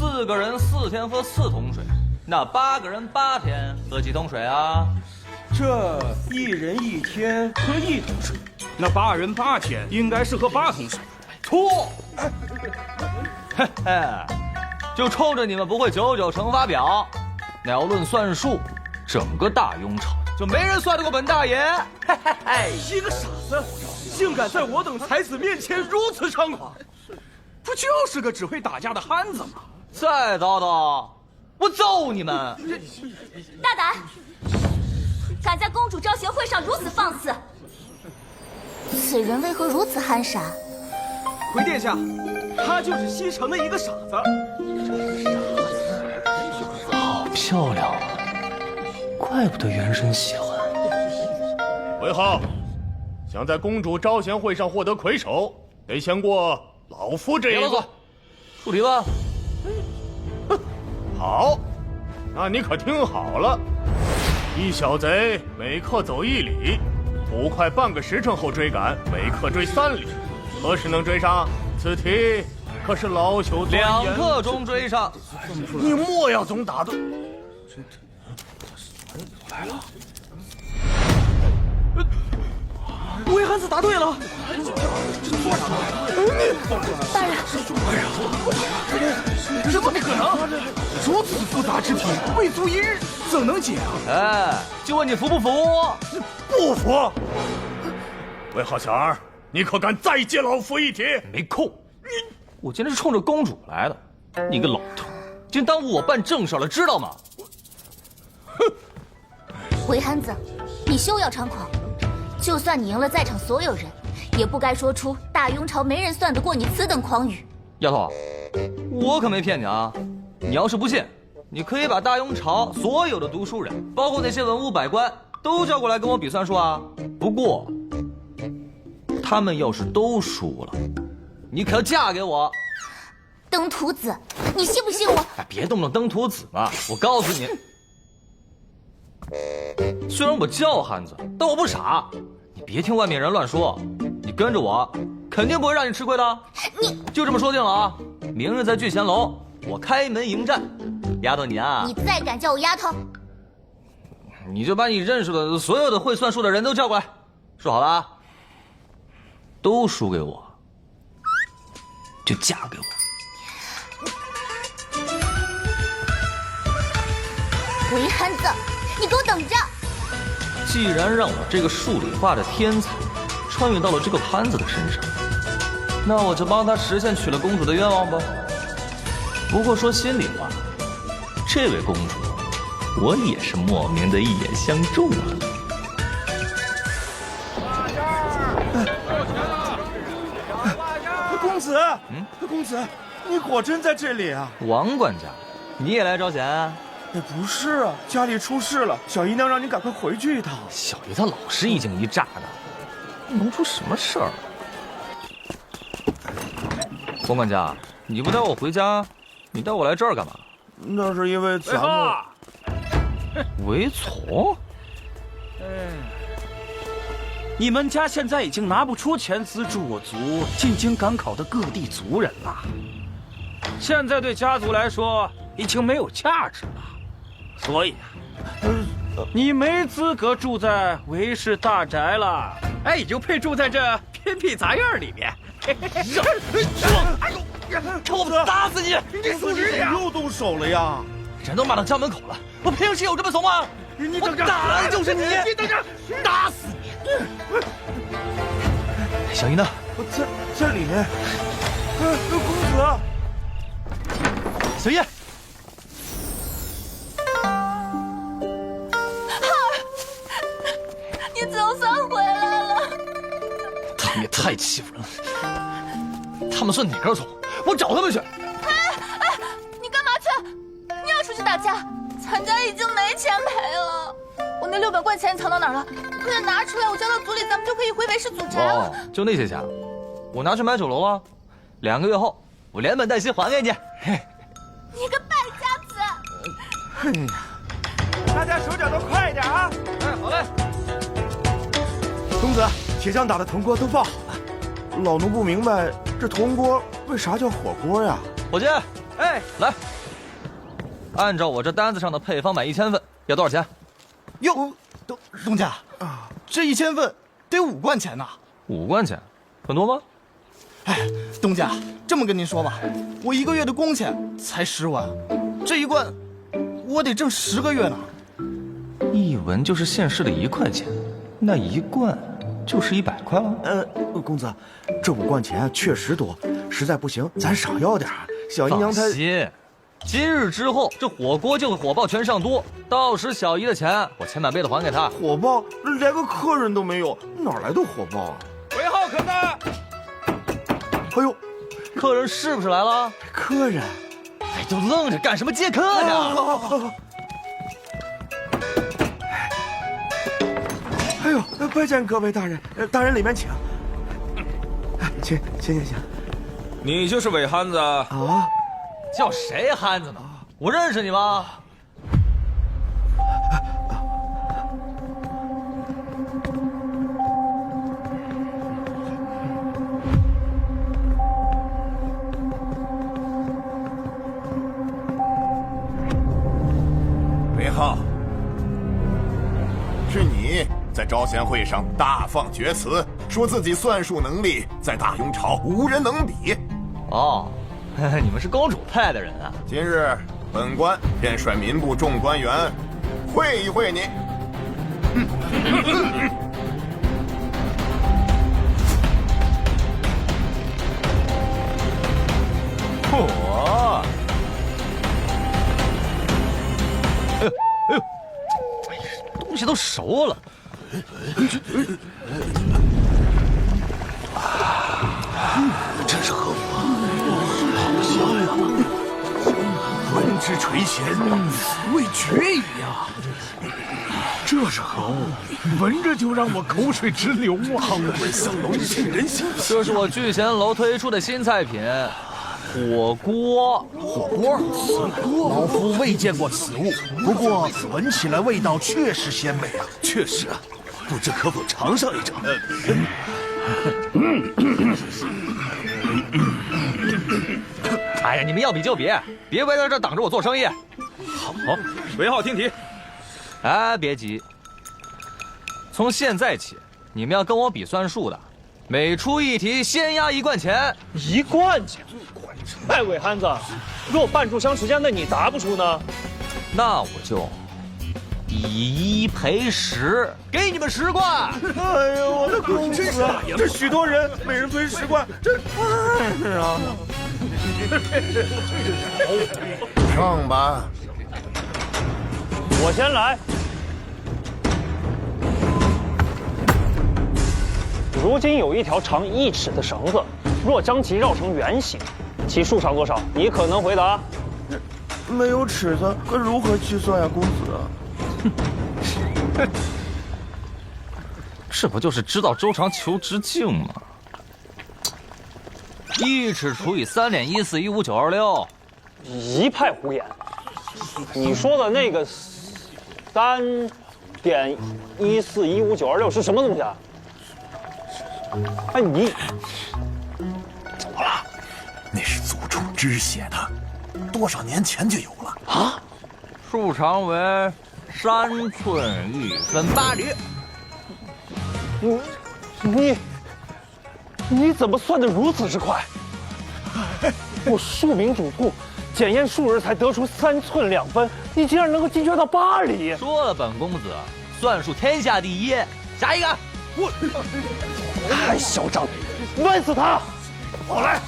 4个人4天喝4桶水，那8个人8天喝几桶水啊？这1人1天喝1桶水，那8人8天应该是喝8桶水。错！嘿嘿，就冲着你们不会99乘法表，那要论算术，整个大雍朝就没人算得过本大爷。嘿嘿嘿，一个傻子，竟敢在我等才子面前如此猖狂，不就是个只会打架的汉子吗？再叨叨，我揍你们！大胆！敢在公主招贤会上如此放肆，此人为何如此憨傻？回殿下，他就是西城的一个傻子。好漂亮啊，怪不得元神喜欢。为号，想在公主招贤会上获得魁首，得先过老夫这一关。出题吧。好，那你可听好了，一小贼每刻走1里，捕快半个时辰后追赶，每刻追3里。何时能追上？此题可是老朽钻研。2刻钟追上。你莫要总打盹。来了。魏汉子答对了。大人，这怎么可能？如此复杂之题，未足1日，怎能解啊？哎，就问你服不服？不服！魏号小儿，你可敢再接老夫一题？没空！我今天是冲着公主来的，你个老头，竟耽误我办正事了，知道吗？韦憨子，你休要猖狂！就算你赢了在场所有人，也不该说出大雍朝没人算得过你此等狂语。丫头，我可没骗你啊！你要是不信，你可以把大雍朝所有的读书人，包括那些文武百官，都叫过来跟我比算术啊。不过，他们要是都输了，你可要嫁给我。登徒子，你信不信我？哎，别动不动登徒子嘛！我告诉你，虽然我叫汉子，但我不傻。你别听外面人乱说，你跟着我，肯定不会让你吃亏的。你就这么说定了啊！明日在聚贤楼，我开门迎战。丫头你啊，你再敢叫我丫头，你就把你认识的所有的会算数的人都叫过来，说好了啊，都输给我，就嫁给我。韦憨子，你给我等着！既然让我这个数理化的天才穿越到了这个潘子的身上，那我就帮他实现娶了公主的愿望吧。不过说心里话，这位公主，我也是莫名的一眼相中了。公子，公子，你果真在这里啊？王管家，你也来招贤啊？哎，不是啊，家里出事了，小姨娘让你赶快回去一趟。小爷他老是一惊一乍的，能出什么事儿？王管家，你不带我回家，你带我来这儿干嘛？那是因为咱们韦从。你们家现在已经拿不出钱资助我族进京赶考的各地族人了，现在对家族来说已经没有价值了，所以你没资格住在韦氏大宅了，哎，你就配住在这偏僻杂院里面。看我打死你！你死人呀！又动手了呀！人都骂到家门口了，我平时有这么怂吗？我你等着，打的就是你！你等着，打死你！小姨呢？我在里面。公子，小姨，你总算回来了。他们也太欺负人了。他们算哪根葱？我找他们去。你干嘛去？你要出去打架？咱家已经没钱赔了。我那600块钱藏到哪儿了？快点拿出来，我交到族里，咱们就可以回韦氏祖宅了。哦，就那些钱，我拿去买酒楼了。2个月后，我连本带息还给你。你个败家子！大家手脚都快一点啊！哎，好嘞。公子，铁匠打的铜锅都爆好了。老奴不明白，这铜锅为啥叫火锅呀？伙计，哎，来，按照我这单子上的配方买1000份，要多少钱？哟，东家，这1000份得5贯钱呐。5贯钱，很多吗？哎，东家，这么跟您说吧，我1个月的工钱才10万，这1贯我得挣10个月呢。1文就是现市的1块钱，那1贯就是100块了。公子，这5贯钱确实多，实在不行咱少要点。小姨娘她放心，今日之后这火锅就会火爆全上都，到时小姨的钱我千百倍的还给她。火爆，连个客人都没有，哪来的火爆啊？尾号可在。哎呦，客人是不是来了？客人，哎，都愣着干什么？接客呢？哎呦，拜见各位大人，大人里面请。请。你就是伪憨子啊？啊，叫谁憨子呢？我认识你吗？韦浩，是你在招贤会上大放厥词，说自己算术能力在大雍朝无人能比。哦，你们是公主派的人啊？今日本官便率民部众官员会一会你。我，东西都熟了。真是合我，好香呀！闻之垂涎，味绝矣呀！这是何物？闻着就让我口水直流啊！香味香浓，沁人心脾。这是我聚贤楼推出的新菜品，火锅。火锅，老夫未见过此物，不过闻起来味道确实鲜美啊！确实啊，不知可否尝上一尝？哎呀，你们要比就比，别围在这挡着我做生意。好，尾号听题。哎，别急，从现在起，你们要跟我比算术的，每出一题先压1贯钱。1贯钱？哎，伪憨子，若半炷香时间内你答不出呢？那我就以1赔10，给你们10贯。哎呀，我的公子，这许多人每人分10贯，这啊！上吧。我先来。如今有一条长1尺的绳子，若将其绕成圆形，其数长多少？你可能回答。没有尺子，可如何计算呀，公子？这不就是知道周长求直径吗？1尺除以3点141596，一派胡言。你说的那个3点141596是什么东西啊？哎，你怎么了？那是祖主之写的，多少年前就有了啊！数长为3寸1分8厘。你怎么算得如此之快？我数名主簿检验数日才得出3寸2分，你竟然能够精确到8厘！说了，本公子算术天下第一。下一个，太嚣张，闷死他！我来，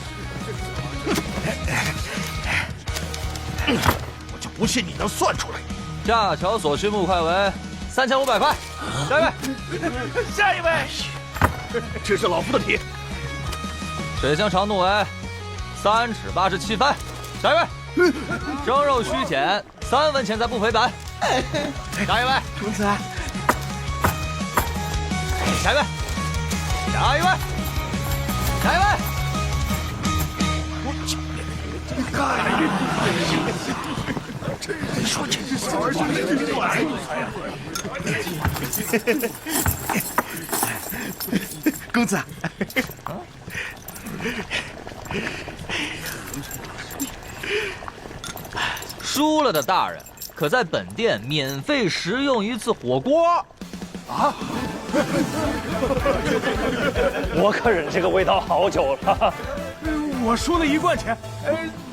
我就不信你能算出来。架桥所需木块为3500块。下一位，下一位，这是老夫的题。水箱长度为3尺87分。下一位，生肉须剪3文钱财不赔本。下一位，公子，下一位，下一位，下一位。说这是小儿真短。公子，输了的大人可在本店免费食用一次火锅。啊！我可忍这个味道好久了。我输了1贯钱，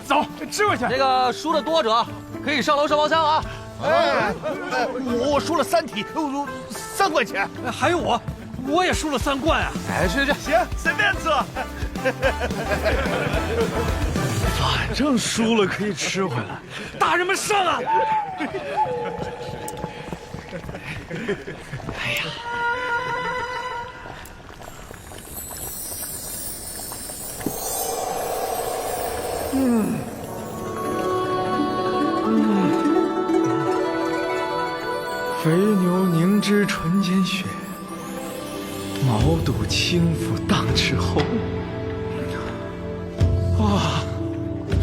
走，吃回去。这个输的多者可以上楼上包厢啊。我输了3题，3贯钱。还有我也输了3贯啊。去，行，随便吃。反正输了可以吃回来，大人们上啊！哎呀！肥牛凝脂唇间血，毛肚轻抚荡齿后。哇，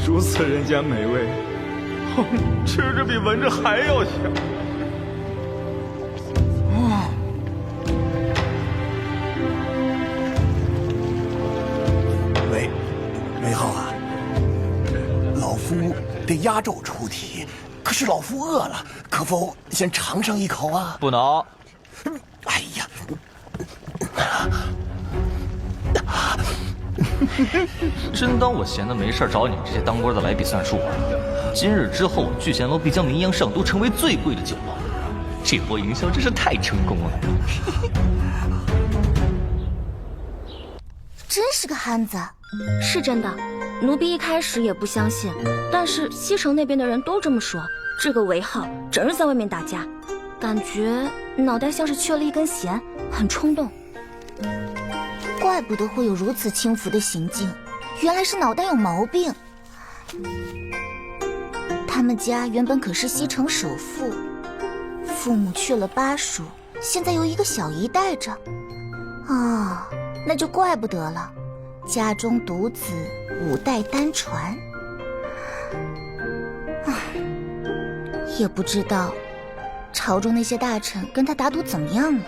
如此人间美味，吃着比闻着还要香。韦浩啊，老夫得压轴出题，可是老夫饿了，可否先尝上一口啊？不能。哎呀！真当我闲得没事找你们这些当官的来比算数啊？今日之后，聚贤楼必将名扬上都，成为最贵的酒楼。这波营销真是太成功了。真是个憨子。是真的，奴婢一开始也不相信，但是西城那边的人都这么说。这个韦浩整日在外面打架，感觉脑袋像是缺了一根弦，很冲动。怪不得会有如此轻浮的行径，原来是脑袋有毛病。他们家原本可是西城首富，父母去了巴蜀，现在由一个小姨带着。啊，那就怪不得了。家中独子，5代单传。也不知道朝中那些大臣跟他打赌怎么样了。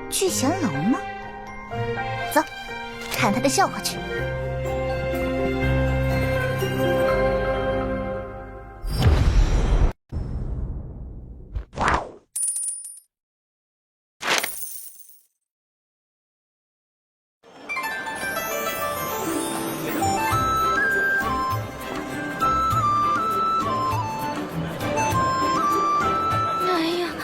聚贤楼吗？走，看他的笑话去。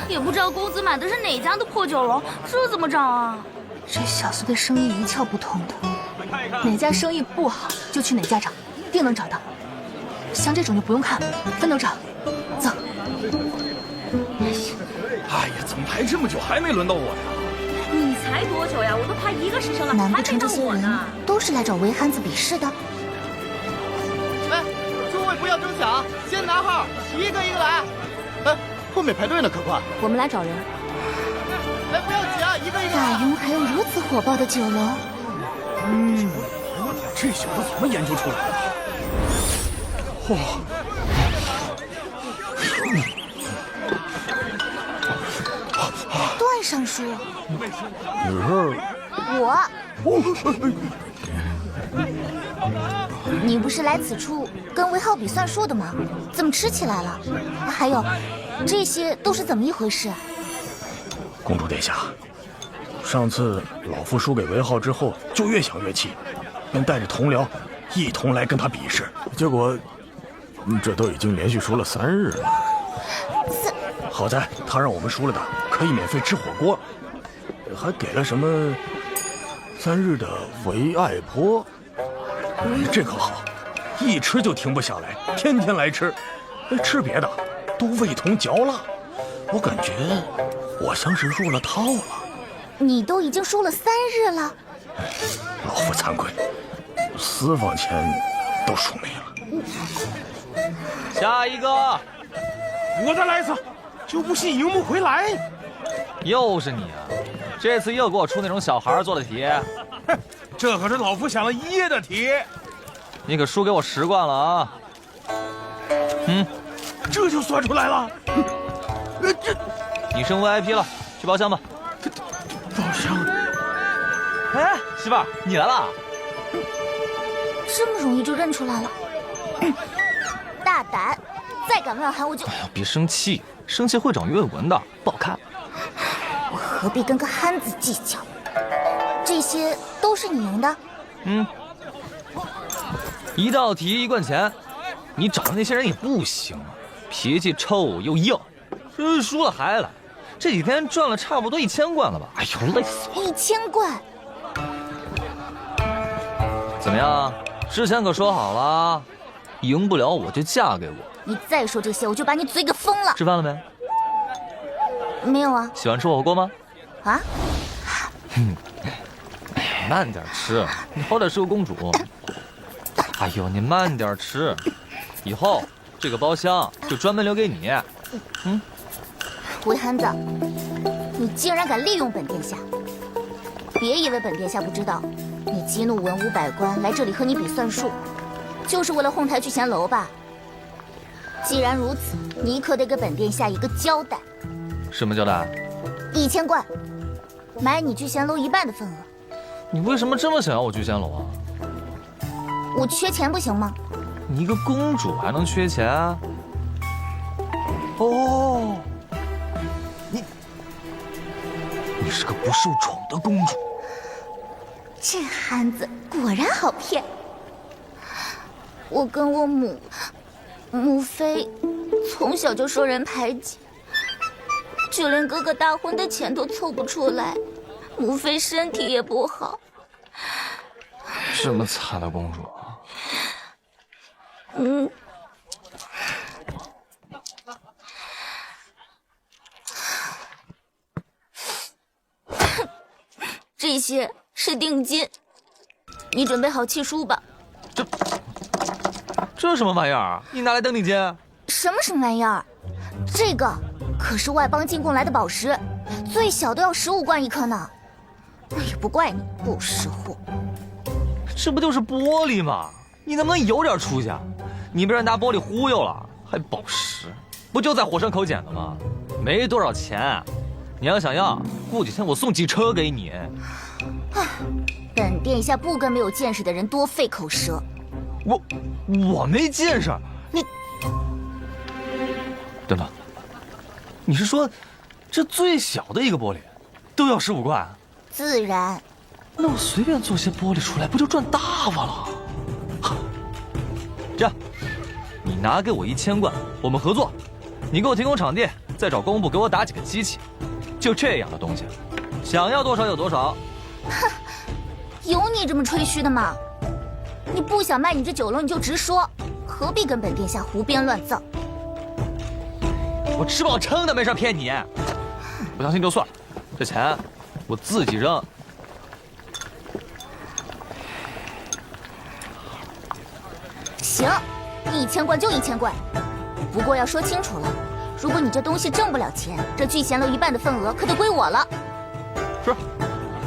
也不知道公子买的是哪家的破酒楼，这怎么涨啊？这小子对生意一窍不通的，哪家生意不好就去哪家找，定能找到。像这种就不用看了，分头找。走。哎呀，怎么排这么久还没轮到我呀？你才多久呀？我都排1个时辰了，难不成这些人都是来找韦憨子比试的？哎，诸位不要争抢，先拿号，一个一个来。哎。后面排队呢，可快！我们来找人。哎，不要急啊，一个一个。大庸还有如此火爆的酒楼？这小子怎么研究出来的？哇！段尚书，你不是来此处跟韦浩比算术的吗？怎么吃起来了？还有，这些都是怎么一回事？公主殿下，上次老夫输给韦浩之后，就越想越气，便带着同僚一同来跟他比试，结果这都已经连续输了3日了。好在他让我们输了的可以免费吃火锅，还给了什么3日的维爱坡。这可好，一吃就停不下来，天天来吃。吃别的都味同嚼蜡，我感觉我像是入了套了。你都已经输了3日了，老夫惭愧，私房钱都输没了。下一个，我再来一次，就不信赢不回来。又是你啊！这次又给我出那种小孩做的题。这可是老夫想了1夜的题。你可输给我10贯了啊！这就算出来了。你升 VIP 了，去包厢吧。包厢？哎，媳妇儿，你来了。这么容易就认出来了。大大胆！再敢乱喊我就……哎呀，别生气，生气会长阅文的，不好看。我何必跟个憨子计较？这些都是你赢的。一道题1贯钱，你找的那些人也不行啊，脾气臭又硬，输了还来。这几天赚了差不多1000贯了吧？哎呦，累死我！1000贯。怎么样？之前可说好了，赢不了我就嫁给我。你再说这些，我就把你嘴给封了。吃饭了没？没有啊。喜欢吃火锅吗？啊？慢点吃，你好歹是个公主。哎呦，你慢点吃，以后这个包厢就专门留给你。韦憨子，你竟然敢利用本殿下！别以为本殿下不知道，你激怒文武百官来这里和你比算术，就是为了哄抬聚贤楼吧？既然如此，你可得给本殿下一个交代。什么交代？1000贯，买你聚贤楼1半的份额。你为什么这么想要我聚贤楼啊？我缺钱不行吗？你一个公主还能缺钱啊？哦，你是个不受宠的公主。这憨子果然好骗。我跟我母妃从小就受人排挤，就连哥哥大婚的钱都凑不出来，母妃身体也不好。这么惨的公主啊！这些是定金，你准备好契书吧。这什么玩意儿啊？你拿来当定金？什么玩意儿？这个可是外邦进贡来的宝石，最小都要15贯1颗呢。也不怪你不识货。这不就是玻璃吗？你能不能有点出息啊？你被人拿玻璃忽悠了，还宝石，不就在火山口捡的吗？没多少钱，你要想要，过几天我送几车给你。本殿下不跟没有见识的人多费口舌。我没见识，你对吗？你是说，这最小的一个玻璃，都要15贯？自然。那我随便做些玻璃出来，不就赚大发了？这样，你拿给我1000贯，我们合作。你给我提供场地，再找工部给我打几个机器。就这样的东西，想要多少有多少。哼，有你这么吹嘘的吗？你不想卖你这酒楼，你就直说，何必跟本殿下胡编乱造？我吃饱撑的，没事骗你。不相信就算了，这钱我自己扔。行，1000贯就1000贯，不过要说清楚了，如果你这东西挣不了钱，这聚贤楼1半的份额可得归我了。是。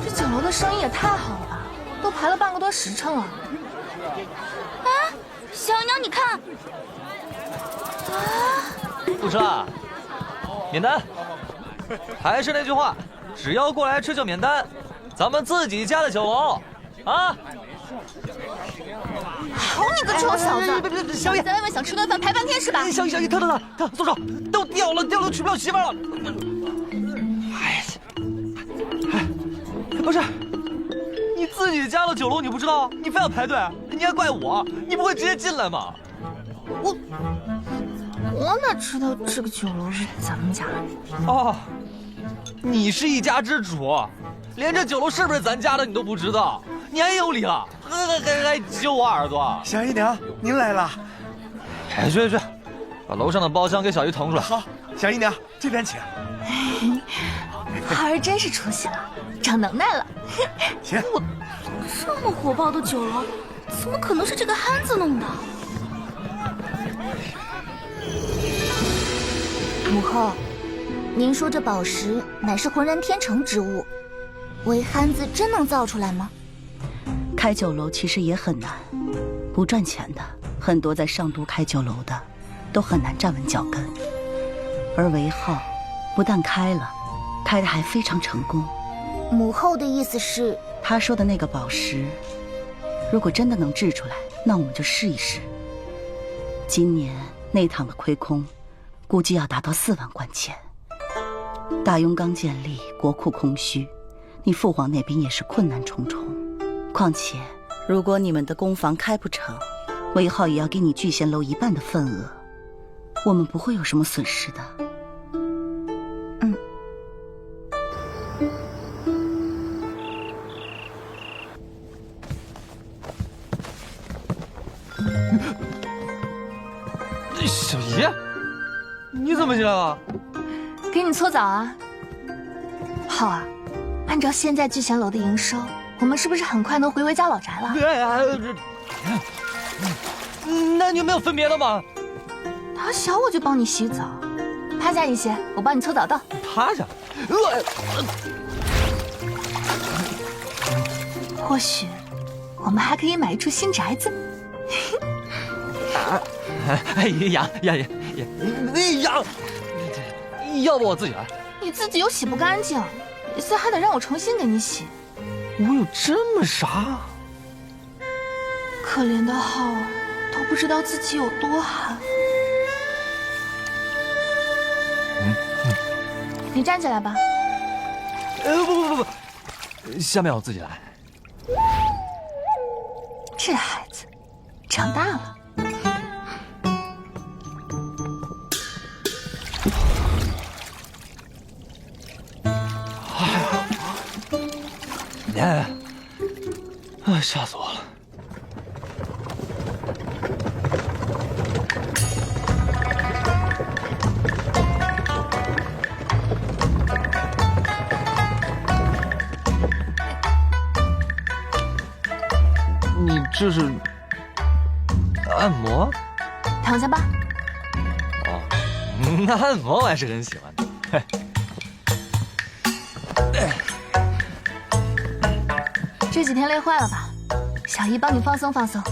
这酒楼的生意也太好了吧，都排了半个多时辰了。啊，小娘，你看，不吃了，免单。还是那句话，只要过来吃就免单，咱们自己家的酒楼，啊！好你个臭小子！小野在外面想吃顿饭排半天是吧？小野，疼，松手，都掉了，娶不了媳妇了。不是，你自己家的酒楼你不知道，你非要排队，你还怪我，你不会直接进来吗？我哪知道这个酒楼是咱们家的？哦，你是一家之主，连这酒楼是不是咱家的你都不知道，你还有理了，还揪我耳朵。小姨娘，您来了。哎，去，把楼上的包厢给小姨腾出来。好，小姨娘这边请。孩儿真是出息了，长能耐了。请。这么火爆的酒楼，怎么可能是这个憨子弄的？母后，您说这宝石乃是浑然天成之物，韦憨子真能造出来吗？开酒楼其实也很难，不赚钱的很多在上都开酒楼的都很难站稳脚跟，而韦浩不但开了，开的还非常成功。母后的意思是，他说的那个宝石，如果真的能制出来，那我们就试一试。今年内堂的亏空，估计要达到4万贯钱。大雍刚建立，国库空虚，你父皇那边也是困难重重。况且，如果你们的宫房开不成，韦浩也要给你聚贤楼1半的份额，我们不会有什么损失的。小姨，你怎么进来了？给你搓澡啊。浩儿，按照现在聚贤楼的营收，我们是不是很快能回韦家老宅了？对啊，那你有没有分别的吗？他想我就帮你洗澡，趴下一些，我帮你搓澡道。趴下。或许我们还可以买一处新宅子。养，要不我自己来。你自己又洗不干净，现在还得让我重新给你洗。我有这么傻？可怜的浩儿都不知道自己有多寒。你站起来吧。不，下面我自己来。这孩子长大了。吓死我了！你这是按摩？躺下吧。哦，那按摩我还是很喜欢的。这几天累坏了吧？小姨帮你放松放松。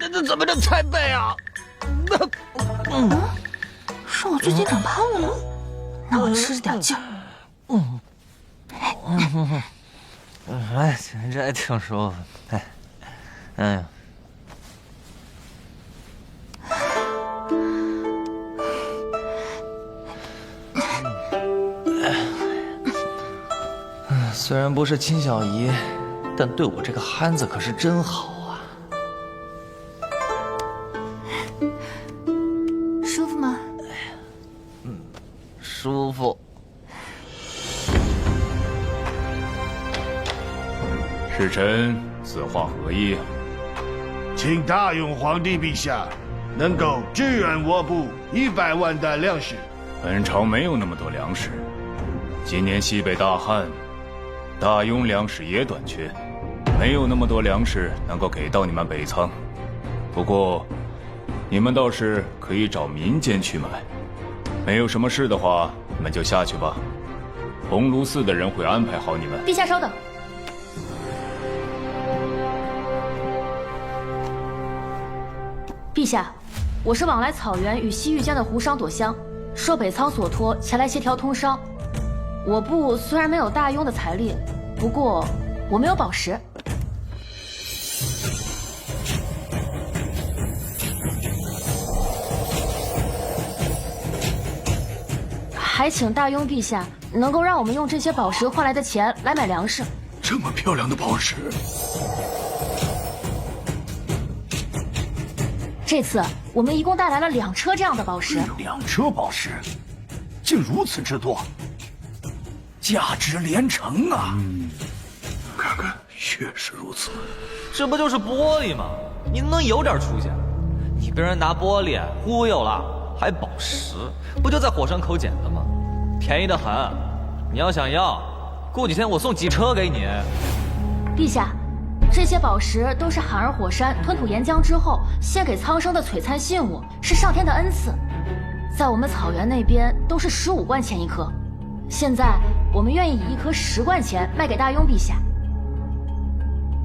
他怎么能踩背啊？是我最近长胖了吗？那我吃着点劲儿。哎，这还挺舒服。哎呀。虽然不是亲小姨，但对我这个憨子可是真好啊。舒服吗？舒服。使臣此话何意？请大雍皇帝陛下能够支援我部100万担粮食。本朝没有那么多粮食，今年西北大旱。大雍粮食也短缺，没有那么多粮食能够给到你们北仓。不过，你们倒是可以找民间去买。没有什么事的话，你们就下去吧。鸿胪寺的人会安排好你们。陛下稍等。陛下，我是往来草原与西域间的胡商朵香，受北仓所托前来协调通商。我部虽然没有大雍的财力，不过我们有宝石。还请大雍陛下能够让我们用这些宝石换来的钱来买粮食。这么漂亮的宝石，这次我们一共带来了2车这样的宝石。2车宝石，竟如此之多，价值连城啊！看看，确实如此。这不就是玻璃吗？你能有点出息？你被人拿玻璃忽悠了，还宝石，不就在火山口捡的吗？便宜得很。你要想要，过几天我送几车给你。陛下，这些宝石都是寒儿火山吞吐岩浆之后献给苍生的璀璨信物，是上天的恩赐。在我们草原那边都是15贯钱1颗，现在我们愿意以1颗10贯钱卖给大雍陛下。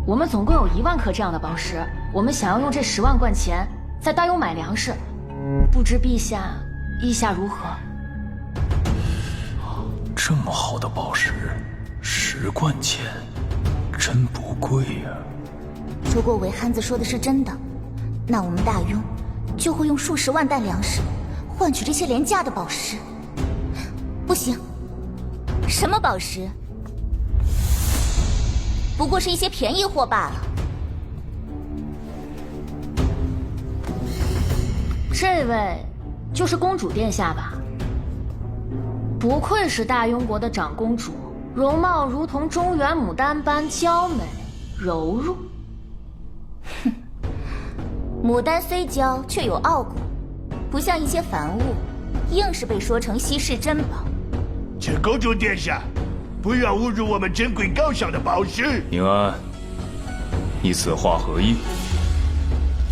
我们总共有1万颗这样的宝石，我们想要用这10万贯钱在大雍买粮食，不知陛下意下如何？这么好的宝石，10贯钱，真不贵呀。如果韦憨子说的是真的，那我们大庸就会用数十万担粮食换取这些廉价的宝石。不行，什么宝石？不过是一些便宜货罢了。这位就是公主殿下吧？不愧是大庸国的长公主，容貌如同中原牡丹般娇美柔弱。哼，牡丹虽娇，却有傲骨，不像一些凡物，硬是被说成稀世珍宝。请公主殿下，不要侮辱我们珍贵高尚的宝石。宁安，你此话何意？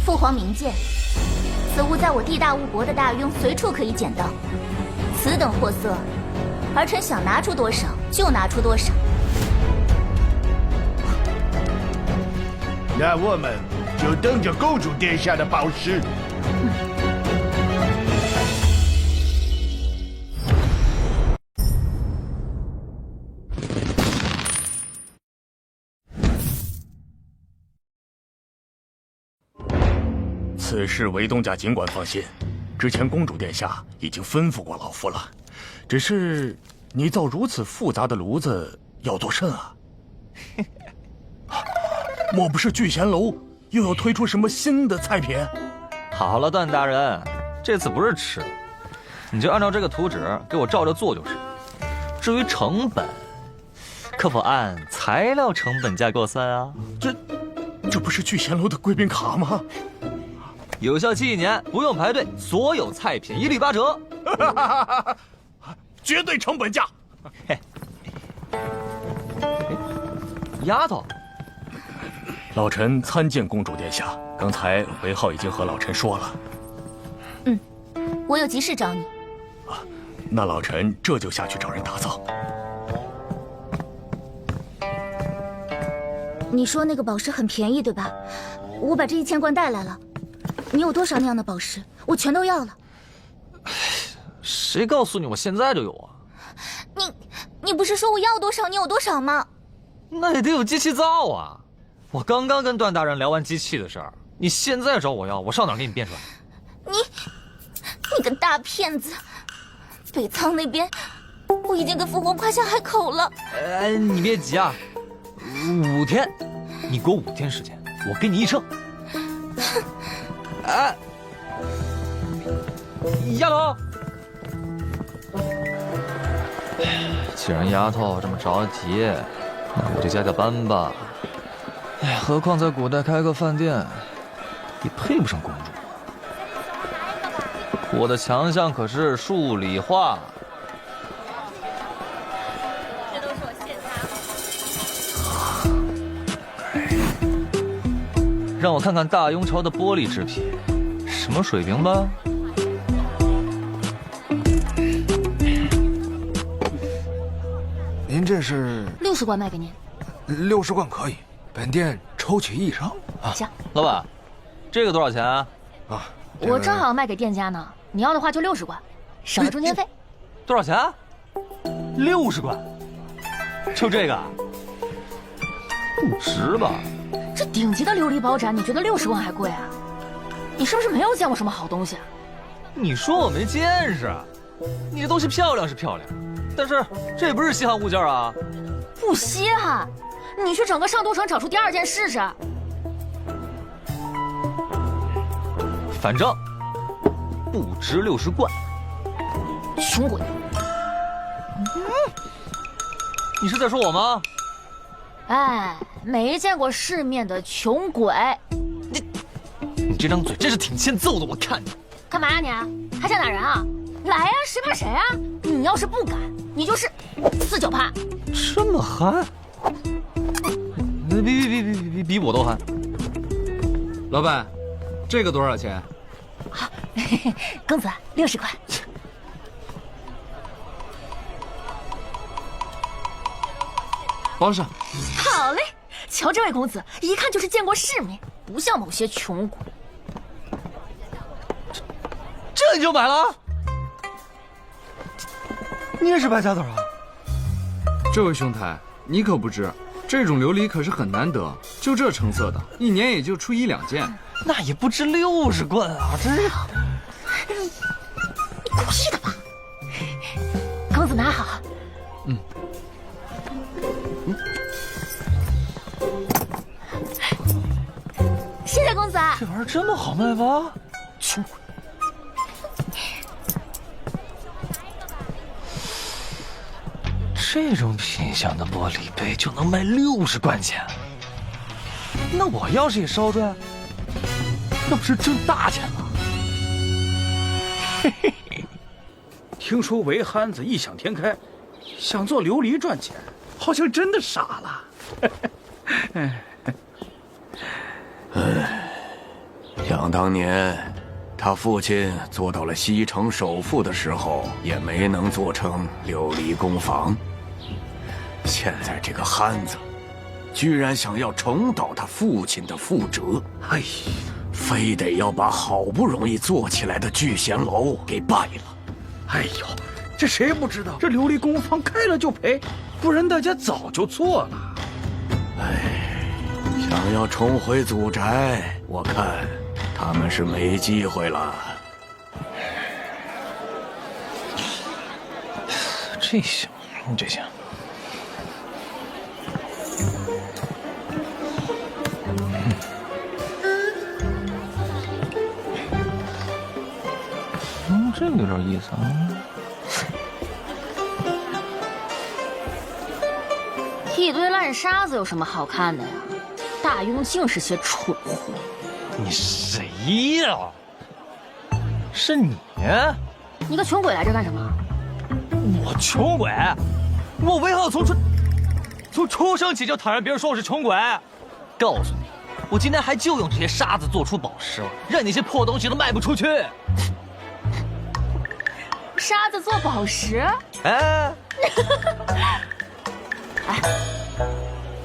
父皇明鉴，此物在我地大物博的大庸随处可以捡到。此等货色，儿臣想拿出多少就拿出多少。那我们就等着公主殿下的宝石。此事韦东家尽管放心，之前公主殿下已经吩咐过老夫了。只是你造如此复杂的炉子要多甚啊？莫不是聚贤楼又要推出什么新的菜品？好了，段大人，这次不是吃的，你就按照这个图纸给我照着做就是。至于成本，可否按材料成本价给我算啊？这不是聚贤楼的贵宾卡吗？有效期1年，不用排队，所有菜品一律8折，绝对成本价。丫头，老臣参见公主殿下。刚才韦浩已经和老臣说了。我有急事找你。那老臣这就下去找人打造。你说那个宝石很便宜，对吧？我把这1000贯带来了。你有多少那样的宝石？我全都要了。谁告诉你我现在就有啊？你不是说我要多少你有多少吗？那也得有机器造啊！我刚刚跟段大人聊完机器的事儿，你现在找我要，我上哪儿给你变出来？你个大骗子！北仓那边，我已经跟父皇夸下海口了。你别急啊，5天，你给我5天时间，我给你1称。丫头，既然丫头这么着急，那我就加加班吧。哎呀，何况在古代开个饭店，也配不上公主。我的强项可是数理化。这都是我现擦。让我看看大庸朝的玻璃制品什么水平吧。您这是60贯卖给您。 60贯可以，本店抽取1升啊。行，老板，这个多少钱啊？我正好卖给店家呢，你要的话就60贯，省了中间费。多少钱？60贯，就这个？不值吧？这顶级的琉璃宝盏，你觉得60贯还贵啊？你是不是没有见过什么好东西啊？你说我没见识，你这东西漂亮是漂亮，但是这也不是稀罕物件啊。不稀罕，你去整个上都城找出第2件试试。反正不值60贯。穷鬼！你是在说我吗？哎，没见过世面的穷鬼！你这张嘴真是挺欠揍的，我看你。干嘛呀你？还想打人啊？来呀，谁怕谁啊？你要是不敢，你就是4脚趴。这么憨？比我都憨。老板，这个多少钱？公子，60块。包上。好嘞，瞧这位公子，一看就是见过世面，不像某些穷鬼。这你就买了？你也是败家子啊？这位兄台，你可不知，这种琉璃可是很难得，就这成色的，一年也就出1、2件。那也不值60贯啊！这是你故意的吧？公子拿好。谢谢公子。这玩意儿这么好卖吗？穷鬼！这种品相的玻璃杯就能卖60贯钱，那我要是也烧出来，那不是挣大钱了？嘿嘿嘿，听说韦憨子异想天开，想做琉璃赚钱，好像真的傻了。想当年，他父亲做到了西城首富的时候，也没能做成琉璃工坊。现在这个憨子，居然想要重蹈他父亲的覆辙，哎，非得要把好不容易做起来的聚贤楼给败了。哎呦，这谁不知道？这琉璃工坊开了就赔，不然大家早就做了。想要重回祖宅，我看他们是没机会了。这行，这行。这个有点意思啊。一堆烂沙子有什么好看的呀？大庸竟是些蠢货。你谁呀？是你？你个穷鬼来这干什么？我穷鬼？我韦浩从出生起就讨厌别人说我是穷鬼。告诉你，我今天还就用这些沙子做出宝石了，让那些破东西都卖不出去。沙子做宝石？哎，哎，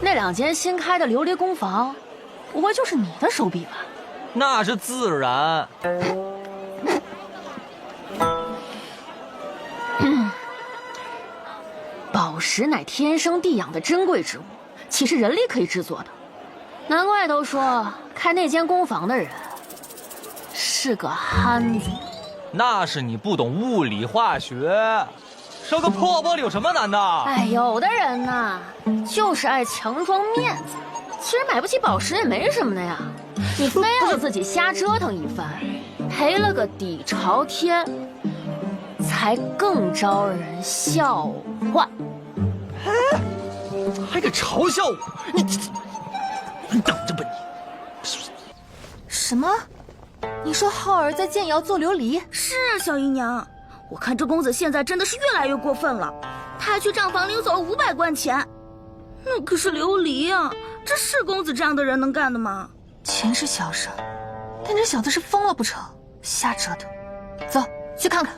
那2间新开的琉璃工坊，不会就是你的手笔吧？那是自然。宝石乃天生地养的珍贵之物，岂是人力可以制作的？难怪都说开那间工坊的人是个憨子。那是你不懂物理化学，烧个破玻璃有什么难的？哎，有的人呐，就是爱强装面子，其实买不起宝石也没什么的呀。你非要自己瞎折腾一番，赔了个底朝天，才更招人笑话。哎，还敢嘲笑我？你等着吧你！什么？你说浩儿在建窑做琉璃？是啊，小姨娘，我看这公子现在真的是越来越过分了，他还去账房领走了500贯钱，那可是琉璃啊，这是公子这样的人能干的吗？钱是小事，但这小子是疯了不成？瞎折腾。走，去看看。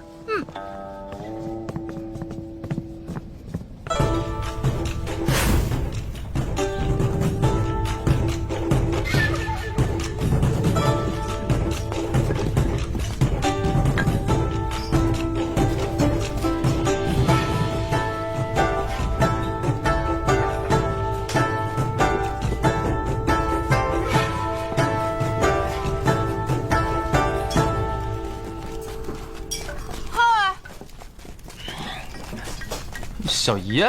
小姨，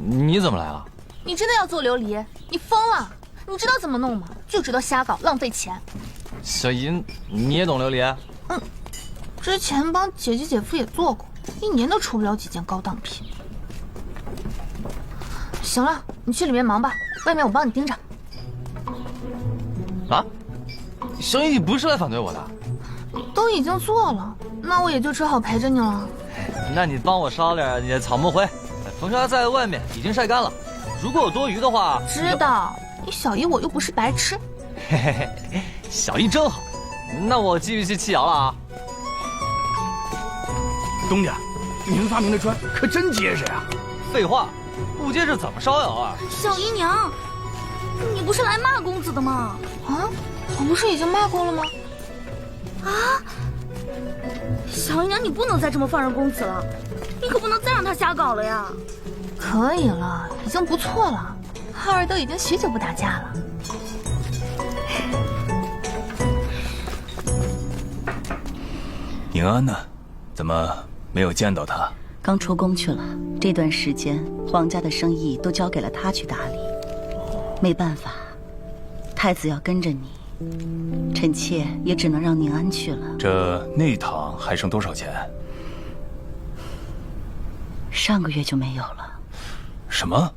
你怎么来了？你真的要做琉璃？你疯了？你知道怎么弄吗？就知道瞎搞，浪费钱。小姨，你也懂琉璃？之前帮姐姐姐夫也做过，1年都出不了几件高档品。行了，你去里面忙吧，外面我帮你盯着。啊？小姨，你不是来反对我的？都已经做了，那我也就只好陪着你了。那你帮我烧点你草木灰，缝纱在外面已经晒干了，如果有多余的话，知道。你小姨我又不是白痴。嘿嘿嘿，小姨真好。那我继续去砌窑了啊。东家，您发明的砖可真结实呀！废话，不结实怎么烧窑啊？小姨娘，你不是来骂公子的吗？啊，我不是已经骂过了吗？啊！小姨娘，你不能再这么放任公子了，你可不能再让他瞎搞了呀！可以了，已经不错了。浩儿都已经许久不打架了。宁安呢？怎么没有见到他？刚出宫去了。这段时间，皇家的生意都交给了他去打理。没办法，太子要跟着你，臣妾也只能让宁安去了。这内堂还剩多少钱？上个月就没有了。什么？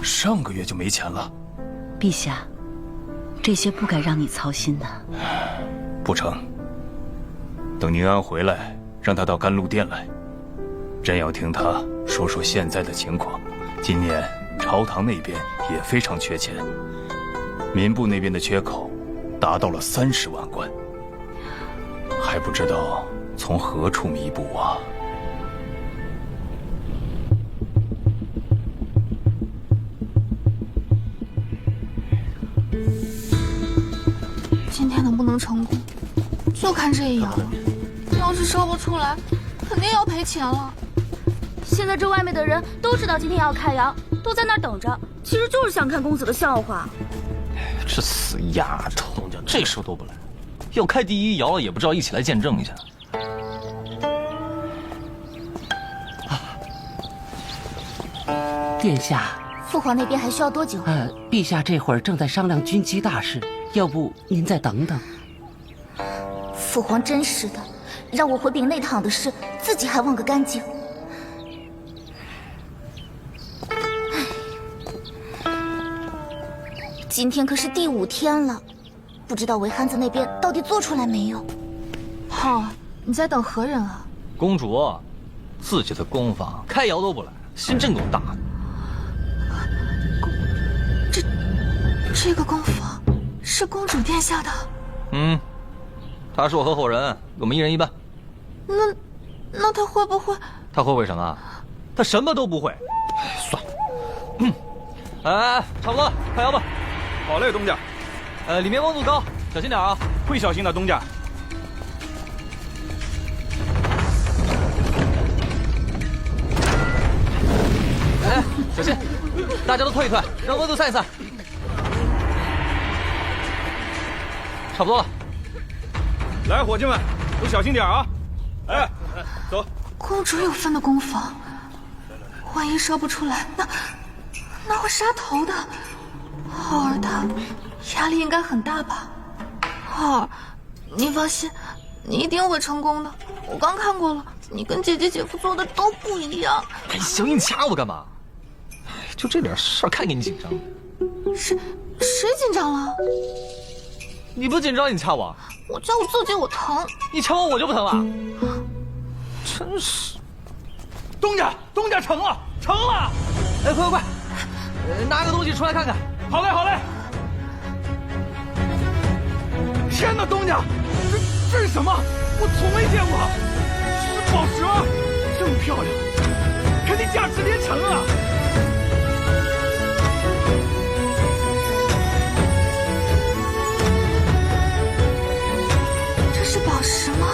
上个月就没钱了？陛下，这些不该让你操心的。不成，等宁安回来，让他到甘露殿来，朕要听他说说现在的情况。今年朝堂那边也非常缺钱，民部那边的缺口达到了30万贯，还不知道从何处弥补啊。今天能不能成功，就看这一爻了。要是烧不出来，肯定要赔钱了。现在这外面的人都知道今天要开窑，都在那儿等着，其实就是想看公子的笑话。这死丫头，这时候都不来，要开第一窑了也不知道一起来见证一下。殿下，父皇那边还需要多久？陛下这会儿正在商量军机大事，要不您再等等。父皇真是的，让我回禀内堂的事，自己还忘个干净。今天可是第5天了，不知道韦憨子那边到底做出来没有？浩儿，你在等何人啊？公主，自己的宫房开窑都不来，心真够大的。这个宫房是公主殿下的。他是我合伙人，我们1人1半。那他会不会？他会什么？他什么都不会。算了。哎，差不多了，开窑吧。好嘞，东家。里面温度高，小心点啊。会小心的，东家。哎，小心！大家都退一退，让温度散一散。差不多了。来，伙计们，都小心点啊！哎，走。公主有分的宫房，万一烧不出来，那会杀头的。浩儿他压力应该很大吧？浩儿，你放心，你一定会成功的。我刚看过了，你跟姐姐姐夫做的都不一样。哎，小英，你掐我干嘛？就这点事儿，看给你紧张。谁紧张了？你不紧张，你掐我？我掐我自己，我疼。你掐我就不疼了？真是。东家成了！哎，快！拿个东西出来看看。好嘞！天哪，东家，这是什么？我从没见过，是宝石，这么漂亮，肯定价值连城啊！这是宝石吗？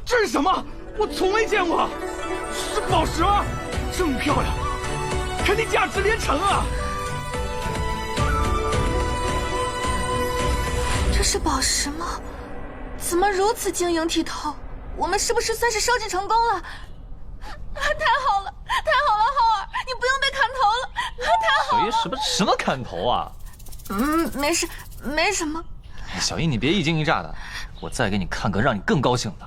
这是什么？我从没见过，是宝石，这么漂亮，肯定价值连城啊！这是宝石吗？怎么如此晶莹剔透？我们是不是算是烧制成功了？太好了，浩儿，你不用被砍头了，太好了！小英，什么砍头啊？没什么。小英，你别一惊一乍的，我再给你看个让你更高兴的。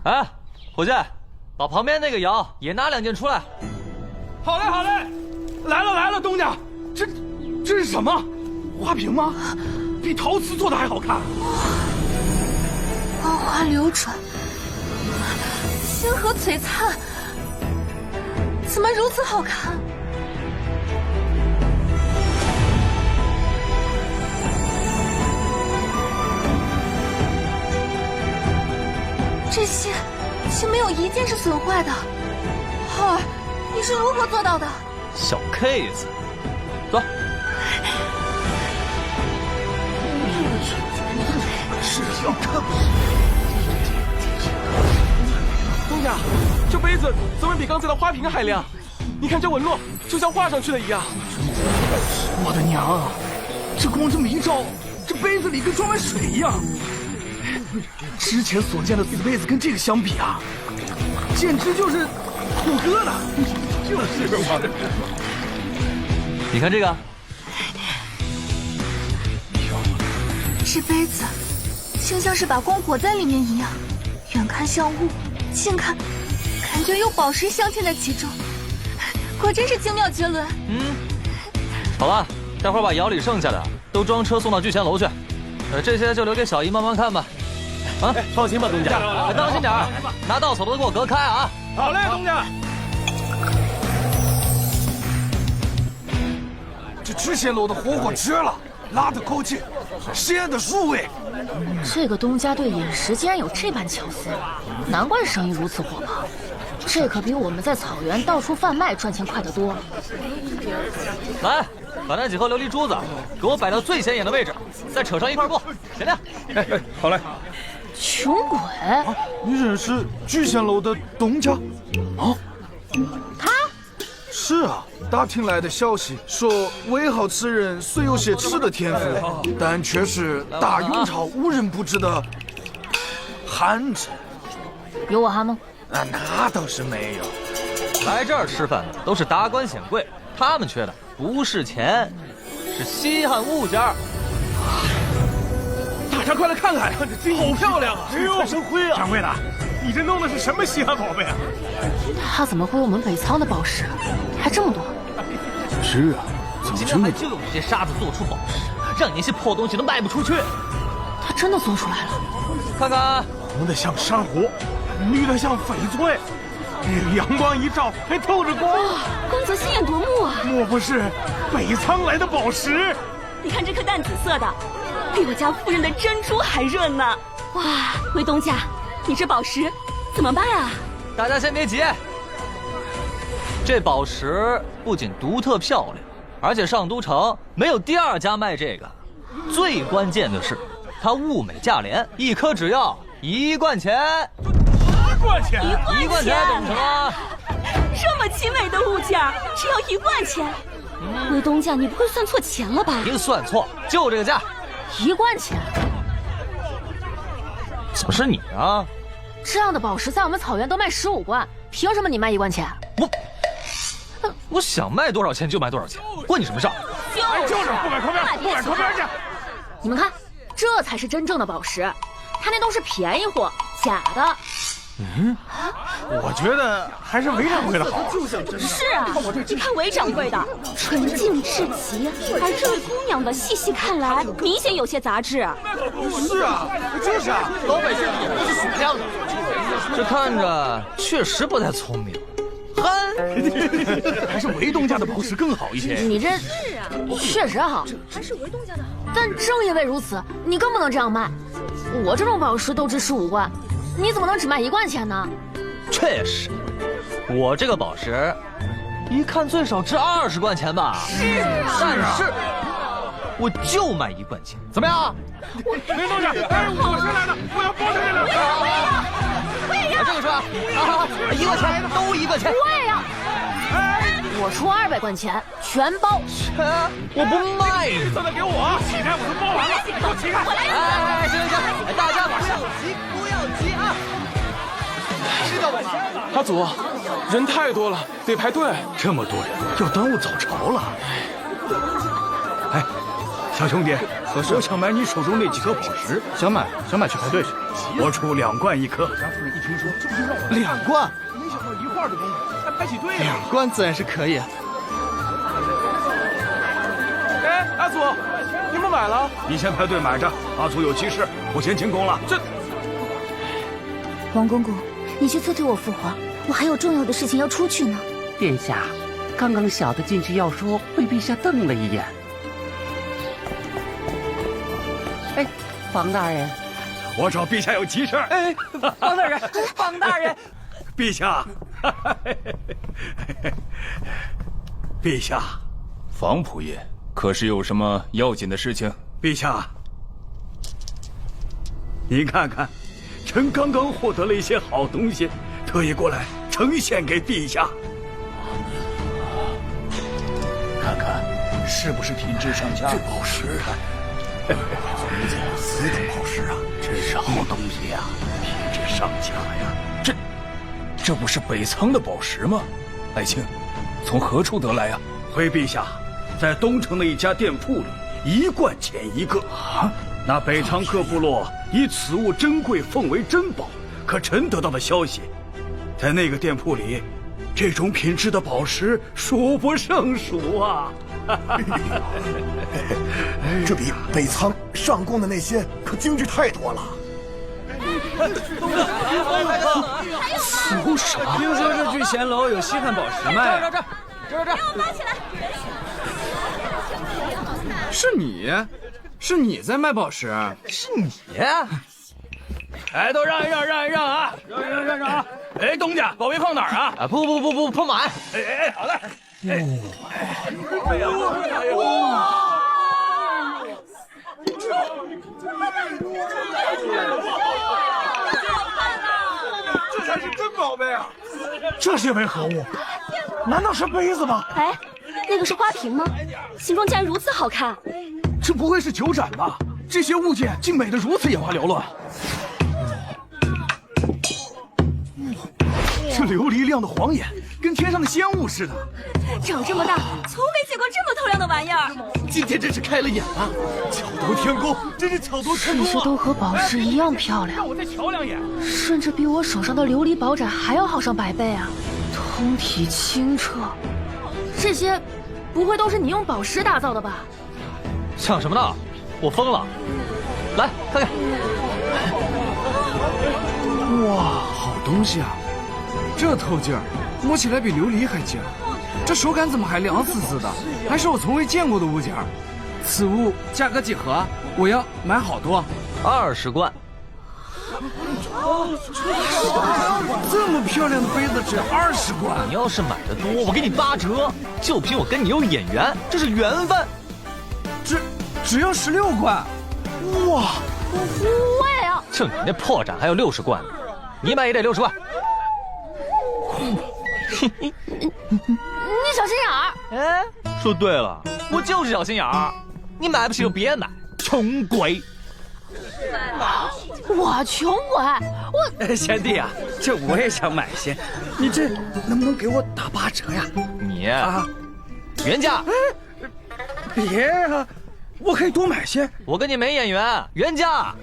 哎，伙计，把旁边那个窑也拿2件出来。好嘞，来了，东家，这是什么？花瓶吗？比陶瓷做的还好看。光滑流转，星河璀璨，怎么如此好看？这些竟没有一件是损坏的。浩儿，你是如何做到的？小 case，走。小看东家，这杯子怎么比刚才的花瓶还亮？你看这纹路，就像画上去的一样。我的娘啊！这光这么一照，这杯子里跟装满水一样。之前所见的死杯子跟这个相比啊，简直就是虎哥的。就是嘛。你看这个，这杯子就像是把光裹在里面一样，远看像雾，近看感觉有宝石镶嵌在其中，果真是精妙绝伦。好了，待会儿把窑里剩下的都装车送到聚贤楼去，这些就留给小姨慢慢看吧。啊，放心吧，东家，当心点儿，拿稻草都给我隔开啊！好嘞，东家。这聚贤楼的火锅绝了，辣的够劲，鲜的入味。这个东家对饮食竟然有这般巧思，难怪生意如此火爆。这可比我们在草原到处贩卖赚钱快得多。来，把那几盒琉璃珠子给我摆到最显眼的位置，再扯上一块布，点亮。好嘞。穷鬼，你认识聚贤楼的东家？啊？他？是啊，打听来的消息说，韦浩此人虽有些吃的天赋，但却是大雍朝无人不知的汉子。有我哈吗？那倒是没有。来这儿吃饭的都是达官显贵，他们缺的不是钱，是稀罕物件。大家快来看看，好漂亮啊！太生辉啊！掌柜的，你这弄的是什么稀罕宝贝啊？他怎么会有我们北仓的宝石？还这么多？是啊，今天还就用这些沙子做出宝石，让你那些破东西都卖不出去。他真的做出来了，看看，红的像珊瑚，绿的像翡翠，阳光一照还透着光。哇，公子心眼夺目啊！莫不是北仓来的宝石？你看这颗淡紫色的，比我家夫人的珍珠还润呢！哇，魏东家，你这宝石怎么办啊？大家先别急，这宝石不仅独特漂亮，而且上都城没有第二家卖这个。最关键的是，它物美价廉，一颗只要1贯钱。1贯钱？1贯钱懂什么？这么精美的物件，只要1贯钱。魏东家，你不会算错钱了吧？别算错，就这个价。1贯钱？怎么是你啊？这样的宝石在我们草原都卖15贯，凭什么你卖1贯钱？我想卖多少钱就卖多少钱，关你什么事儿？就是不敢靠边，不敢靠边去！你们看，这才是真正的宝石，他那都是便宜货，假的。我觉得还是韦掌柜的好。是啊，你看韦掌柜的纯净至极，而这位姑娘的细细看来，明显有些杂质。是啊，就是啊，老百姓也不是雪亮的，这看着确实不太聪明。还是韦东家的宝石更好一些。你这是啊，确实好，还是韦东家的好。但正因为如此，你更不能这样卖。我这种宝石都值15贯，你怎么能只卖1贯钱呢？确实，我这个宝石一看最少值20贯钱吧。是啊，但是我就卖1贯钱，怎么样？韦东家，我是来的，我要包这个。我也要，这个是吧？1贯钱，都1贯钱。我也要。我出200贯钱，全包。我不卖。都得给我，乞丐我都包完了，给我乞丐。哎，行，大家不要急啊！知道吗？阿祖，人太多了，得排队。这么多人，要耽误早朝了。哎，小兄弟，我想买你手中那几颗宝石。想买去排队去。我出2贯1颗。家夫人一听说，这不就让我2贯？没想到一会儿的功夫还排起队了。2贯自然是可以啊。哎，阿祖，你们买了？你先排队买着，阿祖有急事，我先进宫了。王公公，你去催催我父皇，我还有重要的事情要出去呢。殿下，刚刚小的进去要说，被陛下瞪了一眼。哎，房大人，我找陛下有急事。哎，房大人，房大人，陛下，陛下，房仆爷，可是有什么要紧的事情？陛下，你看看，臣刚刚获得了一些好东西，特意过来呈现给陛下。看看，是不是品质上佳？这宝石，死等宝石啊，真是好东西呀，品质上佳呀。这不是北仓的宝石吗？爱卿，从何处得来呀？回陛下，在东城的一家店铺里，一贯钱一个。啊，那北仓各部落以此物珍贵，奉为珍宝。可臣得到的消息，在那个店铺里，这种品质的宝石数不胜数啊！这比北仓上贡的那些可精致太多了。搜什么？听说这聚贤楼有稀罕宝石卖。这！给我拿起来！是你在卖宝石？是你？哎，都让一让啊！让啊！哎，东家，宝贝放哪儿啊？啊，不，放满。哎，好的。这才是真宝贝啊！这些为何物？难道是杯子吗？哎，那个是花瓶吗？形状竟然如此好看！这不会是酒盏吧？这些物件竟美得如此眼花缭乱。这琉璃亮的晃眼，跟天上的仙雾似的。长这么大，从没见过这么透亮的玩意儿。今天真是开了眼了，巧夺天工，真是巧夺天工。这些都和宝石一样漂亮，让我再瞧两眼，甚至比我手上的琉璃宝盏还要好上100倍啊！通体清澈，这些不会都是你用宝石打造的吧？抢什么呢？我疯了！来看看。哇，好东西啊！这透劲儿，摸起来比琉璃还尖。这手感怎么还凉丝丝的？还是我从未见过的物件。此物价格几何？我要买好多。20贯。这么漂亮的杯子只20贯。你要是买的多，我给你8折。就凭我跟你有眼缘，这是缘分。只要16贯。哇！我也要。就你那破盏还有60贯，你买也得60贯。你小心眼儿！哎，说对了，我就是小心眼儿。你买不起就别买，穷鬼！我穷鬼，我贤弟啊，这我也想买些，你这能不能给我打8折呀？你啊，原价。别啊，我可以多买些。我跟你没眼缘，原价。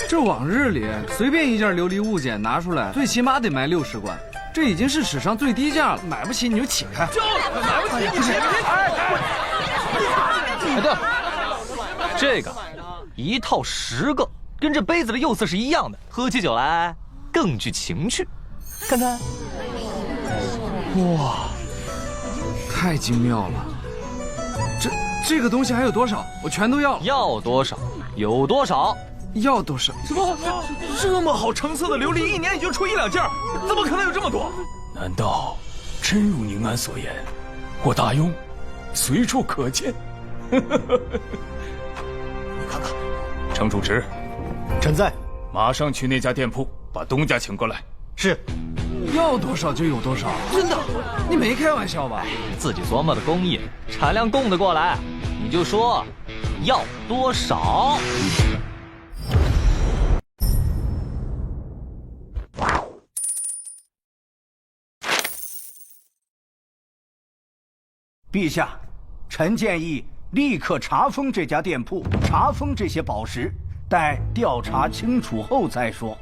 这往日里随便一件琉璃物件拿出来，最起码得卖60贯。这已经是史上最低价了，买不起你就起开。买不起，不是。哎，对了，这个一套10个，跟这杯子的釉色是一样的，喝起酒来更具情趣。看看，哇，太精妙了！这个东西还有多少？我全都要了。要多少有多少。要多少？什么？这么好成色的琉璃，一年也就出1、2件，怎么可能有这么多？难道真如宁安所言，我大庸随处可见？你看看，程主持，臣在。马上去那家店铺，把东家请过来。是。要多少就有多少，真的？你没开玩笑吧？自己琢磨的工艺，产量供得过来，你就说要多少。陛下，臣建议立刻查封这家店铺，查封这些宝石，待调查清楚后再说。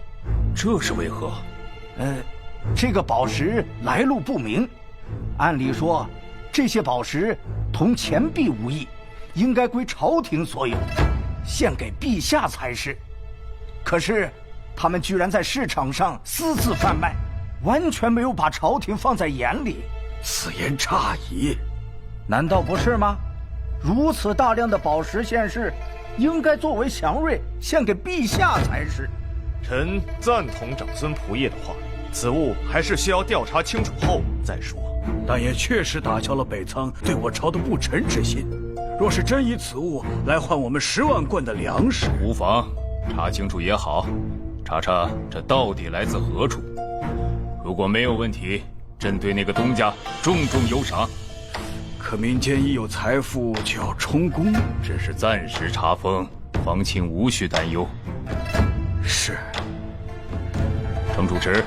这是为何？这个宝石来路不明，按理说，这些宝石同钱币无异，应该归朝廷所有，献给陛下才是。可是，他们居然在市场上私自贩卖，完全没有把朝廷放在眼里，此言差矣。难道不是吗？如此大量的宝石现世，应该作为祥瑞献给陛下才是。臣赞同长孙仆役的话，此物还是需要调查清楚后再说。但也确实打消了北仓对我朝的不臣之心。若是真以此物来换我们10万贯的粮食，无妨。查清楚也好，查查这到底来自何处。如果没有问题，朕对那个东家重重有赏。可民间一有财富就要充公，只是暂时查封，房卿无需担忧。是。程主持，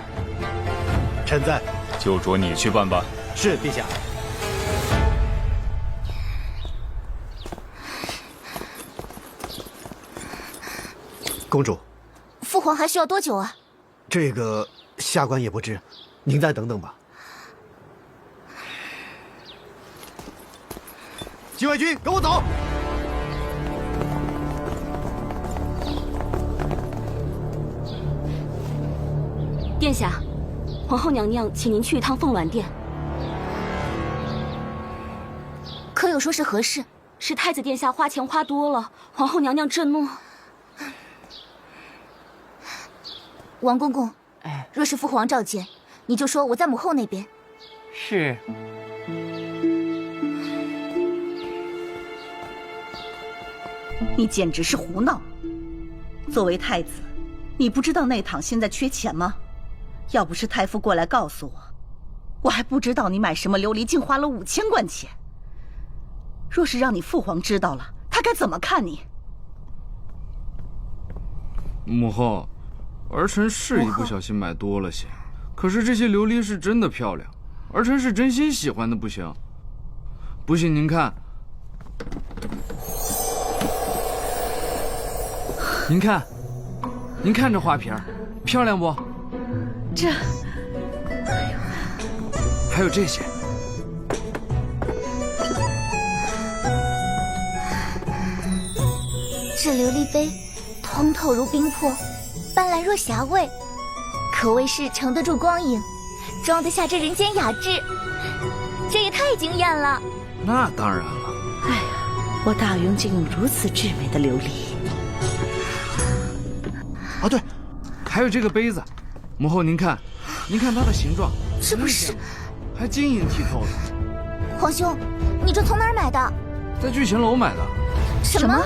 臣在。就着你去办吧。是，陛下。公主，父皇还需要多久啊？这个下官也不知，您再等等吧。禁卫军，跟我走！殿下，皇后娘娘请您去一趟凤鸾殿。可有说是何事？是太子殿下花钱花多了，皇后娘娘震怒。王公公，若是父皇召见，你就说我在母后那边。是。你简直是胡闹！作为太子，你不知道内堂现在缺钱吗？要不是太傅过来告诉我，我还不知道你买什么琉璃竟花了5000贯钱。若是让你父皇知道了，他该怎么看你？母后，儿臣是一不小心买多了些，可是这些琉璃是真的漂亮，儿臣是真心喜欢的不行。不信您看，您看这花瓶，漂亮不？这，还有这些。这琉璃杯，通透如冰魄，斑斓若霞蔚，可谓是承得住光影，装得下这人间雅致。这也太惊艳了！那当然了。哎呀，我大雍竟有如此至美的琉璃。啊，对，还有这个杯子，母后您看它的形状，这不是还晶莹剔透的。皇兄，你这从哪儿买的？在聚贤楼买的。什么？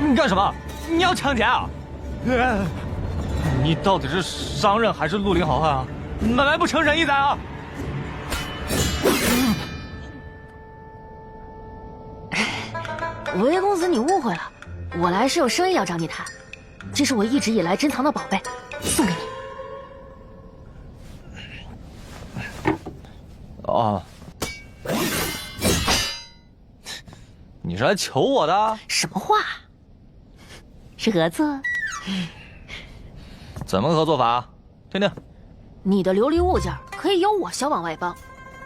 你干什么？你要抢劫啊？你到底是商人还是绿林好汉啊？买卖不成仁义在啊！韦公子，你误会了，我来是有生意要找你谈，这是我一直以来珍藏的宝贝，送给你。哦，你是来求我的？什么话？是合作？怎么个合作法？听听。你的琉璃物件可以由我销往外邦，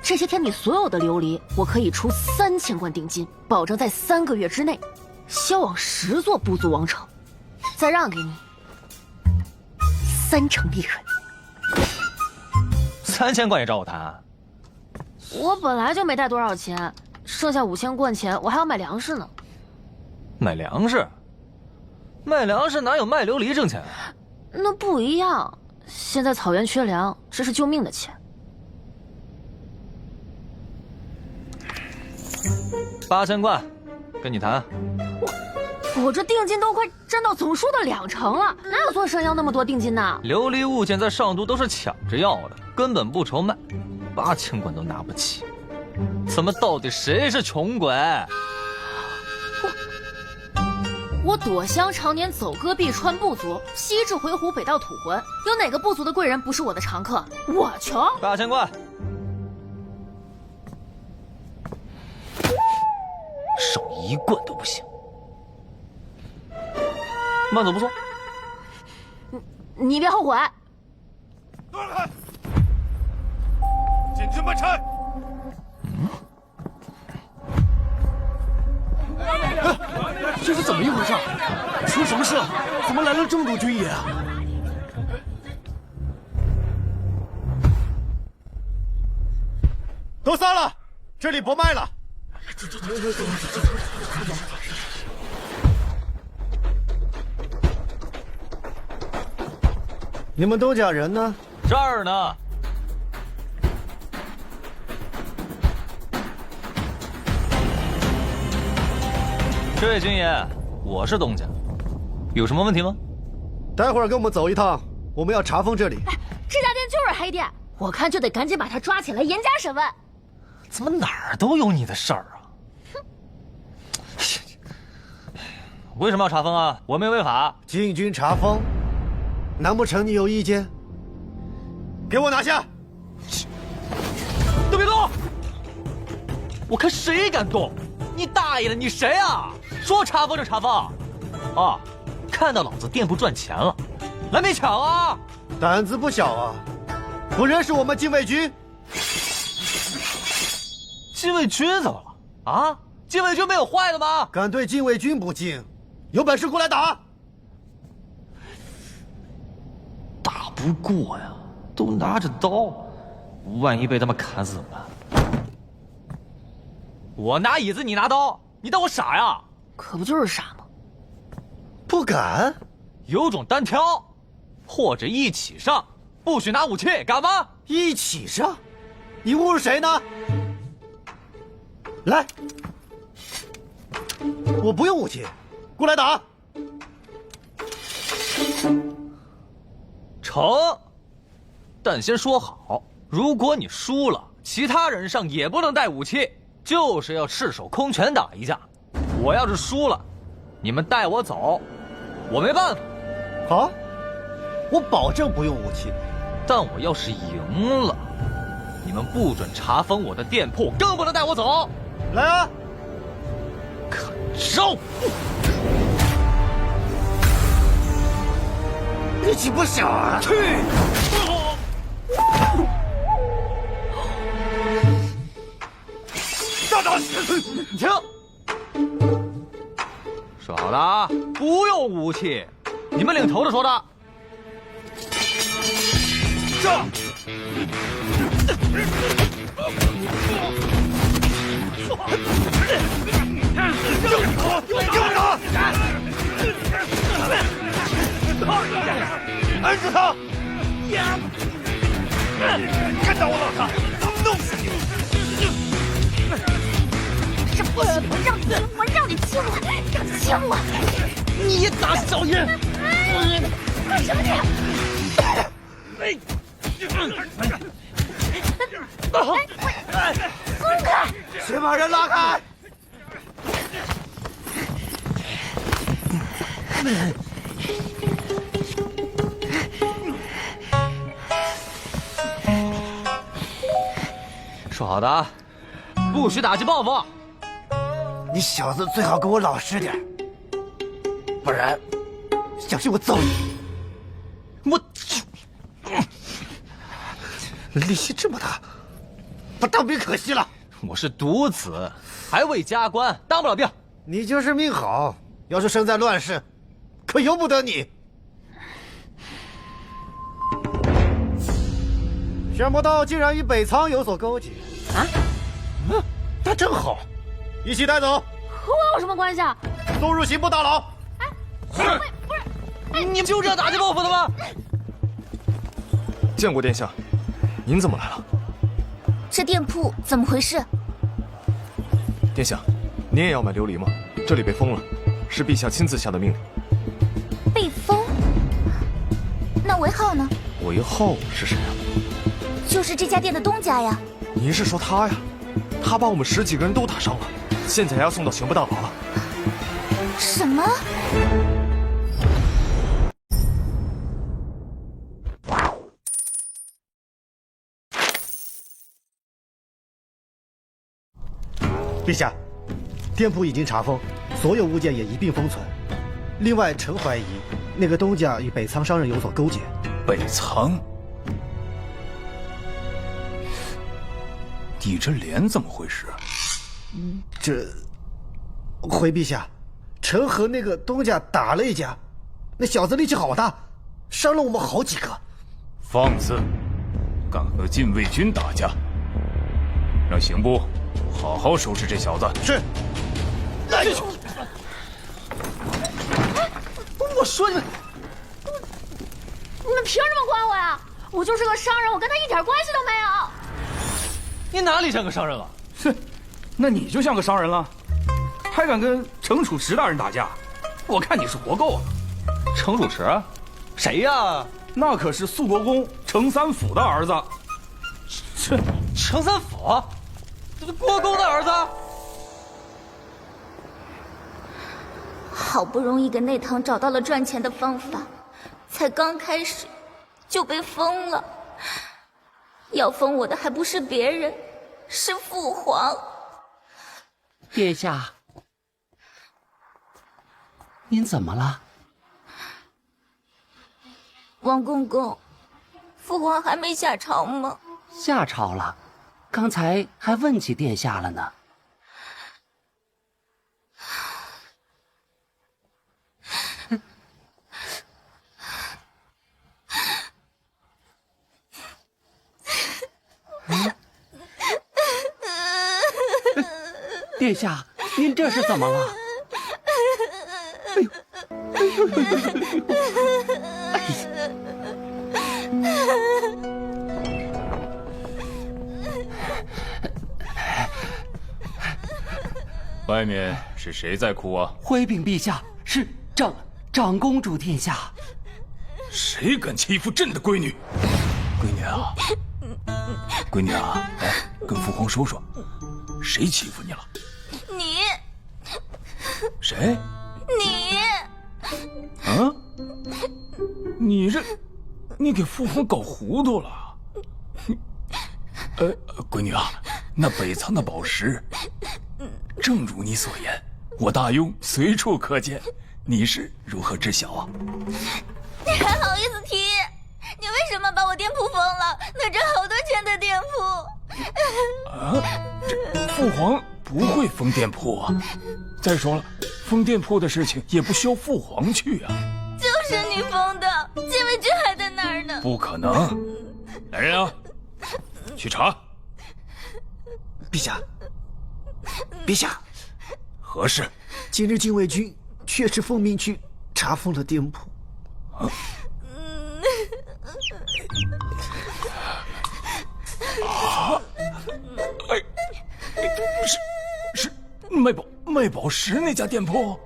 这些天你所有的琉璃，我可以出3000贯定金，保证在3个月之内销往10座部族王城，再让给你30%利润。3000贯也找我谈？我本来就没带多少钱，剩下5000贯钱我还要买粮食呢。买粮食？卖粮食哪有卖琉璃挣钱啊？那不一样，现在草原缺粮，这是救命的钱。8000贯，跟你谈。我这定金都快占到总数的2成了，哪有做生意要那么多定金呢？琉璃物件在上都都是抢着要的，根本不愁卖，8000贯都拿不起。怎么到底谁是穷鬼？我躲乡常年走戈壁川部族，西至回鹘，北到土浑，有哪个部族的贵人不是我的常客？我穷。8000贯，少1贯都不行。慢走不送。你别后悔。断开！进军门差。这是怎么一回事？出什么事了？怎么来了这么多军爷啊？都散了，这里不卖了。你们东家人呢？这儿呢。这位军爷，我是东家，有什么问题吗？待会儿跟我们走一趟，我们要查封这里。这家店就是黑店，我看就得赶紧把他抓起来严加审问。怎么哪儿都有你的事儿啊？为什么要查封啊？我没有违法。禁军查封，难不成你有意见？给我拿下！都别动！我看谁敢动！你大爷的，你谁啊？说查封就查封？啊，看到老子店铺赚钱了，来没抢啊？胆子不小啊！不认识我们禁卫军？禁卫军怎么了？啊？禁卫军没有坏的吗？敢对禁卫军不敬，有本事过来打！打不过呀，都拿着刀，万一被他们砍死怎么办？我拿椅子，你拿刀，你当我傻呀？可不就是傻吗？不敢，有种单挑，或者一起上，不许拿武器，敢吗？一起上？你侮辱谁呢？来，我不用武器，过来打。成，但先说好，如果你输了，其他人上也不能带武器，就是要赤手空拳打一架。我要是输了，你们带我走，我没办法。好，我保证不用武器。但我要是赢了，你们不准查封我的店铺，更不能带我走。来啊！看招！力气不小啊！去！站住！你听，说好的啊，不用武器。你们领头的说的。上！摁住他！看到我老大，弄死你！这不行，我让你亲我，让你亲我！你也打小爷！干什么你？松开！先把人拉开！说好的啊，不许打击报复。你小子最好给我老实点，不然小心我揍你！我力气这么大，不当兵可惜了。我是独子，还未加官，当不了兵。你就是命好，要是生在乱世，可由不得你。想不到竟然与北仓有所勾结啊！那正好，一起带走。和我有什么关系啊？送入刑部大牢。不是，你们就这打击报复的吗？见过殿下，您怎么来了？这店铺怎么回事？殿下，您也要买琉璃吗？这里被封了，是陛下亲自下的命令。被封？那韦浩呢？韦浩是谁啊？就是这家店的东家呀。您是说他呀？他把我们10几个人都打伤了，现在要送到刑部大牢了。什么？陛下，店铺已经查封，所有物件也一并封存。另外，臣怀疑那个东家与北仓商人有所勾结。北仓？你这脸怎么回事？回陛下，臣和那个东家打了一架，那小子力气好大，伤了我们好几个。放肆！敢和禁卫军打架，让刑部好好收拾这小子。是。哎呦！我说你们凭什么夸我呀？我就是个商人，我跟他一点关系都没有。你哪里像个商人了？哼，那你就像个商人了。还敢跟程楚池大人打架？我看你是活够了。程楚池？谁呀？那可是肃国公程三府的儿子。程三府？这是国公的儿子？好不容易给内堂找到了赚钱的方法，才刚开始就被封了。要封我的还不是别人，是父皇。殿下，您怎么了？王公公，父皇还没下朝吗？下朝了，刚才还问起殿下了呢。殿下，您这是怎么了？哎呦，哎呦，哎呀！外面是谁在哭啊？回禀陛下，是长公主殿下。谁敢欺负朕的闺女？闺女啊，闺女啊，来跟父皇说说，谁欺负你了？你。谁？你。啊？你给父皇搞糊涂了。闺女啊，那北仓的宝石，正如你所言，我大雍随处可见，你是如何知晓啊？你还好意思提？你为什么把我店铺封了？那挣好多钱的店铺。啊，这父皇不会封店铺啊！再说了，封店铺的事情也不需要父皇去啊。就是你封的，禁卫军还在那儿呢。不可能！来人啊，去查。陛下，陛下，何事？今日禁卫军确实奉命去查封了店铺。啊！啊！哎，是卖宝石那家店铺。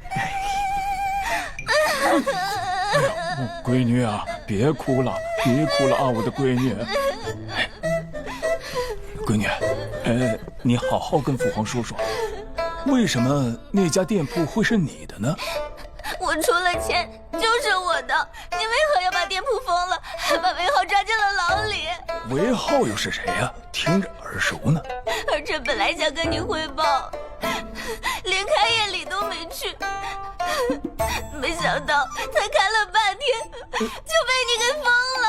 哎呀，闺女啊，别哭了，别哭了啊，我的闺女。闺女，你好好跟父皇说说，为什么那家店铺会是你的呢？我出了钱就是我的，你为何要把店铺封了，还把韦浩抓进了牢里？韦浩又是谁呀？听着耳熟呢。儿臣本来想跟你汇报，连开业礼都没去，没想到才开了半天就被你给封了。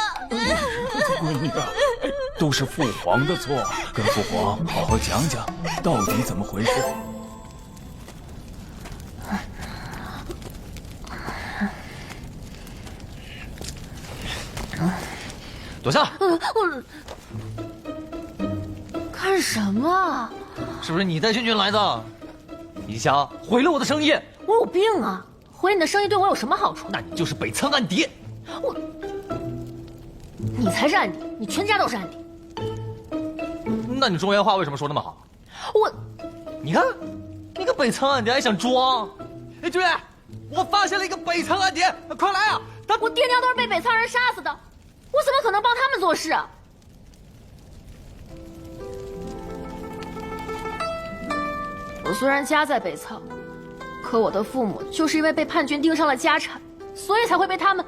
闺女啊，都是父皇的错，跟父皇好好讲讲，到底怎么回事？躲下！干什么？是不是你带禁军来的？你想毁了我的生意？我有病啊！毁你的生意对我有什么好处？那你就是北仓暗谍。你才是暗谍，你全家都是暗谍。那你中原话为什么说那么好？你看，你个北仓暗谍还想装？哎，军，我发现了一个北仓暗谍，快来啊！我爹娘都是被北仓人杀死的，我怎么可能帮他们做事啊？我虽然家在北仓，可我的父母就是因为被叛军盯上了家产，所以才会被他们。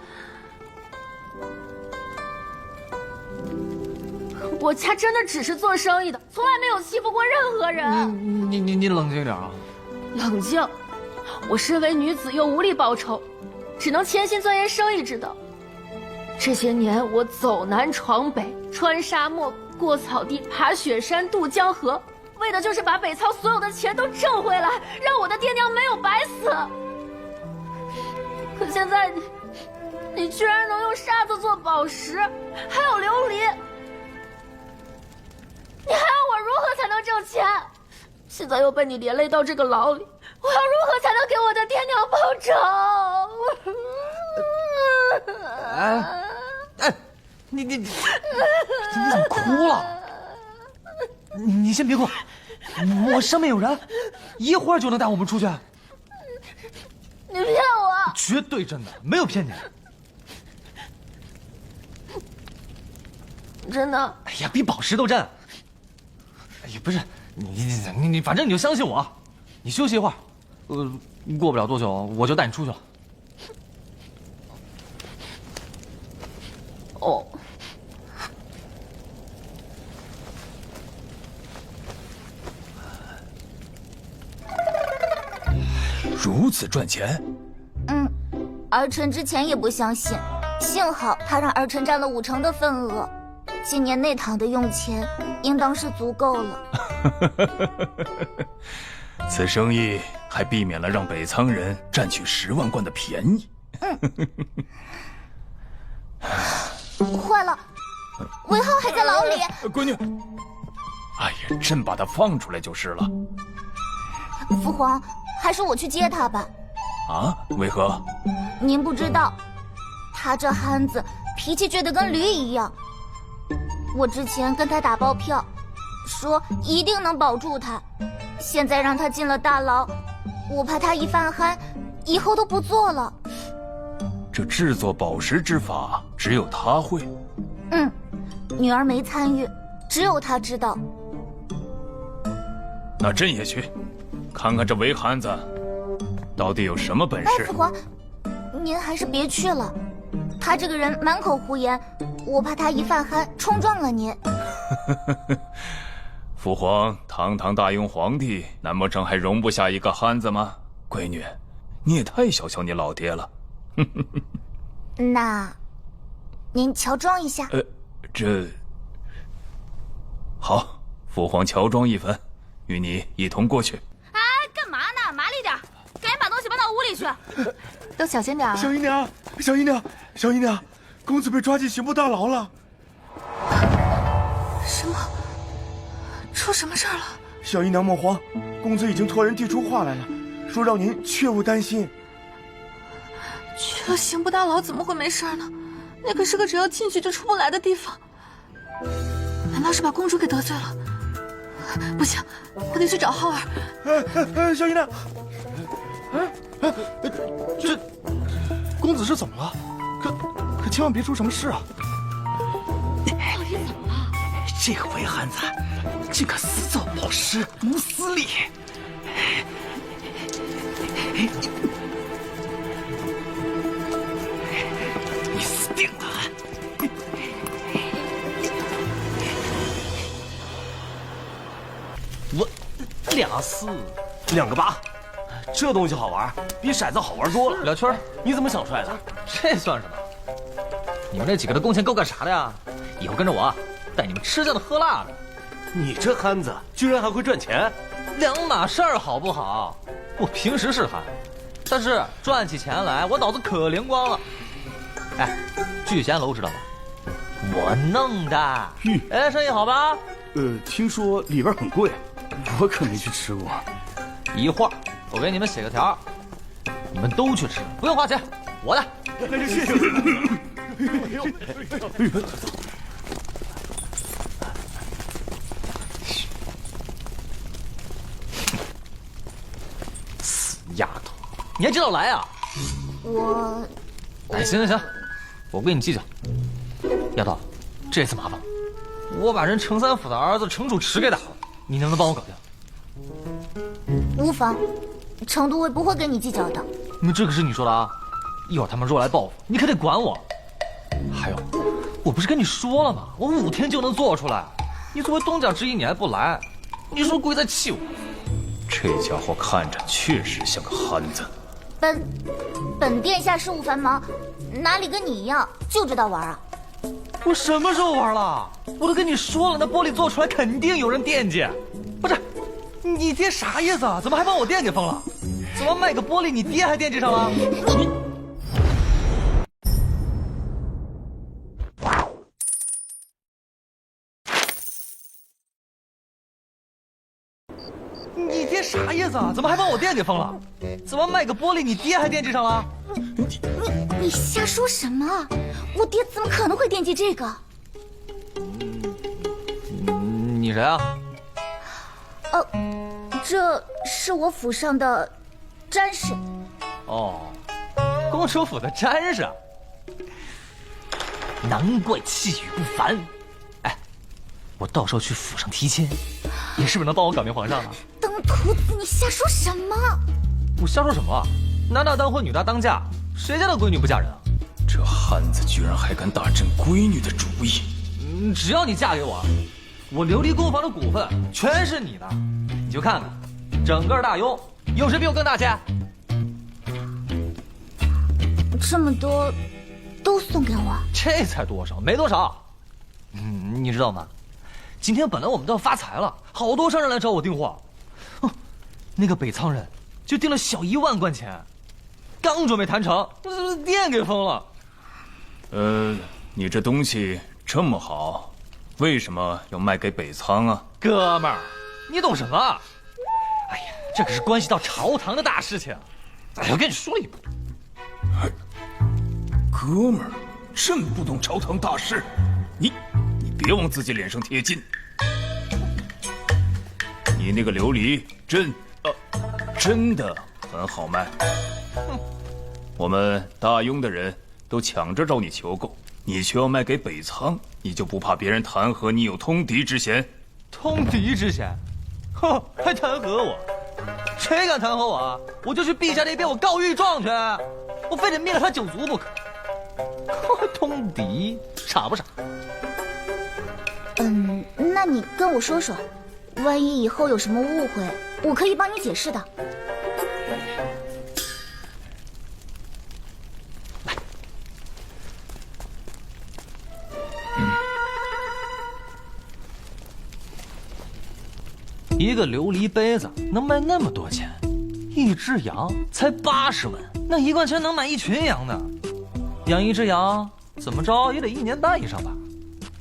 我家真的只是做生意的，从来没有欺负过任何人。你冷静点啊！冷静！我身为女子又无力报仇，只能潜心钻研生意之道。这些年我走南闯北，穿沙漠，过草地，爬雪山，渡江河，为的就是把北仓所有的钱都挣回来，让我的爹娘没有白死。可现在你居然能用沙子做宝石，还有琉璃，你还要我如何才能挣钱？现在又被你连累到这个牢里，我要如何才能给我的爹娘报仇？你怎么哭了？你先别哭，我上面有人，一会儿就能带我们出去。你骗我！绝对真的，没有骗你。真的？哎呀，比宝石都真。哎呀，不是你，反正你就相信我，你休息一会儿，过不了多久我就带你出去了。哦。如此赚钱？儿臣之前也不相信，幸好他让儿臣占了50%的份额，今年内堂的用钱应当是足够了。此生意还避免了让北仓人占取10万贯的便宜。坏了，韦浩还在牢里。闺女，哎呀，朕把他放出来就是了。父皇，还是我去接他吧。啊？为何？您不知道，他这憨子脾气倔得跟驴一样。我之前跟他打包票，说一定能保住他。现在让他进了大牢，我怕他一犯憨，以后都不做了。这制作宝石之法，只有他会。女儿没参与，只有他知道。那朕也去，看看这韦憨子到底有什么本事。父皇，您还是别去了，他这个人满口胡言，我怕他一犯憨冲撞了您。父皇堂堂大雍皇帝，难不成还容不下一个憨子吗？闺女，你也太小瞧你老爹了。那您乔装一下。这好，父皇乔装一番，与你一同过去。哎，干嘛呢？麻利点，赶紧把东西搬到屋里去。都小心点啊！小姨娘，小姨娘，小姨娘，公子被抓进刑部大牢了。什么？出什么事儿了？小姨娘莫慌，公子已经托人递出话来了，说让您切勿担心。去了刑部大牢怎么会没事呢？那可是个只要进去就出不来的地方。难道是把公主给得罪了？不行，我得去找浩儿。小姨娘，这公子是怎么了？可千万别出什么事啊！到底怎么了？这个韦憨子竟敢私造宝石，谋私利！你死定了！我俩四2个8，这东西好玩，比骰子好玩多了。俩圈，你怎么想出来的？这算什么？你们这几个的工钱够干啥的呀？以后跟着我，带你们吃香的喝辣的。你这憨子居然还会赚钱，两码事儿好不好？我平时是憨，但是赚起钱来我脑子可灵光了。哎，聚贤楼知道吧？我弄的。哎，生意好吧？听说里边很贵，我可没去吃过。一会儿我给你们写个条，你们都去吃，不用花钱，我的。谢谢。死丫头，你还知道来啊？哎，行，我不跟你计较。丫头，这次麻烦了，我把人程三府的儿子程楚池给打了，你能不能帮我搞定？无妨，程都尉不会跟你计较的。这可是你说的啊！一会儿他们若来报复，你可得管我。还有，我不是跟你说了吗？我5天就能做出来。你作为东家之一，你还不来，你说故意在气我？这家伙看着确实像个憨子。本殿下事务繁忙，哪里跟你一样就知道玩啊？我什么时候玩了？我都跟你说了，那玻璃做出来肯定有人惦记。不是，你爹啥意思啊？怎么还把我店给封了？怎么卖个玻璃，你爹还惦记上了？你爹啥意思啊？怎么还把我店给封了？怎么卖个玻璃，你爹还惦记上了？你瞎说什么？我爹怎么可能会惦记这个？你谁啊？这是我府上的詹事。哦，公主府的詹事，难怪气宇不凡。哎，我到时候去府上提亲，你是不是能帮我搞定皇上啊？登徒子，你瞎说什么？我瞎说什么？男大当婚，女大当嫁，谁家的闺女不嫁人啊？这汉子居然还敢打朕闺女的主意！只要你嫁给我，我琉璃工坊的股份全是你的。你就看看，整个大雍有谁比我更大气？这么多，都送给我？这才多少？没多少。你知道吗？今天本来我们都要发财了，好多商人来找我订货。那个北仓人就订了小1万贯钱，刚准备谈成，店给封了。你这东西这么好，为什么要卖给北仓啊？哥们儿，你懂什么？哎呀，这可是关系到朝堂的大事情。哎，我跟你说了一步。哥们儿，朕不懂朝堂大事，你别往自己脸上贴金。你那个琉璃真的很好卖。我们大雍的人都抢着找你求购，你却要卖给北仓，你就不怕别人弹劾你有通敌之嫌？通敌之嫌？哼，还弹劾我？谁敢弹劾我啊？我就去陛下那边我告御状去，我非得灭了他9族不可。通敌，傻不傻？那你跟我说说，万一以后有什么误会，我可以帮你解释的。一个琉璃杯子能卖那么多钱，一只羊才80文，那1贯钱能买一群羊呢。养一只羊怎么着也得1年半以上吧。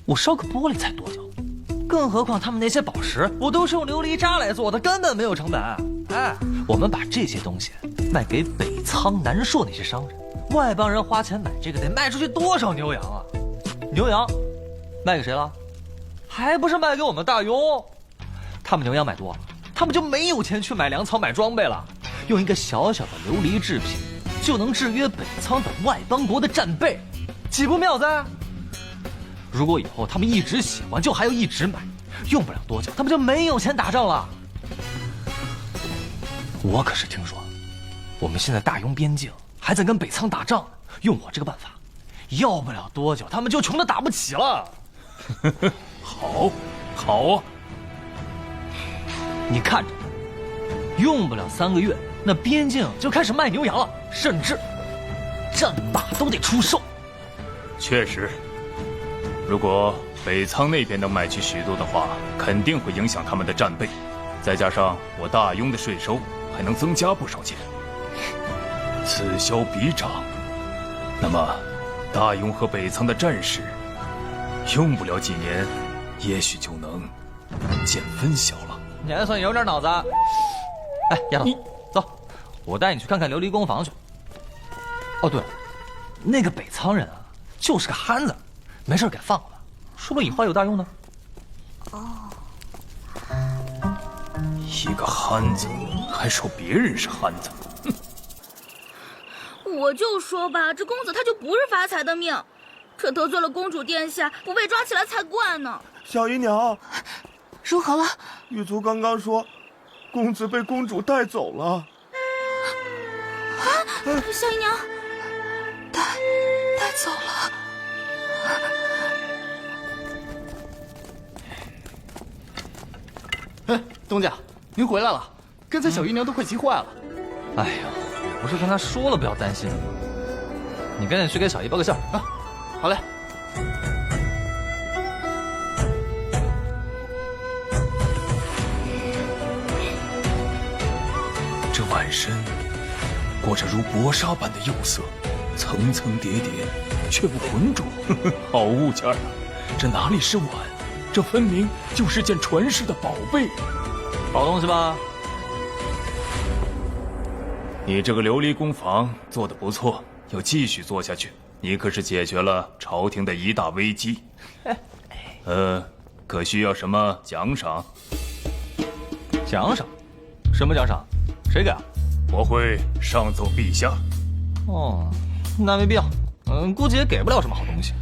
我烧个玻璃才多久？更何况他们那些宝石，我都是用琉璃渣来做的，根本没有成本。哎，我们把这些东西卖给北仓、南朔那些商人，外邦人花钱买这个得卖出去多少牛羊啊？牛羊卖给谁了？还不是卖给我们大雍。他们牛羊买多了，他们就没有钱去买粮草、买装备了。用一个小小的琉璃制品，就能制约北仓等外邦国的战备，岂不妙哉？如果以后他们一直喜欢，就还要一直买，用不了多久，他们就没有钱打仗了。我可是听说，我们现在大雍边境还在跟北仓打仗呢。用我这个办法，要不了多久，他们就穷得打不起了。好啊！你看着，用不了3个月，那边境就开始卖牛羊了，甚至战马都得出售。确实，如果北仓那边能买去许多的话，肯定会影响他们的战备，再加上我大雍的税收还能增加不少钱，此消彼长。那么，大雍和北仓的战事，用不了几年，也许就能见分晓了。你还算有点脑子。哎，丫头，走，我带你去看看琉璃工坊去。哦，对了，那个北仓人啊，就是个憨子，没事给放了，说不定以后还有大用呢。一个憨子，还说别人是憨子。我就说吧，这公子他就不是发财的命，这得罪了公主殿下，不被抓起来才怪呢。小姨娘，如何了？狱卒刚刚说，公子被公主带走了。啊，小姨娘，带走了。哎，东家，您回来了，刚才小姨娘都快急坏了。哎呀，我不是跟她说了不要担心吗？你赶紧去给小姨报个信儿啊！好嘞。这碗参裹着如薄纱般的釉色，层层叠叠，却不浑浊。好物件啊！这哪里是碗？这分明就是件传世的宝贝。好东西吧？你这个琉璃工坊做得不错，要继续做下去。你可是解决了朝廷的一大危机。可需要什么奖赏？行，奖赏？什么奖赏？谁给啊？我会上奏陛下。哦，那没必要。估计也给不了什么好东西。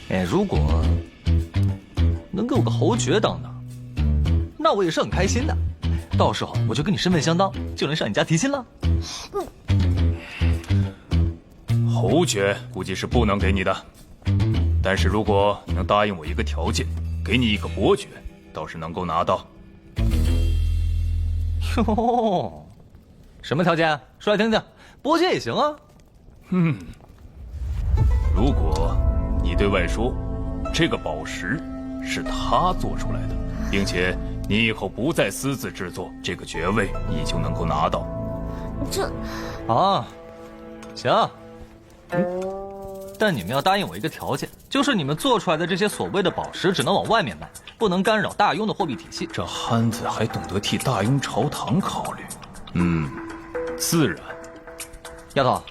哎，如果能给我个侯爵当当，那我也是很开心的。到时候我就跟你身份相当，就能上你家提亲了。侯爵估计是不能给你的，但是如果你能答应我一个条件，给你一个伯爵，倒是能够拿到。哟，什么条件？说来听听。伯爵也行啊。如果你对外说这个宝石是他做出来的，并且你以后不再私自制作，这个爵位你就能够拿到。这啊，行。但你们要答应我一个条件，就是你们做出来的这些所谓的宝石只能往外面卖，不能干扰大雍的货币体系。这憨子还懂得替大雍朝堂考虑。自然。丫头，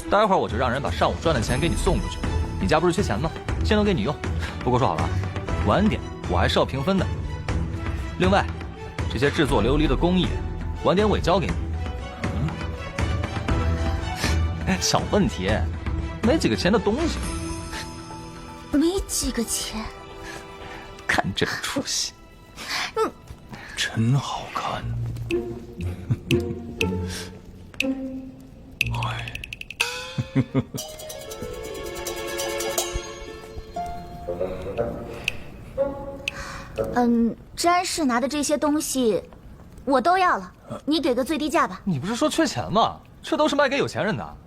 待会儿我就让人把上午赚的钱给你送出去。你家不是缺钱吗？先都给你用。不过说好了，晚点我还是要平分的。另外，这些制作琉璃的工艺，晚点我也交给你。小问题，没几个钱的东西。没几个钱。看这个出息。真好看。哎。詹氏拿的这些东西，我都要了，你给个最低价吧。你不是说缺钱吗？这都是卖给有钱人的。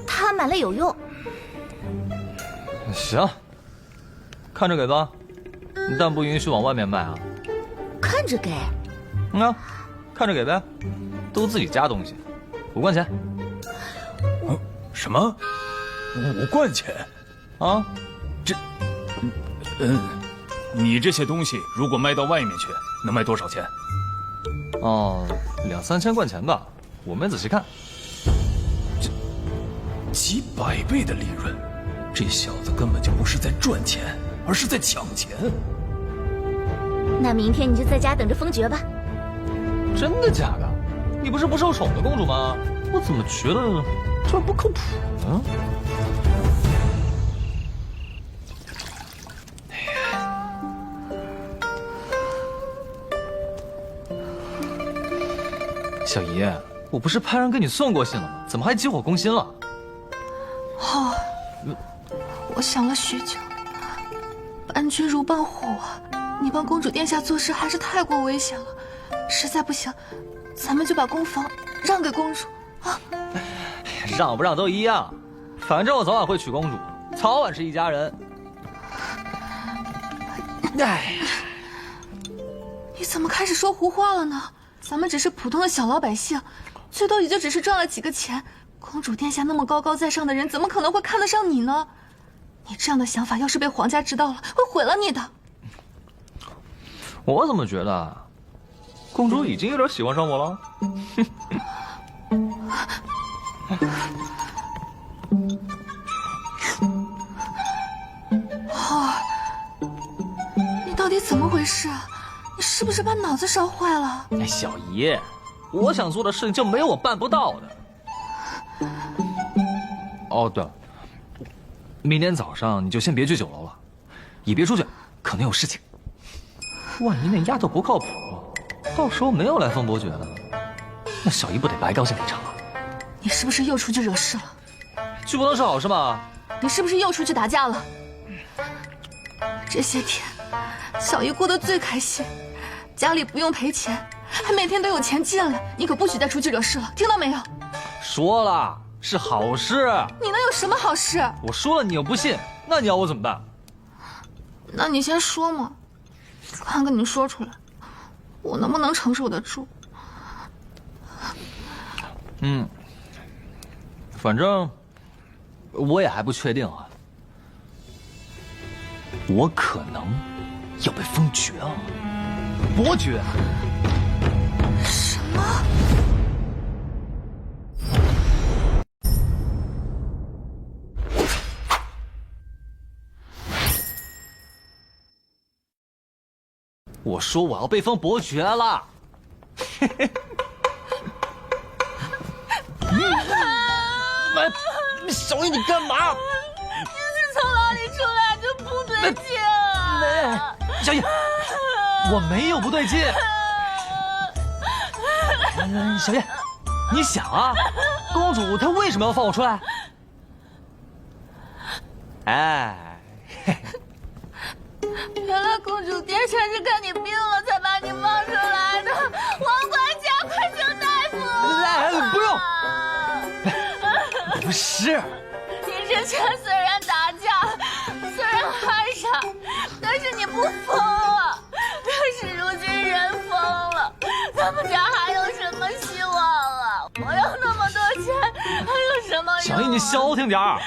他买了有用。行，看着给吧，但不允许往外面卖啊。看着给。看着给呗，都自己家东西，5贯钱。什么？5贯钱？啊？你这些东西如果卖到外面去，能卖多少钱？2、3千贯钱吧，我没仔细看。这几百倍的利润，这小子根本就不是在赚钱，而是在抢钱。那明天你就在家等着封爵吧。真的假的？你不是不受宠的公主吗？我怎么觉得这不靠谱呢？小姨，我不是派人给你送过信了吗？怎么还急火攻心了？我想了许久，伴君如伴虎啊！你帮公主殿下做事还是太过危险了，实在不行，咱们就把宫房让给公主啊！让不让都一样，反正我早晚会娶公主，早晚是一家人。哎呀，你怎么开始说胡话了呢？咱们只是普通的小老百姓，最多也就只是赚了几个钱。公主殿下那么高高在上的人，怎么可能会看得上你呢？你这样的想法要是被皇家知道了，会毁了你的。我怎么觉得公主已经有点喜欢上我了？你到底怎么回事啊？你是不是把脑子烧坏了？哎，小姨，我想做的事情就没有我办不到的。哦，对了，明天早上你就先别去酒楼了，也别出去，可能有事情。万一那丫头不靠谱，到时候没有来封伯爵的，那小姨不得白高兴一场啊？你是不是又出去惹事了？去不能是好事吗？你是不是又出去打架了？这些天，小姨过得最开心，家里不用赔钱，还每天都有钱进来。你可不许再出去惹事了，听到没有？说了，是好事。你能有什么好事？我说了你又不信，那你要我怎么办？那你先说嘛，看看你说出来，我能不能承受得住？反正我也还不确定啊，我可能要被封爵了，伯爵。什么？我说我要被封伯爵了。小姨，你干嘛？你是从哪里出来就不对劲啊！小姨，我没有不对劲。小姨，你想啊，公主她为什么要放我出来？哎，原来公主殿下是看你病了才把你放出来的，王管家，快请大夫！不用。不是，你之前虽然打架，虽然害傻，但是你不疯了。可是如今人疯了，咱们家还有什么希望啊？我有那么多钱，还有什么用啊？小姨，你消停点儿，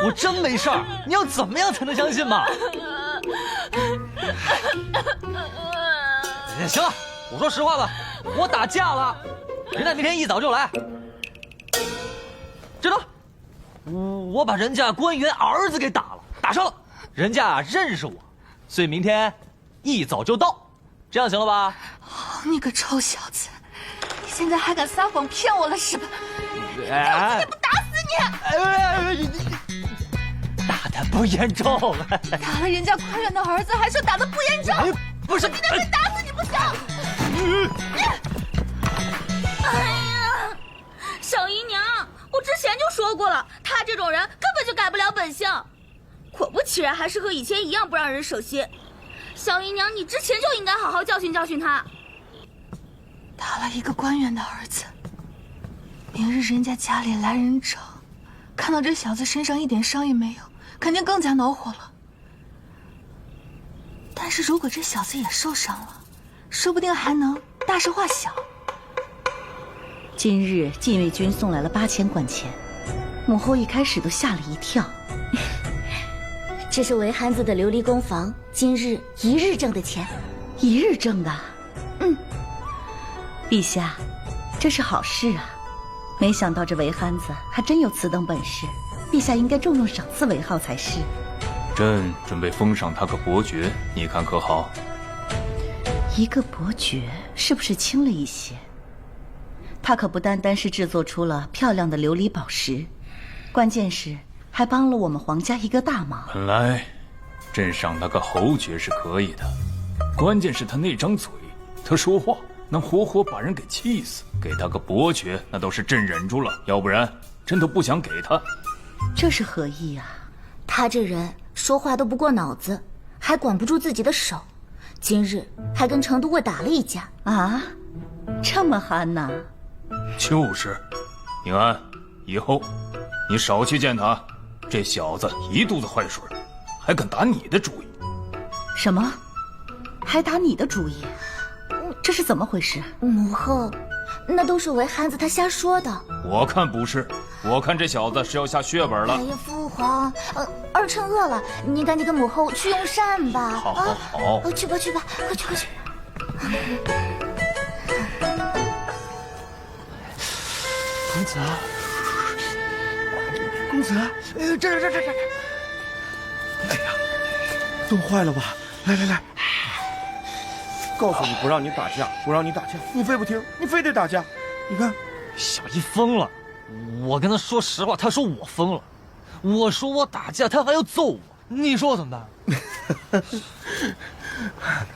我真没事儿。你要怎么样才能相信嘛？行了，我说实话了，我打架了，人家明天一早就来。知道？我把人家官员儿子给打了，打伤了，人家认识我，所以明天一早就到，这样行了吧？你个臭小子，你现在还敢撒谎骗我了是吧？我今天不打死你！打得不严重，打了人家官员的儿子，还说打得不严重？不是，我今天非打死你不行！哎呀，小姨娘。我之前就说过了，他这种人根本就改不了本性，果不其然，还是和以前一样不让人省心。小姨娘，你之前就应该好好教训教训他。打了一个官员的儿子，明日人家家里来人找，看到这小子身上一点伤也没有，肯定更加恼火了。但是如果这小子也受伤了，说不定还能大事化小。今日禁卫军送来了8000贯钱，母后一开始都吓了一跳。这是韦憨子的琉璃宫房今日一日挣的钱。一日挣的？陛下，这是好事啊！没想到这韦憨子还真有此等本事，陛下应该重重赏赐韦浩才是。朕准备封赏他个伯爵，你看可好？一个伯爵是不是轻了一些？他可不单单是制作出了漂亮的琉璃宝石，关键是还帮了我们皇家一个大忙。本来朕赏他个侯爵是可以的，关键是他那张嘴，他说话能活活把人给气死。给他个伯爵，那都是朕忍住了，要不然朕都不想给他。这是何意啊？他这人说话都不过脑子，还管不住自己的手，今日还跟程都尉打了一架啊！这么憨呐？就是，宁安，以后你少去见他。这小子一肚子坏水，还敢打你的主意。什么？还打你的主意？这是怎么回事？母后，那都是韦憨子他瞎说的。我看不是，我看这小子是要下血本了。哎呀，父皇，儿臣饿了，您赶紧跟母后去用膳吧。好好好，去吧去吧，快去快去。公子，公子，这！哎呀，冻坏了吧？来，告诉你不让你打架，不让你打架，你非不听，你非得打架。你看，小姨疯了。我跟他说实话，他说我疯了。我说我打架，他还要揍我。你说我怎么办？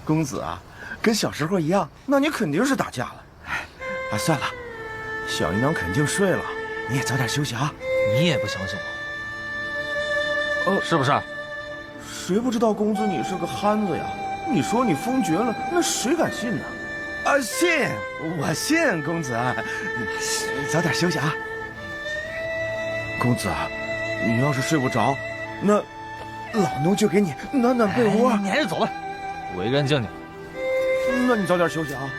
公子啊，跟小时候一样，那你肯定是打架了。啊，算了。小姨娘肯定睡了，你也早点休息啊。你也不相信我，是不是？谁不知道公子你是个憨子呀？你说你封爵了，那谁敢信呢？啊，信，我信公子。早点休息啊。公子，你要是睡不着，那老奴就给你暖暖被窝。你还是走吧，我一个人静静。那你早点休息啊。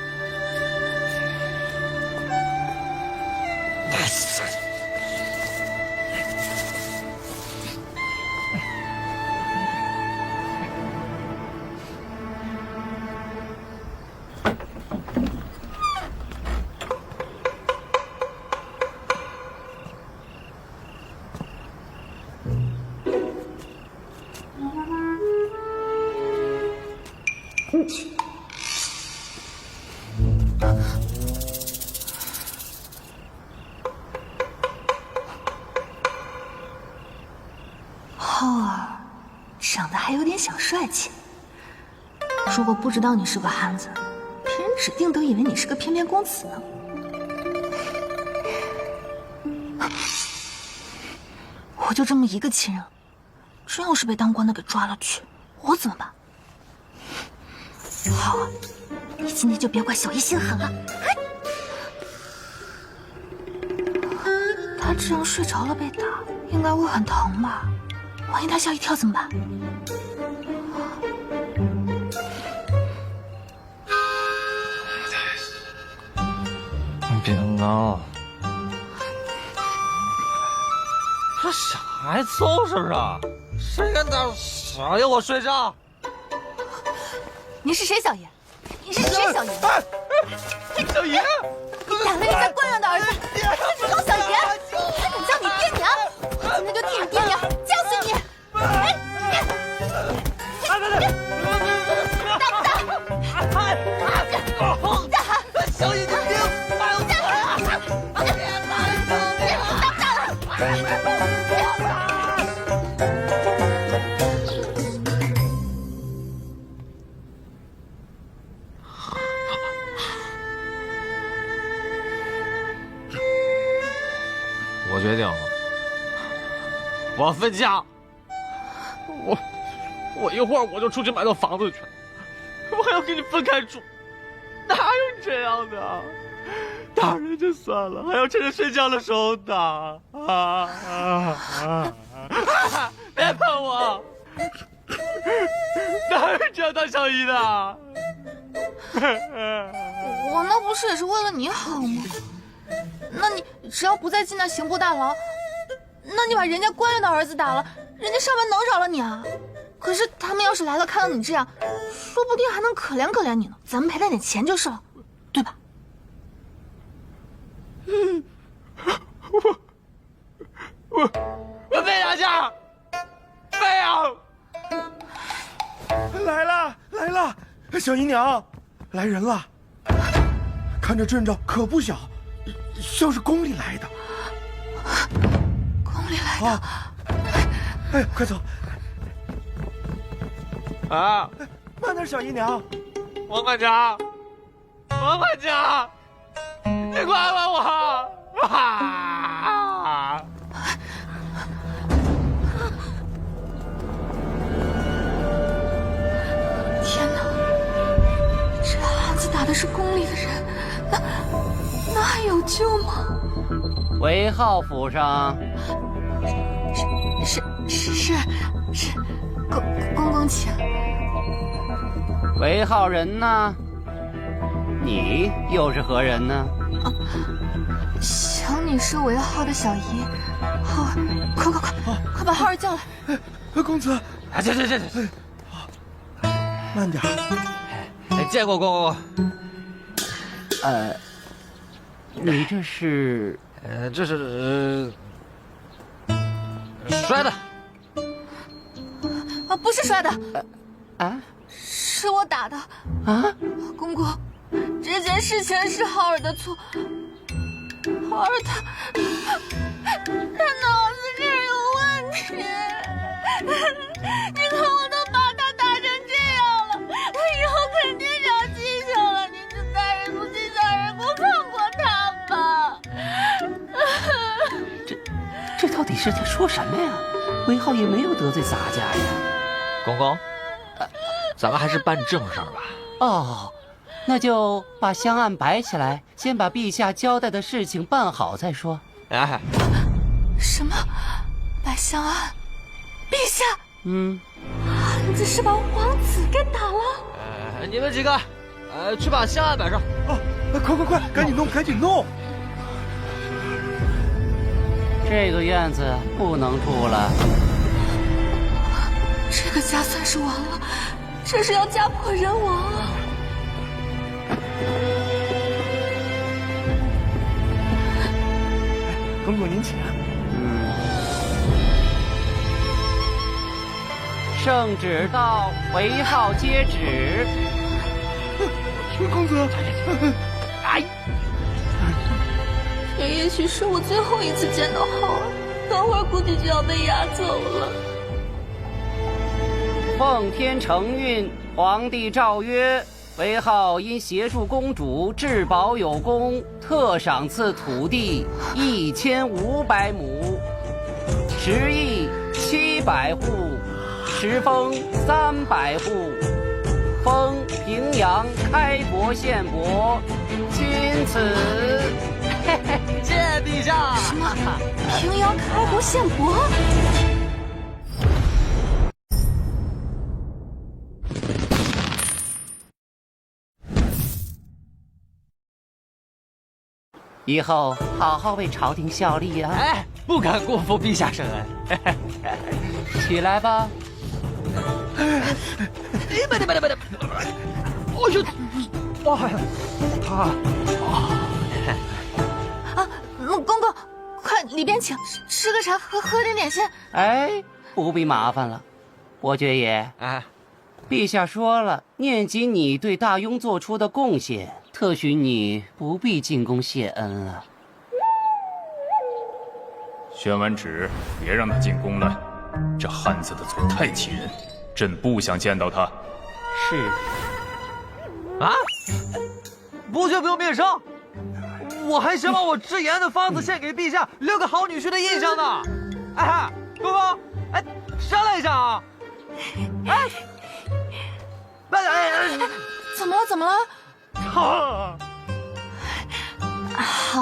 浩儿，长得还有点小帅气。如果不知道你是个汉子，别人指定都以为你是个翩翩公子呢。我就这么一个亲人，真要是被当官的给抓了去，我怎么办？浩儿，你今天就别怪小姨心狠了。他这样睡着了被打，应该会很疼吧？万一他吓一跳怎么办？别闹！这啥还凑合啊？谁敢打小爷我睡觉？你是谁，小爷？你是谁，小爷？小爷，你打了人家官员的儿子，还是老小爷？还敢叫你爹娘？我今天就替你爹娘教训你！打不打？小爷，你别把我我决定了，我分家。我一会儿我就出去买套房子去，我还要跟你分开住，哪有这样的？打人就算了，还要趁着睡觉的时候打别碰我！哪有这样当小姨的？我那不是也是为了你好吗？那你只要不再进那刑部大牢，那你把人家官员的儿子打了，人家上门能饶了你啊？可是他们要是来了，看到你这样，说不定还能可怜可怜你呢。咱们赔他点钱就是了，对吧？我背两下，背啊！来了，小姨娘，来人了！看这阵仗可不小，像是宫里来的。宫里来的？啊！哎，快走！啊，慢点，小姨娘。王管家，你快帮我！啊！天哪，这汉子打的是宫里的人，那还有救吗？韦浩府上，是，公公请。韦浩人呢？你又是何人呢？想你是韦浩的小姨，浩儿，快把浩儿叫来。公子，这，慢点。见过公公。你这是？这是摔的。啊，不是摔的。啊？是我打的。啊？公公，这件事情是浩儿的错。浩儿他脑子这儿有问题。你看我都把他打成这样了，他以后肯定长记性了。您这大人不计小人过，放过他吧。这到底是在说什么呀？韦浩也没有得罪洒家呀。公公，咱们还是办正事儿吧。哦，那就把香案摆起来，先把陛下交代的事情办好再说。哎，什么？摆香案？陛下？汉子是把王子给打了？你们几个，去把香案摆上。快，赶紧弄！这个院子不能住了。这个家算是完了，这是要家破人亡啊！公公您请。圣旨到，韦浩接旨。公子，也许是我最后一次见到浩儿，等会儿估计就要被押走了。奉天承运，皇帝诏曰：韦浩因协助公主治保有功，特赏赐土地1500亩，10邑700户，时封300户，封平阳开国县伯，钦此。谢陛下。什么？平阳开国县伯？以后好好为朝廷效力啊！哎，不敢辜负陛下圣恩。起来吧。哎，慢点。哎呦，哇呀！公公，快里边请，吃个茶，喝点点心。哎，不必麻烦了，伯爵爷。陛下说了，念及你对大雍做出的贡献，特许你不必进宫谢恩了。宣完旨，别让他进宫来。这汉子的嘴太气人，朕不想见到他。是。啊！伯爵不用面圣，我还想把我直言的方子献给陛下，留个好女婿的印象呢。哎，公公，哎，商量一下啊。哎。怎么了？浩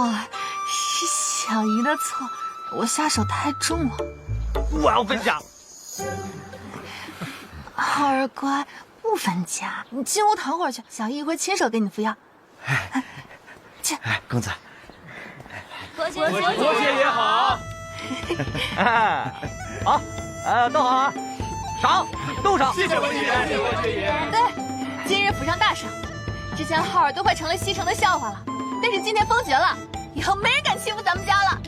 儿，是小姨的错，我下手太重了。我要分家。浩儿乖，不分家，你进屋躺会儿去，小姨会亲手给你服药。去。公子。伯爵爷好。好，都好啊。赏，都赏。谢谢伯爵爷。对。今日府上大赏，之前浩儿都快成了西城的笑话了，但是今天封爵了，以后没人敢欺负咱们家了。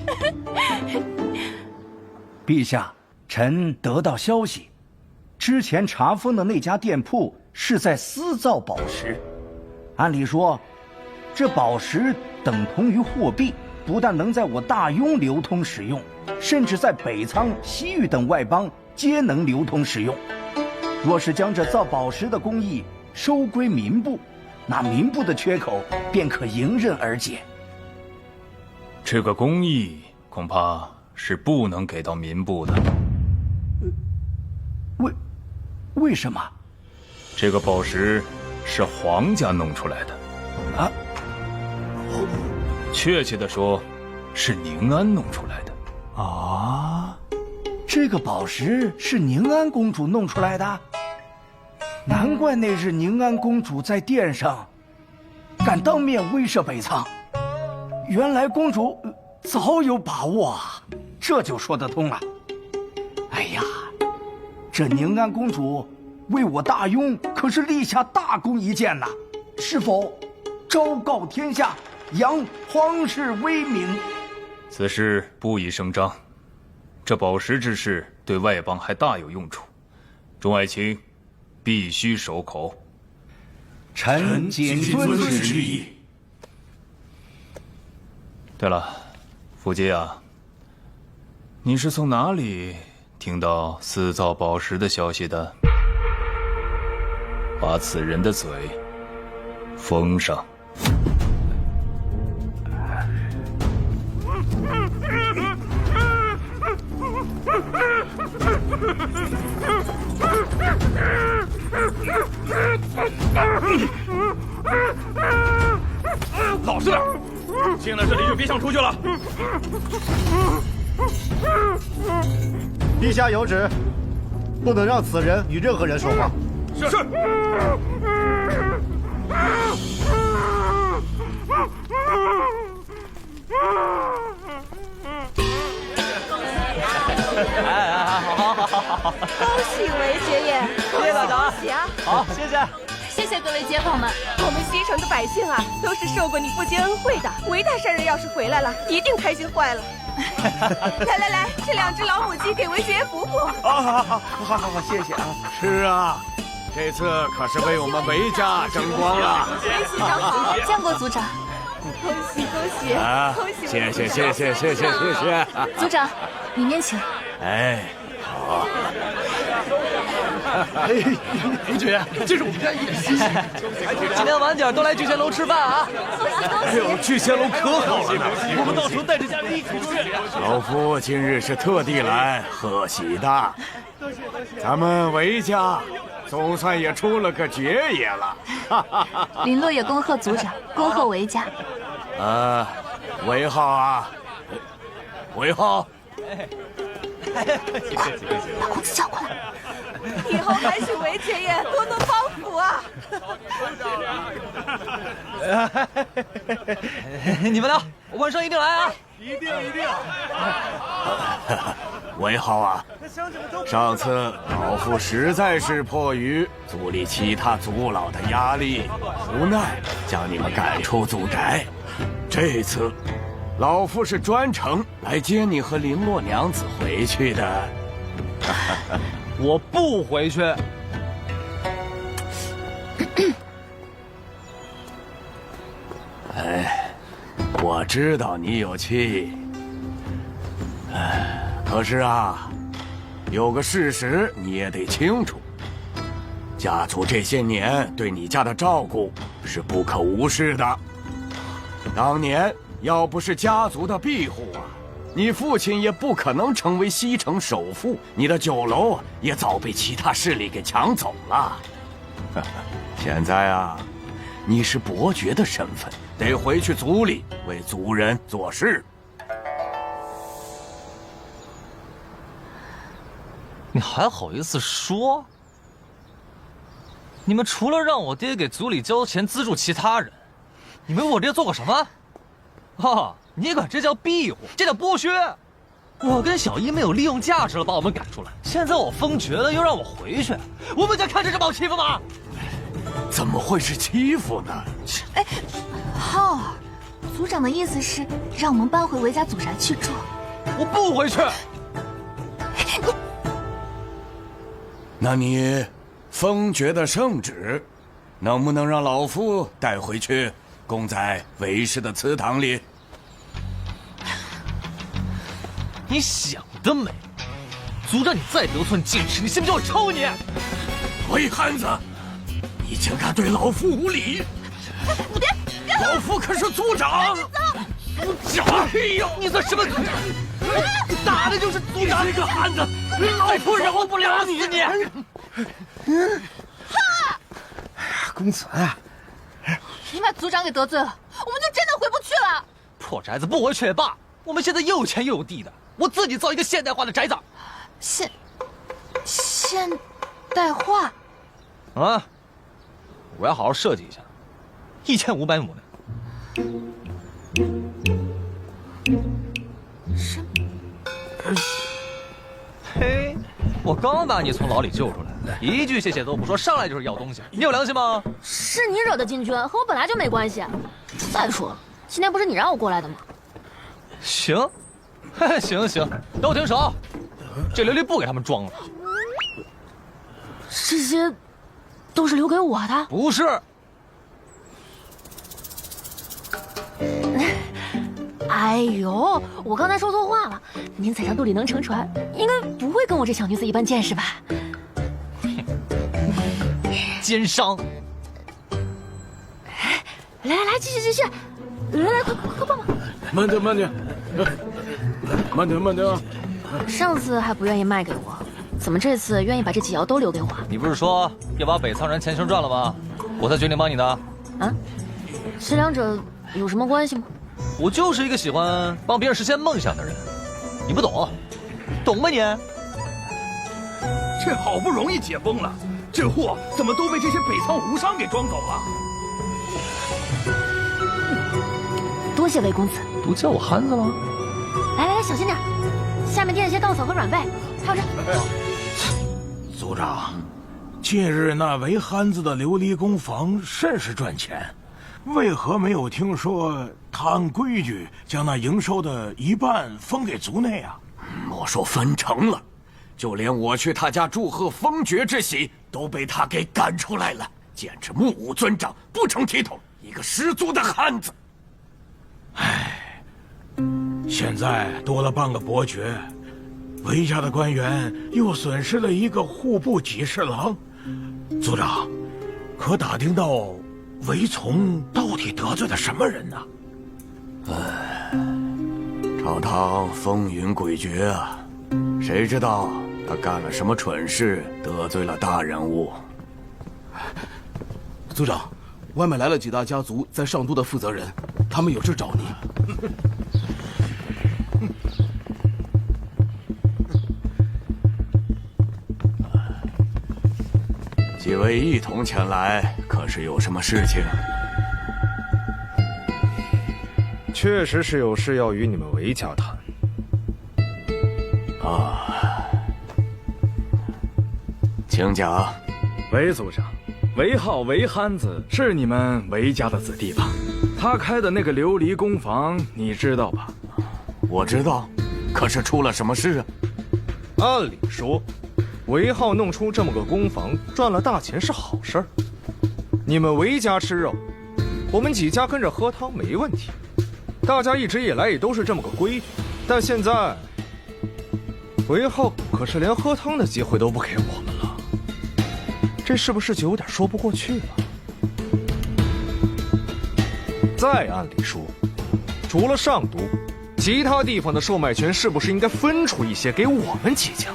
陛下，臣得到消息，之前查封的那家店铺是在私造宝石。按理说，这宝石等同于货币，不但能在我大雍流通使用，甚至在北仓、西域等外邦皆能流通使用。若是将这造宝石的工艺收归民部，那民部的缺口便可迎刃而解。这个工艺恐怕是不能给到民部的。为什么？这个宝石是皇家弄出来的。啊？确切的说，是宁安弄出来的。啊？这个宝石是宁安公主弄出来的？难怪那日宁安公主在殿上敢当面威慑北仓，原来公主早有把握啊，这就说得通了。哎呀，这宁安公主为我大雍可是立下大功一件呐，是否昭告天下，扬皇室威名？此事不宜声张，这宝石之事对外邦还大有用处，众爱卿必须守口。臣谨遵旨意。对了，福杰啊，你是从哪里听到私造宝石的消息的？把此人的嘴封上。老实点，进了这里就别想出去了。陛下有旨，不能让此人与任何人说话。是。好，恭喜韦爵爷！谢谢大家，恭喜啊！好，谢谢。谢谢各位街坊们，我们西城的百姓啊，都是受过你不接恩惠的。韦大善人要是回来了，一定开心坏了。来，这2只老母鸡给韦爵爷补补。好，谢谢啊。是啊，这次可是为我们韦家争光了。韦族长好，见过族长。恭喜恭喜！啊，恭喜！谢谢谢谢谢谢谢谢。组长，里面请。哎，好。哎，夫爵，这是我们家一喜。今天晚点都来聚贤楼吃饭啊！哎呦，聚贤楼可好了呢，我们到时候带着家人一起去。老夫今日是特地来贺喜的，咱们韦家总算也出了个爵爷了。林落也恭贺组长，恭贺韦家。韦浩啊，韦浩。快，把公子叫过来。以后还请韦爵爷多多帮扶啊！你们俩晚上一定来啊！一定一定。韦浩啊，上次老夫实在是迫于族里其他族老的压力，无奈将你们赶出族宅。这次，老夫是专程来接你和绫罗娘子回去的。我不回去。哎，我知道你有气。可是啊，有个事实你也得清楚，家族这些年对你家的照顾是不可无视的。当年要不是家族的庇护啊，你父亲也不可能成为西城首富，你的酒楼也早被其他势力给抢走了。现在啊，你是伯爵的身份，得回去族里为族人做事。你还好意思说？你们除了让我爹给族里交钱资助其他人，你为我爹做过什么？啊，你管这叫庇护，这叫剥削！我跟小姨没有利用价值了，把我们赶出来。现在我封爵了，又让我回去，我们家看着这把我欺负吗？怎么会是欺负呢？哎，浩儿，族长的意思是让我们搬回韦家祖宅去住。我不回去。那你封爵的圣旨，能不能让老夫带回去，供在韦氏的祠堂里？你想得美！族长，你再得寸进尺，你信不信我抽你？韦汉子，你竟敢对老夫无礼！别！老夫可是族长！族长！哎呦，你算什么族长？打的就是族长！这个汉子，老夫饶不了你！你！公子，你把族长给得罪了，我们就真的回不去了。破宅子不回去也罢，我们现在又有钱又有地的，我自己造一个现代化的宅子。现代化？啊！我要好好设计一下，1500亩呢。什么？嘿，我刚把你从牢里救出来，一句谢谢都不说，上来就是要东西，你有良心吗？是你惹的禁军，和我本来就没关系。再说了，今天不是你让我过来的吗？行，行，都停手！这琉璃不给他们装了。这些都是留给我的？不是。哎呦，我刚才说错话了。您宰相肚里能撑船，应该不会跟我这小女子一般见识吧？奸商！来，继续！来，快帮忙！慢点！上次还不愿意卖给我，怎么这次愿意把这几窑都留给我？你不是说要把北苍人钱清赚了吗？我才决定帮你的。啊？这两者有什么关系吗？我就是一个喜欢帮别人实现梦想的人，你不懂，懂吗你？这好不容易解封了，这货怎么都被这些北苍胡商给装走了？多谢韦公子。都叫我憨子了。来，小心点，下面垫一些稻草和软被，还有这。族长，近日那韦憨子的琉璃工坊甚是赚钱，为何没有听说他按规矩将那营收的一半分给族内啊？莫说分成了，就连我去他家祝贺封爵之喜都被他给赶出来了，简直目无尊长，不成体统，一个十足的汉子。现在多了半个伯爵，韦家的官员又损失了一个户部给事郎。族长，可打听到韦从到底得罪了什么人呢？朝堂风云诡谲啊，谁知道他干了什么蠢事，得罪了大人物？族长，外面来了几大家族在上都的负责人，他们有事找你。几位一同前来，可是有什么事情？确实是有事要与你们韦家谈。请讲。韦族长，韦浩韦憨子是你们韦家的子弟吧？他开的那个琉璃工坊，你知道吧？我知道，可是出了什么事啊？按理说，韦浩弄出这么个工坊，赚了大钱是好事儿。你们韦家吃肉，我们几家跟着喝汤没问题。大家一直以来也都是这么个规矩，但现在，韦浩可是连喝汤的机会都不给我们了，这是不是就有点说不过去了？再按理说，除了上都，其他地方的售卖权是不是应该分出一些给我们几家？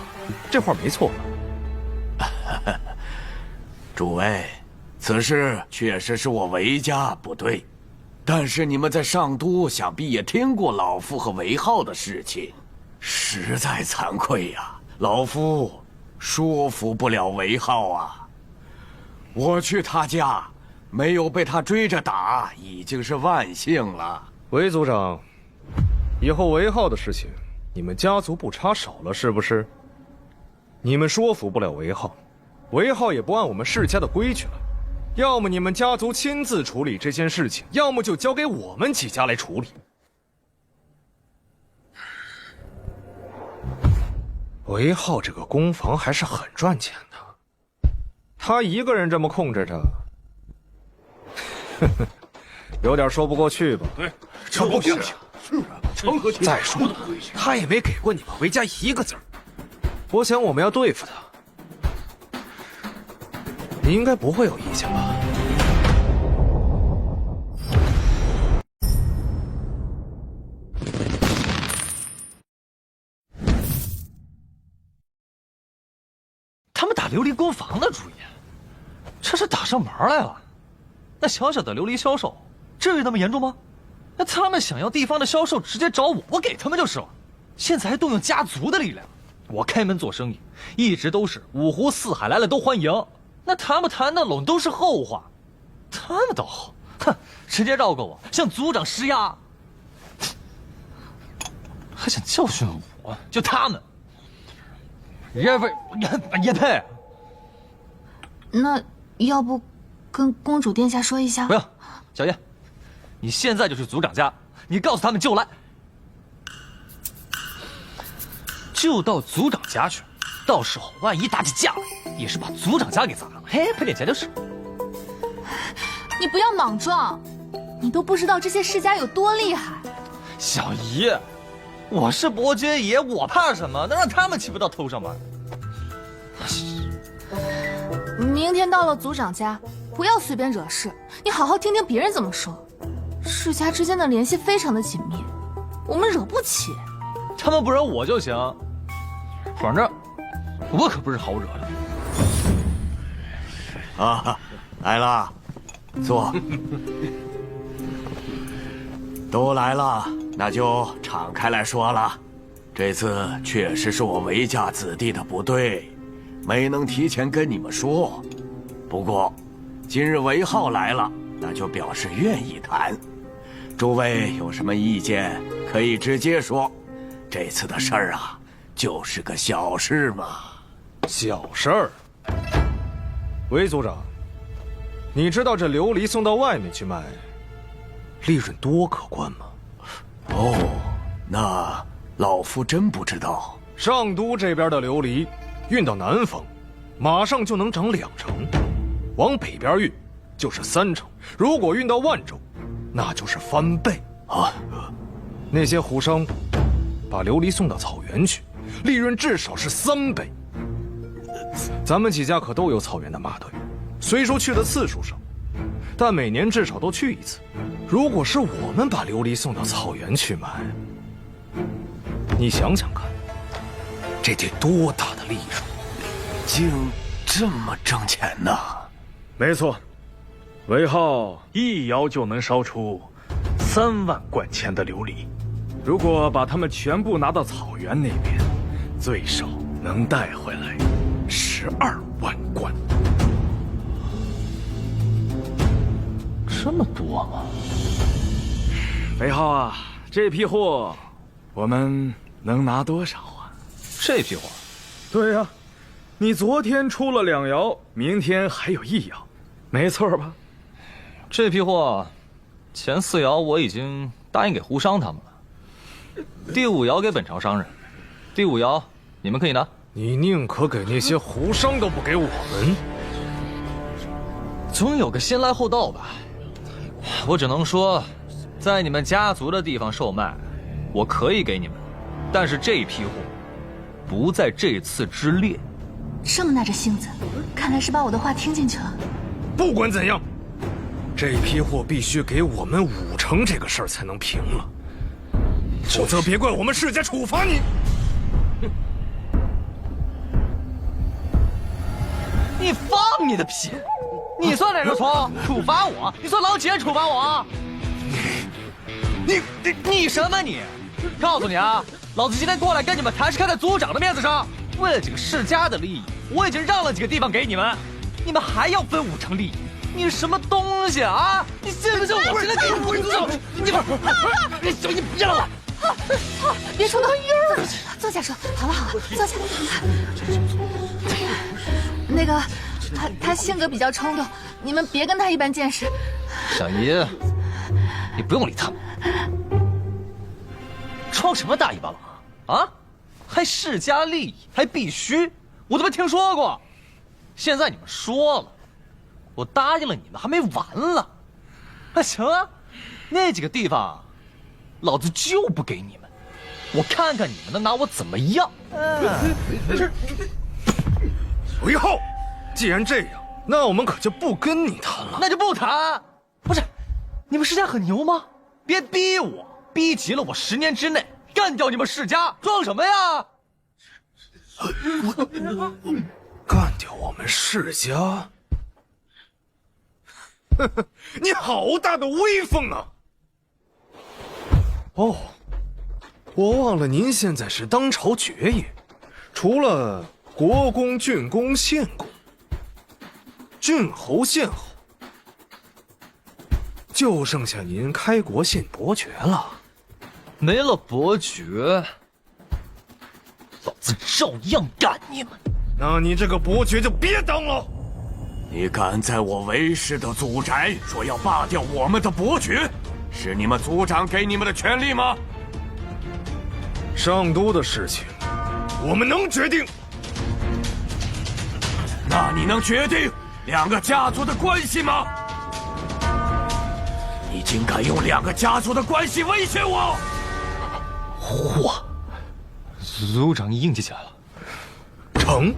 这话没错吧？诸位，此事确实是我韦家不对，但是你们在上都想必也听过老夫和韦浩的事情，实在惭愧呀，老夫说服不了韦浩啊。我去他家，没有被他追着打，已经是万幸了。韦族长，以后韦浩的事情，你们家族不插手了是不是？你们说服不了韦浩，韦浩也不按我们世家的规矩了。要么你们家族亲自处理这件事情，要么就交给我们几家来处理。韦浩这个工坊还是很赚钱的，他一个人这么控制着，有点说不过去吧？对，这不行。是啊，成何体统？再说了，他也没给过你们韦家一个字儿。我想我们要对付他，你应该不会有意见吧？他们打琉璃工坊的主意，这是打上门来了。那小小的琉璃销售，至于那么严重吗？那他们想要地方的销售，直接找我，我给他们就是了。现在还动用家族的力量，我开门做生意，一直都是五湖四海来了都欢迎。那谈不谈得拢都是后话，他们倒好，哼，直接绕过我，向族长施压，还想教训我，就他们，也配。那要不跟公主殿下说一下？不要，小叶，你现在就去族长家，你告诉他们就来，就到族长家去。到时候万一打起架来，也是把族长家给砸了，嘿，赔点钱就是。你不要莽撞，你都不知道这些世家有多厉害。小姨，我是伯爵爷，我怕什么？能让他们起不到头上吗？明天到了族长家，不要随便惹事，你好好听听别人怎么说。世家之间的联系非常的紧密，我们惹不起。他们不惹我就行，反正我可不是好惹的。啊，来了，坐。都来了，那就敞开来说了。这次确实是我韦家子弟的不对，没能提前跟你们说。不过，今日韦浩来了，那就表示愿意谈。诸位有什么意见，可以直接说。这次的事儿啊，就是个小事嘛。小事儿。韦族长，你知道这琉璃送到外面去卖，利润多可观吗？哦，那老夫真不知道。上都这边的琉璃运到南方，马上就能涨2成；往北边运就是3成。如果运到万州，那就是翻倍。那些胡商把琉璃送到草原去，利润至少是3倍。咱们几家可都有草原的马队，虽说去的次数少，但每年至少都去一次。如果是我们把琉璃送到草原去卖，你想想看，这得多大的利润？竟这么挣钱呢？没错，韦浩1窑就能烧出3万贯钱的琉璃。如果把它们全部拿到草原那边，最少能带回来12万贯。这么多吗？韦浩啊，这批货我们能拿多少啊？这批货？对呀，你昨天出了2窑，明天还有1窑，没错吧？这批货，前4窑我已经答应给胡商他们了，第5窑给本朝商人，第5窑你们可以拿。你宁可给那些胡商都不给我们？总有个先来后到吧。我只能说，在你们家族的地方售卖，我可以给你们，但是这批货不在这次之列。这么耐着性子，看来是把我的话听进去了。不管怎样，这批货必须给我们5成，这个事儿才能平了，否则别怪我们世家处罚你。你放你的屁！你算哪个虫？处罚我？你算老姐处罚我？你什么你？告诉你啊，老子今天过来跟你们谈是看在族长的面子上，为了这个世家的利益，我已经让了几个地方给你们，你们还要分5成利益？你什么东西啊？你信不信我现在给你滚走？你别了我！别冲动，坐下说，好不好？坐下。那个，他性格比较冲动，你们别跟他一般见识。小姨，你不用理他们，装什么大尾巴狼啊？还世家利益，还必须，我都没听说过。现在你们说了，我答应了你们，还没完了。那行啊，那几个地方，老子就不给你们，我看看你们能拿我怎么样。韦浩，既然这样，那我们可就不跟你谈了。那就不谈。不是，你们世家很牛吗？别逼我，逼急了我10年之内干掉你们世家，装什么呀？干掉我们世家？你好大的威风啊！哦，我忘了，您现在是当朝爵爷，除了国公、郡公、县公、郡侯、县侯，就剩下您开国县伯爵了。没了伯爵，老子照样干你们。那你这个伯爵就别当了。你敢在我韦氏的祖宅说要罢掉我们的伯爵，是你们族长给你们的权利吗？上都的事情，我们能决定。那你能决定2个家族的关系吗？你竟敢用2个家族的关系威胁我！嚯，族长硬气起来了。成。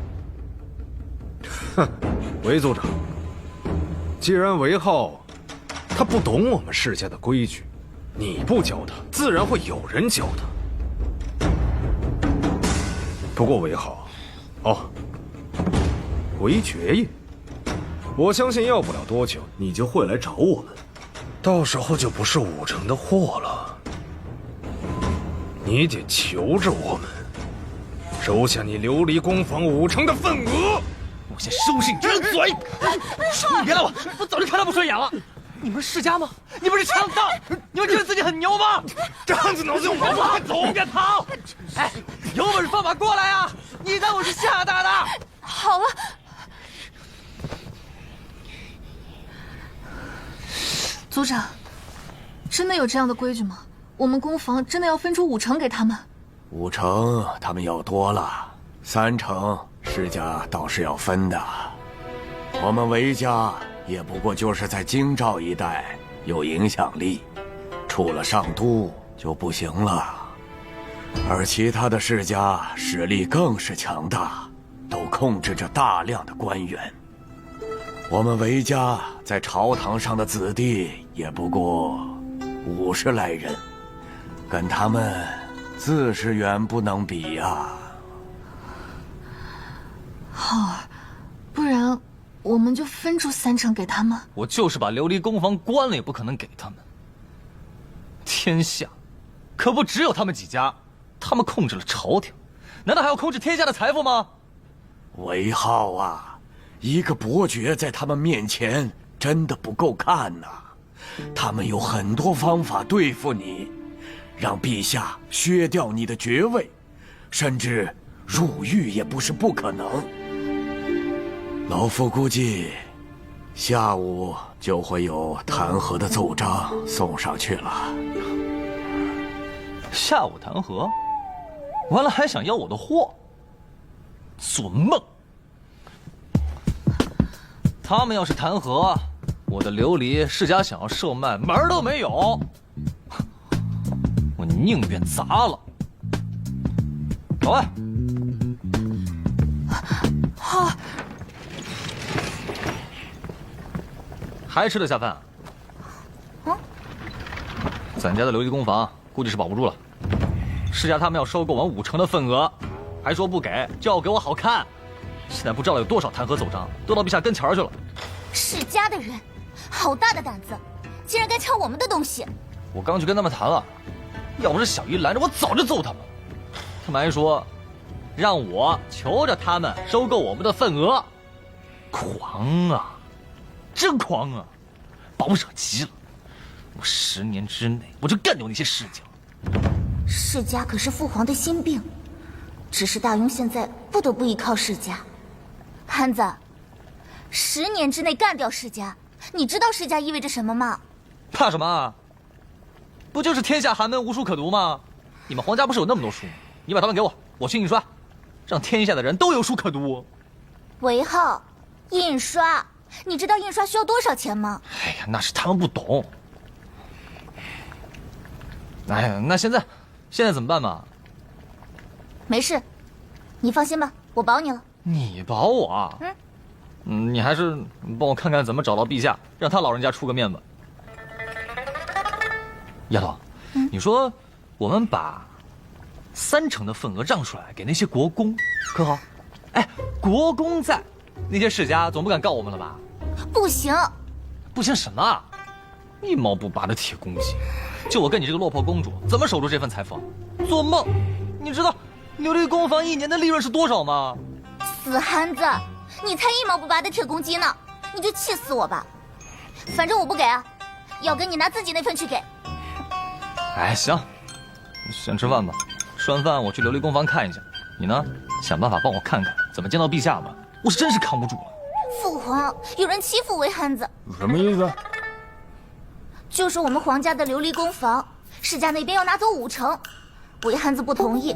哼，韦族长，既然韦浩他不懂我们世家的规矩，你不教他，自然会有人教他。不过韦浩，韦爵爷，我相信要不了多久你就会来找我们，到时候就不是5成的货了。你得求着我们收下你琉璃工坊5成的份额。我先收拾你这张嘴！你别来我早就看他不顺眼了。你们是世家吗？你们是强盗？你们觉得自己很牛吗？这汉子脑子有毛病！快走，别跑！哎，有本事放马过来啊！你当我是吓大的？好了。族长，真的有这样的规矩吗？我们工坊真的要分出5成给他们？5成他们要多了，3成世家倒是要分的。我们韦家也不过就是在京兆一带有影响力，出了上都就不行了。而其他的世家实力更是强大，都控制着大量的官员。我们韦家在朝堂上的子弟也不过50来人，跟他们自是远不能比呀。浩儿，不然我们就分出3成给他们。我就是把琉璃工房关了，也不可能给他们。天下可不只有他们几家，他们控制了朝廷，难道还要控制天下的财富吗？韦浩啊，一个伯爵在他们面前真的不够看呐。他们有很多方法对付你，让陛下削掉你的爵位，甚至入狱也不是不可能。老夫估计下午就会有弹劾的奏章送上去了。下午弹劾？完了还想要我的货？做梦！他们要是弹劾，我的琉璃世家想要售卖，门儿都没有。我宁愿砸了。老外，好，还吃得下饭啊？咱家的琉璃工坊估计是保不住了。世家他们要收购我们5成的份额，还说不给就要给我好看。现在不知道有多少弹劾奏章都到陛下跟前去了。世家的人，好大的胆子，竟然敢抢我们的东西！我刚去跟他们谈了，要不是小姨拦着，我早就揍他们。他们还说，让我求着他们收购我们的份额。狂啊，真狂啊，把我惹急了。我10年之内我就干掉那些世家。世家可是父皇的心病，只是大庸现在不得不依靠世家。憨子，10年之内干掉世家，你知道世家意味着什么吗？怕什么啊？不就是天下寒门无书可读吗？你们皇家不是有那么多书吗？你把它们给我，我去印刷，让天下的人都有书可读。韦浩，印刷，你知道印刷需要多少钱吗？哎呀，那是他们不懂。哎呀，那现在怎么办嘛？没事，你放心吧，我保你了。你保我啊？你还是帮我看看怎么找到陛下，让他老人家出个面吧。丫头，你说我们把3成的份额让出来给那些国公，可好？哎，国公在，那些世家总不敢告我们了吧？不行，不行什么？一毛不拔的铁公鸡，就我跟你这个落魄公主，怎么守住这份财富？做梦！你知道琉璃工坊1年的利润是多少吗？死憨子，你才1毛不拔的铁公鸡呢！你就气死我吧！反正我不给啊，要跟你拿自己那份去给。哎，行，先吃饭吧。吃完饭我去琉璃工坊看一下，你呢，想办法帮我看看怎么见到陛下吧。我是真是扛不住了。父皇，有人欺负韦憨子。什么意思？就是我们皇家的琉璃工坊，世家那边要拿走5成，韦憨子不同意，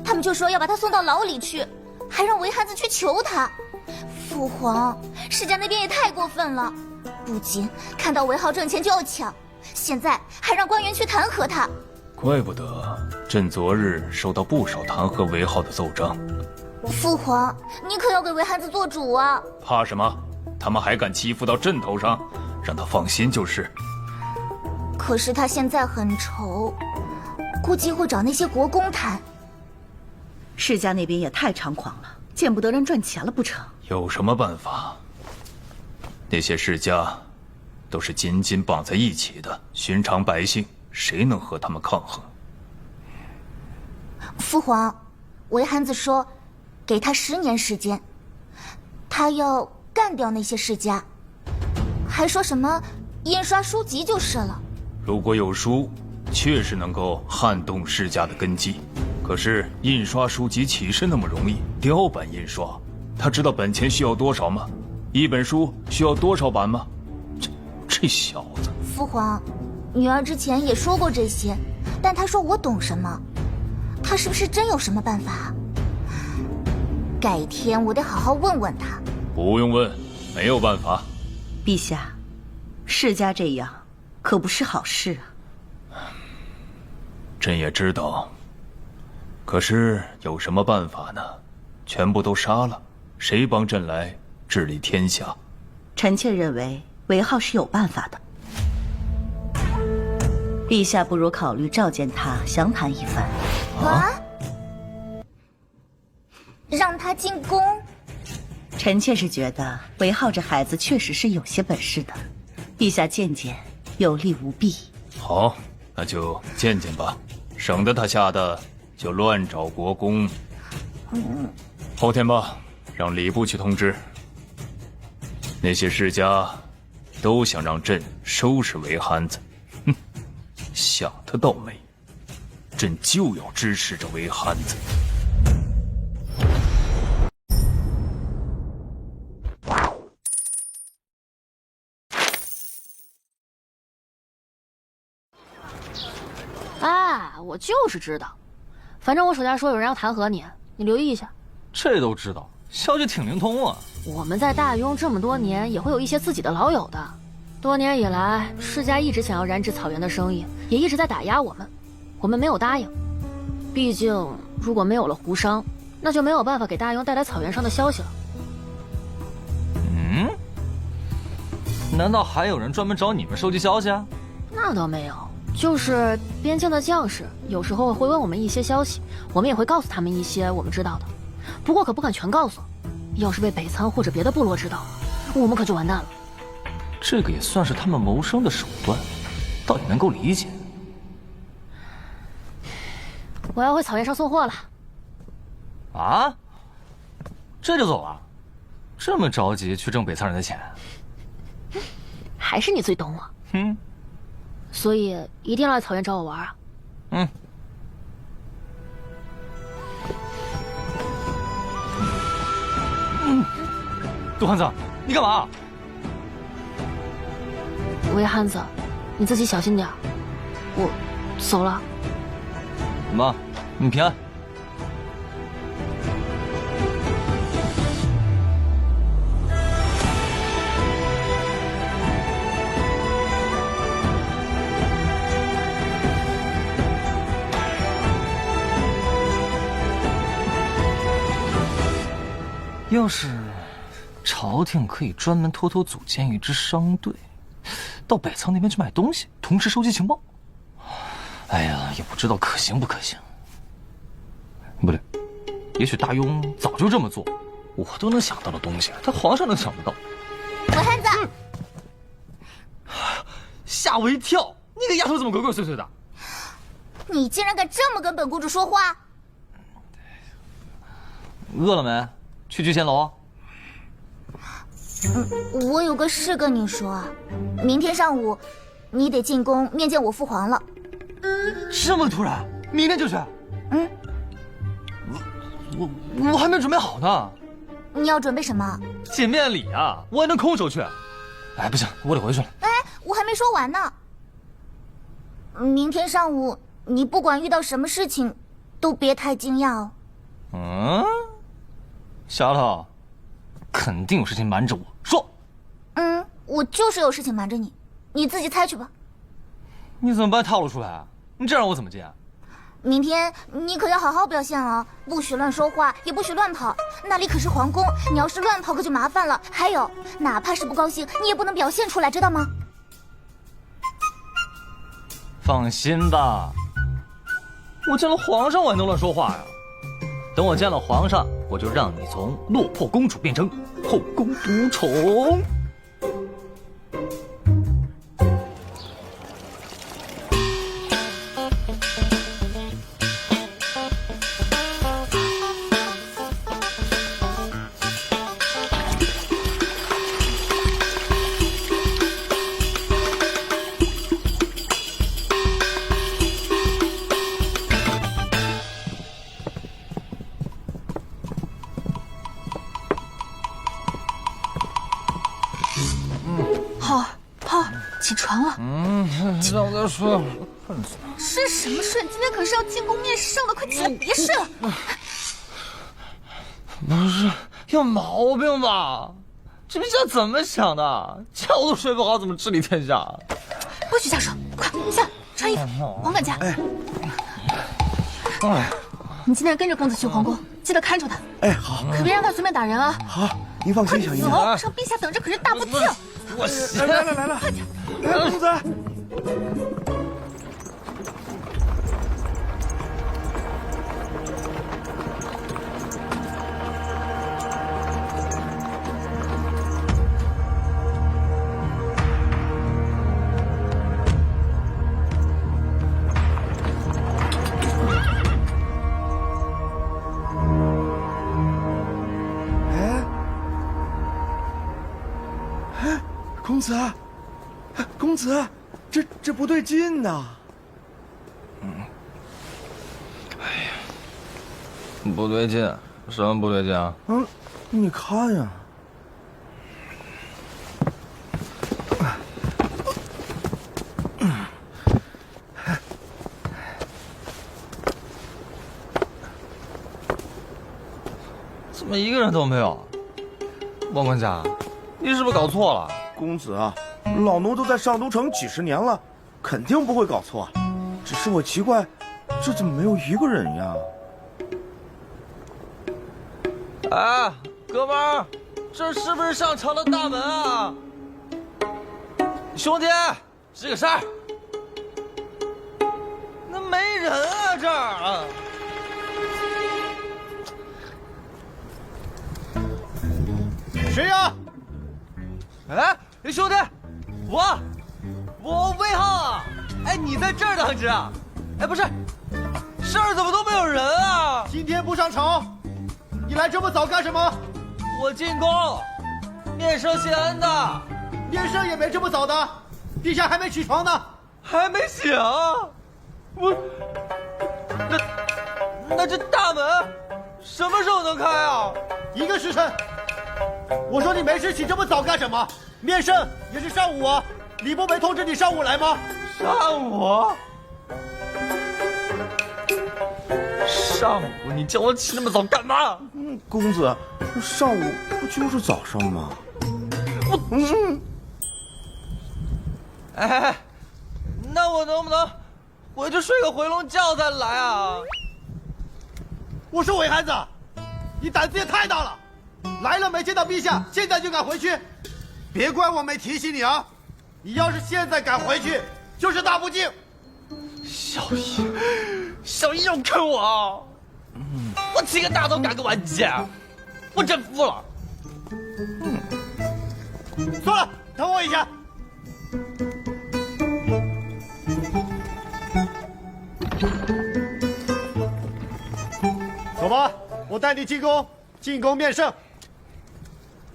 他们就说要把他送到牢里去，还让韦憨子去求他。父皇，世家那边也太过分了，不仅看到韦浩挣钱就要抢，现在还让官员去弹劾他。怪不得朕昨日收到不少弹劾韦浩的奏章。父皇，你可要给韦憨子做主啊！怕什么？他们还敢欺负到朕头上，让他放心就是。可是他现在很愁，估计会找那些国公谈。世家那边也太猖狂了，见不得人赚钱了不成？有什么办法？那些世家都是紧紧绑在一起的，寻常百姓谁能和他们抗衡？父皇，韦憨子说，给他10年时间，他要干掉那些世家，还说什么印刷书籍就是了。如果有书，确实能够撼动世家的根基。可是印刷书籍岂是那么容易？雕版印刷，他知道本钱需要多少吗？一本书需要多少版吗？这小子！父皇，女儿之前也说过这些，但她说我懂什么，她是不是真有什么办法？改天我得好好问问她。不用问，没有办法。陛下，世家这样可不是好事啊。朕也知道，可是有什么办法呢？全部都杀了，谁帮朕来治理天下？臣妾认为韦浩是有办法的。陛下不如考虑召见他详谈一番。啊？让他进宫？臣妾是觉得韦浩这孩子确实是有些本事的，陛下见见有利无弊。好，那就见见吧，省得他吓得就乱找国公。后天吧，让礼部去通知。那些世家都想让朕收拾韦憨子，哼，想得倒美！朕就要支持这韦憨子。哎，我就是知道，反正我手下说有人要弹劾你，你留意一下。这都知道，消息挺灵通啊。我们在大庸这么多年，也会有一些自己的老友的。多年以来，世家一直想要染指草原的生意，也一直在打压我们，我们没有答应。毕竟，如果没有了胡商，那就没有办法给大庸带来草原上的消息了。嗯？难道还有人专门找你们收集消息啊？那倒没有，就是边境的将士有时候会问我们一些消息，我们也会告诉他们一些我们知道的，不过可不敢全告诉。要是被北仓或者别的部落知道，我们可就完蛋了。这个也算是他们谋生的手段，倒也能够理解。我要回草原上送货了。啊？这就走了？这么着急去挣北仓人的钱？还是你最懂我。嗯。所以一定要来草原找我玩啊。嗯。杜汉子，你干嘛？韦憨子，你自己小心点。我走了。妈，你平安。要是朝廷可以专门偷偷组建一支商队，到北仓那边去买东西，同时收集情报。哎呀，也不知道可行不可行。不对，也许大庸早就这么做，我都能想到的东西，他皇上能想得到。韦憨子，吓我一跳！你个丫头怎么鬼鬼祟祟的？你竟然敢这么跟本公主说话！饿了没？去聚仙楼。我有个事跟你说，明天上午你得进宫面见我父皇了。这么突然？明天就去？嗯。我还没准备好呢。你要准备什么？见面礼啊，我还能空手去？哎，不行，我得回去了。哎，我还没说完呢。明天上午你不管遇到什么事情，都别太惊讶哦。嗯。丫头，肯定有事情瞒着我，说。我就是有事情瞒着你，你自己猜去吧。你怎么把套路出来啊？你这让我怎么接？明天你可要好好表现啊，不许乱说话，也不许乱跑，那里可是皇宫，你要是乱跑可就麻烦了。还有，哪怕是不高兴，你也不能表现出来，知道吗？放心吧，我见了皇上我还能乱说话呀？等我见了皇上，我就让你从落魄公主变成后宫独宠。起床了。让我再睡。睡什么睡？今天可是要进宫面试上的，快起来，别睡了。不是有毛病吧？这陛下怎么想的？觉都睡不好，怎么治理天下？不许瞎说！快下来穿衣服，皇管家。哎，你今天跟着公子去皇宫，记得看住他。哎，好，可别让他随便打人啊。好，您放心，小姨。走，让陛下等着可是大不敬。我来了，快点，来，公子。公子，公子，这不对劲呐！不对劲，什么不对劲啊？你看呀，怎么一个人都没有？王管家，你是不是搞错了？公子啊，老奴都在上都城几十年了，肯定不会搞错。只是我奇怪，这怎么没有一个人呀？哎，哥们儿，这是不是上城的大门啊？兄弟，是个事儿。那没人啊，这儿啊。谁呀？哎，兄弟，我魏浩啊！哎，你在这儿等着啊？哎，不是，这儿怎么都没有人啊？今天不上朝，你来这么早干什么？我进宫，面圣谢恩的。面圣也没这么早的，陛下还没起床呢。还没醒？我，那这大门什么时候能开啊？1个时辰。我说你没事起这么早干什么？面圣也是上午啊，礼部没通知你上午来吗？上午？上午你叫我起那么早干嘛？公子，上午不就是早上吗？哎，那我能不能回去睡个回笼觉再来啊？我说韦汉子，你胆子也太大了！来了没见到陛下，现在就敢回去？别怪我没提醒你啊！你要是现在敢回去，就是大不敬。小姨要坑我啊！我起个大早赶个晚集，我真服了。算了，等我一下。走吧，我带你进宫，进宫面圣。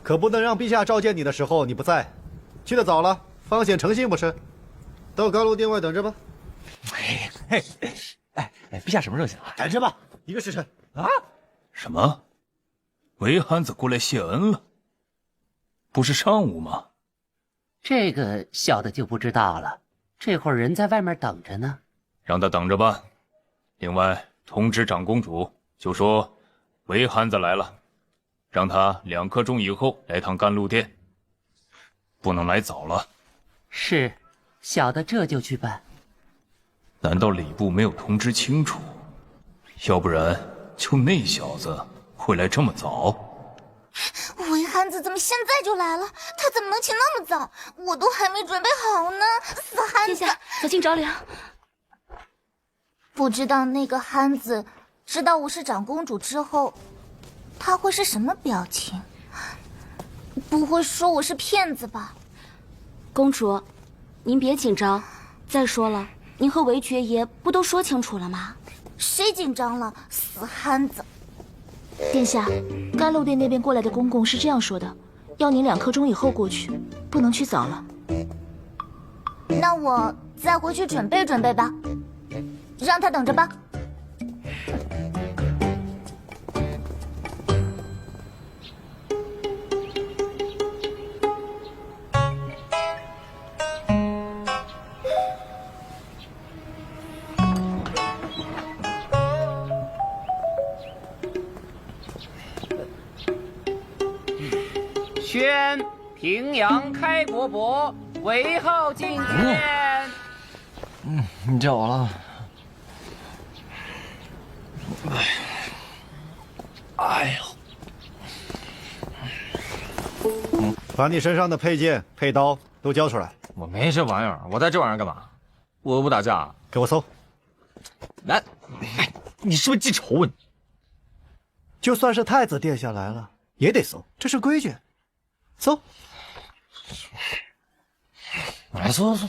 可不能让陛下召见你的时候你不在，去得早了，方显诚信不是？到甘露殿外等着吧。陛下什么时候醒来？等着吧，1个时辰。啊？什么？韦汉子过来谢恩了？不是上午吗？这个小的就不知道了。这会儿人在外面等着呢。让他等着吧。另外，通知长公主，就说韦汉子来了，让他2刻钟以后来趟甘露殿，不能来早了。是，小的这就去办。难道礼部没有通知清楚？要不然就那小子会来这么早？韦汉子怎么现在就来了？他怎么能起那么早？我都还没准备好呢！死汉子！殿下，小心着凉。不知道那个汉子知道我是长公主之后，他会是什么表情？不会说我是骗子吧？公主，您别紧张。再说了，您和韦爵爷不都说清楚了吗？谁紧张了？死汉子！殿下，甘露殿那边过来的公公是这样说的，要您2刻钟以后过去，不能去早了。那我再回去准备准备吧，让他等着吧。宣平阳开国伯韦浩觐见。你叫我了。哎呦！把你身上的佩剑、佩刀都交出来。我没这玩意儿，我带这玩意儿干嘛？我又不打架。给我搜。来，你是不是记仇啊？就算是太子殿下来了，也得搜，这是规矩。搜。来搜搜。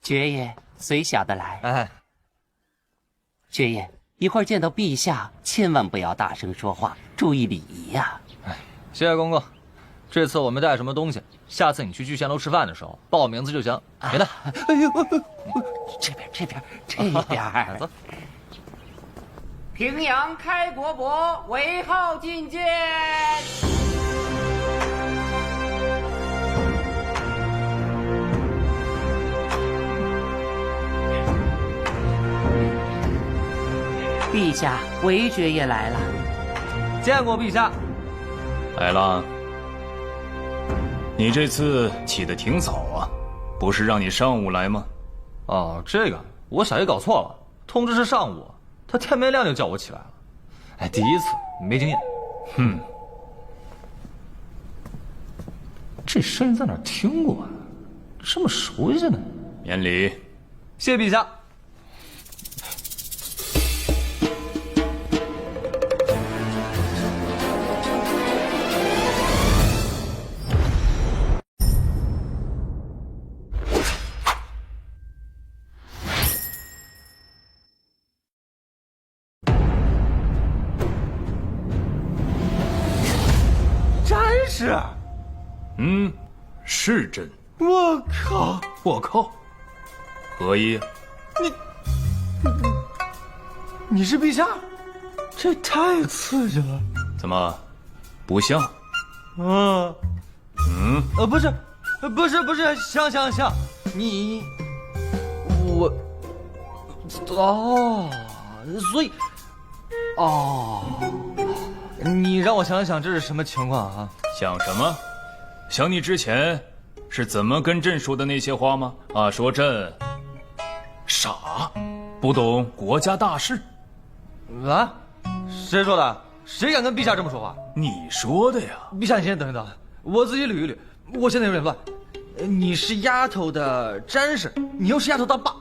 爵爷虽小的来。哎，爵爷，一会儿见到陛下，千万不要大声说话，注意礼仪呀。哎，谢谢公公。这次我没带什么东西，下次你去聚贤楼吃饭的时候报我名字就行，别的。哎呦，这边。走。平阳开国伯韦浩觐见。陛下，韦爵爷来了。见过陛下。海浪，你这次起得挺早啊，不是让你上午来吗？哦，这个我小姨搞错了，通知是上午，她天没亮就叫我起来了。哎，第一次没经验。这声音在哪儿听过啊？这么熟悉呢？免礼。谢陛下。是，是朕。我靠！我靠！何意？你是陛下？这太刺激了！怎么，不像？不是，像，你，我，所以，你让我想想这是什么情况啊？想什么？想你之前是怎么跟朕说的那些话吗？说朕傻，不懂国家大事。啊？谁说的？谁敢跟陛下这么说话？你说的呀。陛下，你先等一等，我自己捋一捋。我现在有点乱。你是丫头的詹事，你又是丫头当爸，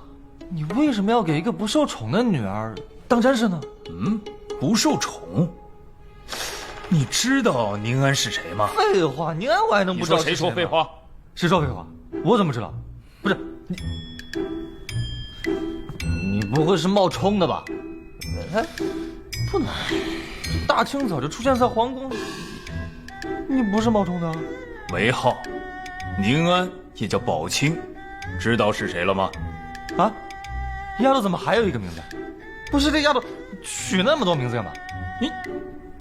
你为什么要给一个不受宠的女儿当詹事呢？不受宠？你知道宁安是谁吗？废话，宁安我还能不知道？你说谁说废话？谁说废话？我怎么知道？不是你不会是冒充的吧？哎，不能，大清早就出现在皇宫里，你不是冒充的？韦浩，宁安也叫宝清，知道是谁了吗？啊，丫头怎么还有一个名字？不是这丫头取那么多名字干嘛？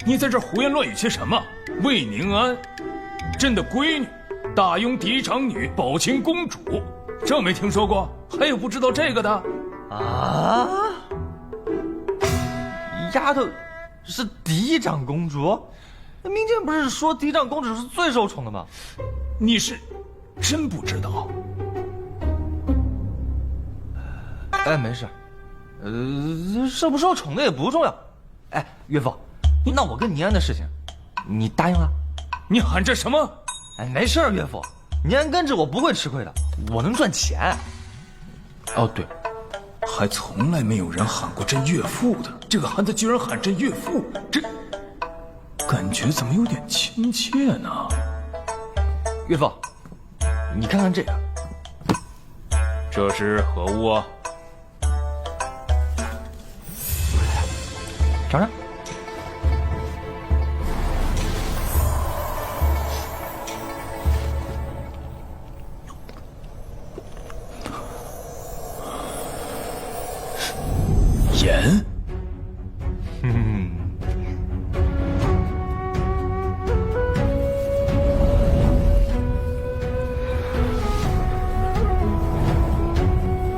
你在这胡言乱语些什么？魏宁安，朕的闺女，大雍嫡长女宝清公主，这没听说过？还有不知道这个的？啊！丫头是嫡长公主？民间不是说嫡长公主是最受宠的吗？你是真不知道？哎，没事，受不受宠的也不重要。哎，岳父，那我跟宁安的事情，你答应了？你喊这什么？哎，没事，岳父，宁安跟着我不会吃亏的，我能赚钱。哦，对，还从来没有人喊过朕岳父的，这个汉子居然喊朕岳父，这感觉怎么有点亲切呢？岳父，你看看这个，这是何物啊？尝尝。盐。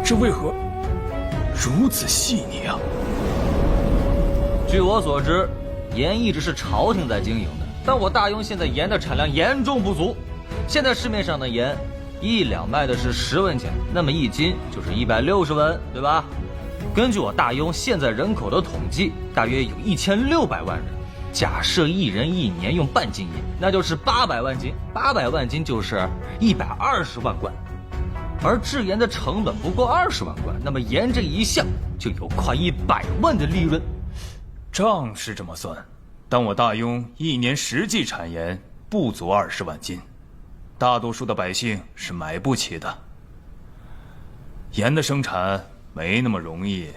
这为何如此细腻啊？据我所知，盐一直是朝廷在经营的，但我大雍现在盐的产量严重不足，现在市面上的盐1两卖的是10文钱，那么1斤就是160文，对吧？根据我大庸现在人口的统计，大约有1600万人。假设一人1年用半斤银，那就是800万斤，800万斤就是120万贯。而制盐的成本不过20万贯，那么盐这一项就有快100万的利润。账是这么算，但我大庸1年实际产盐不足20万斤，大多数的百姓是买不起的。盐的生产没那么容易，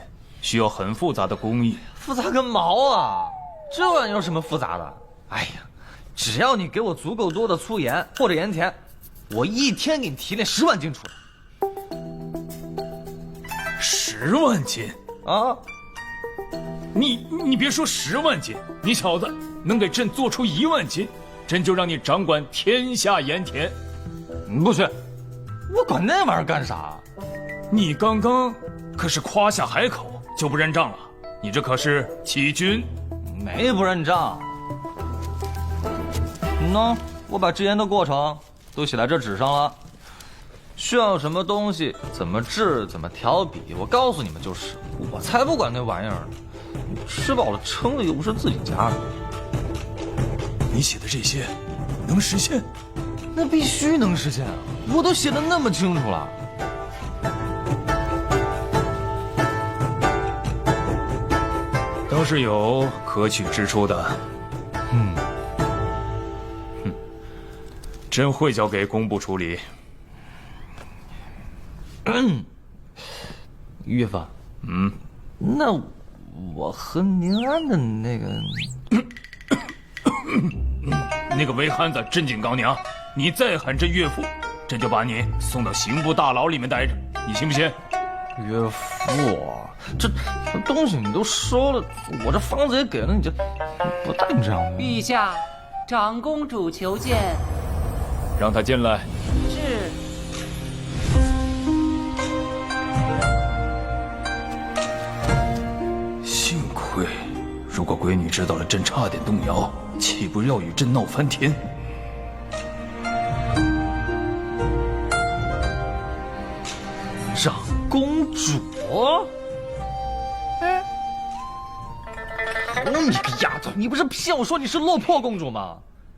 需要很复杂的工艺。复杂个毛啊！这玩意有什么复杂的？哎呀，只要你给我足够多的粗盐或者盐田，我一天给你提炼10万斤出来。10万斤啊！你别说10万斤，你小子能给朕做出1万斤，朕就让你掌管天下盐田。不去，我管那玩意儿干啥？你刚刚可是夸下海口就不认账了，你这可是欺君。没不认账。喏，我把制盐的过程都写在这纸上了，需要什么东西，怎么制，怎么调比，我告诉你们就是。我才不管那玩意儿呢，吃饱了撑的又不是自己家的。你写的这些能实现？那必须能实现啊！我都写得那么清楚了。倒是有可取之处的。朕会交给工部处理。岳父，那我和宁安的那个韦憨子真金刚娘，你再喊朕岳父，朕就把你送到刑部大牢里面待着，你信不信？岳父，这东西你都收了，我这房子也给了你，这不带你这样的。陛下，长公主求见。让他进来。是。幸亏，如果闺女知道了朕差点动摇，岂不要与朕闹翻天？长公主，你个丫头，你不是骗我说你是落魄公主吗？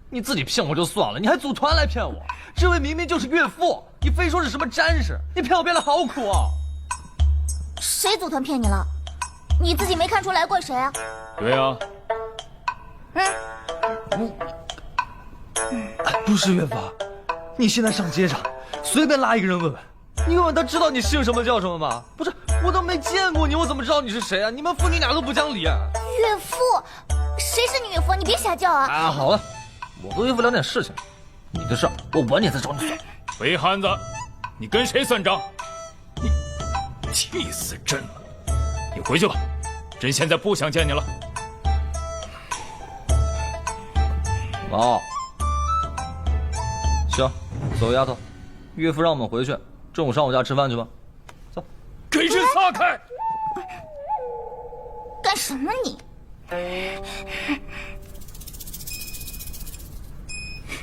你自己骗我就算了，你还组团来骗我。这位明明就是岳父，你非说是什么詹士，你骗我骗得好苦啊！谁组团骗你了？你自己没看出来怪谁啊？对啊。不是岳父，你现在上街上随便拉一个人问问，你问问他知道你姓什么叫什么吗？不是，我都没见过你，我怎么知道你是谁啊？你们父女俩都不讲理啊！岳父，谁是你岳父？你别瞎叫啊！啊，好了，我和岳父聊点事情，你的事我晚点再找你算。韦憨子，你跟谁算账？你气死朕了！你回去吧，朕现在不想见你了。哦，行，走，丫头，岳父让我们回去，中午上我家吃饭去吧。走，给朕撒开！干什么你？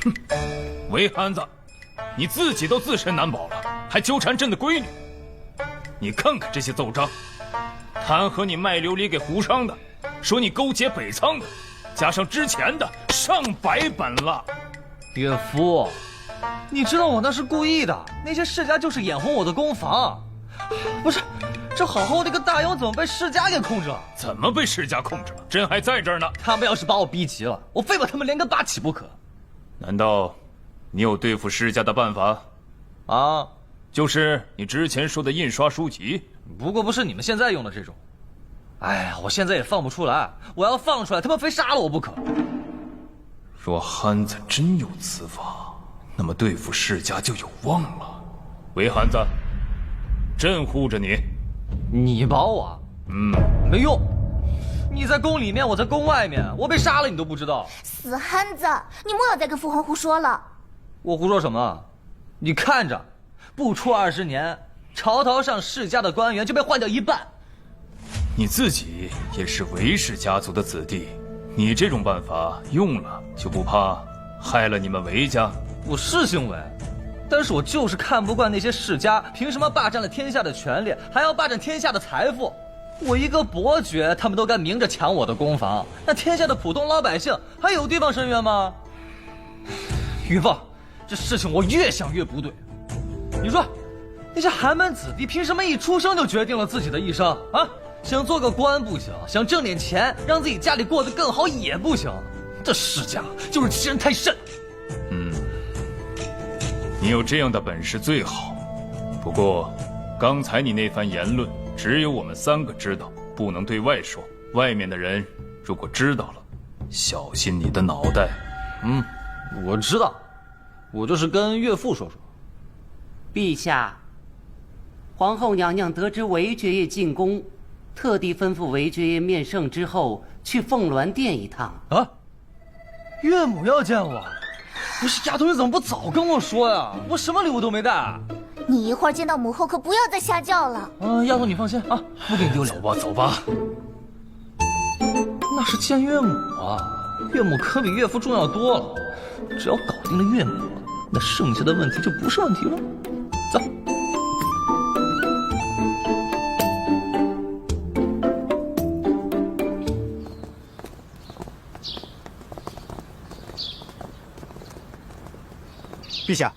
哼，韦憨子，你自己都自身难保了，还纠缠朕的闺女。你看看这些奏章，弹劾你卖琉璃给胡商的，说你勾结北仓的，加上之前的上百本了。岳父，你知道我那是故意的，那些世家就是眼红我的公房。不是，这好好的一个大妖怎么被世家给控制了？怎么被世家控制了？朕还在这儿呢。他们要是把我逼急了，我非把他们连根拔起不可。难道你有对付世家的办法？啊，就是你之前说的印刷书籍，不过不是你们现在用的这种。哎呀，我现在也放不出来，我要放出来，他们非杀了我不可。若憨子真有此法，那么对付世家就有望了。韦憨子，朕护着你。你保我？没用。你在宫里面，我在宫外面，我被杀了你都不知道。死憨子，你莫要再跟父皇胡说了。我胡说什么？你看着，不出20年，朝堂上世家的官员就被换掉一半。你自己也是韦氏家族的子弟，你这种办法用了，就不怕害了你们韦家？我是姓韦，但是我就是看不惯那些世家凭什么霸占了天下的权利，还要霸占天下的财富。我一个伯爵，他们都敢明着抢我的公房，那天下的普通老百姓还有地方伸冤吗？岳父，这事情我越想越不对。你说，那些寒门子弟凭什么一出生就决定了自己的一生啊？想做个官不行，想挣点钱让自己家里过得更好也不行。这世家就是欺人太甚。你有这样的本事最好。不过，刚才你那番言论，只有我们3个知道，不能对外说。外面的人如果知道了，小心你的脑袋。我知道，我就是跟岳父说说。陛下，皇后娘娘得知韦爵爷进宫，特地吩咐韦爵爷面圣之后去凤鸾殿一趟。啊，岳母要见我？不是丫头，你怎么不早跟我说呀？我什么礼物都没带。你一会儿见到母后可不要再瞎叫了。丫头你放心啊，不给你丢脸。走吧，走吧。那是见岳母啊，岳母可比岳父重要多了。只要搞定了岳母，那剩下的问题就不是问题了。走。陛下，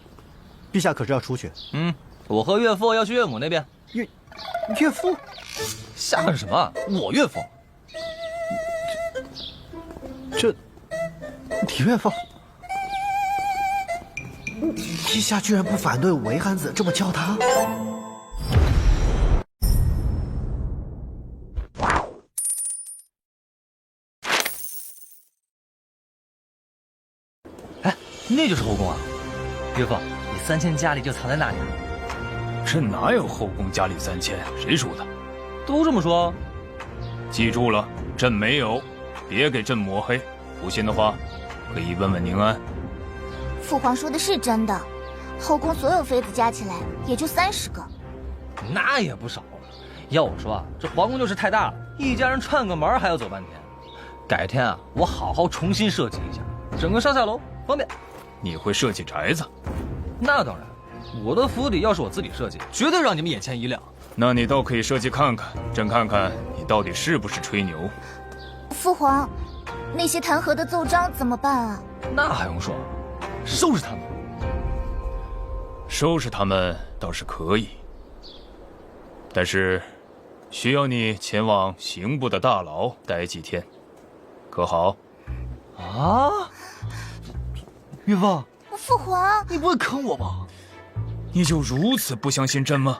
陛下可是要出去？我和岳父要去岳母那边。岳父？瞎喊什么？我岳父。这，你岳父？陛下居然不反对韦汉子这么叫他？哎，那就是后宫啊！岳父，你3000佳丽就藏在那里啊？这哪有后宫佳丽3000？谁说的？都这么说。记住了，朕没有，别给朕抹黑。不信的话，可以问问宁安。父皇说的是真的，后宫所有妃子加起来也就30个，那也不少了。要我说啊，这皇宫就是太大了，一家人串个门还要走半天。改天啊，我好好重新设计一下，整个上下楼方便。你会设计宅子？那当然，我的府邸要是我自己设计，绝对让你们眼前一亮。那你倒可以设计看看，朕看看你到底是不是吹牛。父皇，那些弹劾的奏章怎么办啊？那还用说，收拾他们。收拾他们倒是可以，但是需要你前往刑部的大牢待几天，可好？啊！岳父，父皇，你不会坑我吧？你就如此不相信朕吗？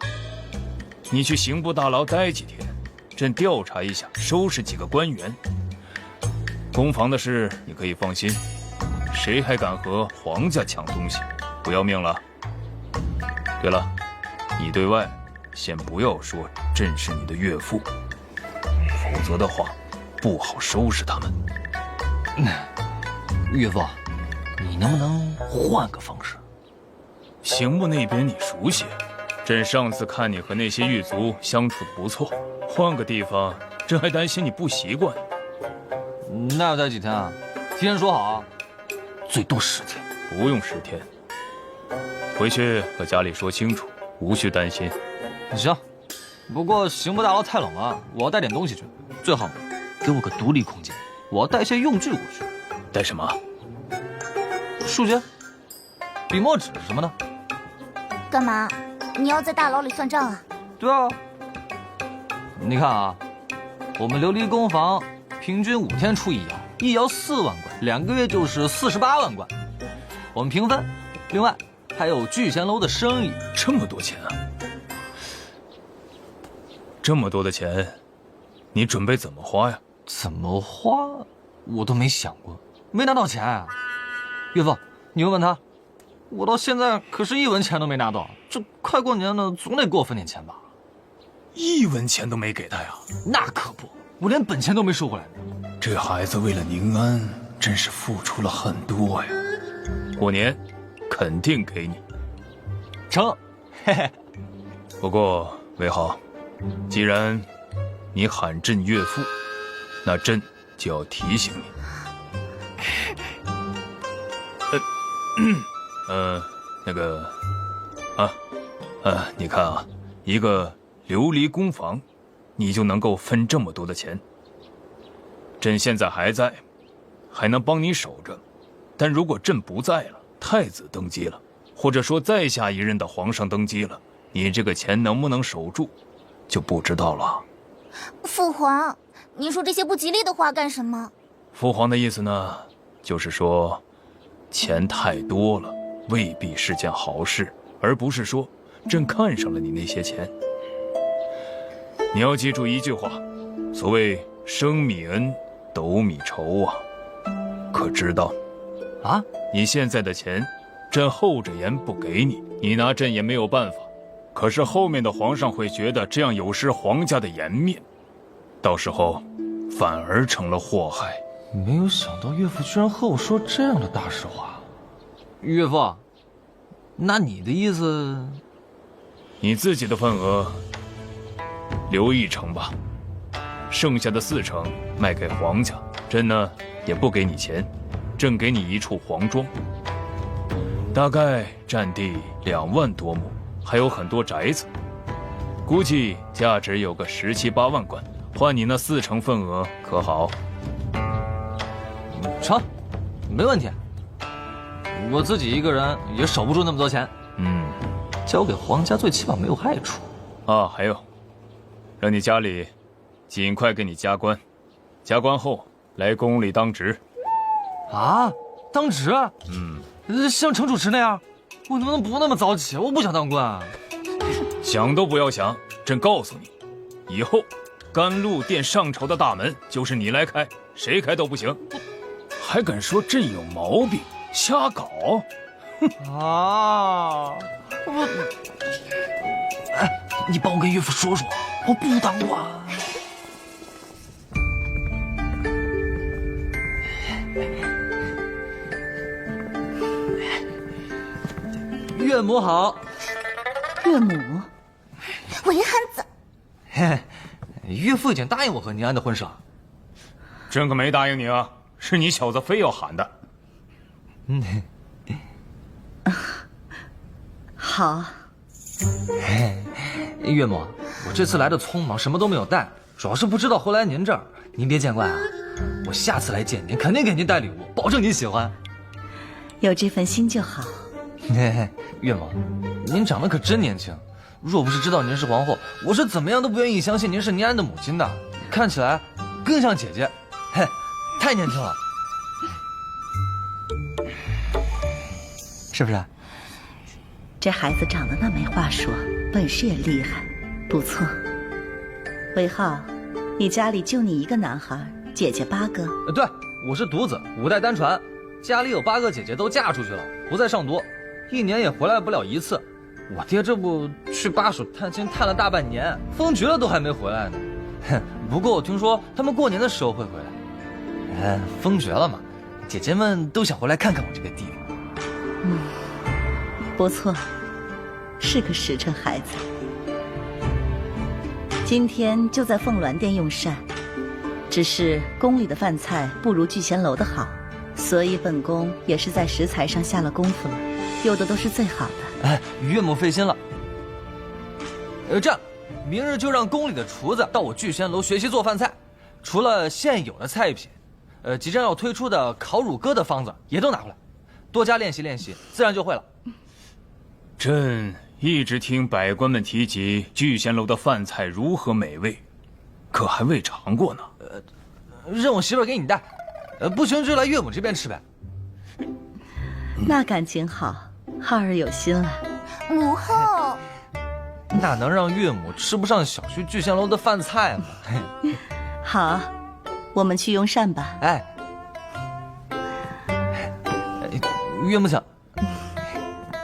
你去刑部大牢待几天，朕调查一下，收拾几个官员。公房的事你可以放心，谁还敢和皇家抢东西，不要命了。对了，你对外先不要说朕是你的岳父，否则的话不好收拾他们。岳父，你能不能换个方式？刑部那边你熟悉，朕上次看你和那些狱卒相处的不错，换个地方，朕还担心你不习惯。那要待几天啊？提前说好啊，最多10天。不用10天，回去和家里说清楚，无需担心。行，不过刑部大牢太冷了，我要带点东西去，最好给我个独立空间，我要带些用具过去。带什么？书签、笔墨纸什么的。干嘛？你要在大牢里算账啊？对啊。你看啊，我们琉璃工房平均5天出一窑，一窑4万贯，2个月就是48万贯。我们平分，另外还有聚贤楼的生意。这么多钱啊！这么多的钱，你准备怎么花呀？怎么花？我都没想过，没拿到钱啊。岳父，你问问他，我到现在可是1文钱都没拿到。这快过年了，总得给我分点钱吧？1文钱都没给他呀？那可不，我连本钱都没收回来呢。这孩子为了宁安，真是付出了很多呀。过年肯定给你。成，嘿嘿。不过韦好，既然你喊朕岳父，那朕就要提醒你。那个，你看啊，一个琉璃宫房，你就能够分这么多的钱。朕现在还在，还能帮你守着，但如果朕不在了，太子登基了，或者说再下一任的皇上登基了，你这个钱能不能守住，就不知道了。父皇，您说这些不吉利的话干什么？父皇的意思呢，就是说，钱太多了未必是件好事，而不是说朕看上了你那些钱。你要记住一句话，所谓升米恩，斗米仇啊，可知道？啊，你现在的钱，朕厚着颜不给你，你拿朕也没有办法。可是后面的皇上会觉得这样有失皇家的颜面，到时候反而成了祸害。没有想到岳父居然和我说这样的大实话。岳父，那你的意思？你自己的份额留1成吧，剩下的4成卖给皇家。朕呢也不给你钱，朕给你一处皇庄，大概占地2万多亩，还有很多宅子，估计价值有个17、18万贯，换你那4成份额，可好？成，没问题。我自己一个人也守不住那么多钱。交给皇家最起码没有害处。啊，还有，让你家里尽快给你加官，加官后来宫里当职。啊，当职？像程主持那样？我能不能不那么早起？我不想当官啊。想都不要想，朕告诉你，以后甘露殿上朝的大门就是你来开，谁开都不行。还敢说朕有毛病，瞎搞！啊，你帮我跟岳父说说，我不当官。岳母好。岳母，韦汉子。嘿，岳父已经答应我和宁安的婚事了。朕可没答应你啊，是你小子非要喊的。好。岳母，我这次来的匆忙，什么都没有带，主要是不知道会来您这儿，您别见怪啊。我下次来见您，肯定给您带礼物，保证您喜欢。有这份心就好。岳母，您长得可真年轻，若不是知道您是皇后，我是怎么样都不愿意相信您是宁安的母亲的。看起来更像姐姐，嘿，太年轻了，是不是？这孩子长得那没话说，本事也厉害，不错。韦浩，你家里就你一个男孩，姐姐8个。对，我是独子，5代单传，家里有8个姐姐都嫁出去了，不再上读，1年也回来不了1次。我爹这不去巴蜀探亲探了大半年，封爵了都还没回来呢。不过我听说他们过年的时候会回来。封爵了嘛，姐姐们都想回来看看我这个地方。不错，是个实诚孩子。今天就在凤鸾殿用膳，只是宫里的饭菜不如聚贤楼的好，所以本宫也是在食材上下了功夫了，用的都是最好的。岳母费心了。这样，明日就让宫里的厨子到我聚贤楼学习做饭菜，除了现有的菜品，即将要推出的烤乳鸽的方子也都拿回来，多加练习练习，自然就会了。朕一直听百官们提及聚贤楼的饭菜如何美味，可还未尝过呢。让我媳妇儿给你带，不行就来岳母这边吃呗。那感情好，浩儿有心了。母后，哪能让岳母吃不上小婿聚贤楼的饭菜嘛？好，我们去用膳吧。岳母想。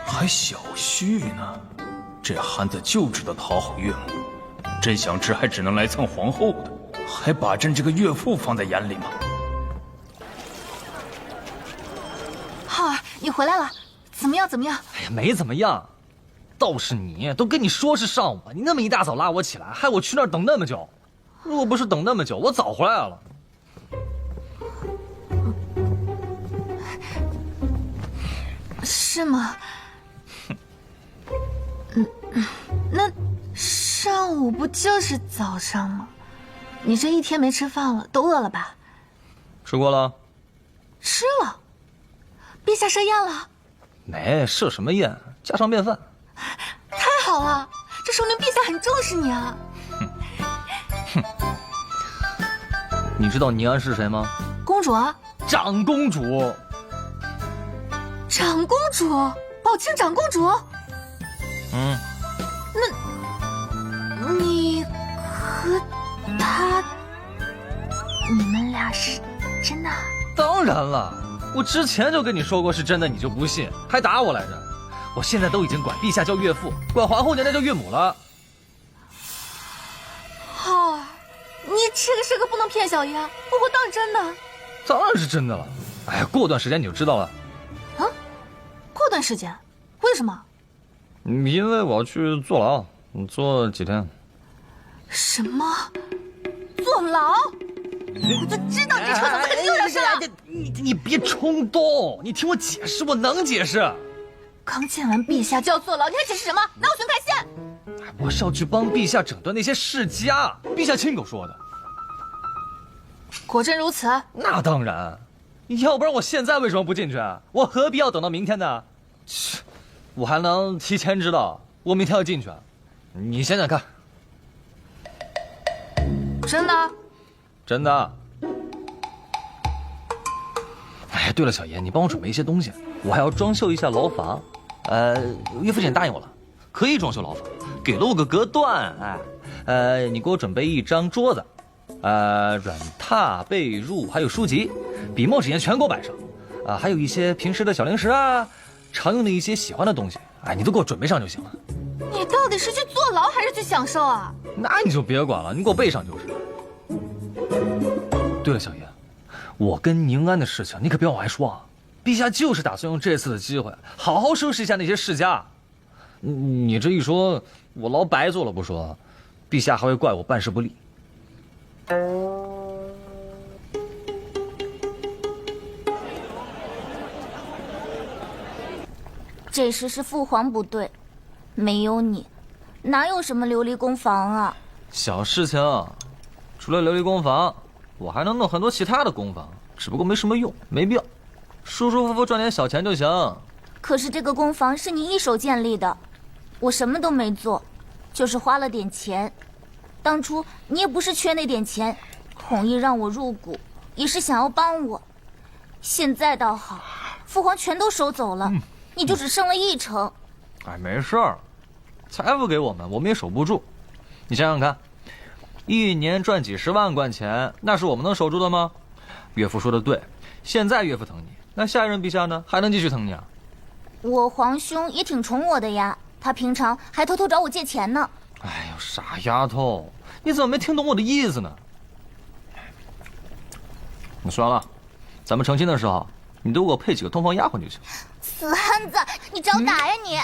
还小婿呢，这汉子就知道讨好岳母，朕想吃还只能来蹭皇后的，还把朕这个岳父放在眼里吗？浩儿，你回来了，怎么样？怎么样？哎呀，没怎么样，倒是你，都跟你说是上午，你那么一大早拉我起来，害我去那儿等那么久。若不是等那么久，我早回来了。是吗？那上午不就是早上吗？你这一天没吃饭了，都饿了吧？吃过了。吃了。陛下设宴了？没设什么宴，家常便饭。太好了，这说明陛下很重视你啊。你知道宁安是谁吗？公主啊。长公主。长公主，宝清长公主。嗯。那，你和她，你们俩是真的？当然了，我之前就跟你说过是真的，你就不信，还打我来着。我现在都已经管陛下叫岳父，管皇后娘娘叫岳母了。好啊，你这个事可不能骗小爷，我会当真的。当然是真的了。哎呀，过段时间你就知道了。啊？过段时间？为什么？因为我要去坐牢，坐几天。什么？坐牢？我就知道你这臭小子肯定又惹事了。你别冲动，你听我解释，我能解释。刚见完陛下就要坐牢，你还解释什么？拿我寻开线！我是要去帮陛下整顿那些世家，陛下亲口说的。果真如此？那当然，要不然我现在为什么不进去？我何必要等到明天呢？切，我还能提前知道我明天要进去。你想想看。真的？真的。哎，对了，小爷，你帮我准备一些东西，我还要装修一下牢房。岳父姐答应我了，可以装修牢房，给了我个隔断。你给我准备一张桌子，软榻、被褥，还有书籍、笔墨纸砚全给我摆上。还有一些平时的小零食啊，常用的一些喜欢的东西，你都给我准备上就行了。你到底是去坐牢还是去享受啊？那你就别管了，你给我备上就是。对了，小爷，我跟宁安的事情你可别往外说啊！陛下就是打算用这次的机会，好好收拾一下那些世家。你这一说，我牢白坐了不说，陛下还会怪我办事不力。这事是父皇不对，没有你，哪有什么琉璃宫房啊？小事情，除了琉璃宫房，我还能弄很多其他的宫房，只不过没什么用，没必要，舒舒服服赚点小钱就行。可是这个宫房是你一手建立的，我什么都没做，就是花了点钱。当初你也不是缺那点钱，同意让我入股，也是想要帮我。现在倒好，父皇全都收走了，你就只剩了1成。没事儿，财富给我们，我们也守不住。你想想看，一年赚几10万贯钱，那是我们能守住的吗？岳父说的对，现在岳父疼你，那下一任陛下呢，还能继续疼你啊？我皇兄也挺宠我的呀，他平常还偷偷找我借钱呢。哎呦，傻丫头，你怎么没听懂我的意思呢？你说了，咱们成亲的时候，你都给我配几个通房丫鬟就行。死汉子，你找打呀你！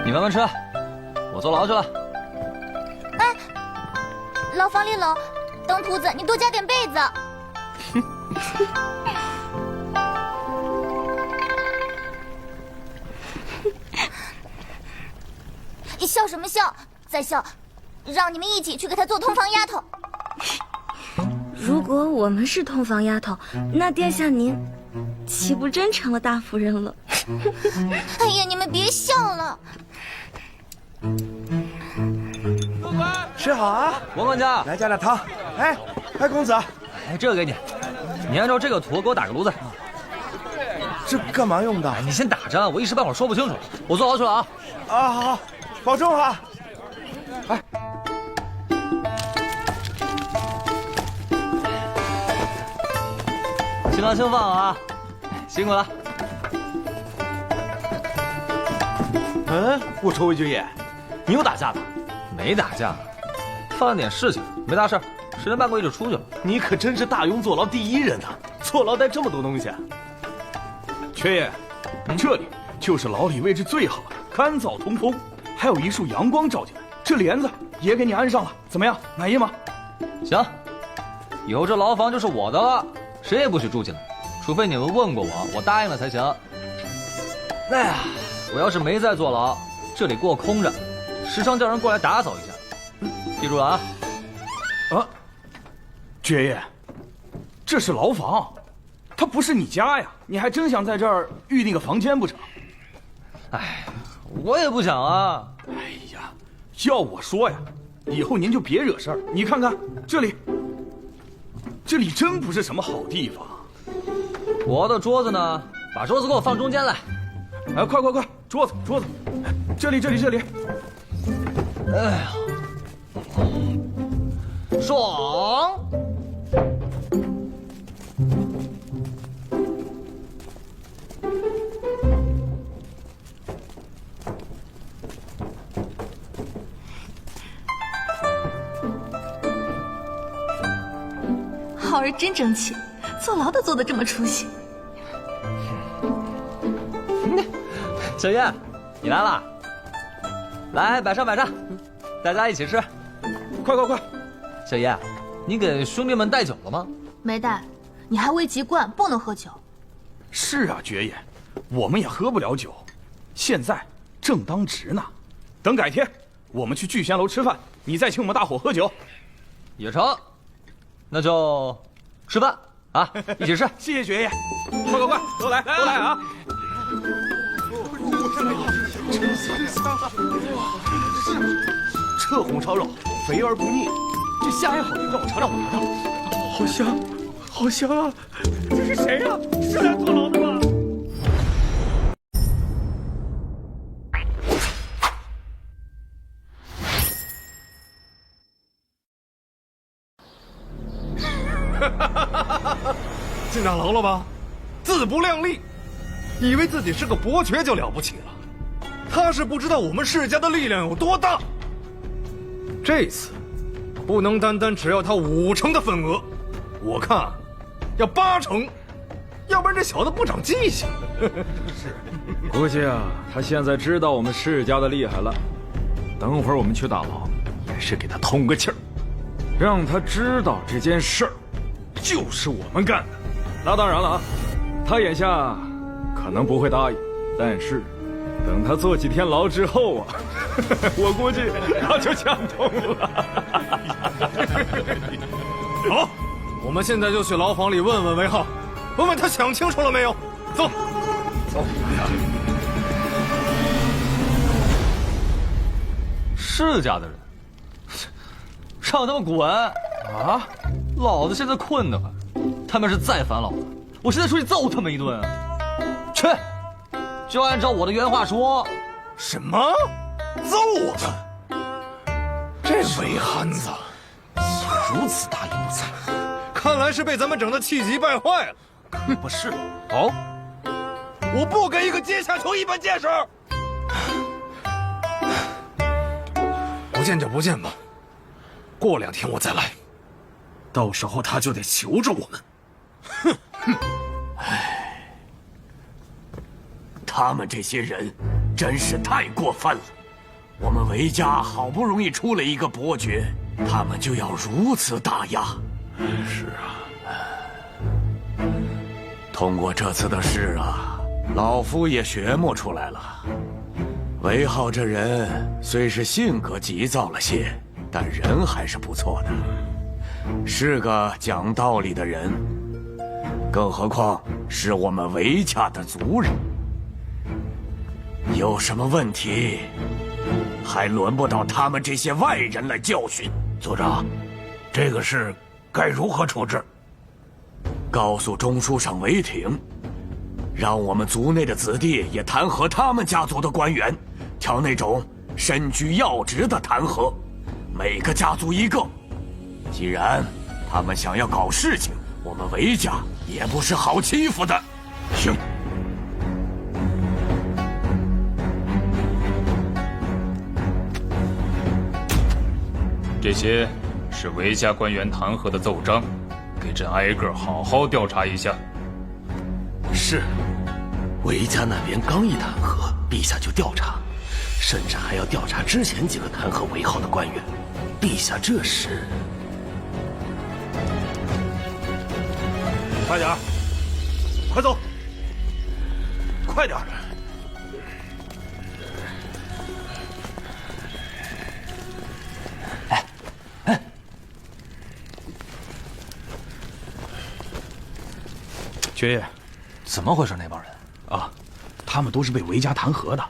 你慢慢吃，我坐牢去了。哎，牢房里冷，当铺子你多加点被子。你笑什么笑？再笑，让你们一起去给他做通房丫头。如果我们是通房丫头，那殿下您岂不真成了大夫人了？哎呀，你们别笑了。吃好啊，王管家，来加点汤。哎，公子，这个给你，你按照这个图给我打个炉子。这干嘛用的？你先打着，我一时半会儿说不清楚。我坐牢去了啊！好，保重啊！哎，轻拿轻放啊，辛苦了。我瞅韦爵爷，你又打架了？没打架，犯了点事情，没大事，10天半个月就出去了。你可真是大庸坐牢第1人呐！坐牢带这么多东西。缺爷，这里就是牢里位置最好的，干燥通风，还有一束阳光照进来。这帘子也给你安上了，怎么样？满意吗？行，以后这牢房就是我的了，谁也不许住进来，除非你们问过我，我答应了才行。哎呀，我要是没在坐牢，这里给我空着，时常叫人过来打扫一下，记住了啊！啊，爵爷，这是牢房，它不是你家呀！你还真想在这儿预定个房间不成？哎，我也不想啊。哎呀，要我说呀，以后您就别惹事儿。你看看这里，这里真不是什么好地方。我的桌子呢？把桌子给我放中间来。哎，快，桌子，这里。哎呀，爽！好儿真争气，坐牢都坐得这么出息。小叶，你来了，来摆上，大家一起吃。快！小叶，你给兄弟们带酒了吗？没带，你还未及冠，不能喝酒。是啊，爵爷，我们也喝不了酒，现在正当值呢。等改天我们去聚贤楼吃饭，你再请我们大伙喝酒。也成，那就吃饭啊，一起吃。谢谢爵爷，快，都来啊！这红烧肉肥而不腻，这虾也好吃，让我尝尝我的。好香啊！这是谁呀？是来坐牢的吗？进大牢了吧？自不量力，以为自己是个伯爵就了不起了，他是不知道我们世家的力量有多大。这次不能单单只要他50%的份额，我看要80%，要不然这小子不长记性。估计啊，他现在知道我们世家的厉害了。等会儿我们去大牢，也是给他通个气儿，让他知道这件事儿就是我们干的。那当然了啊，他眼下可能不会答应，但是等他坐几天牢之后啊，我估计他就想通了。好，我们现在就去牢房里问问韦浩，问问他想清楚了没有。走。世家的人，让他们滚啊！老子现在困得很，他们是再烦老子，我现在出去揍他们一顿。去，就按照我的原话说。什么？揍我们？这韦憨子如此大义不惭，看来是被咱们整得气急败坏了。可不是。好，我不给一个阶下囚一般见识。不见就不见吧，过2天我再来，到时候他就得求着我们。唉，他们这些人真是太过分了。我们韦家好不容易出了一个伯爵，他们就要如此打压。是啊，通过这次的事啊，老夫也学摸出来了。韦浩这人虽是性格急躁了些，但人还是不错的，是个讲道理的人。更何况是我们韦家的族人，有什么问题，还轮不到他们这些外人来教训。族长，这个事该如何处置？告诉中书省韦廷，让我们族内的子弟也弹劾他们家族的官员，挑那种身居要职的弹劾，每个家族1个。既然他们想要搞事情，我们韦家也不是好欺负的。行。这些是韦家官员弹劾的奏章，给朕挨个好好调查一下。是，韦家那边刚一弹劾，陛下就调查，甚至还要调查之前几个弹劾韦浩的官员。陛下这是……快点儿，快走，快点儿！爵爷，怎么回事？那帮人啊，他们都是被韦家弹劾的。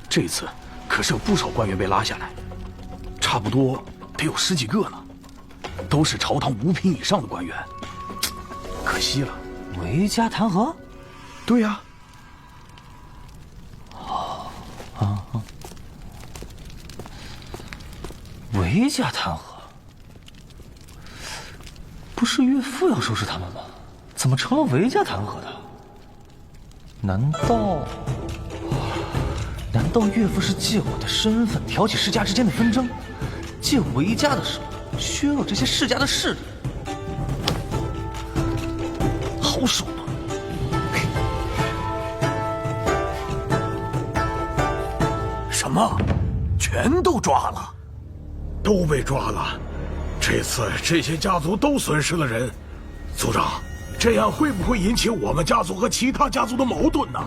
这次可是有不少官员被拉下来，差不多得有10几个呢，都是朝堂5品以上的官员。可惜了。韦家弹劾？对呀。韦家弹劾？不是岳父要收拾他们吗？怎么成了韦家弹劾的？难道岳父是借我的身份挑起世家之间的纷争，借韦家的手削弱这些世家的势力？好手段！什么？全都抓了？都被抓了。这次这些家族都损失了人，族长，这样会不会引起我们家族和其他家族的矛盾呢？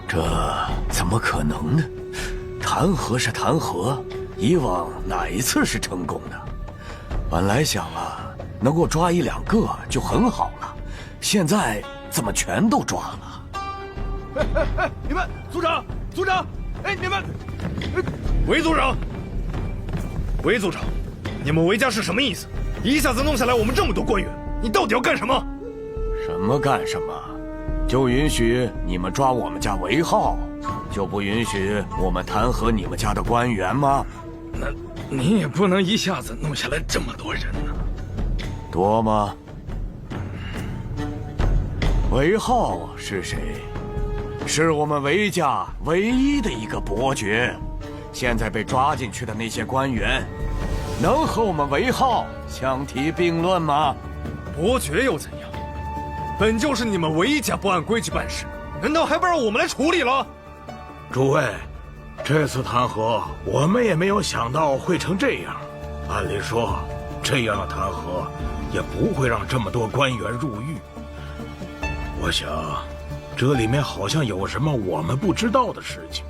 这怎么可能呢？弹劾是弹劾，以往哪一次是成功的？本来想啊，能够抓1、2个就很好了，现在怎么全都抓了？你们族长，你们，韦族长，你们韦家是什么意思？一下子弄下来我们这么多官员，你到底要干什么？什么干什么？就允许你们抓我们家韦浩，就不允许我们弹劾你们家的官员吗？那你也不能一下子弄下来这么多人呢。多吗？韦浩是谁？是我们韦家唯一的一个伯爵。现在被抓进去的那些官员，能和我们韦浩相提并论吗？伯爵又怎样？本就是你们韦家不按规矩办事，难道还不让我们来处理了？诸位，这次弹劾我们也没有想到会成这样。按理说，这样的弹劾也不会让这么多官员入狱。我想，这里面好像有什么我们不知道的事情，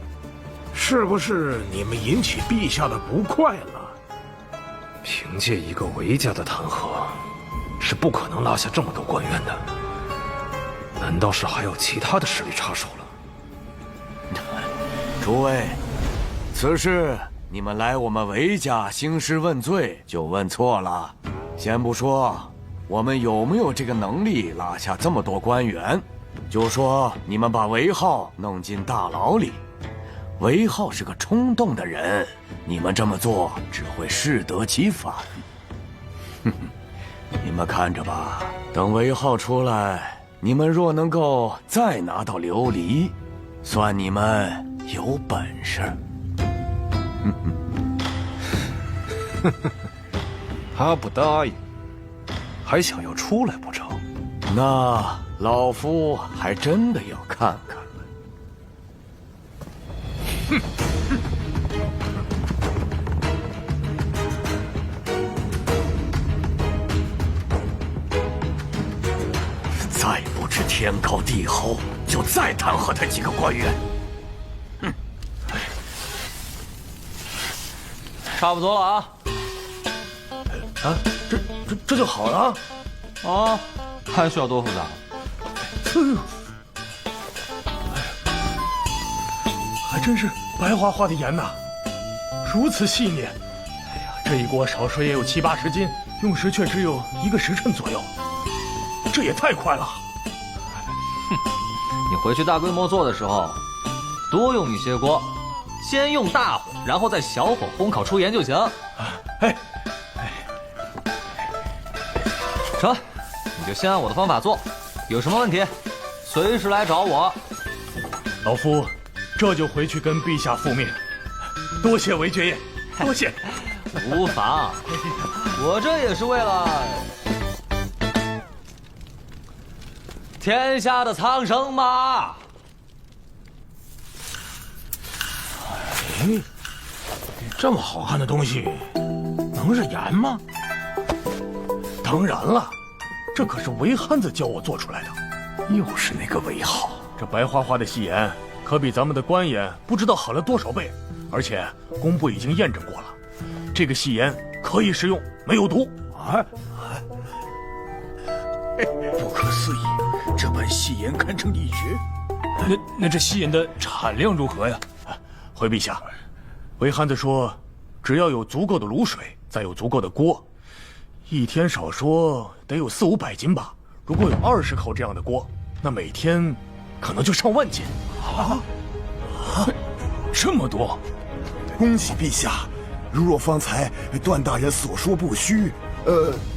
是不是你们引起陛下的不快了？凭借一个韦家的弹劾，是不可能拉下这么多官员的。难道是还有其他的势力插手了？诸位，此事你们来我们韦家兴师问罪就问错了。先不说我们有没有这个能力拉下这么多官员，就说你们把韦浩弄进大牢里，韦浩是个冲动的人，你们这么做只会适得其反。哼哼，你们看着吧，等韦浩出来，你们若能够再拿到琉璃，算你们有本事。他不答应，还想要出来不成？那老夫还真的要看看了。再不知天高地厚，就再弹劾他几个官员。差不多了啊！啊，这就好了啊？还需要多复杂？还真是白花花的盐呐，如此细腻。哎呀，这一锅少说也有7、80斤，用时却只有1个时辰左右，这也太快了。哼，你回去大规模做的时候，多用一些锅，先用大火，然后再小火烘烤出盐就行。成，你就先按我的方法做，有什么问题，随时来找我。老夫这就回去跟陛下复命，多谢韦爵爷，多谢。无妨，我这也是为了天下的苍生嘛。哎，这么好看的东西，能是盐吗？当然了，这可是韦汉子教我做出来的。又是那个韦浩，这白花花的细盐可比咱们的官盐不知道好了多少倍，而且工部已经验证过了，这个细盐可以食用，没有毒。啊！不可思议，这般细盐堪称一绝。那这细盐的产量如何呀？回陛下，韦汉子说，只要有足够的卤水，再有足够的锅，一天少说得有400-500百斤吧。如果有20口这样的锅，那每天可能就上万斤。这么多！恭喜陛下！如若方才段大人所说不虚，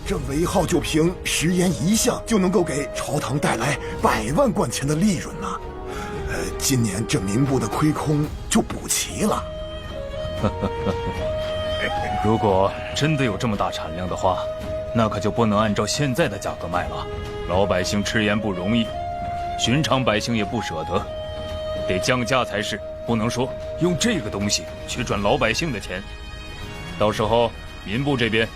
这韦浩就凭食盐一项就能够给朝堂带来100万贯钱的利润呐。今年这民部的亏空就补齐了。如果真的有这么大产量的话，那可就不能按照现在的价格卖了。老百姓吃盐不容易，寻常百姓也不舍得，得降价才是。不能说用这个东西去赚老百姓的钱。到时候民部这边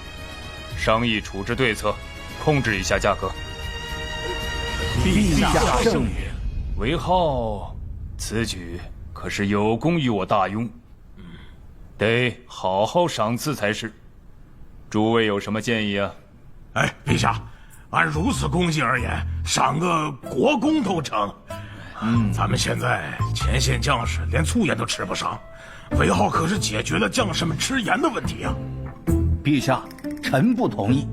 商议处置对策，控制一下价格。陛下圣明。韦浩此举可是有功于我大雍，得好好赏赐才是。诸位有什么建议啊？哎，陛下，按如此功绩而言，赏个国公都成。咱们现在前线将士连粗盐都吃不上，韦浩可是解决了将士们吃盐的问题啊！陛下，臣不同意。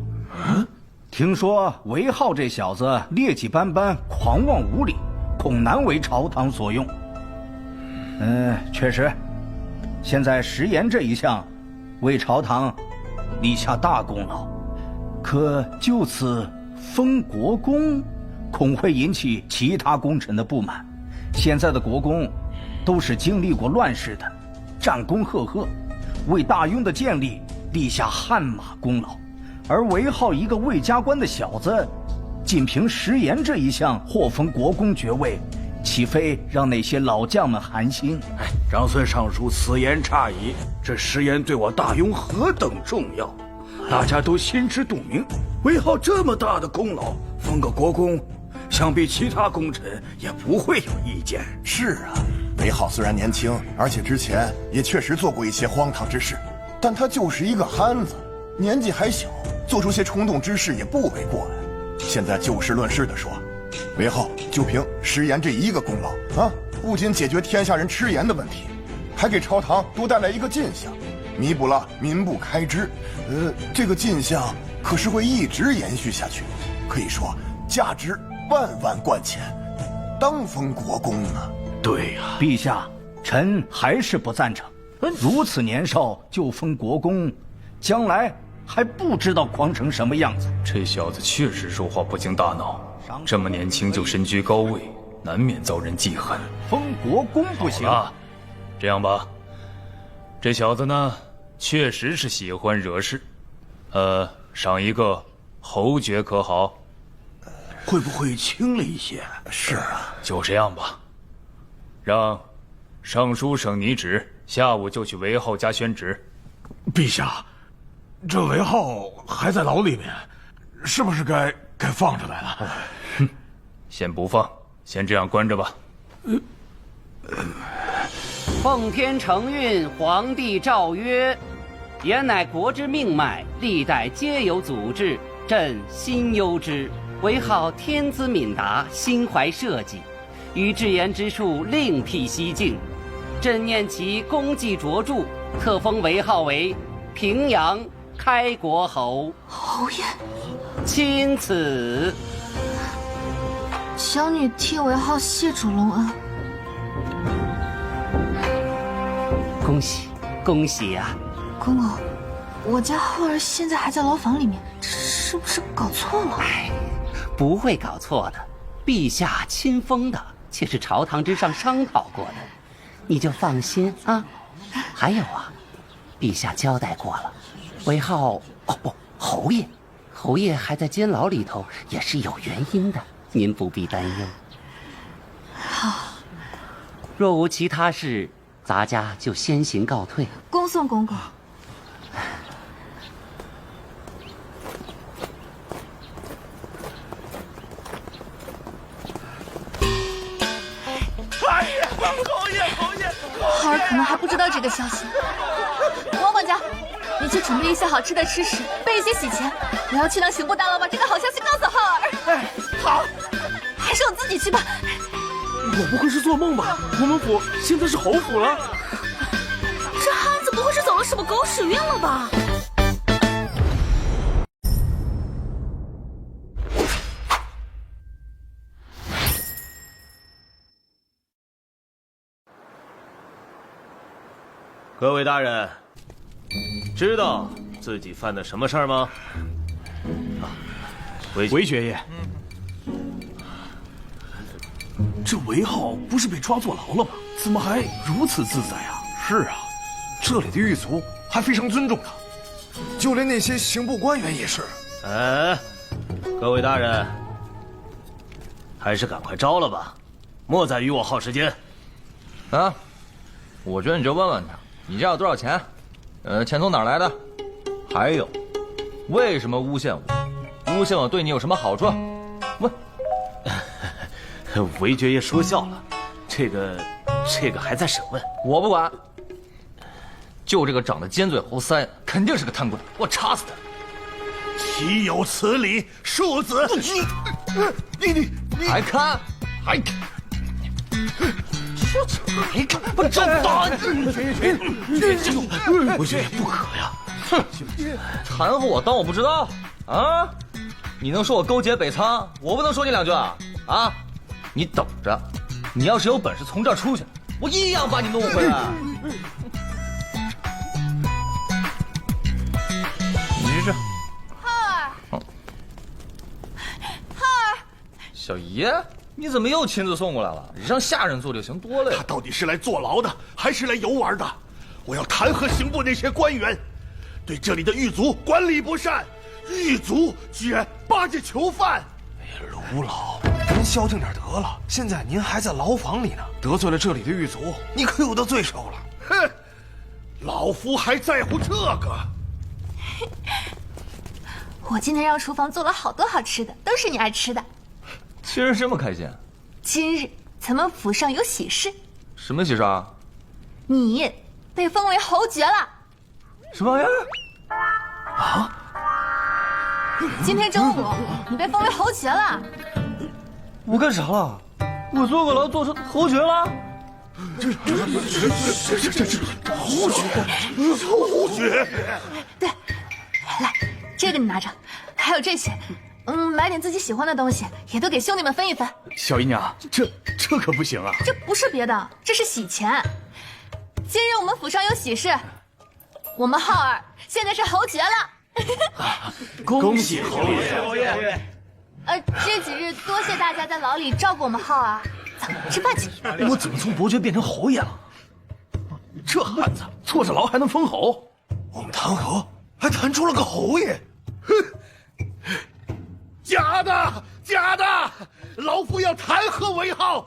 听说韦浩这小子劣迹斑斑，狂妄无礼，恐难为朝堂所用。确实，现在食盐这一项，为朝堂立下大功劳，可就此封国公，恐会引起其他功臣的不满。现在的国公都是经历过乱世的，战功赫赫，为大雍的建立立下汗马功劳。而韦浩一个魏家官的小子，仅凭食盐这一项获封国公爵位，岂非让那些老将们寒心？长孙尚书此言差矣，这食盐对我大雍何等重要，大家都心知肚明。韦浩这么大的功劳，封个国公，想必其他功臣也不会有意见。是啊，韦浩虽然年轻，而且之前也确实做过一些荒唐之事，但他就是一个憨子，年纪还小，做出些冲动之事也不为过呀。现在就事论事地说，韦浩就凭食盐这一个功劳啊，不仅解决天下人吃盐的问题，还给朝堂多带来一个进项，弥补了民部开支。这个进项可是会一直延续下去，可以说价值万万贯钱，当封国公呢。对呀，陛下，臣还是不赞成。如此年少就封国公，将来还不知道狂成什么样子。这小子确实说话不经大脑，这么年轻就身居高位，难免遭人记恨。封国公不行啊！这样吧，这小子呢，确实是喜欢惹事，赏一个侯爵可好？会不会轻了一些？是啊，就这样吧，让尚书省拟旨，下午就去韦浩家宣旨。陛下，这韦浩还在牢里面，是不是该放出来了？哼，先不放，先这样关着吧。奉天承运，皇帝诏曰：盐乃国之命脉，历代皆有祖制，朕心忧之。韦浩天资敏达，心怀社稷，于制盐之术另辟蹊径。朕念其功绩卓著，特封韦浩为平阳开国侯。侯爷，钦此。小女替韦浩谢主隆恩。恭喜，恭喜呀！公公，我家浩儿现在还在牢房里面，这是不是搞错了？不会搞错的，陛下亲封的，且是朝堂之上商讨过的，你就放心啊。还有啊，陛下交代过了，韦浩侯爷还在监牢里头，也是有原因的，您不必担忧。好，若无其他事，咱家就先行告退。恭送公公。儿可能还不知道这个消息。王管家，你去准备一些好吃的吃食，备一些喜钱。我要去让刑部大佬把这个好消息告诉浩儿。哎，好，还是我自己去吧。我不会是做梦吧？我们府现在是侯府了。这汉子不会是走了什么狗屎运了吧？各位大人，知道自己犯的什么事儿吗？韦爵爷，这韦浩不是被抓坐牢了吗？怎么还如此自在啊？是啊，这里的狱卒还非常尊重他，就连那些刑部官员也是。哎，各位大人，还是赶快招了吧，莫再与我耗时间。啊，我觉得你就问问他，你这要多少钱？钱从哪儿来的？还有，为什么诬陷我？诬陷我对你有什么好处？问。韦爵爷说笑了，这个还在审问，我不管。就这个长得尖嘴猴腮，肯定是个贪官，我插死他！岂有此理，庶子！你还看？还看？还看？我真打你！韦爵爷不可呀！哼，含糊我当我不知道啊？你能说我勾结北仓，我不能说你两句啊？啊？你等着，你要是有本事从这儿出去，我一样把你弄回来。你这浩儿，浩儿，小姨，你怎么又亲自送过来了？让下人做就行，多累。他到底是来坐牢的，还是来游玩的？我要弹劾刑部那些官员，对这里的狱卒管理不善，狱卒居然巴结囚犯。哎呀，卢老，您消停点得了。现在您还在牢房里呢，得罪了这里的狱卒，你可有的罪受了。哼，老夫还在乎这个？我今天让厨房做了好多好吃的，都是你爱吃的。今儿这么开心？今日咱们府上有喜事。什么喜事啊？你被封为侯爵了。什么玩意儿？啊！今天中午你被封为侯爵了。我干啥了？我坐过牢做成侯爵了？这侯爵！对，来，这个你拿着，还有这些，买点自己喜欢的东西，也都给兄弟们分一分。小姨娘，这可不行啊！这不是别的，这是喜钱。今日我们府上有喜事，我们浩儿现在是侯爵了。恭喜侯爷！这几日多谢大家在牢里照顾我们浩儿，咱们吃饭去。我怎么从伯爵变成侯爷了？这汉子坐着牢还能封侯？我们弹劾还弹出了个侯爷！哼，假的，假的！老夫要弹劾韦浩，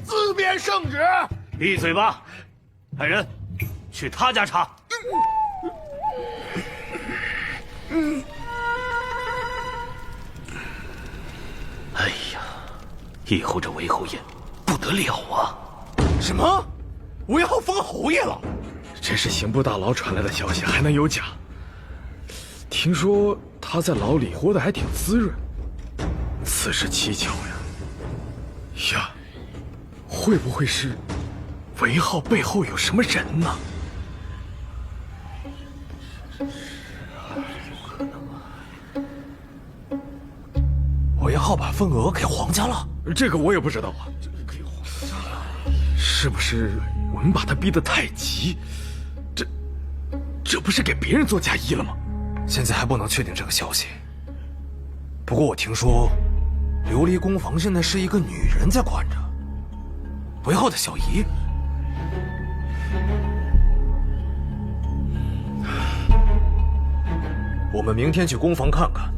自编圣旨。闭嘴吧！派人去他家查。哎呀，以后这韦侯爷不得了啊！什么？韦浩封侯爷了？这是刑部大牢传来的消息，还能有假？听说他在牢里活得还挺滋润，此事蹊跷呀！呀，会不会是韦浩背后有什么人呢？韦浩把份额给皇家了？这个我也不知道啊。给皇家了？是不是我们把他逼得太急？这不是给别人做嫁衣了吗？现在还不能确定这个消息。不过我听说，琉璃工房现在是一个女人在管着，韦浩的小姨。我们明天去工房看看，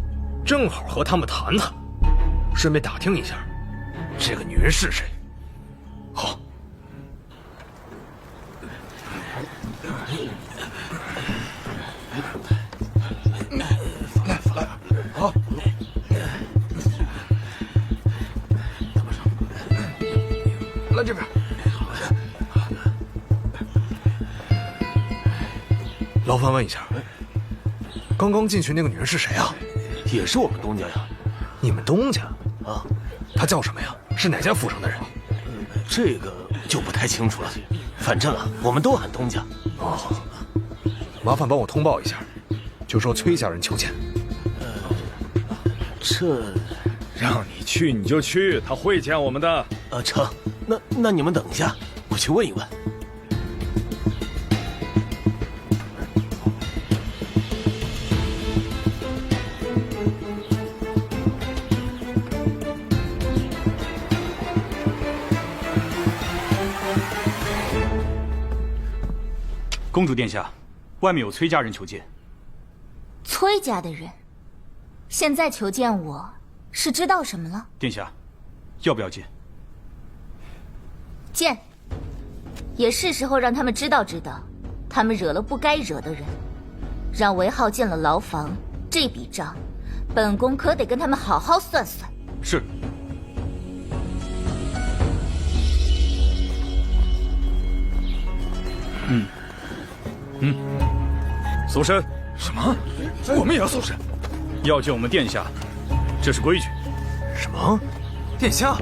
正好和他们谈谈，顺便打听一下，这个女人是谁。好。好。来这边。劳烦问一下，刚刚进去那个女人是谁啊？也是我们东家呀。你们东家？啊，她叫什么呀？是哪家府上的人？这个就不太清楚了。反正啊，我们都喊东家。哦，麻烦帮我通报一下，就说崔家人求见。这让你去你就去，他会见我们的。成，那你们等一下，我去问一问。公主殿下，外面有崔家人求见。崔家的人，现在求见我，是知道什么了？殿下，要不要见？见，也是时候让他们知道，他们惹了不该惹的人，让韦浩进了牢房，这笔账，本宫可得跟他们好好算算。是。搜身。什么？我们也要搜身？要见我们殿下，这是规矩。什么？殿下？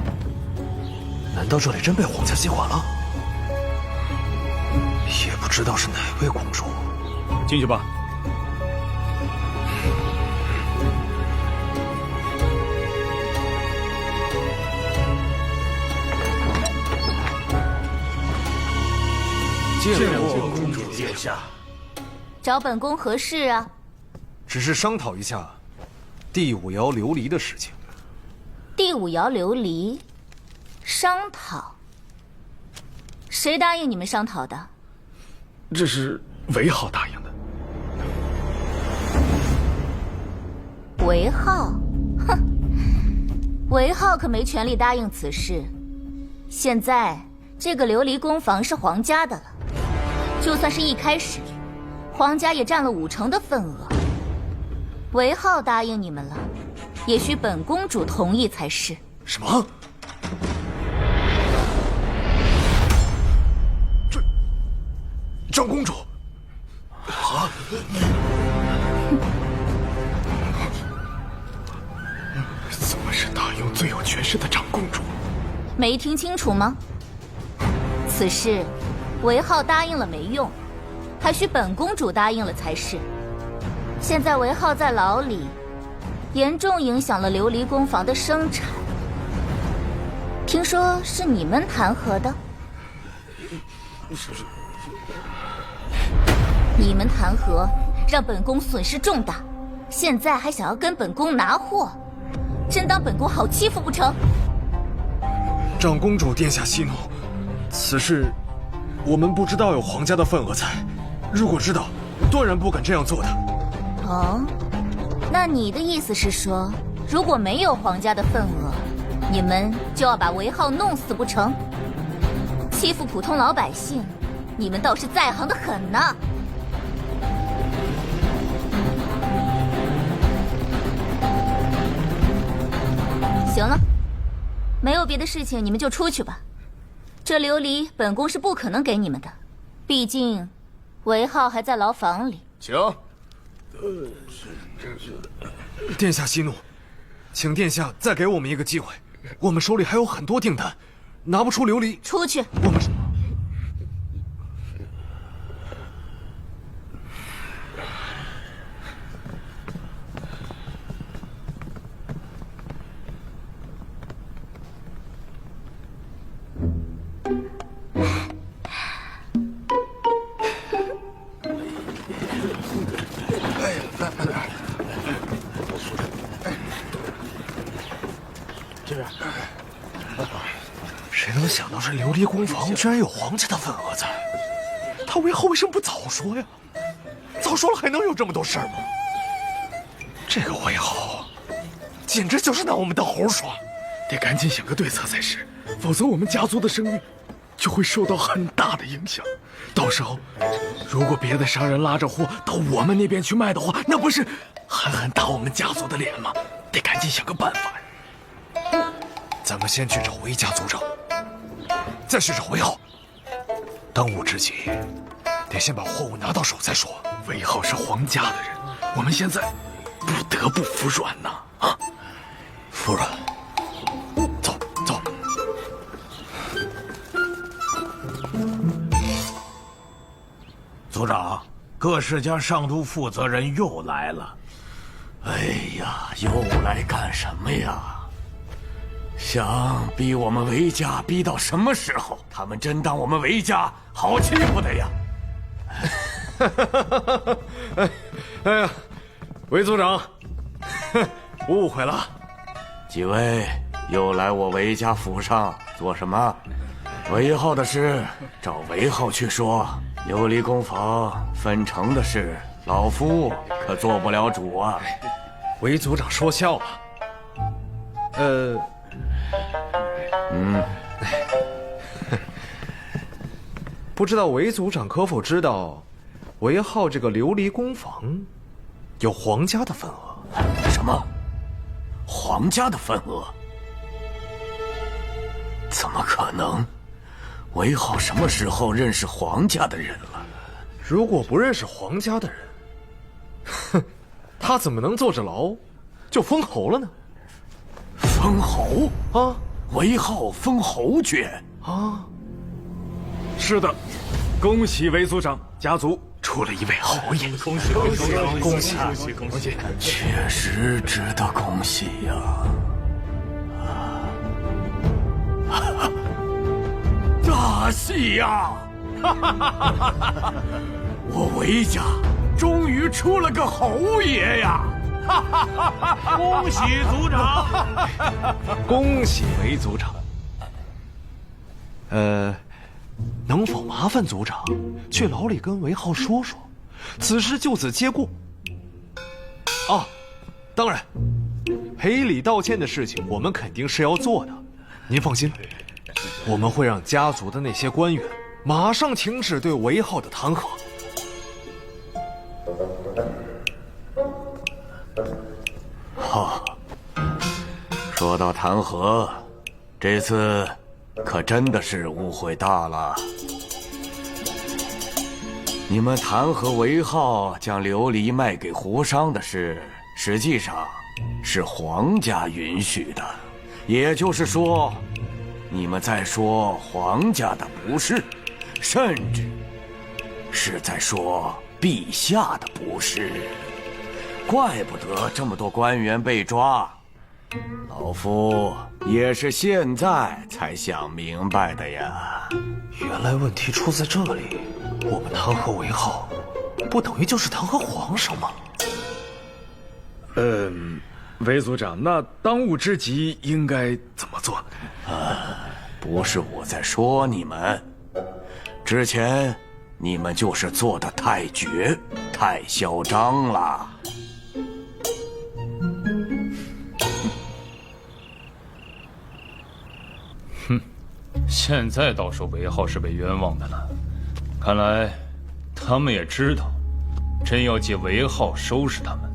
难道这里真被皇家接管了？也不知道是哪位公主。进去吧。见过公主殿下。找本宫何事啊？只是商讨一下第五爻琉璃的事情。第五爻琉璃，商讨？谁答应你们商讨的？这是韦浩答应的。韦浩？哼，韦浩可没权利答应此事。现在这个琉璃宫房是皇家的了，就算是一开始，皇家也占了50%的份额。韦浩答应你们了，也许本公主同意才是。什么？长公主？啊！怎么是答应最有权势的长公主？没听清楚吗？此事，韦浩答应了没用，还需本公主答应了才是。现在韦浩在牢里，严重影响了琉璃宫房的生产。听说是你们弹劾的？你们弹劾，让本宫损失重大，现在还想要跟本宫拿货，真当本宫好欺负不成？长公主殿下息怒，此事我们不知道有皇家的份额在，如果知道，断然不敢这样做的。哦，那你的意思是说，如果没有皇家的份额，你们就要把韦浩弄死不成？欺负普通老百姓，你们倒是在行的很呢。行了，没有别的事情，你们就出去吧。这琉璃本宫是不可能给你们的，毕竟韦浩还在牢房里。请。殿下息怒，请殿下再给我们一个机会，我们手里还有很多订单，拿不出琉璃。出去。我们。谁能想到这琉璃宫房居然有皇家的份额在？他韦浩为什么不早说呀？早说了还能有这么多事儿吗？这个韦浩，简直就是拿我们当猴耍，得赶紧想个对策才是，否则我们家族的声誉就会受到很大的影响。到时候，如果别的商人拉着货到我们那边去卖的话，那不是狠狠打我们家族的脸吗？得赶紧想个办法呀。咱们先去找韦家族长，再去找韦浩。当务之急，得先把货物拿到手再说。韦浩是皇家的人，我们现在不得不服软呐！啊，服软。走走。族长，各世家上都负责人又来了。哎呀，又来干什么呀？想逼我们韦家逼到什么时候？他们真当我们韦家好欺负的呀？哎呀，韦族长，误会了。几位又来我韦家府上做什么？韦浩的事找韦浩去说，琉璃工坊分成的事，老夫可做不了主啊。韦族长说笑了。不知道韦族长可否知道，韦浩这个琉璃工坊有皇家的份额？什么？皇家的份额？怎么可能？韦浩什么时候认识皇家的人了？如果不认识皇家的人，哼，他怎么能坐着牢就封侯了呢？封侯啊！韦浩封侯爵啊！是的，恭喜韦族长，家族出了一位侯爷。恭喜恭喜恭喜恭喜恭喜！确实值得恭喜呀！大喜呀！我韦家终于出了个侯爷呀！恭喜族长！恭喜韦族长。能否麻烦族长去牢里跟韦浩说说，此事就此结过？啊，当然，赔礼道歉的事情我们肯定是要做的。您放心，我们会让家族的那些官员马上停止对韦浩的弹劾。好，说到弹劾，这次可真的是误会大了。你们弹劾韦浩将琉璃卖给胡商的事，实际上是皇家允许的，也就是说，你们在说皇家的不是，甚至是在说陛下的不是。怪不得这么多官员被抓，老夫也是现在才想明白的呀。原来问题出在这里，我们弹劾韦浩，不等于就是弹劾皇上吗？韦族长，那当务之急应该怎么做呢？不是我在说你们，之前你们就是做得太绝、太嚣张了。现在倒说韦浩是被冤枉的了，看来他们也知道，朕要借韦浩收拾他们。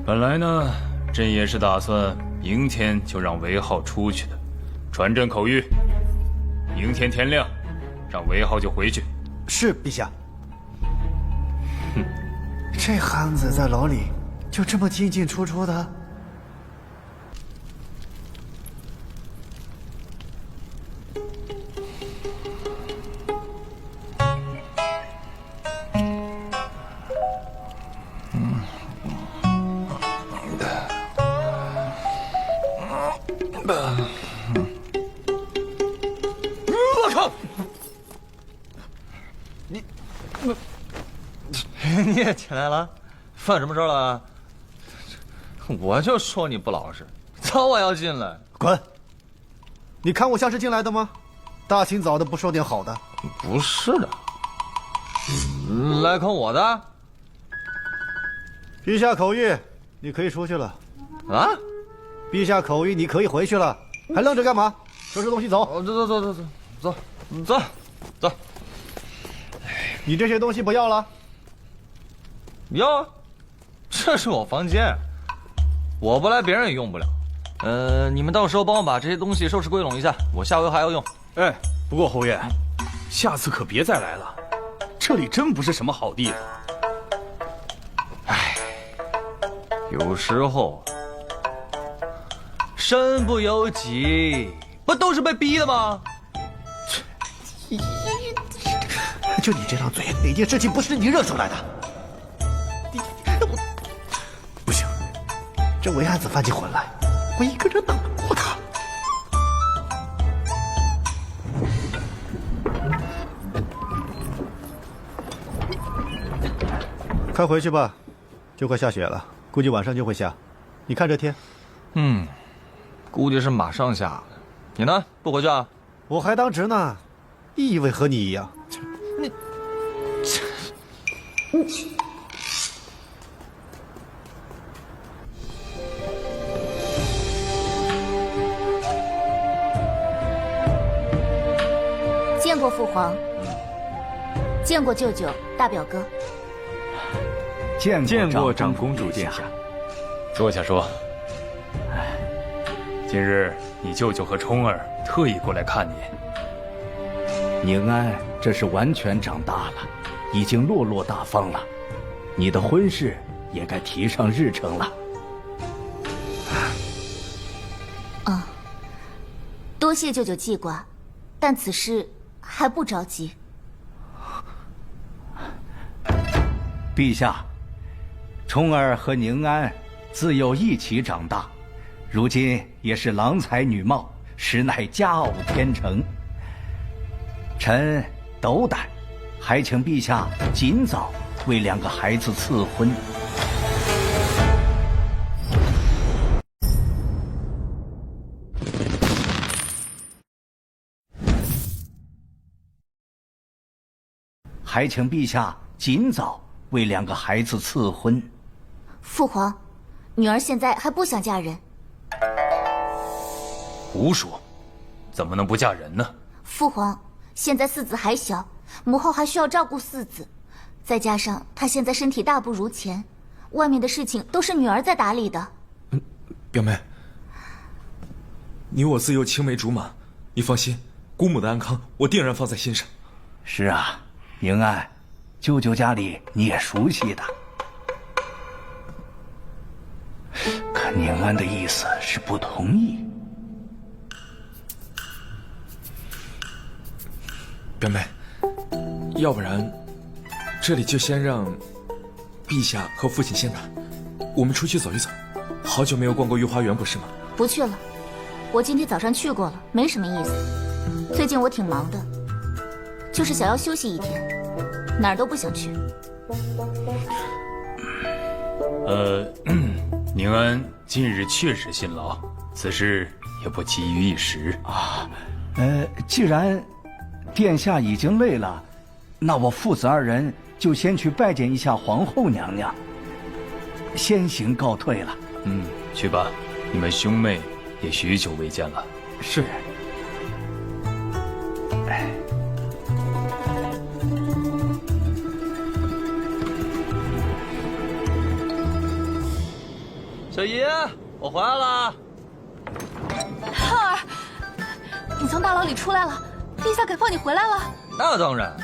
本来呢，朕也是打算明天就让韦浩出去的，传朕口谕，明天天亮，让韦浩就回去。是，陛下。哼，这汉子在牢里就这么进进出出的？我靠！你也起来了，犯什么事了？我就说你不老实，早晚要进来。滚！你看我像是进来的吗？大清早的不说点好的？不是的，来看我的。陛下口谕，你可以出去了。啊？陛下口谕，你可以回去了，还愣着干嘛？收拾东西走。走。你这些东西不要了？要啊，这是我房间，我不来别人也用不了。你们到时候帮我把这些东西收拾归拢一下，我下回还要用。哎，不过侯爷，下次可别再来了，这里真不是什么好地方。唉，有时候身不由己，不都是被逼的吗？就你这张嘴，哪件事情不是你惹出来的？不行，这韦安子翻起魂来，我一个人打不过他。快回去吧，就快下雪了，估计晚上就会下。你看这天，估计是马上下了。你呢？不回去啊？我还当值呢，以为和你一样。你，见过父皇，见过舅舅、大表哥，见过长公主殿下。坐下说。今日你舅舅和冲儿特意过来看你。宁安这是完全长大了，已经落落大方了，你的婚事也该提上日程了。多谢舅舅记挂，但此事还不着急。陛下，冲儿和宁安自幼一起长大，如今也是郎才女貌，实乃佳偶天成。臣斗胆，还请陛下尽早为两个孩子赐婚。还请陛下尽早为两个孩子赐婚。父皇，女儿现在还不想嫁人。胡说，怎么能不嫁人呢？父皇，现在四子还小，母后还需要照顾四子，再加上她现在身体大不如前，外面的事情都是女儿在打理的。表妹，你我自幼青梅竹马，你放心，姑母的安康我定然放在心上。是啊，宁安，舅舅家里你也熟悉的。可宁安的意思是不同意。表妹，要不然这里就先让陛下和父亲先谈，我们出去走一走。好久没有逛过御花园，不是吗？不去了，我今天早上去过了，没什么意思。最近我挺忙的，就是想要休息一天，哪儿都不想去。宁安近日确实辛劳，此事也不急于一时啊。既然殿下已经累了，那我父子二人就先去拜见一下皇后娘娘，先行告退了。去吧，你们兄妹也许久未见了。是。小姨，我回来了。浩儿，你从大牢里出来了，陛下给放你回来了。那当然，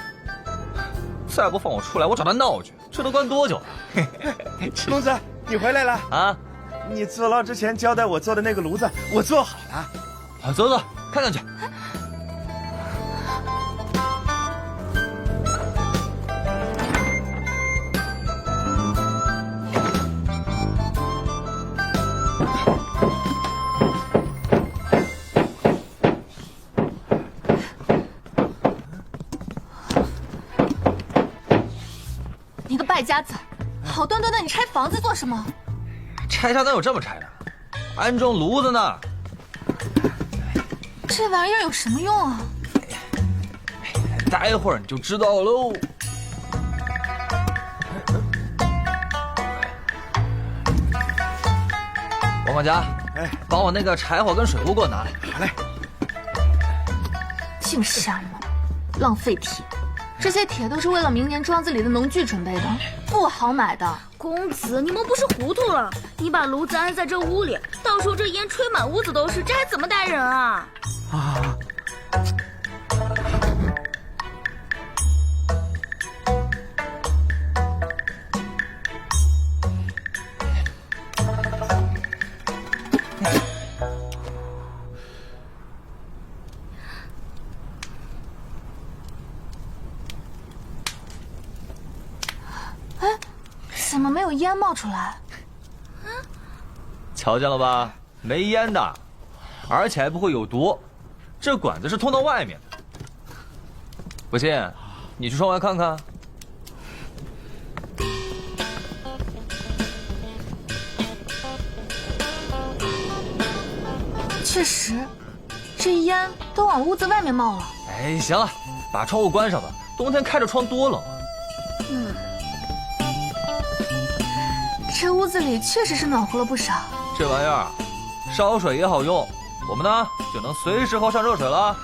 再不放我出来，我找他闹去。这都关多久了？公子，你回来了啊！你坐牢之前交代我做的那个炉子，我做好了。好，走走，看看去。你个败家子，好端端的你拆房子做什么？拆它哪有这么拆的？安装炉子呢。这玩意儿有什么用啊？待会儿你就知道喽。王管家，把我那个柴火跟水壶给我拿来。好嘞。净瞎忙，浪费铁。这些铁都是为了明年庄子里的农具准备的，不好买的。公子，你们不是糊涂了？你把炉子安在这屋里，到时候这烟吹满屋子都是，这还怎么待人啊？哎，怎么没有烟冒出来？瞧见了吧，没烟的，而且还不会有毒。这管子是通到外面的。不信，你去窗外看看。确实，这烟都往屋子外面冒了。哎，行了，把窗户关上吧，冬天开着窗多冷啊。这屋子里确实是暖和了不少。这玩意儿，烧水也好用，我们呢就能随时喝上热水了。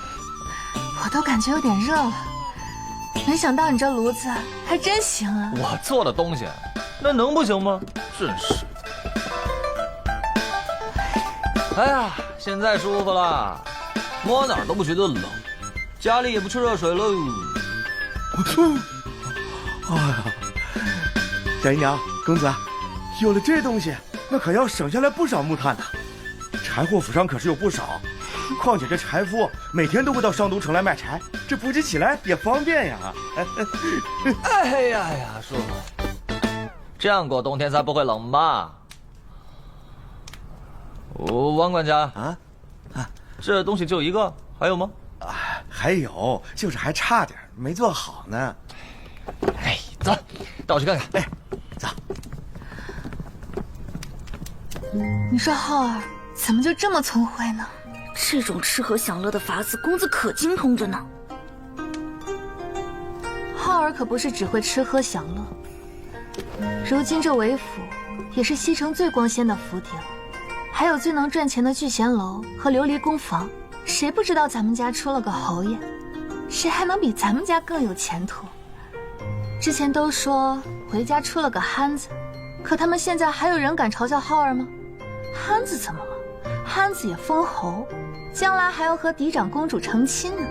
我都感觉有点热了，没想到你这炉子还真行啊！我做的东西，那能不行吗？真是。哎呀，现在舒服了，摸哪儿都不觉得冷，家里也不缺热水喽。哎呀，小姨娘、公子，有了这东西，那可要省下来不少木炭呢。柴火府上可是有不少，况且这柴夫每天都会到上都城来卖柴，这补给起来也方便呀。哎呀呀，舒服，这样过冬天才不会冷吧？王管家啊，这东西就一个，还有吗？还有，就是还差点没做好呢。哎，走，带我去看看。哎，走。你说浩儿怎么就这么聪慧呢？这种吃喝享乐的法子，公子可精通着呢。浩儿可不是只会吃喝享乐，如今这韦府也是西城最光鲜的府邸了，还有最能赚钱的聚贤楼和琉璃宫房。谁不知道咱们家出了个侯爷？谁还能比咱们家更有前途？之前都说回家出了个憨子，可他们现在还有人敢嘲笑浩儿吗？憨子怎么了？憨子也封侯，将来还要和嫡长公主成亲呢，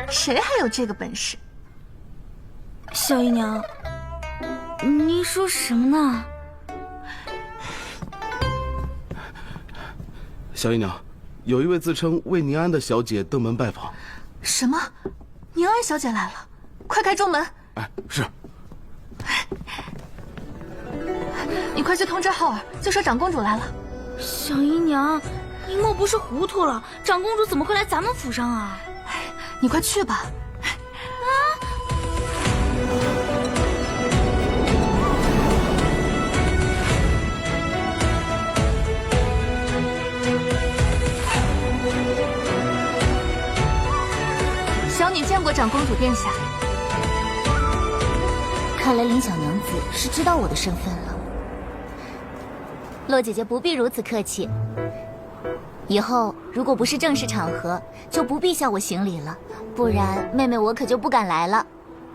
谁还有这个本事？小姨娘，你说什么呢？小姨娘，有一位自称魏宁安的小姐登门拜访。什么？宁安小姐来了，快开中门！哎，是。你快去通知浩儿，就说长公主来了。小姨娘，你莫不是糊涂了？长公主怎么会来咱们府上啊？你快去吧。小女见过长公主殿下。看来林小娘子是知道我的身份了。洛姐姐不必如此客气，以后如果不是正式场合，就不必向我行礼了，不然妹妹我可就不敢来了。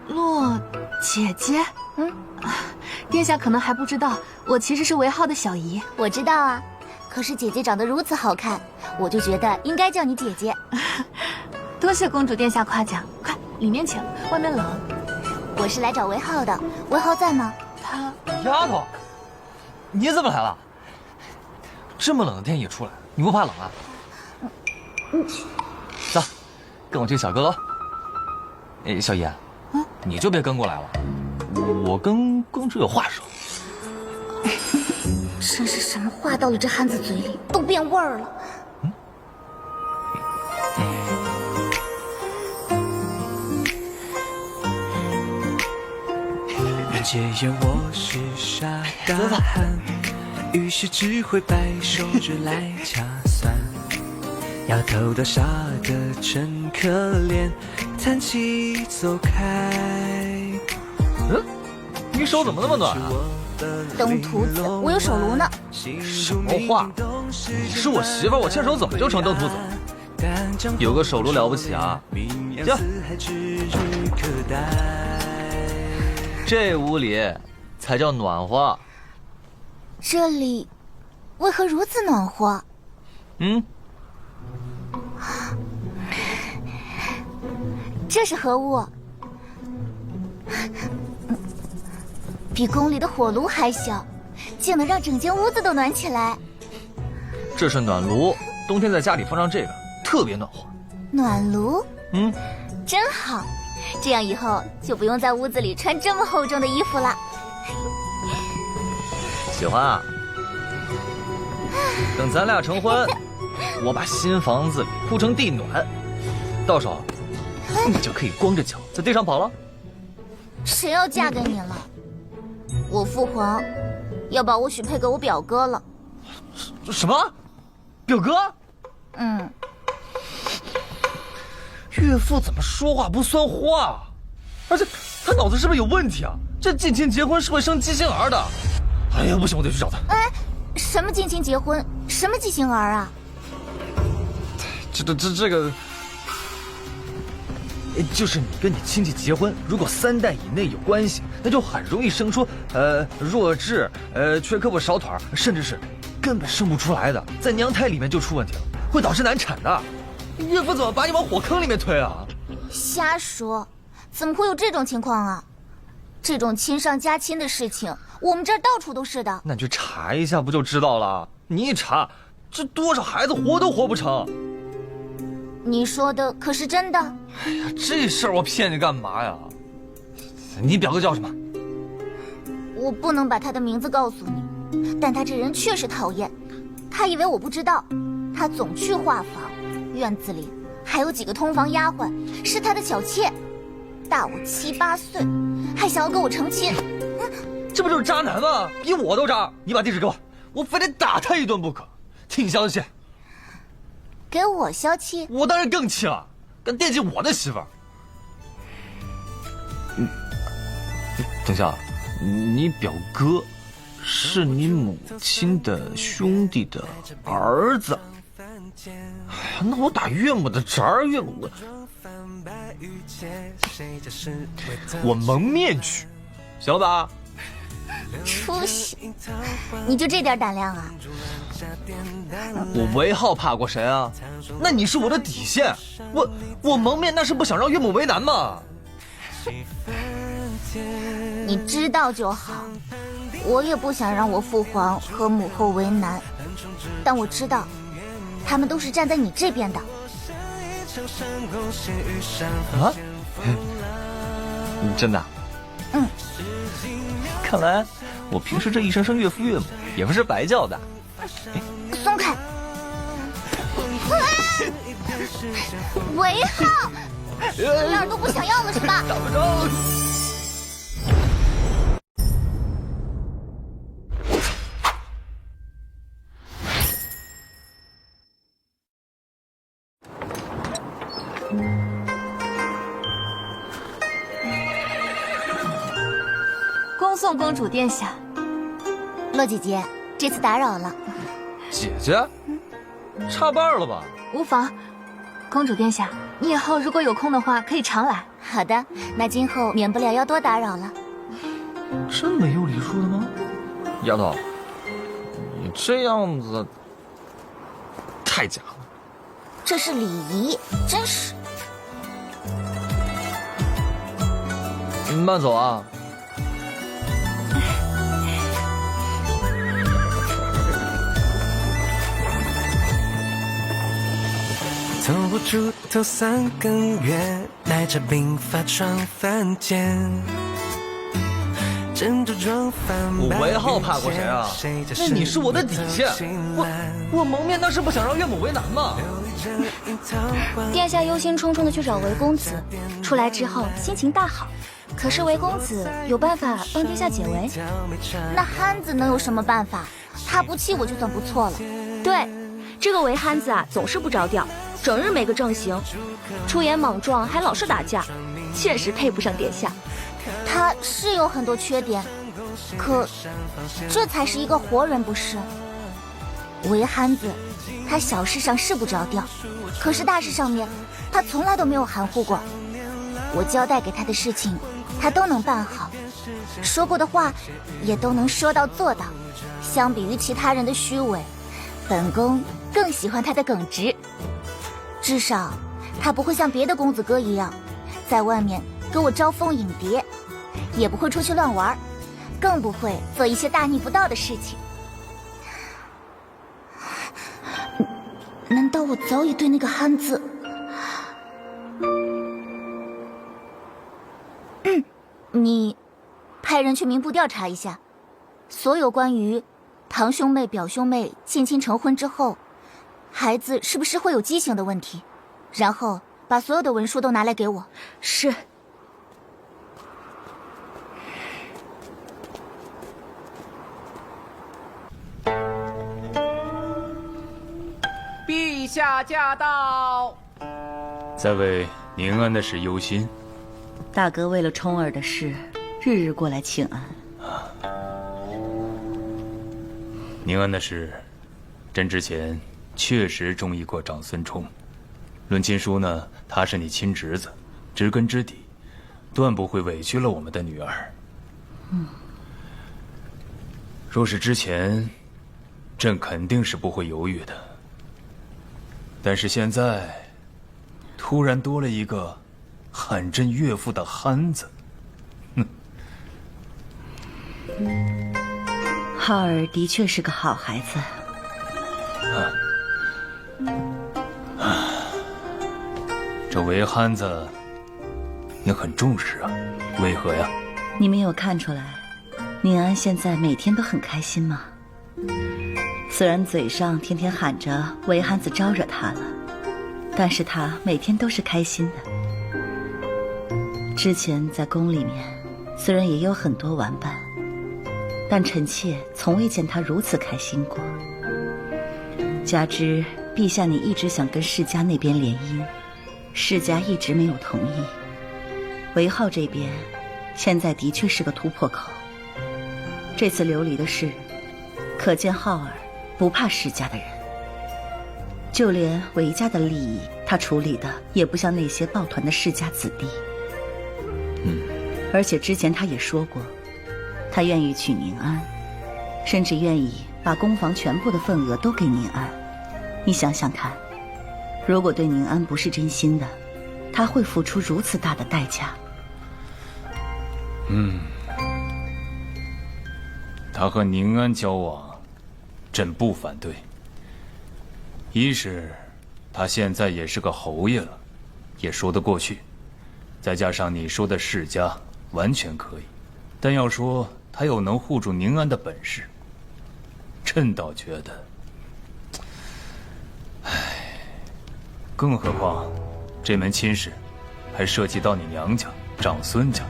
洛姐姐，殿下可能还不知道，我其实是韦浩的小姨。我知道啊，可是姐姐长得如此好看，我就觉得应该叫你姐姐。多谢公主殿下夸奖，快里面请，外面冷。我是来找韦浩的，韦浩在吗？他……丫头，你怎么来了？这么冷的天也出来，你不怕冷啊？走，跟我去小阁楼。哎，小姨，你就别跟过来了，我跟公主有话说。真是什么话到了这汉子嘴里都变味儿了。戒烟我是傻大汉，于是只会摆手指来掐算，摇头的傻的真可怜，叹气走开。你手怎么那么暖啊？登徒子，我有手炉呢。什么话？你是我媳妇儿，我牵手怎么就成登徒子了？有个手炉了不起啊？行。这屋里才叫暖和。这里为何如此暖和？这是何物？比宫里的火炉还小，竟能让整间屋子都暖起来。这是暖炉，冬天在家里放上这个，特别暖和。暖炉？嗯，真好，这样以后就不用在屋子里穿这么厚重的衣服了。喜欢啊？等咱俩成婚，我把新房子里铺成地暖，到时候你就可以光着脚在地上跑了。谁要嫁给你了？我父皇要把我许配给我表哥了。什么？表哥？嗯。岳父怎么说话不算话？而且他脑子是不是有问题啊？这近亲结婚是会生畸形儿的。哎呀，不行，我得去找他。哎，什么近亲结婚？什么畸形儿啊？这个，就是你跟你亲戚结婚，如果3代以内有关系，那就很容易生出弱智、缺胳膊少腿，甚至是根本生不出来的，在娘胎里面就出问题了，会导致难产的。岳父怎么把你往火坑里面推啊？瞎说，怎么会有这种情况啊？这种亲上加亲的事情，我们这儿到处都是的。那你去查一下不就知道了？你一查，这多少孩子活都活不成。你说的可是真的？哎呀，这事儿我骗你干嘛呀？你表哥叫什么？我不能把他的名字告诉你，但他这人确实讨厌。他以为我不知道，他总去画坊，院子里还有几个通房丫鬟，是他的小妾，大我7、8岁，还想要跟我成亲。这不就是渣男吗？比我都渣！你把地址给我，我非得打他一顿不可。替你消消气。给我消气？我当然更气了，敢惦记我的媳妇儿。等下，你表哥是你母亲的兄弟的儿子。哎呀，那我打岳母的侄儿，岳母，我蒙面去，行了吧？出息！你就这点胆量啊？我韦浩怕过谁啊？那你是我的底线，我蒙面那是不想让岳母为难嘛。你知道就好，我也不想让我父皇和母后为难，但我知道，他们都是站在你这边的。啊？真的？嗯。看来我平时这一声声岳父岳母也不是白叫的。松开！韦浩，一点都不想要了是吧？打不着。恭送公主殿下。洛姐姐，这次打扰了。姐姐，差半了吧？无妨。公主殿下，你以后如果有空的话，可以常来。好的，那今后免不了要多打扰了。这么有礼数的吗？丫头，你这样子太假了。这是礼仪，真是。慢走啊。头不出头3更月，带着鬓发窗翻间。我韦浩怕过谁啊？那你是我的底线。我蒙面那是不想让岳母为难嘛。殿下忧心忡忡的去找韦公子，出来之后心情大好。可是韦公子有办法帮殿下解围？那憨子能有什么办法？他不气我就算不错了。对，这个韦憨子啊，总是不着调，整日没个正形，出言莽撞，还老是打架，确实配不上殿下。他是有很多缺点，可这才是一个活人，不是？韦憨子，他小事上是不着调，可是大事上面，他从来都没有含糊过。我交代给他的事情，他都能办好，说过的话也都能说到做到。相比于其他人的虚伪，本宫更喜欢他的耿直。至少，他不会像别的公子哥一样，在外面跟我招蜂引蝶，也不会出去乱玩，更不会做一些大逆不道的事情。难道我早已对那个憨子……你派人去民部调查一下，所有关于堂兄妹、表兄妹近亲成婚之后，孩子是不是会有畸形的问题，然后把所有的文书都拿来给我。是。陛下驾到！在为宁安的事忧心。大哥为了冲儿的事，日日过来请安。宁安的事，朕之前确实中意过长孙冲。论亲疏呢，他是你亲侄子，知根知底，断不会委屈了我们的女儿。若是之前，朕肯定是不会犹豫的。但是现在，突然多了一个喊朕岳父的憨子，浩儿的确是个好孩子。这韦憨子，你很重视啊？为何呀？你没有看出来，宁安现在每天都很开心吗？虽然嘴上天天喊着韦憨子招惹他了，但是他每天都是开心的。之前在宫里面，虽然也有很多玩伴，但臣妾从未见他如此开心过。加之陛下你一直想跟世家那边联姻，世家一直没有同意。韦浩这边现在的确是个突破口。这次流离的事，可见浩儿不怕世家的人，就连韦家的利益，他处理的也不像那些抱团的世家子弟。而且之前他也说过，他愿意娶宁安，甚至愿意把公房全部的份额都给宁安。你想想看，如果对宁安不是真心的，他会付出如此大的代价。他和宁安交往，朕不反对。一是他现在也是个侯爷了，也说得过去，再加上你说的世家，完全可以。但要说他有能护住宁安的本事，朕倒觉得，更何况这门亲事还涉及到你娘家、长孙家。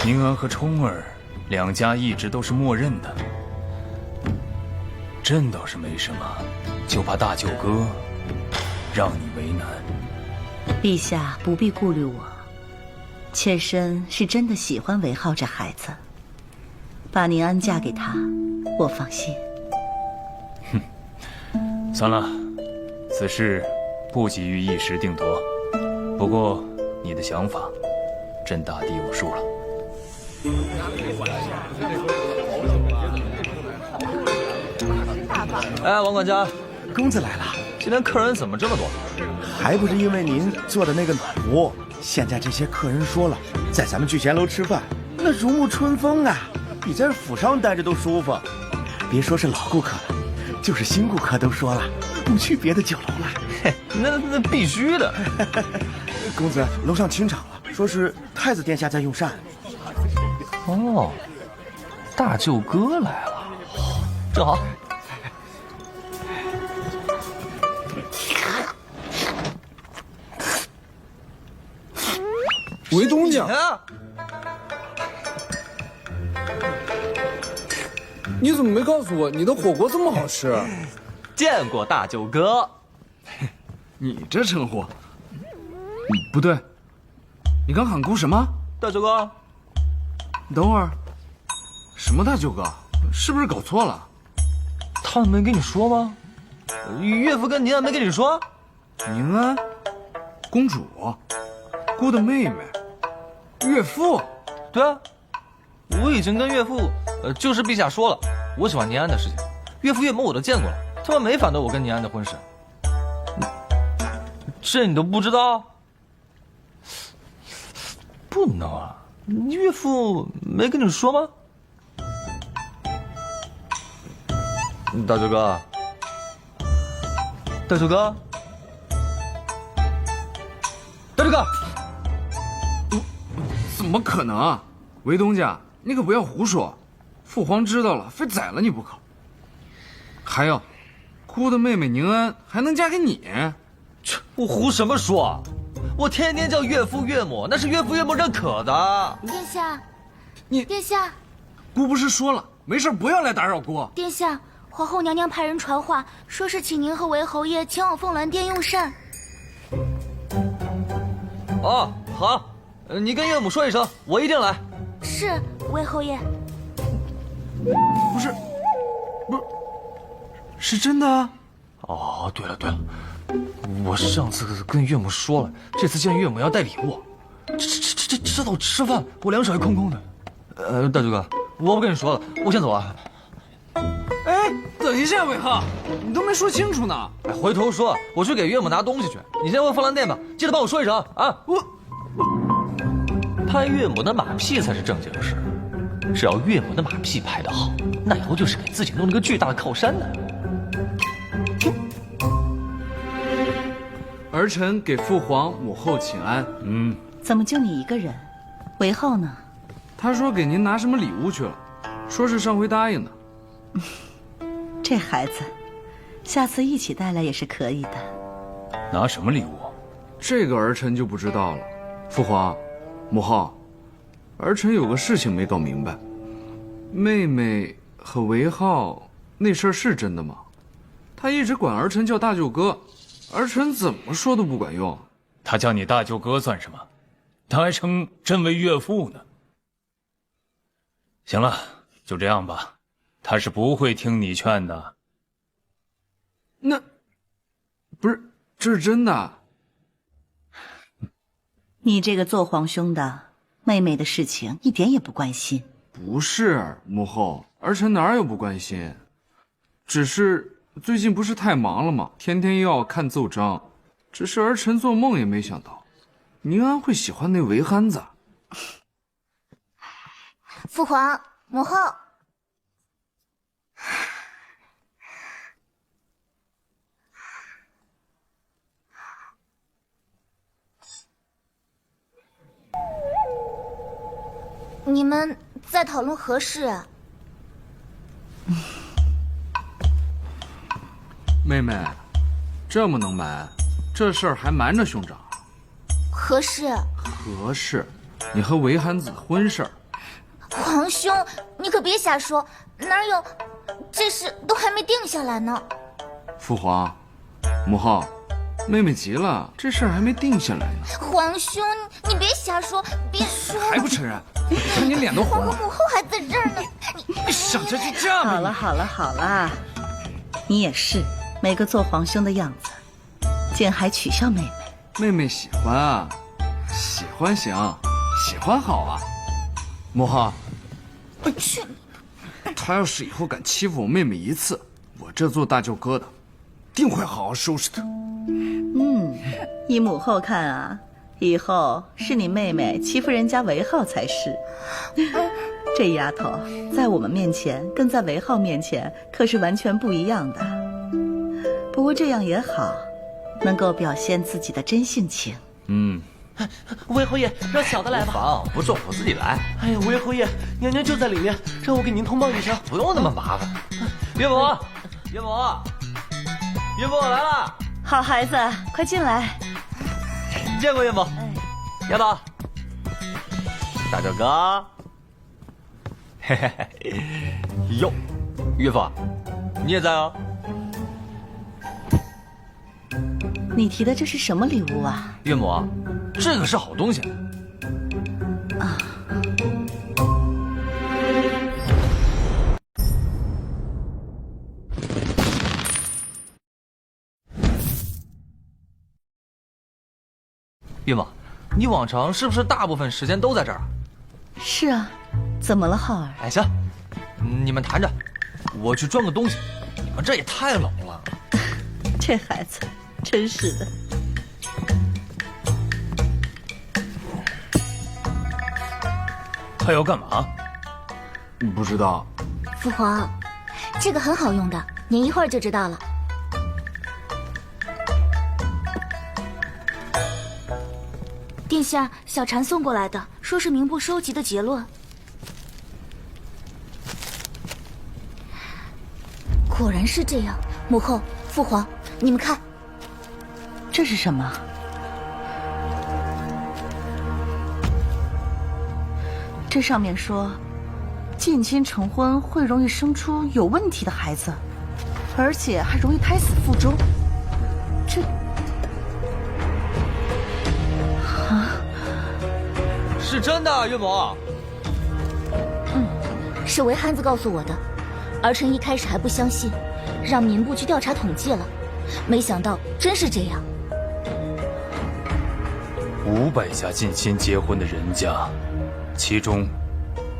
宁安和冲儿两家一直都是默认的，朕倒是没什么，就怕大舅哥让你为难。陛下不必顾虑我，妾身是真的喜欢韦浩这孩子，把宁安嫁给他，我放心。算了，此事不急于一时定夺。不过你的想法，朕大抵有数了。哎，王管家，公子来了。今天客人怎么这么多？还不是因为您做的那个图。现在这些客人说了，在咱们聚贤楼吃饭，那如沐春风啊，比在府上待着都舒服。别说是老顾客了，就是新顾客都说了，不去别的酒楼了。嘿，那必须的。公子，楼上清场了，说是太子殿下在用膳。哦，大舅哥来了，正好。韦东家，你怎么没告诉我你的火锅这么好吃？见过大舅哥。你这称呼，不对，你刚喊姑什么？大舅哥。等会儿，什么大舅哥？是不是搞错了？他们没跟你说吗？岳父跟宁安没跟你说？宁安，公主，姑的妹妹，岳父。对啊，我已经跟岳父，就是陛下说了，我喜欢宁安的事情，岳父岳母我都见过了，他们没反对我跟宁安的婚事。这你都不知道？不能啊！岳父没跟你说吗？大舅哥，大舅哥，大舅哥，怎么可能啊？韦东家，你可不要胡说，父皇知道了，非宰了你不可。还有，姑的妹妹宁安还能嫁给你？我胡什么说？我天天叫岳父岳母，那是岳父岳母认可的。殿下，你殿下，姑不是说了，没事不要来打扰姑。殿下，皇后娘娘派人传话，说是请您和韦侯爷前往凤鸾殿用膳。哦，好，你跟岳母说一声，我一定来。是，韦侯爷。不是，是真的啊。哦，对了，我上次跟岳母说了，这次见岳母要带礼物。这到吃饭，我两手还空空的。大舅哥，我不跟你说了，我先走了。哎，等一下，韦浩，你都没说清楚呢。回头说，我去给岳母拿东西去。你先回凤鸾殿吧，记得帮我说一声啊。拍岳母的马屁才是正经事，只要岳母的马屁拍得好，那以后就是给自己弄了个巨大的靠山呢。儿臣给父皇母后请安。怎么就你一个人？韦浩呢？他说给您拿什么礼物去了，说是上回答应的。这孩子，下次一起带来也是可以的。拿什么礼物？这个儿臣就不知道了。父皇，母后，儿臣有个事情没搞明白。妹妹和韦浩那事儿是真的吗？他一直管儿臣叫大舅哥，儿臣怎么说都不管用。他叫你大舅哥算什么？他还称朕为岳父呢。行了，就这样吧，他是不会听你劝的。那不是，这是真的。你这个做皇兄的，妹妹的事情一点也不关心。不是，母后，儿臣哪有不关心？只是最近不是太忙了吗？天天又要看奏章，只是儿臣做梦也没想到，宁安会喜欢那韦憨子。父皇，母后。你们在讨论何事啊？妹妹，这么能瞒，这事儿还瞒着兄长？何事？何事？你和韦憨子的婚事儿。皇兄，你可别瞎说，哪有？这事都还没定下来呢。父皇，母后，妹妹急了，这事儿还没定下来呢。皇兄，你别瞎说，别说。还不承认？看你脸都红了。皇后母后还在这儿呢，你想着就这样吧。好了，你也是，每个做皇兄的样子，竟还取笑妹妹。妹妹喜欢啊，喜欢行，喜欢好啊。母后，去！他要是以后敢欺负我妹妹一次，我这做大舅哥的，定会好好收拾他。依母后看啊，以后是你妹妹欺负人家韦浩才是。这丫头在我们面前跟在韦浩面前可是完全不一样的。不过这样也好，能够表现自己的真性情。韦侯爷，让小的来吧。不妨，不重，我自己来。哎呀，韦侯爷，娘娘就在里面，让我给您通报一声。不用那么麻烦。岳母，岳母，岳母，我来了。好孩子，快进来。见过岳母。丫头，大舅哥。嘿嘿嘿，哟，岳父，你也在啊？你提的这是什么礼物啊？岳母，这个是好东西。啊。岳母，你往常是不是大部分时间都在这儿啊？是啊，怎么了，浩儿？哎，行，你们谈着，我去装个东西。你们这也太冷了。这孩子真是的。他要干嘛？不知道。父皇，这个很好用的，您一会儿就知道了。殿下，小禅送过来的，说是民部收集的结论。果然是这样。母后、父皇，你们看，这是什么？这上面说，近亲成婚会容易生出有问题的孩子，而且还容易胎死腹中。这是真的，岳母。是韦憨子告诉我的。儿臣一开始还不相信，让民部去调查统计了，没想到真是这样。500家近亲结婚的人家，其中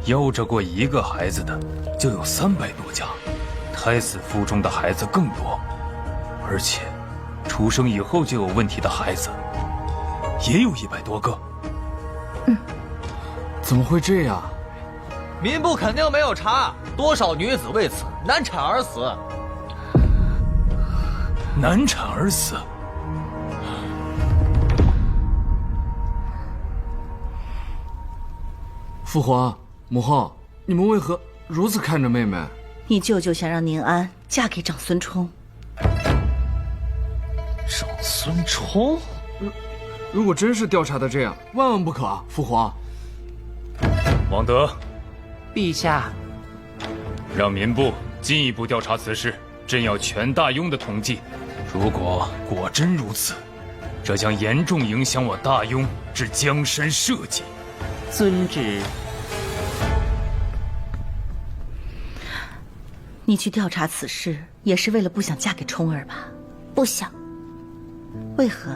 夭折过1个孩子的就有300多家，胎死腹中的孩子更多，而且出生以后就有问题的孩子也有100多个。怎么会这样？民部肯定没有查多少女子为此难产而死。难产而死？父皇、母后，你们为何如此看着妹妹？你舅舅想让宁安嫁给长孙冲。长孙冲？如果真是调查的这样，万万不可啊！父皇。王德，陛下，让民部进一步调查此事，朕要全大雍的统计。如果果真如此，这将严重影响我大雍之江山社稷。遵旨。你去调查此事，也是为了不想嫁给冲儿吧？不想。为何？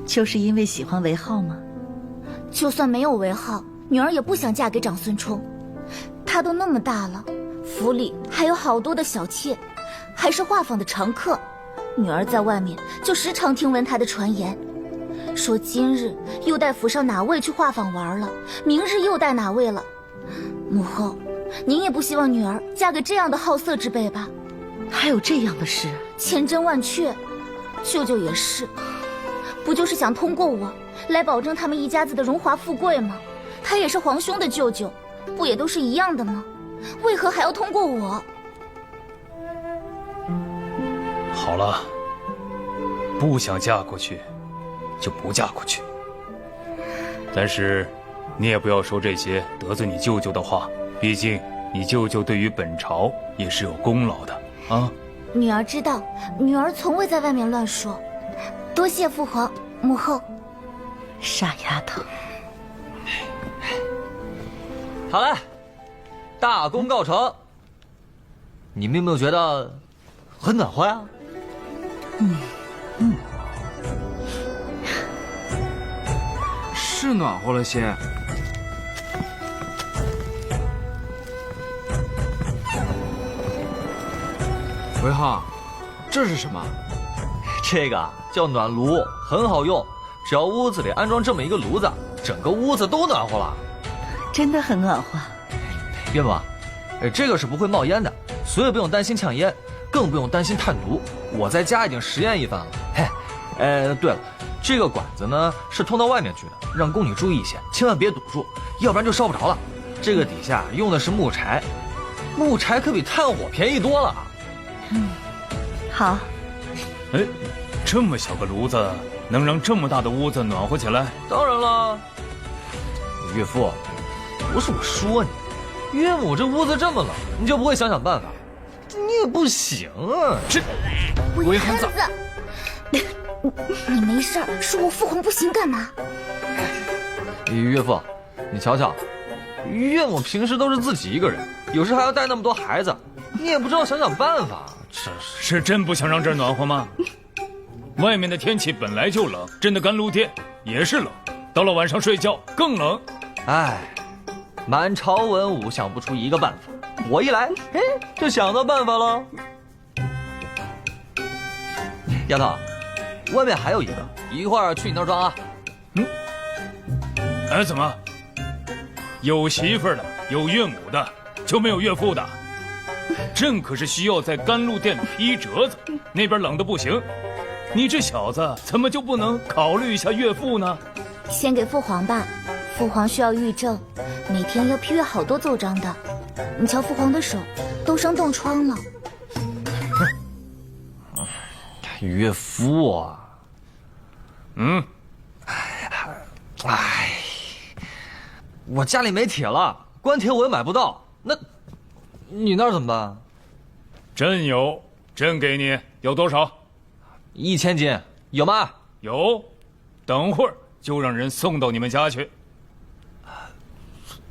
就是因为喜欢韦浩吗？就算没有韦浩，女儿也不想嫁给长孙冲。他都那么大了，府里还有好多的小妾，还是画舫的常客。女儿在外面就时常听闻他的传言，说今日又带府上哪位去画舫玩了，明日又带哪位了。母后，您也不希望女儿嫁给这样的好色之辈吧？还有这样的事？千真万确。舅舅也是，不就是想通过我来保证他们一家子的荣华富贵吗？他也是皇兄的舅舅，不也都是一样的吗？为何还要通过我？好了，不想嫁过去，就不嫁过去。但是，你也不要说这些得罪你舅舅的话，毕竟你舅舅对于本朝也是有功劳的啊。女儿知道，女儿从未在外面乱说。多谢父皇、母后。傻丫头。好了，大功告成。你们有没有觉得很暖和呀？是暖和了些。韦浩，这是什么？这个叫暖炉，很好用。只要屋子里安装这么一个炉子，整个屋子都暖和了。真的很暖和。岳母，这个是不会冒烟的，所以不用担心呛烟，更不用担心碳毒。我在家已经实验一番了。嘿，对了，这个管子呢是通到外面去的，让宫女注意一些，千万别堵住，要不然就烧不着了。这个底下用的是木柴，木柴可比炭火便宜多了。好。哎，这么小个炉子能让这么大的屋子暖和起来？当然了，岳父，不是我说你，岳母这屋子这么冷，你就不会想想办法？你也不行啊！这韦憨子，你没事儿，说我父皇不行干嘛？岳父，你瞧瞧，岳母平时都是自己一个人，有时还要带那么多孩子，你也不知道想想办法。是真不想让这儿暖和吗？外面的天气本来就冷，朕的甘露殿也是冷，到了晚上睡觉更冷。哎，满朝文武想不出一个办法，我一来，就想到办法了。丫头，外面还有一个，一会儿去你那儿装啊。哎，怎么？有媳妇儿的，有岳母的，就没有岳父的？朕可是需要在甘露殿里批折子，那边冷的不行，你这小子怎么就不能考虑一下岳父呢？先给父皇吧，父皇需要御证，每天要批阅好多奏章的。你瞧父皇的手，都生冻疮了。岳父啊，我家里没铁了，官铁我也买不到。那，你那儿怎么办？朕有，朕给你，有多少？1000斤，有吗？有，等会儿就让人送到你们家去。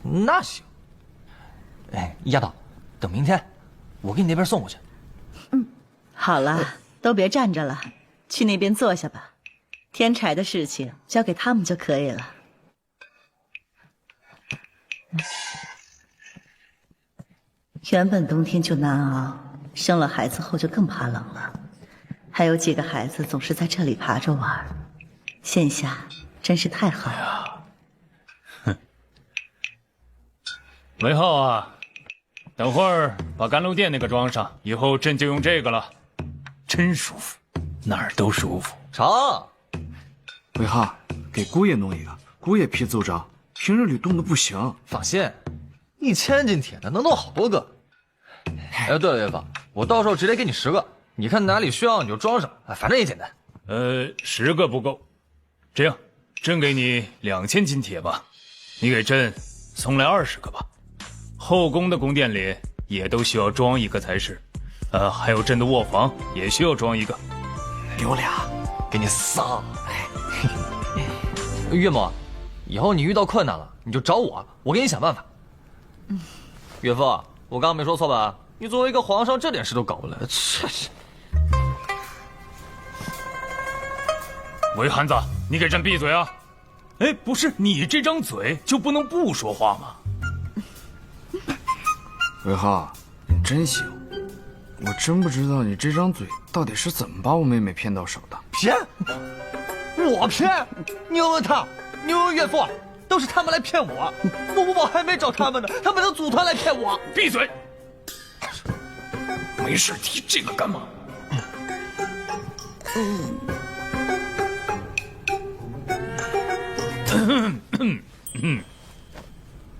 那行。哎，丫头，等明天，我给你那边送过去。好了，都别站着了，去那边坐下吧。添柴的事情交给他们就可以了。原本冬天就难熬，生了孩子后就更怕冷了，还有几个孩子总是在这里爬着玩，现下真是太好了。韦浩啊，等会儿把甘露殿那个装上，以后朕就用这个了，真舒服，哪儿都舒服。成。韦浩，给姑爷弄一个，姑爷批奏章，平日里冻得不行。放心，1000斤铁的能弄好多个。哎，对了，岳父，我到时候直接给你10个，你看哪里需要你就装上，反正也简单。10个不够，这样，朕给你2000斤铁吧，你给朕送来20个吧。后宫的宫殿里也都需要装一个才是，还有朕的卧房也需要装一个。留俩，给你仨。岳母，以后你遇到困难了，你就找我，我给你想办法。岳父，我刚刚没说错吧？你作为一个皇上，这点事都搞不来，这是。韦汉子，你给朕闭嘴啊！哎，不是你这张嘴就不能不说话吗？韦浩，你真行，我真不知道你这张嘴到底是怎么把我妹妹骗到手的。骗？我骗？你问问他，你问问岳父，都是他们来骗我，我还没找他们呢，他们能组团来骗我。闭嘴！没事提这个干嘛？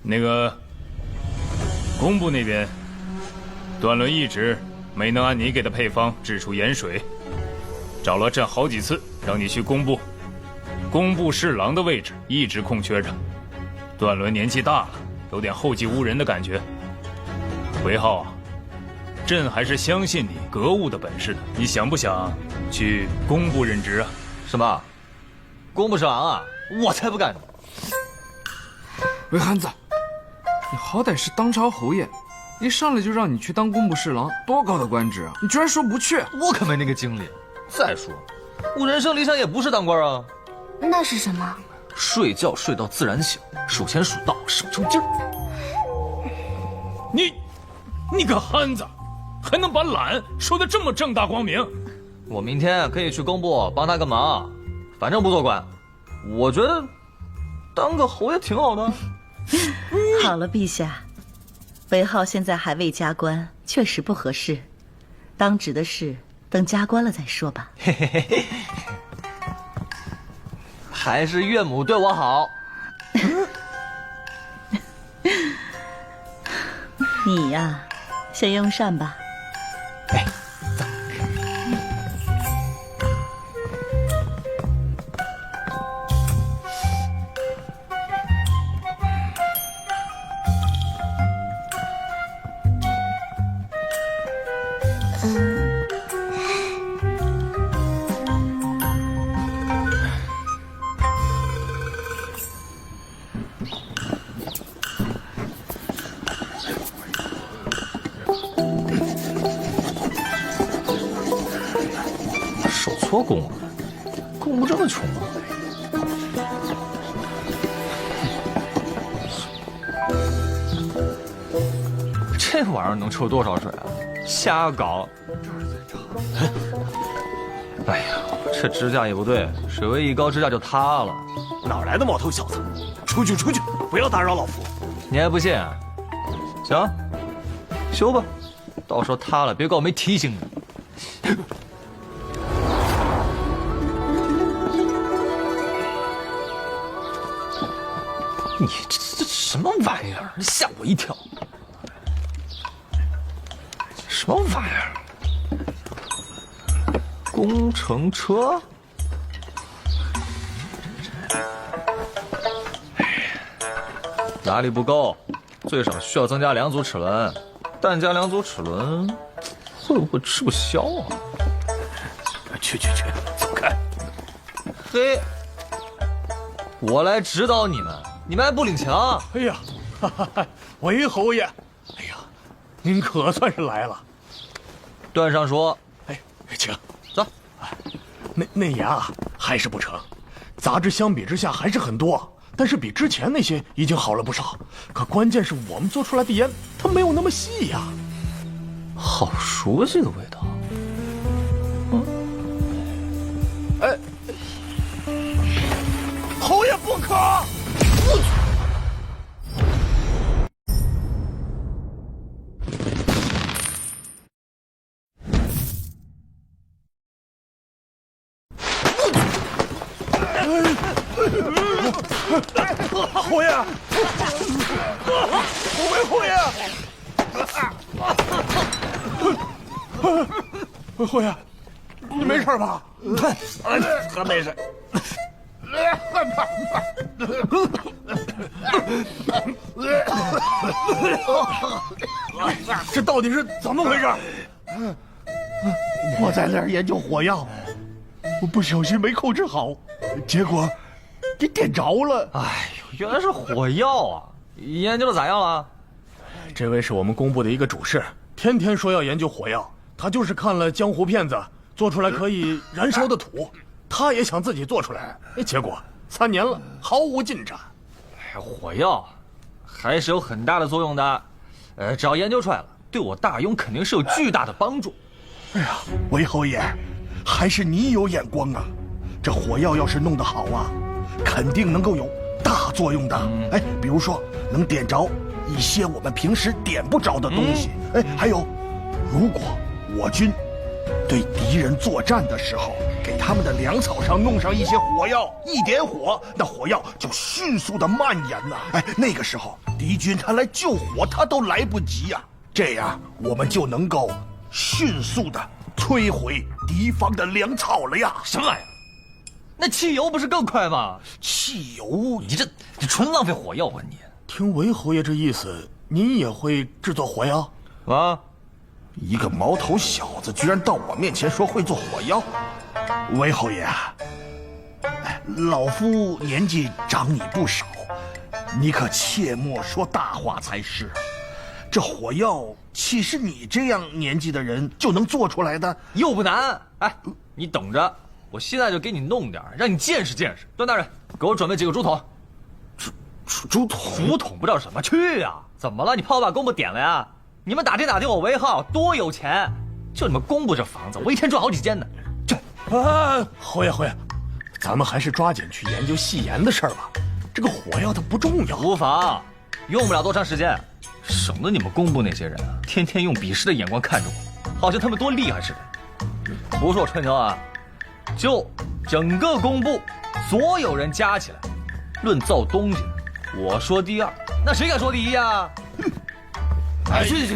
那个工部那边，段伦一直没能按你给的配方制出盐水，找了朕好几次，让你去工部。工部侍郎的位置一直空缺着，段伦年纪大了，有点后继无人的感觉。韦浩啊，朕还是相信你格物的本事的，你想不想去工部任职啊？什么？工部侍郎啊？我才不干呢！韦汉子，你好歹是当朝侯爷，一上来就让你去当工部侍郎，多高的官职啊！你居然说不去？我可没那个精力。再说，我人生理想也不是当官啊。那是什么？睡觉睡到自然醒，数钱数到手抽筋儿。你个憨子，还能把懒说得这么正大光明？我明天可以去工部帮他个忙，反正不做官。我觉得当个侯爷挺好的。好了，陛下，韦浩现在还未加官，确实不合适。当值的事等加官了再说吧。嘿嘿嘿嘿，还是岳母对我好。你呀，先用膳吧。哎，走。错工了，工部这么穷吗？这玩意儿能抽多少水啊？瞎搞！哎呀，这支架也不对，水位一高，支架就塌了。哪来的毛头小子？出去出去，不要打扰老夫。你还不信？行，修吧，到时候塌了别怪我没提醒你。你这什么玩意儿？吓我一跳！什么玩意儿？工程车？压力不够，最少需要增加2组齿轮，但加2组齿轮会不会吃不消啊？去，走开！嘿，我来指导你们，你们还不领情？哎呀，韦侯爷，哎呀，您可算是来了。段上说，哎，请走。那牙还是不成，杂质相比之下还是很多，但是比之前那些已经好了不少。可关键是我们做出来的盐，它没有那么细呀。好熟悉的味道。哎，侯爷不可！侯爷，侯爷，侯爷，你没事吧？他没事。这到底是怎么回事？我在那儿研究火药，我不小心没控制好，结果给点着了。哎呦，原来是火药啊！研究的咋样了？这位是我们工部的一个主事，天天说要研究火药。他就是看了江湖片子，做出来可以燃烧的土，他也想自己做出来，结果3年了毫无进展。哎，火药还是有很大的作用的，只要研究出来了，对我大庸肯定是有巨大的帮助。哎呀，韦侯爷，还是你有眼光啊！这火药要是弄得好啊，肯定能够有大作用的。哎，比如说能点着一些我们平时点不着的东西。哎，还有，如果我军对敌人作战的时候，给他们的粮草上弄上一些火药，一点火，那火药就迅速的蔓延了。哎，那个时候敌军他来救火，他都来不及呀。这样我们就能够迅速的摧毁敌方的粮草了呀！什么玩意儿？那汽油不是更快吗？汽油，你这纯浪费火药啊！你听韦侯爷这意思，您也会制作火药啊？一个毛头小子居然到我面前说会做火药，韦侯爷啊，老夫年纪长你不少，你可切莫说大话才是。这火药岂是你这样年纪的人就能做出来的？又不难。哎，你等着，我现在就给你弄点，让你见识见识。段大人，给我准备几个竹筒。竹筒？竹筒不知道什么？去呀！怎么了？你怕我把工部点了呀？你们打听打听我韦浩多有钱，就你们工部这房子，我一天赚好几间呢。这侯爷，咱们还是抓紧去研究细盐的事儿吧。这个火药它不重要，无妨，用不了多长时间，省得你们工部那些人啊，天天用鄙视的眼光看着我，好像他们多厉害似的。不是我吹牛啊，就整个工部所有人加起来，论造东西，我说第2，那谁敢说第1啊？哎，去！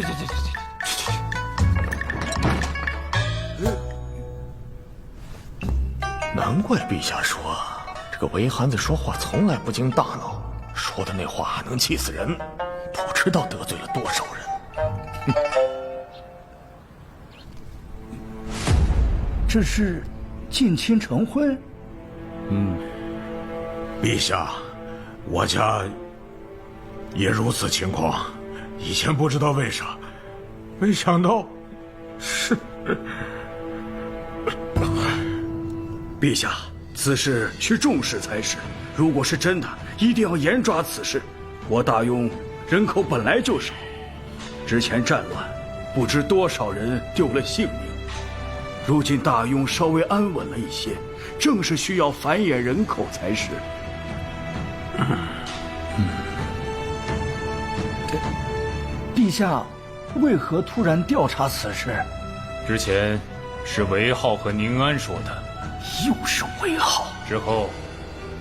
难怪陛下说这个韦憨子说话从来不经大脑，说的那话能气死人，不知道得罪了多少人。这是近亲成婚？陛下，我家也如此情况。以前不知道为啥，没想到是。陛下，此事需重视才是。如果是真的，一定要严抓此事。我大庸人口本来就少，之前战乱，不知多少人丢了性命。如今大庸稍微安稳了一些，正是需要繁衍人口才是。陛下，为何突然调查此事？之前是韦浩和宁安说的。又是韦浩。之后，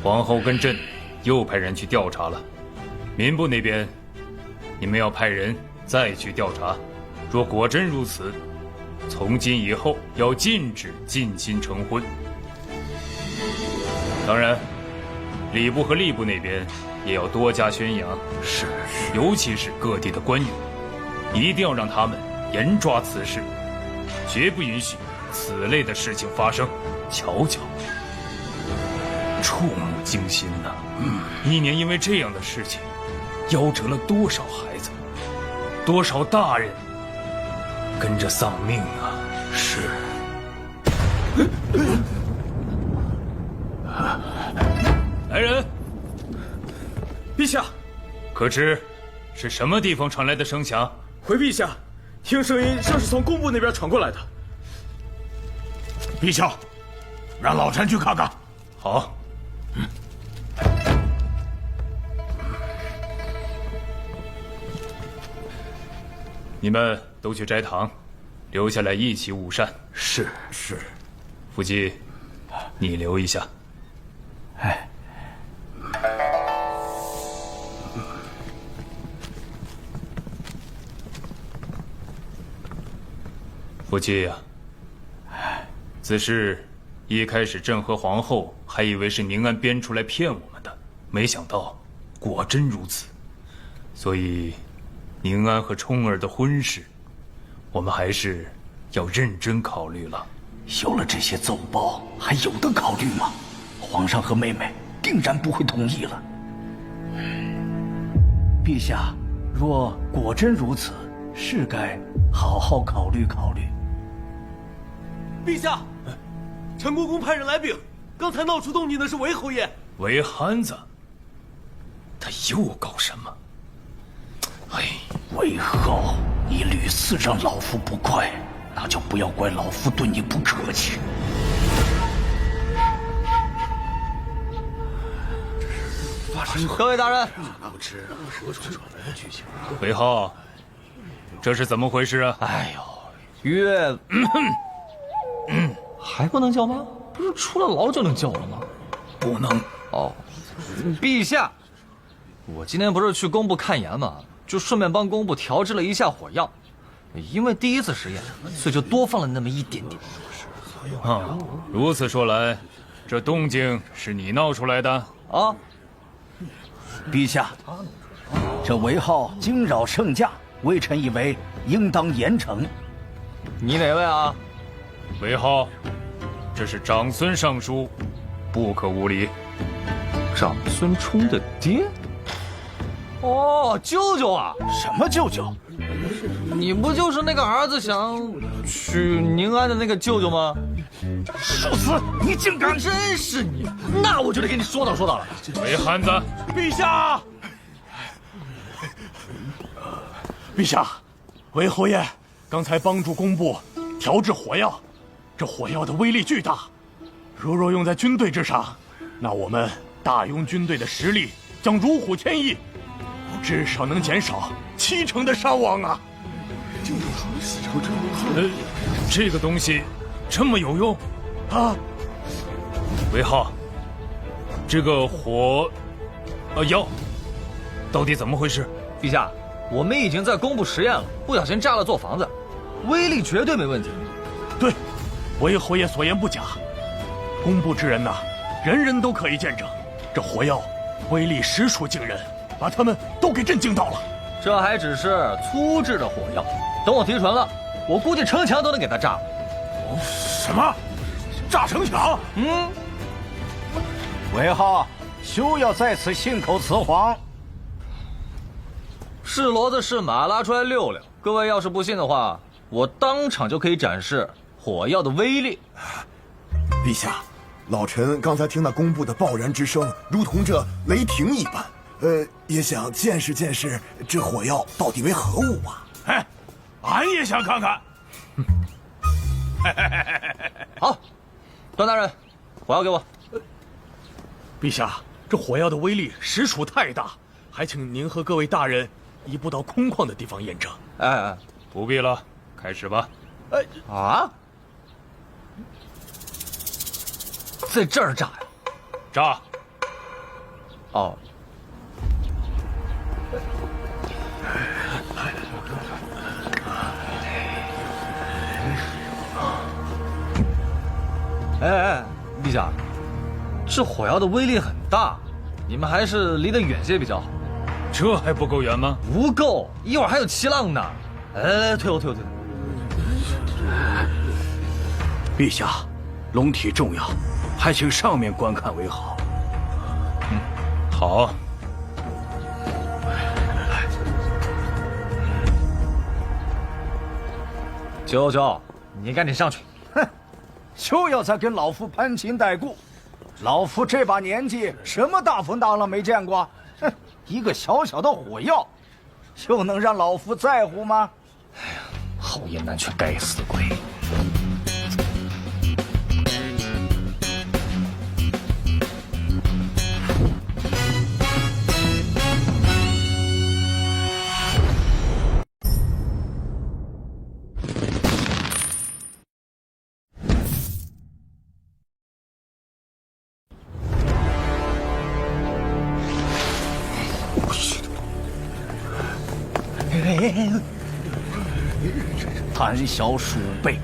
皇后跟朕又派人去调查了。民部那边，你们要派人再去调查，若果真如此，从今以后要禁止近亲成婚。当然，礼部和吏部那边也要多加宣扬，是，尤其是各地的官员，一定要让他们严抓此事，绝不允许此类的事情发生。瞧瞧，触目惊心呐！一年因为这样的事情，夭折了多少孩子，多少大人跟着丧命啊！是。来人！陛下，可知是什么地方传来的声响？回陛下，听声音像是从工部那边传过来的。陛下，让老臣去看看。好。你们都去斋堂，留下来一起午膳。是。福记，你留一下。哎。福记呀，此事一开始朕和皇后还以为是宁安编出来骗我们的，没想到果真如此。所以，宁安和冲儿的婚事，我们还是要认真考虑了。有了这些奏报，还有的考虑吗？皇上和妹妹定然不会同意了。陛下，若果真如此，是该好好考虑考虑。陛下，陈国公派人来禀，刚才闹出动静的是韦侯爷。韦憨子，他又搞什么？哎，韦后，你屡次让老夫不快，那就不要怪老夫对你不客气。各位大人，韦浩，这是怎么回事啊？哎呦，岳，还不能叫吗？不是出了牢就能叫了吗？不能。哦，陛下，我今天不是去工部看研吗？就顺便帮工部调制了一下火药，因为第一次实验，所以就多放了那么一点点。啊，如此说来，这动静是你闹出来的啊？陛下，这韦浩惊扰圣驾，微臣以为应当严惩。你哪位啊？韦浩，这是长孙上书，不可无礼。长孙冲的爹？哦，舅舅啊！什么舅舅？你不就是那个儿子想娶宁安的那个舅舅吗？受死！你竟敢！真是你！那我就得给你说道了。韦憨子，陛下，陛下，韦侯爷刚才帮助工部调制火药，这火药的威力巨大，若用在军队之上，那我们大庸军队的实力将如虎添翼，至少能减少70%的伤亡啊！这个东西这么有用啊！韦浩，这个药到底怎么回事？陛下，我们已经在工部实验了，不小心炸了座房子，威力绝对没问题。对，韦侯爷所言不假，工部之人呐，人人都可以见证，这火药威力实属惊人，把他们都给震惊到了。这还只是粗制的火药，等我提纯了，我估计城墙都能给它炸了。什么？炸城墙？韦浩，休要在此信口雌黄。是骡子是马，拉出来溜溜。各位要是不信的话，我当场就可以展示火药的威力。陛下，老臣刚才听那工部的爆然之声，如同这雷霆一般。也想见识见识这火药到底为何物啊！哎，俺也想看看。好，段大人，火药给我。陛下，这火药的威力实属太大，还请您和各位大人移步到空旷的地方验证。哎，不必了，开始吧。在这儿炸呀？炸。哦。哎，陛下，这火药的威力很大，你们还是离得远些比较好。这还不够远吗？不够，一会儿还有七浪呢。哎，退后。陛下，龙体重要，还请上面观看为好。好。九九，你赶紧上去。哼，就要再跟老夫攀亲带故。老夫这把年纪，什么大风大浪没见过？哼，一个小小的火药，就能让老夫在乎吗？哎呀，好言难劝，该死鬼！胆小鼠辈！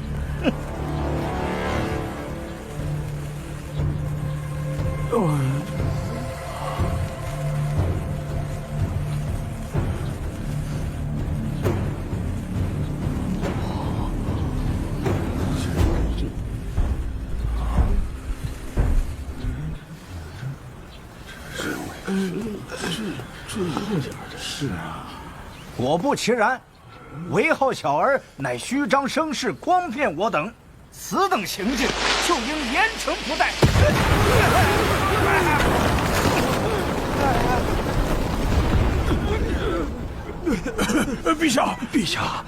这有点的事啊！果不其然，韦浩小儿乃虚张声势，诓骗我等，此等行径就应严惩不贷。陛下，陛下！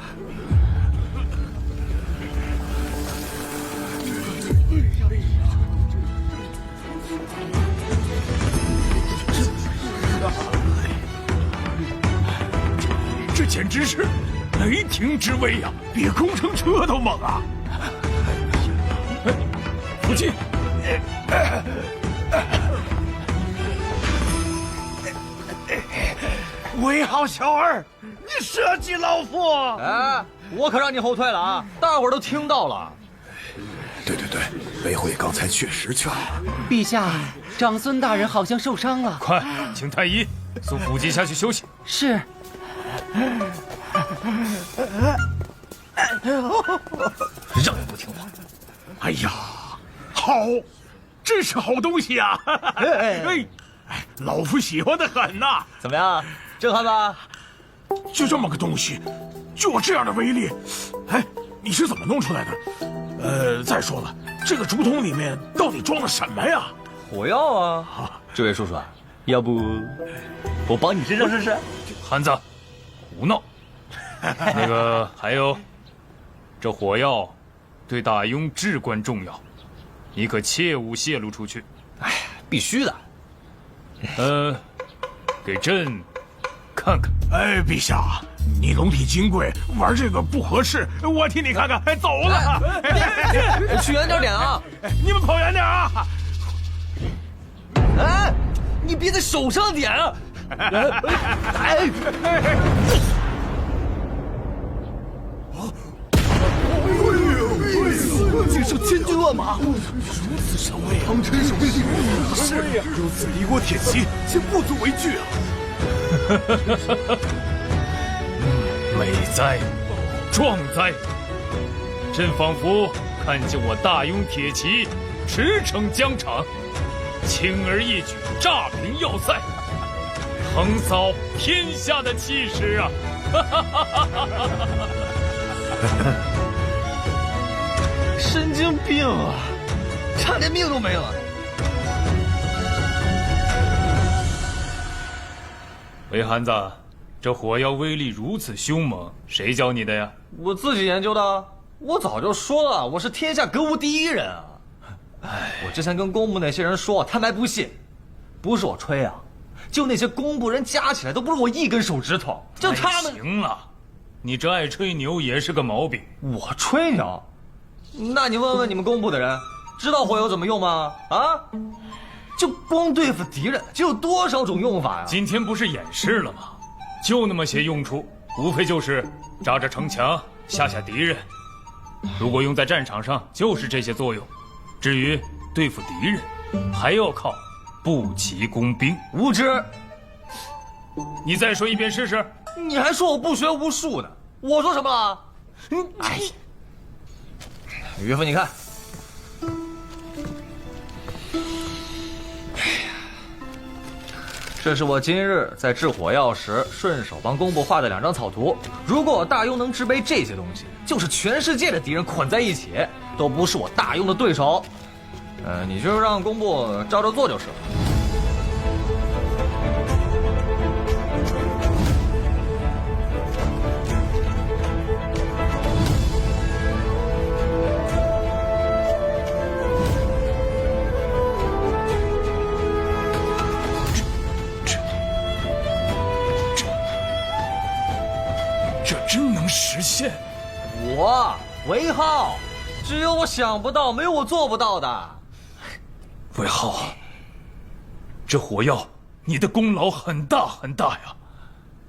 这简直是雷霆之威呀，比工程车都猛啊！父亲，韦浩小儿，你设计老夫！哎，我可让你后退了啊！大伙儿都听到了。对，韦慧刚才确实劝了。陛下，长孙大人好像受伤了。快，请太医送府姬下去休息。是。让你不听话！哎呀，好，这是好东西呀！老夫喜欢的很呐。怎么样，震撼吧？就这么个东西，就有这样的威力，哎，你是怎么弄出来的？再说了，这个竹筒里面到底装了什么呀？火药啊！这位叔叔，要不我帮你身上试试？汉子，胡闹！那个还有，这火药对大庸至关重要，你可切勿泄露出去。哎，必须的。给朕看看。哎，陛下，你龙体金贵，玩这个不合适，我替你看看。哎，走了。去远点啊！你们跑远点啊！哎，你别在手上点啊！哎！竟是千军万马，如此神威啊！汤臣守卫立国是呀，如此敌国铁骑，竟不足为惧啊！美哉，壮哉！朕仿佛看见我大庸铁骑驰骋疆场，轻而易举炸平要塞，横扫天下的气势啊！神经病啊！差点命都没了。韦憨子，这火药威力如此凶猛，谁教你的呀？我自己研究的。我早就说了，我是天下歌舞第一人啊！我之前跟工部那些人说，他们还不信。不是我吹啊，就那些工部人加起来都不是我一根手指头。就他们。行了，你这爱吹牛也是个毛病。我吹牛？那你问问你们工部的人，知道火药怎么用吗？啊？就光对付敌人，就有多少种用法呀？今天不是演示了吗？就那么些用处，无非就是扎着城墙，吓吓敌人。如果用在战场上，就是这些作用。至于对付敌人，还要靠步骑工兵。无知！你再说一遍试试。你还说我不学无术呢？我说什么了？哎，岳父，你看。这是我今日在制火药时顺手帮工部画的2张草图。如果我大庸能制备这些东西，就是全世界的敌人捆在一起，都不是我大庸的对手。你就让工部照着做就是了。这真能实现？我韦浩，只有我想不到，没有我做不到的。韦浩，这火药你的功劳很大很大呀！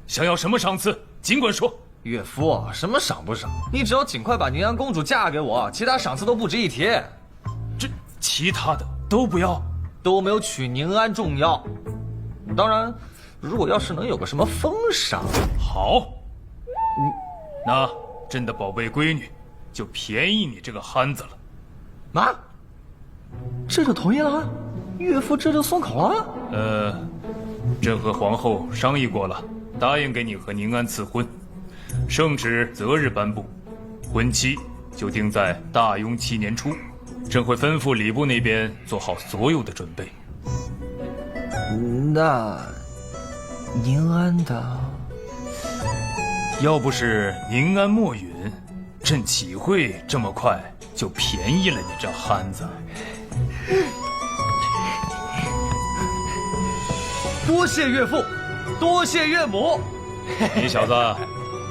想要什么赏赐，尽管说。岳父，什么赏不赏？你只要尽快把宁安公主嫁给我，其他赏赐都不值一提。这其他的都不要，都没有娶宁安重要。当然，如果要是能有个什么封赏，好。那朕的宝贝闺女，就便宜你这个憨子了。啊？这就同意了？岳父这就松口了？朕和皇后商议过了，答应给你和宁安赐婚，圣旨择日颁布，婚期就定在大雍7年初。朕会吩咐礼部那边做好所有的准备。那宁安的，要不是宁安墨允，朕岂会这么快就便宜了你这憨子？多谢岳父，多谢岳母。你小子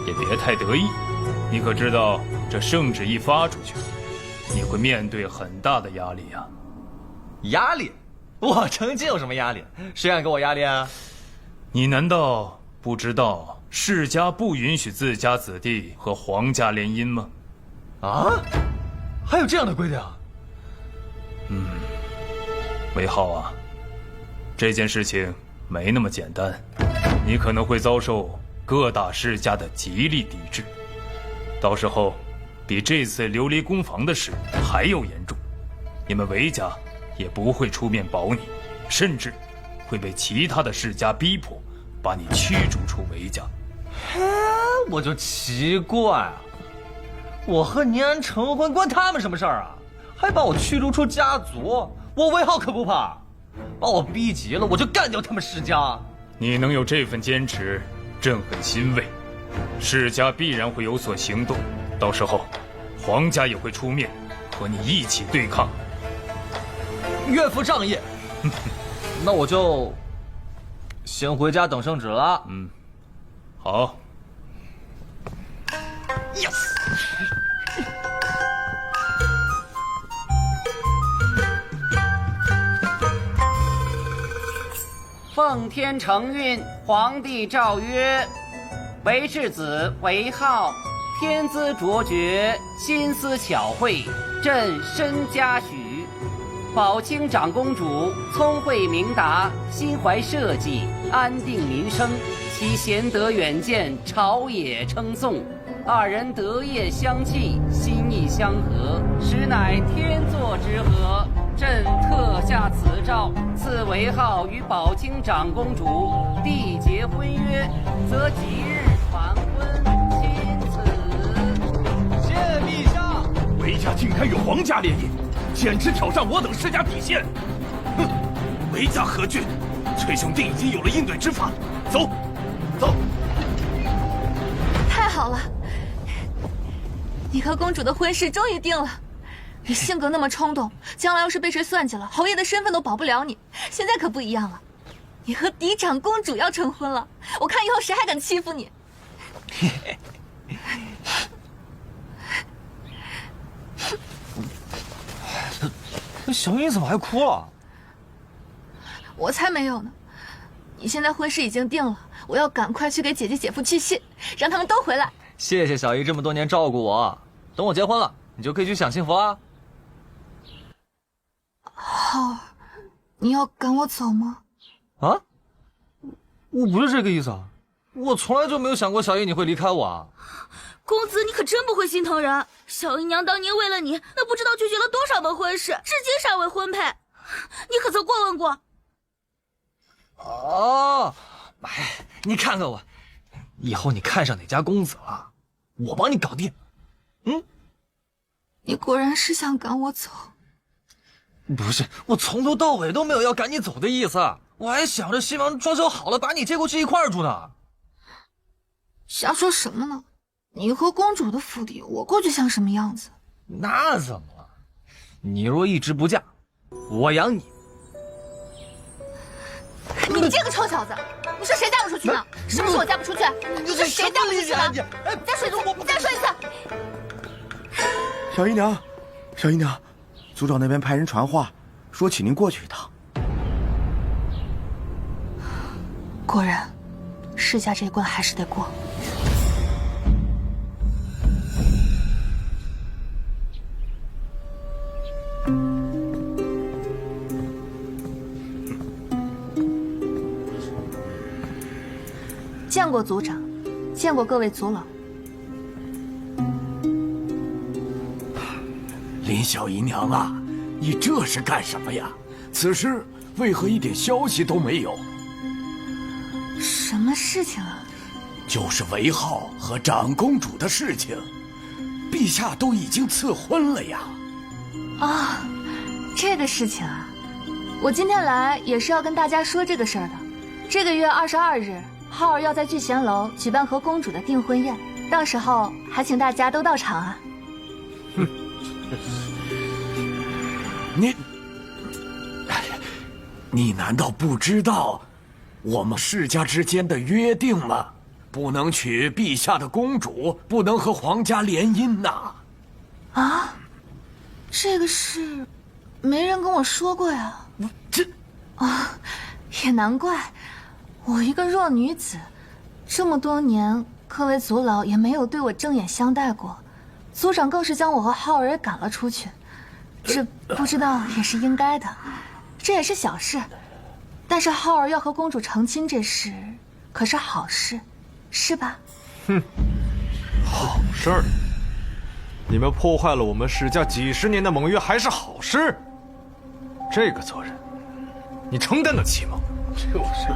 也别太得意，你可知道这圣旨一发出去，你会面对很大的压力呀。压力？我成亲有什么压力？谁敢给我压力啊？你难道不知道世家不允许自家子弟和皇家联姻吗？啊？还有这样的规定？韦浩啊，这件事情没那么简单，你可能会遭受各大世家的极力抵制，到时候比这次琉璃工坊的事还要严重，你们韦家也不会出面保你，甚至会被其他的世家逼迫把你驱逐出韦家。我就奇怪啊，我和宁安成婚关他们什么事儿啊？还把我驱逐出家族，我韦浩可不怕，把我逼急了我就干掉他们世家。你能有这份坚持，朕很欣慰。世家必然会有所行动，到时候皇家也会出面和你一起对抗。岳父仗义，那我就先回家等圣旨了。好。Yes。奉天承运，皇帝诏曰：韦世子韦浩，天资卓绝，心思巧慧，朕深嘉许。宝清长公主聪慧明达，心怀社稷，安定民生，其贤德远见，朝野称颂。二人德业相契，心意相合，实乃天作之合。朕特下此诏，赐韦浩与宝清长公主缔结婚约，则即日传婚，钦此。谢陛下。韦家竟敢与皇家联姻，简直挑战我等世家底线！哼，韦家何惧？崔兄弟已经有了应对之法，走，走。太好了，你和公主的婚事终于定了。你性格那么冲动，将来要是被谁算计了，侯爷的身份都保不了你。现在可不一样了，你和嫡长公主要成婚了，我看以后谁还敢欺负你？小英怎么还哭了？我才没有呢！你现在婚事已经定了，我要赶快去给姐姐姐夫去信，让他们都回来。谢谢小姨这么多年照顾我，等我结婚了，你就可以去享幸福啦。浩儿，你要赶我走吗？啊？我不是这个意思啊！我从来就没有想过小姨你会离开我啊！公子，你可真不会心疼人。小姨娘当年为了你，那不知道拒绝了多少门婚事，至今尚未婚配。你可曾过问过？哦，哎，你看看我，以后你看上哪家公子了，我帮你搞定。嗯，你果然是想赶我走。不是，我从头到尾都没有要赶你走的意思，我还想着新房装修好了把你接过去一块儿住呢。瞎说什么呢？你和公主的府邸，我过去像什么样子？那怎么了？你若一直不嫁，我养你。你这个臭小子，你说谁嫁不出去呢？是不是我嫁不出去？你说谁嫁不出去呢？你再说一次，你再说一次。小姨娘，小姨娘，族长那边派人传话，说请您过去一趟。果然，世家这一关还是得过。见过族长，见过各位族老。林小姨娘啊，你这是干什么呀？此时为何一点消息都没有？什么事情啊？就是韦浩和长公主的事情，陛下都已经赐婚了呀。啊，这个事情啊，我今天来也是要跟大家说这个事儿的。这个月22日，浩儿要在聚贤楼举办和公主的订婚宴，到时候还请大家都到场啊。你难道不知道我们世家之间的约定吗？不能娶陛下的公主，不能和皇家联姻呐。啊，这个事没人跟我说过呀。也难怪，我一个弱女子，这么多年各位族老也没有对我正眼相待过，族长更是将我和浩儿赶了出去，这不知道也是应该的，这也是小事。但是浩儿要和公主成亲这事，可是好事，是吧？哼，好事儿！你们破坏了我们史家几十年的盟约，还是好事？这个责任，你承担得起吗？就是。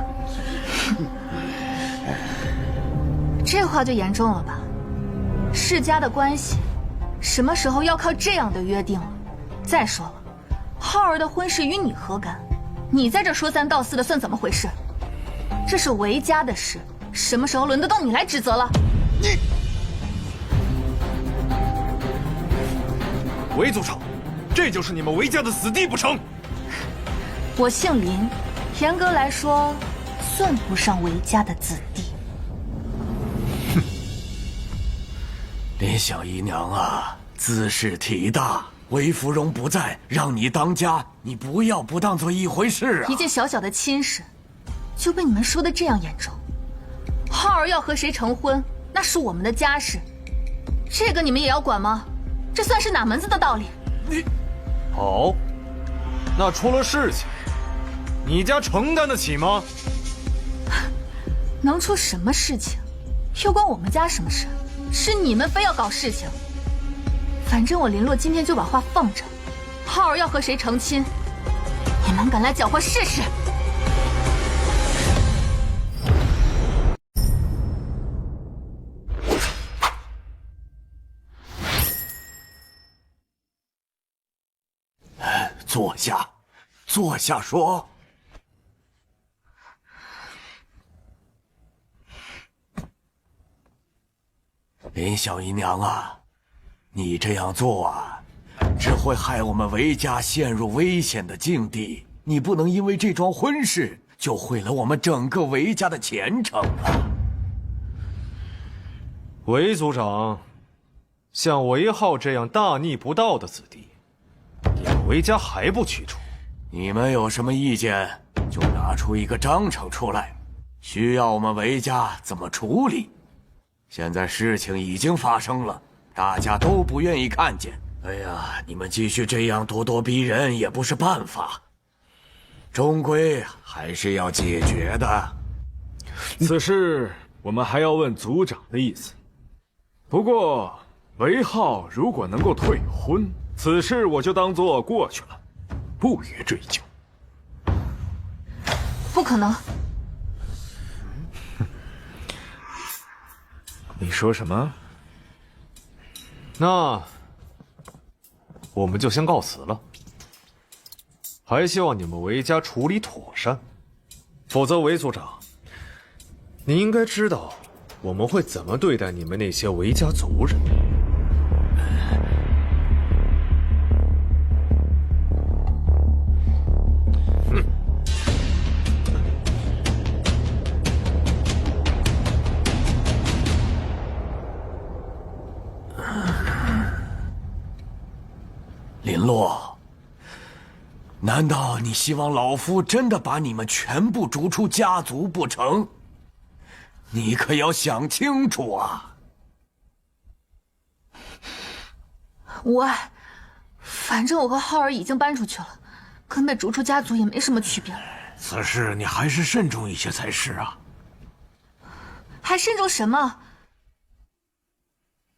这话就严重了吧？世家的关系，什么时候要靠这样的约定了？再说了，浩儿的婚事与你何干？你在这说三道四的，算怎么回事？这是韦家的事，什么时候轮得到你来指责了？韦族长，这就是你们韦家的子弟不成？我姓林，严格来说，算不上韦家的子弟。林小姨娘啊，兹事体大，韦芙蓉不在，让你当家，你不要不当做一回事啊！一件小小的亲事，就被你们说的这样严重。浩儿要和谁成婚，那是我们的家事，这个你们也要管吗？这算是哪门子的道理？你好，那出了事情，你家承担得起吗？能出什么事情？又关我们家什么事？是你们非要搞事情。反正我林洛今天就把话放着，浩儿要和谁成亲，你们敢来搅和试试？坐下，坐下说。林小姨娘啊，你这样做啊，只会害我们韦家陷入危险的境地。你不能因为这桩婚事就毁了我们整个韦家的前程啊！韦族长，像韦浩这样大逆不道的子弟，你们韦家还不驱除？你们有什么意见，就拿出一个章程出来，需要我们韦家怎么处理？现在事情已经发生了，大家都不愿意看见。哎呀，你们继续这样咄咄逼人也不是办法。终归还是要解决的。此事我们还要问族长的意思。不过，韦浩如果能够退婚，此事我就当做过去了，不予追究。不可能！你说什么？那我们就先告辞了。还希望你们韦家处理妥善，否则韦族长，你应该知道我们会怎么对待你们那些韦家族人。林洛，难道你希望老夫真的把你们全部逐出家族不成？你可要想清楚啊！无碍，反正我和浩儿已经搬出去了，跟被逐出家族也没什么区别了。此事你还是慎重一些才是啊！还慎重什么？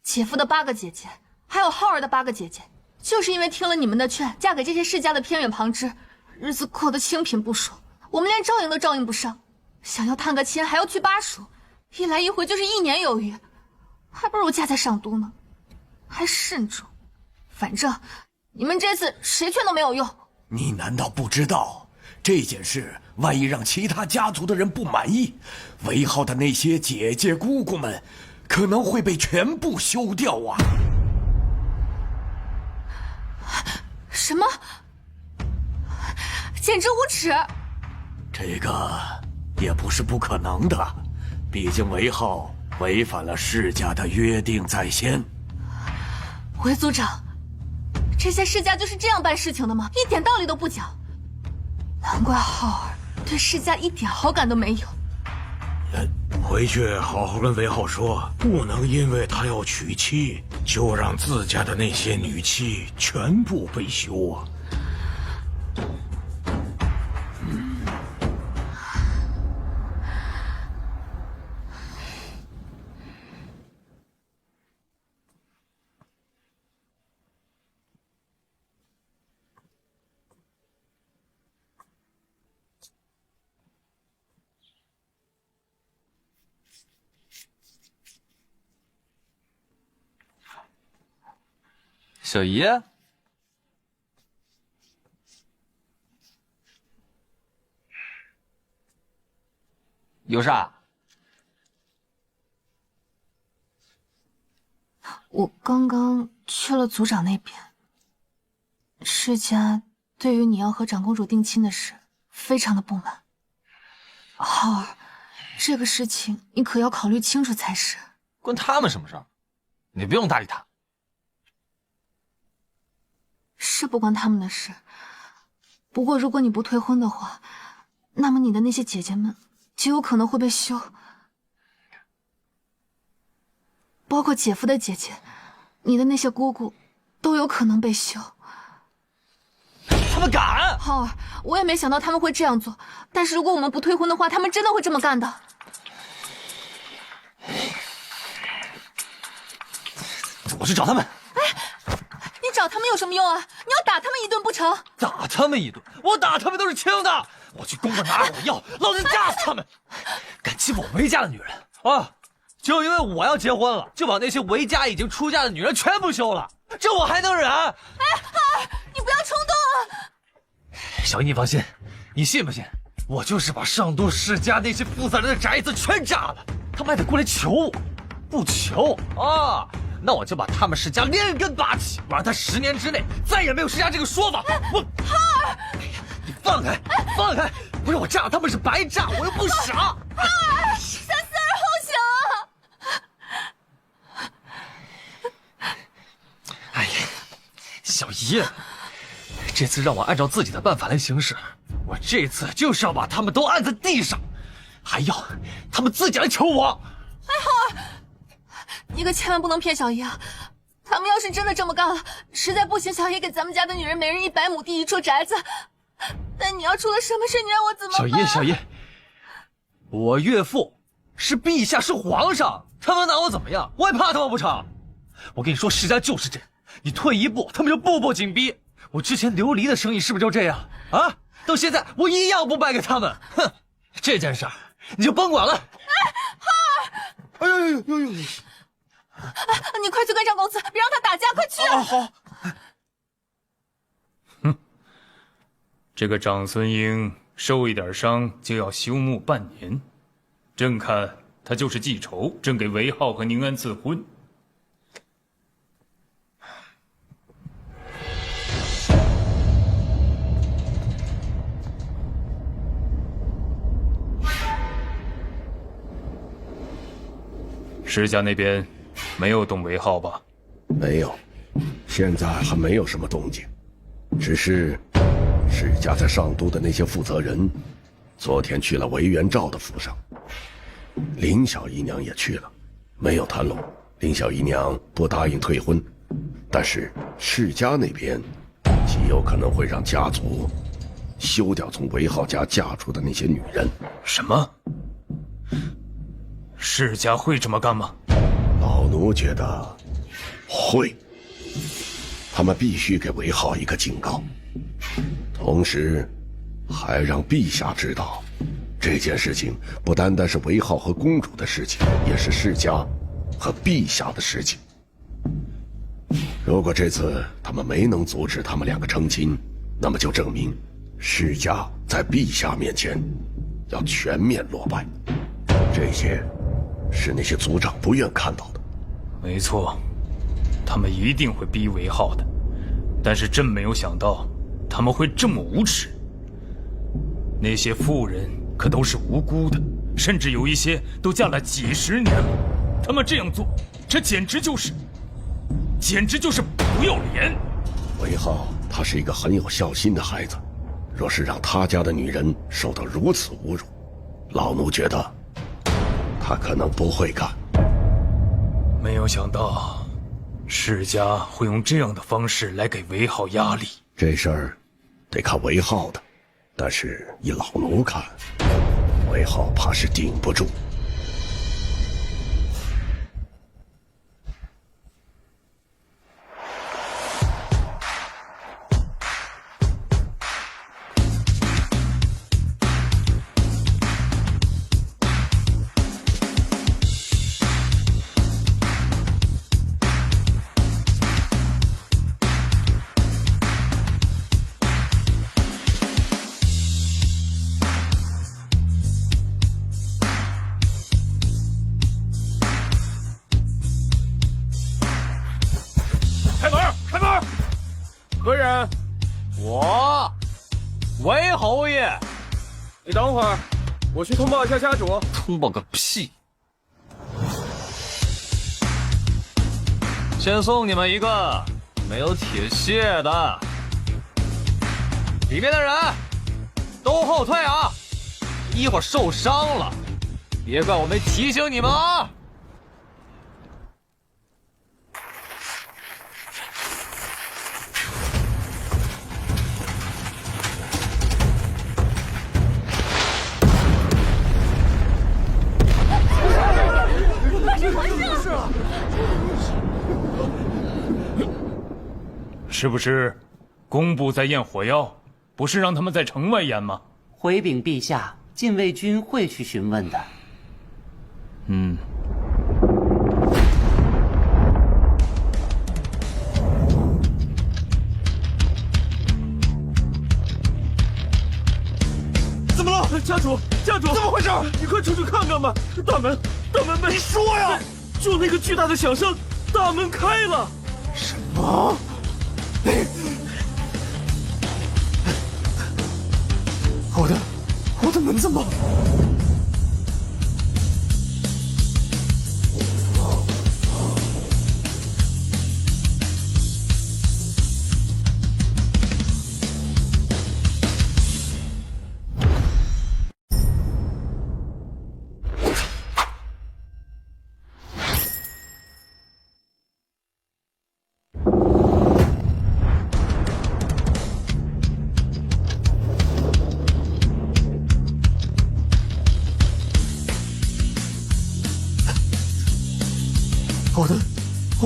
姐夫的8个姐姐，还有浩儿的8个姐姐，就是因为听了你们的劝，嫁给这些世家的偏远旁支，日子过得清贫不说，我们连照应都照应不上，想要探个亲还要去巴蜀，一来一回就是1年有余，还不如嫁在上都呢。还慎重，反正你们这次谁劝都没有用。你难道不知道这件事万一让其他家族的人不满意，韦浩的那些姐姐姑姑们可能会被全部休掉啊！什么？简直无耻！这个也不是不可能的，毕竟韦浩违反了世家的约定在先。韦族长，这些世家就是这样办事情的吗？一点道理都不讲。难怪浩儿对世家一点好感都没有。回去好好跟韦浩说，不能因为他要娶妻，就让自家的那些女妻全部被休啊！小姨，有啥？我刚刚去了族长那边，世家对于你要和长公主定亲的事非常的不满。浩儿，这个事情你可要考虑清楚才是。关他们什么事儿？你不用搭理他。是不关他们的事，不过如果你不退婚的话，那么你的那些姐姐们极有可能会被休，包括姐夫的姐姐，你的那些姑姑都有可能被休。他们敢！浩儿，我也没想到他们会这样做，但是如果我们不退婚的话，他们真的会这么干的。我去找他们。你找他们有什么用啊？你要打他们一顿不成？打他们一顿？我打他们都是轻的。我去公馆拿我药，老子炸死他们！敢欺负我韦家的女人啊！就因为我要结婚了，就把那些韦家已经出嫁的女人全部休了，这我还能忍？哎，浩儿，你不要冲动啊！小姨，你放心，你信不信？我就是把上都世家那些负责人的宅子全炸了，他们还得过来求我，不求啊？那我就把他们世家连根拔起，我让他10年之内再也没有世家这个说法。我浩儿，你放开，放开！不是我炸他们是白炸，我又不傻。浩儿，三思而后行。哎呀，小姨，这次让我按照自己的办法来行事，我这次就是要把他们都按在地上，还要他们自己来求我。哎，浩儿。你可千万不能骗小姨啊！他们要是真的这么干了，实在不行，小姨给咱们家的女人每人100亩地，1处宅子，但你要出了什么事，你让我怎么办？小叶，我岳父是陛下，是皇上，他们拿我怎么样？我还怕他们不成？我跟你说，世家就是这样，你退一步，他们就步步紧逼。我之前琉璃的生意是不是就这样啊？到现在我一样不败给他们。哼，这件事儿你就甭管了。哎呦！你快去跟上公子，别让他打架，快去！好。这个长孙英受一点伤就要休沐半年，朕看他就是记仇，朕给韦浩和宁安赐婚。世家那边没有动韦浩吧？没有，现在还没有什么动静，只是世家在上都的那些负责人，昨天去了韦元照的府上，林小姨娘也去了，没有谈拢。林小姨娘不答应退婚，但是世家那边极有可能会让家族休掉从韦浩家嫁出的那些女人。什么？世家会这么干吗？老奴觉得会，他们必须给韦浩一个警告，同时还让陛下知道，这件事情不单单是韦浩和公主的事情，也是世家和陛下的事情。如果这次他们没能阻止他们两个成亲，那么就证明世家在陛下面前要全面落败。这些是那些族长不愿看到的。没错，他们一定会逼韦浩的，但是朕没有想到他们会这么无耻。那些妇人可都是无辜的，甚至有一些都嫁了几十年了。他们这样做，这简直就是不要脸。韦浩他是一个很有孝心的孩子，若是让他家的女人受到如此侮辱，老奴觉得他可能不会干。没有想到世家会用这样的方式来给韦浩压力。这事儿得看韦浩的，但是以老奴看，韦浩怕是顶不住。何人？我，韦侯爷。你等会儿，我去通报一下家主。通报个屁！先送你们一个没有铁屑的。里面的人都后退啊！一会儿受伤了，别怪我没提醒你们啊！是不是工部在验火药？不是让他们在城外验吗？回禀陛下，禁卫军会去询问的。怎么了？家主，怎么回事？你快出去看看吧！大门被……你说呀！就那个巨大的响声，大门开了。什么？我的门怎么？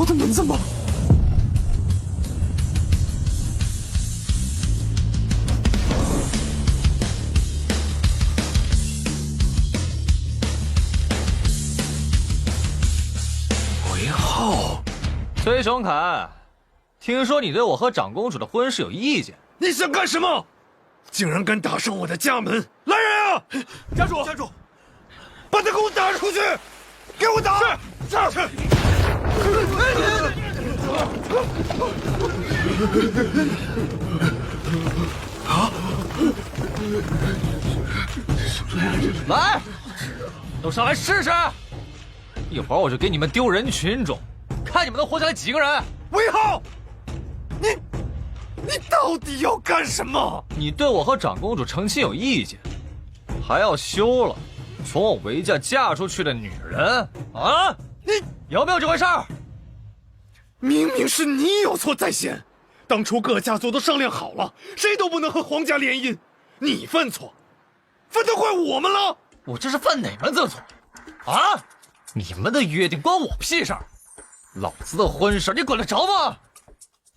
我的门怎么？韦浩，崔雄凯，听说你对我和长公主的婚事有意见？你想干什么？竟然敢打伤我的家门！来人啊！家主，把他给我打出去！给我打！是。啊！来，都上来试试！一会儿我就给你们丢人群中，看你们能活下来几个人！韦浩，你到底要干什么？你对我和长公主成亲有意见，还要休了从我韦家嫁出去的女人啊？你有没有这回事儿？明明是你有错在先，当初各家族都商量好了，谁都不能和皇家联姻，你犯错，反倒怪我们了。我这是犯哪门子错？啊？你们的约定关我屁事儿！老子的婚事你管得着吗？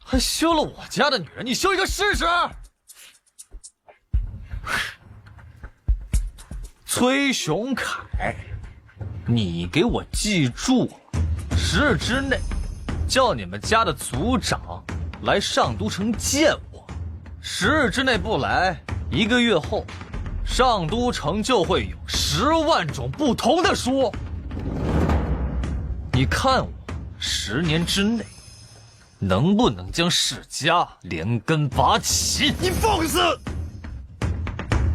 还休了我家的女人，你休一个试试！崔雄凯，你给我记住了，10日之内叫你们家的族长来上都城见我。10日之内不来，1个月后，上都城就会有10万种不同的书。你看我10年之内能不能将世家连根拔起？你放肆！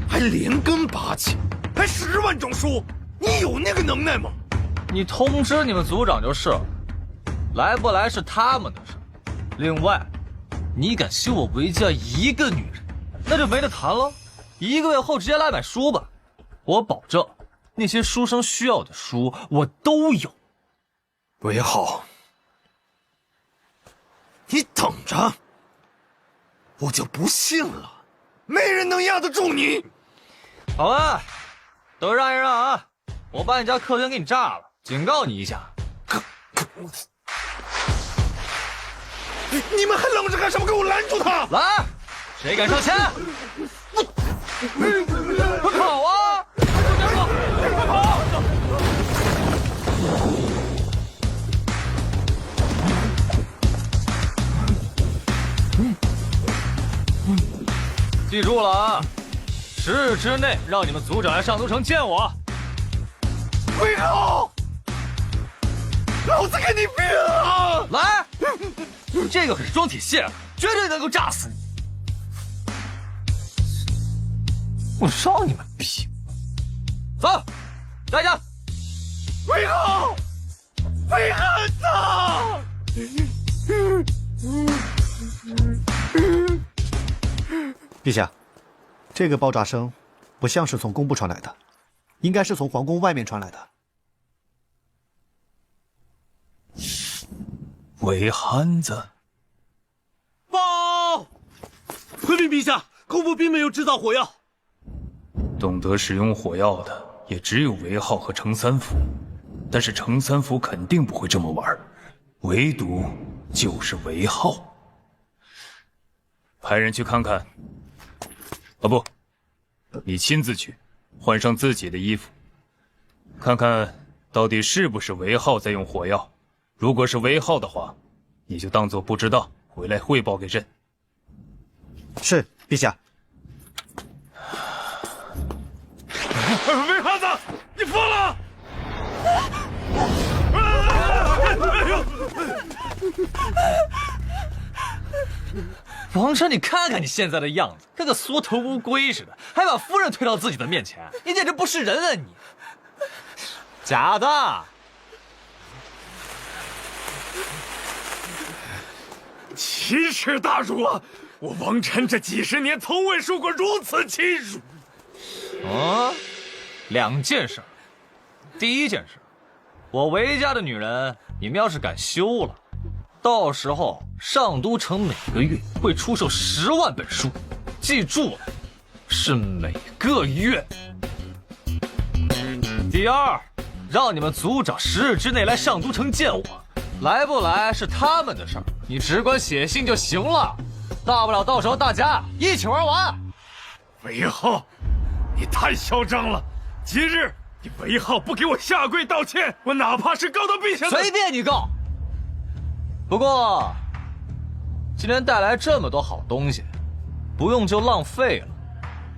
还连根拔起？还10万种书？你有那个能耐吗？你通知你们族长就是了，来不来是他们的事。另外，你敢休我韦家1个女人，那就没得谈了。1个月后直接来买书吧，我保证那些书生需要的书我都有。韦浩，你等着，我就不信了，没人能压得住你。好了，都让一让啊！我把你家客厅给你炸了，警告你一下。你们还愣着干什么？给我拦住他！来，谁敢上前？快跑啊！快跑！记住了啊！10日之内让你们族长来上都城见我。韦浩，老子跟你拼了！来，这个可是装铁线，绝对能够炸死你！我让你们拼！走，大家。韦浩，韦汉子！陛下，这个爆炸声不像是从宫部传来的，应该是从皇宫外面传来的。韦憨子，报！回禀陛下，宫部并没有制造火药。懂得使用火药的也只有韦浩和程三福，但是程三福肯定不会这么玩，唯独就是韦浩。派人去看看。啊不，你亲自去，换上自己的衣服，看看到底是不是韦浩在用火药。如果是韦浩的话，你就当作不知道，回来汇报给朕。是，陛下。韦汉子，你疯了！王晨，你看看你现在的样子，跟个缩头乌龟似的，还把夫人推到自己的面前，你简直不是人啊你！假的！奇耻大辱啊！我王晨这几10年从未受过如此欺辱。啊，2件事。第一件事，我韦家的女人，你们要是敢休了，到时候上都城每个月会出售10万本书，记住了，是每个月。第二，让你们族长10日之内来上都城见我，来不来是他们的事儿，你只管写信就行了，大不了到时候大家一起玩完。韦浩，你太嚣张了！今日你韦浩不给我下跪道歉，我哪怕是告到陛下。随便你告。不过，今天带来这么多好东西，不用就浪费了。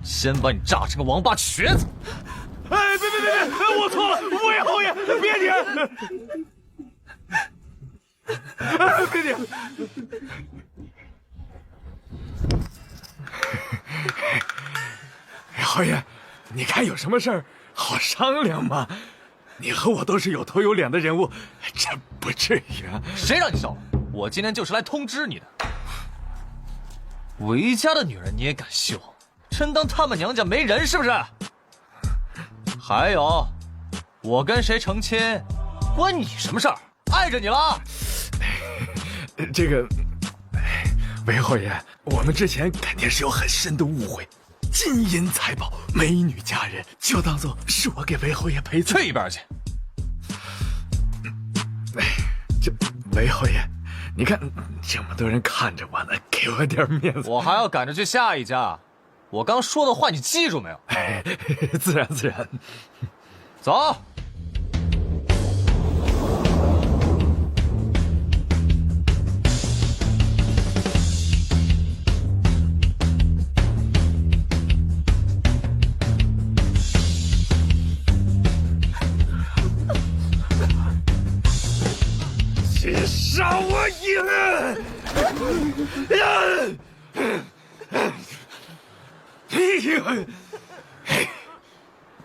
先把你炸成个王八瘸子！哎，别！我错了，韦侯爷，别点！别点！侯爷，你看有什么事儿好商量吗？你和我都是有头有脸的人物，这不至于啊！谁让你笑了？我今天就是来通知你的。韦家的女人你也敢秀？真当他们娘家没人是不是？还有，我跟谁成亲，关你什么事儿？碍着你了。这个，韦侯爷，我们之前肯定是有很深的误会，金银财宝、美女佳人，就当做是我给韦侯爷赔罪。去一边去！这韦侯爷，你看这么多人看着我呢，给我点面子。我还要赶着去下一家。我刚说的话你记住没有？自然。走。去杀我一人！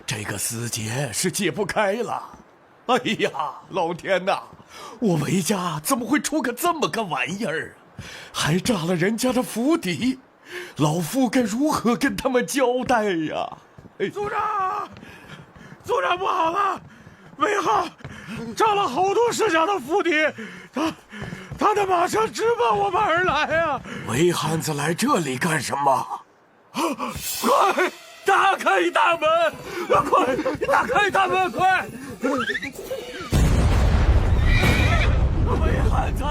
这个死结是解不开了。哎呀，老天哪！我韦家怎么会出个这么个玩意儿？还炸了人家的府邸，老夫该如何跟他们交代呀？组长不好了！韦浩炸了好多世家的府邸，他马上直奔我们而来啊！韦汉子来这里干什么？快打开大门！快打开大门！快！韦汉子，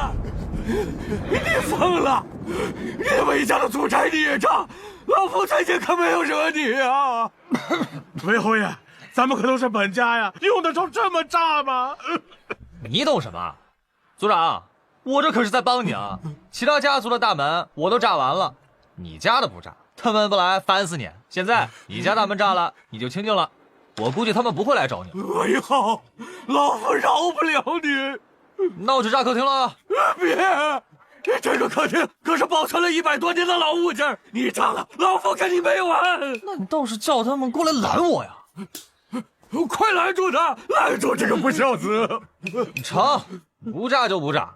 你疯了！你韦家的祖宅你也炸，老夫最近可没有惹你啊！韦侯爷，咱们可都是本家呀，用得着这么炸吗？你懂什么？组长，我这可是在帮你啊！其他家族的大门我都炸完了，你家的不炸，他们不来烦死你。现在你家大门炸了，你就清静了。我估计他们不会来找你。韦浩，老夫饶不了你。那我去炸客厅了。别！这个客厅可是保存了100多年的老物件，你炸了，老夫跟你没完。那你倒是叫他们过来拦我呀！快拦住他！拦住这个不孝子！成，不炸就不炸。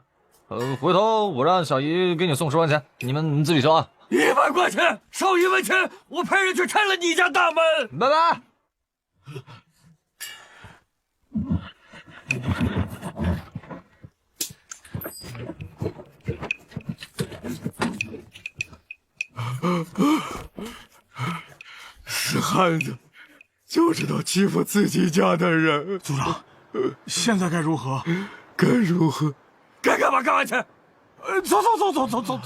回头我让小姨给你送10万钱，你们自己收啊。1万块钱，少1文钱，我派人去拆了你家大门。拜拜。死汉子，就知道欺负自己家的人。组长，现在该如何？该如何？该干嘛干嘛去！走。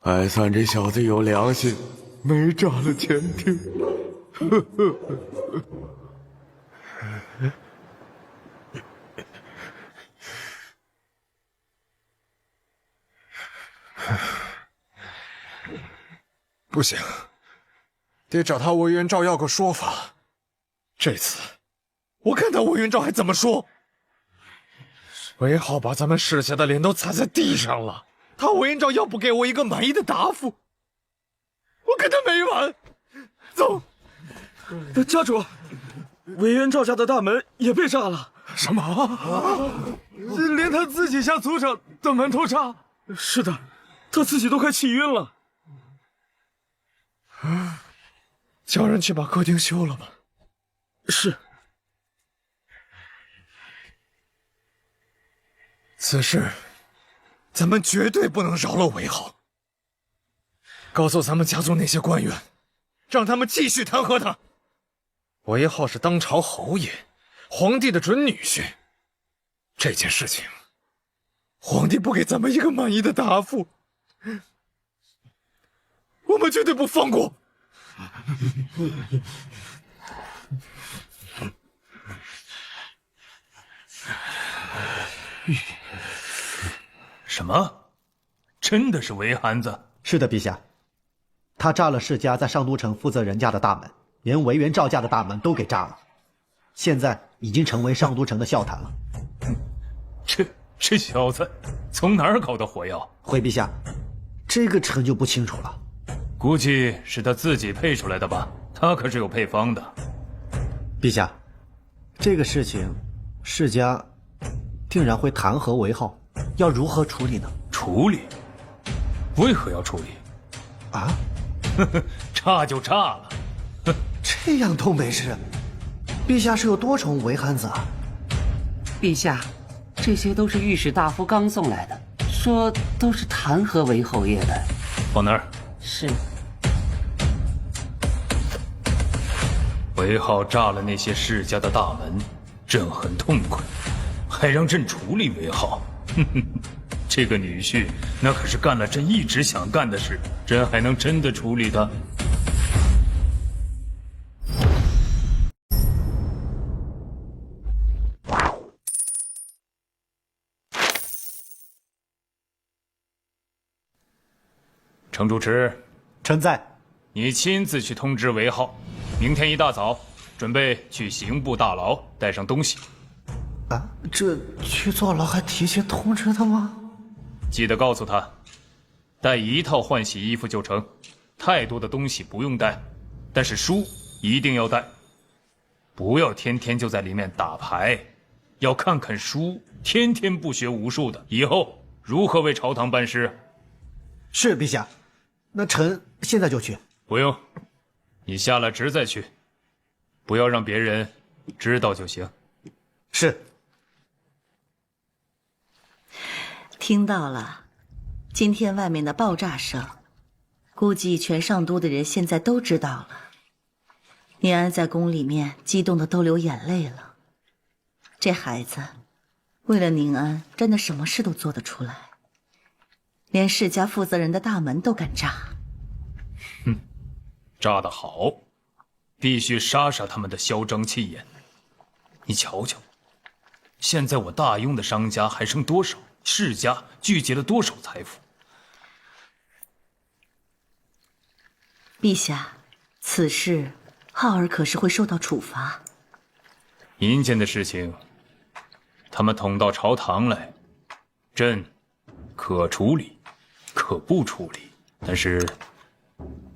还算这小子有良心，没炸了前厅。不行，得找他韦元照要个说法。这次，我看他韦元照还怎么说。韦浩把咱们世家的脸都擦在地上了，他韦元照要不给我一个满意的答复，我跟他没完。走。家主，韦元照家的大门也被炸了。什么？连他自己家族长的门都炸？是的，他自己都快气晕了。叫人去把客厅修了吧。是。此事，咱们绝对不能饶了韦浩。告诉咱们家族那些官员，让他们继续弹劾他。韦浩是当朝侯爷，皇帝的准女婿。这件事情，皇帝不给咱们一个满意的答复，我们绝对不放过。什么？真的是韦憨子？是的，陛下，他炸了世家在上都城负责人家的大门，连韦元赵家的大门都给炸了，现在已经成为上都城的笑谈了。这小子从哪儿搞的火药？回陛下，这个臣就不清楚了。估计是他自己配出来的吧？他可是有配方的。陛下，这个事情，世家定然会弹劾韦浩，要如何处理呢？处理？为何要处理？啊？炸就炸了。这样都没事？陛下是有多宠韦憨子啊？陛下，这些都是御史大夫刚送来的，说都是弹劾韦侯爷的。放那儿。是。韦浩炸了那些世家的大门，朕很痛快，还让朕处理韦浩。这个女婿那可是干了朕一直想干的事，朕还能真的处理他？程主持，臣在。你亲自去通知韦浩，明天一大早准备去刑部大牢带上东西。啊，这去坐牢还提前通知他吗？记得告诉他，带一套换洗衣服就成，太多的东西不用带，但是书一定要带，不要天天就在里面打牌，要看看书，天天不学无术的，以后如何为朝堂办事？是陛下，那臣现在就去。不用，你下了职再去，不要让别人知道就行。是。听到了，今天外面的爆炸声，估计全上都的人现在都知道了。宁安在宫里面激动的都流眼泪了。这孩子，为了宁安，真的什么事都做得出来，连世家负责人的大门都敢炸。哼，炸得好，必须杀杀他们的嚣张气焰。你瞧瞧，现在我大雍的商家还剩多少？世家聚集了多少财富？陛下，此事浩儿可是会受到处罚。民间的事情，他们捅到朝堂来，朕可处理，可不处理，但是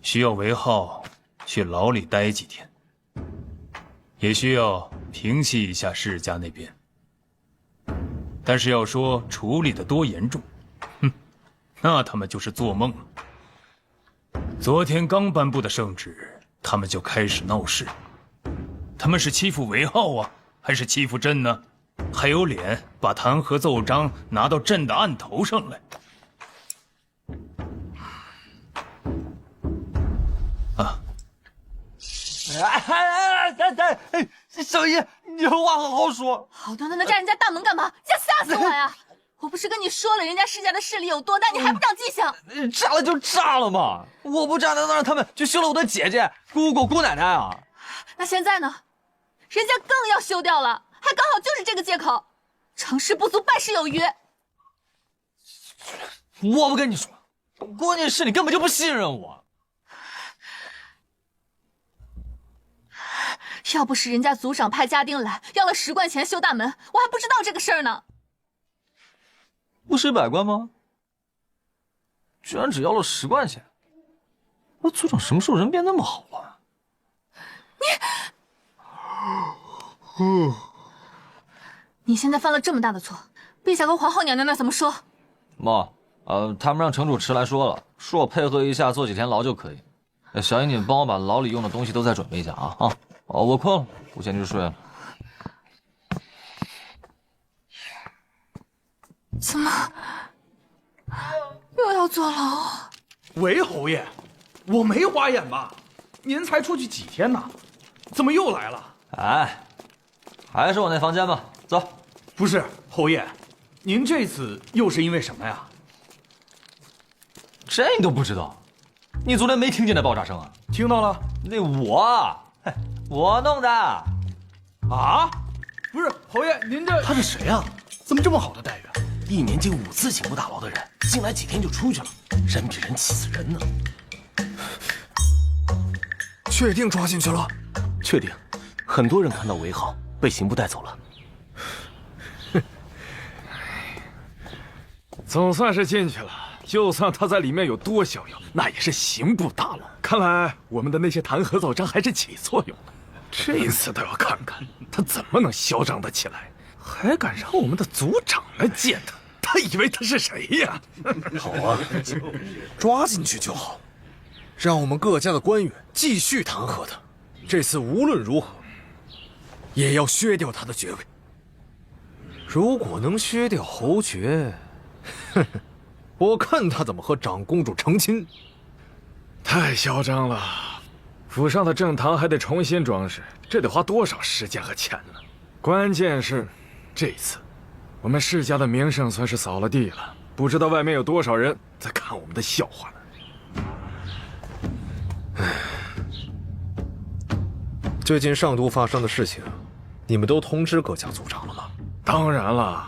需要韦浩去牢里待几天，也需要平息一下世家那边。但是要说处理的多严重，那他们就是做梦了。昨天刚颁布的圣旨，他们就开始闹事。他们是欺负韦浩啊，还是欺负朕呢？还有脸把弹劾奏章拿到朕的案头上来？啊！小姨，你有话好好说。好端端的炸人家大门干嘛？想吓死我呀！我不是跟你说了，人家世家的势力有多大，你还不长记性？炸了就炸了嘛！我不炸，难道让他们去休了我的姐姐、姑姑、姑奶奶啊？那现在呢？人家更要休掉了，还刚好就是这个借口。成事不足，败事有余。我不跟你说，关键是你根本就不信任我。要不是人家族长派家丁来要了10贯钱修大门，我还不知道这个事儿呢。不是100贯吗？居然只要了10贯钱，那族长什么时候人变那么好了？你现在犯了这么大的错，陛下和皇后娘娘那怎么说？妈，他们让城主迟来说了，说我配合一下，坐几天牢就可以。小姨，你帮我把牢里用的东西都再准备一下啊！我困了，我先去睡了。怎么又要坐牢？韦侯爷，我没花眼吧？您才出去几天呢？怎么又来了？哎，还是我那房间吧，走。不是侯爷，您这次又是因为什么呀？这你都不知道？你昨天没听见那爆炸声啊？听到了。那我弄的。啊？不是侯爷，您这他是谁啊？怎么这么好的待遇啊？1年进5次刑部大牢的人，进来几天就出去了，人比人气死人呢。确定抓进去了？确定，很多人看到韦浩被刑部带走了。总算是进去了，就算他在里面有多逍遥，那也是刑部大牢。看来我们的那些弹劾奏章还是起作用了。这次倒要看看他怎么能嚣张得起来，还敢让我们的组长来见他，他以为他是谁呀？好啊，抓进去就好，让我们各家的官员继续弹劾他。这次无论如何，也要削掉他的爵位。如果能削掉侯爵，我看他怎么和长公主成亲。太嚣张了，府上的正堂还得重新装饰，这得花多少时间和钱呢？关键是，这次我们世家的名声算是扫了地了，不知道外面有多少人在看我们的笑话呢。最近上都发生的事情，你们都通知各家族长了吗？当然了，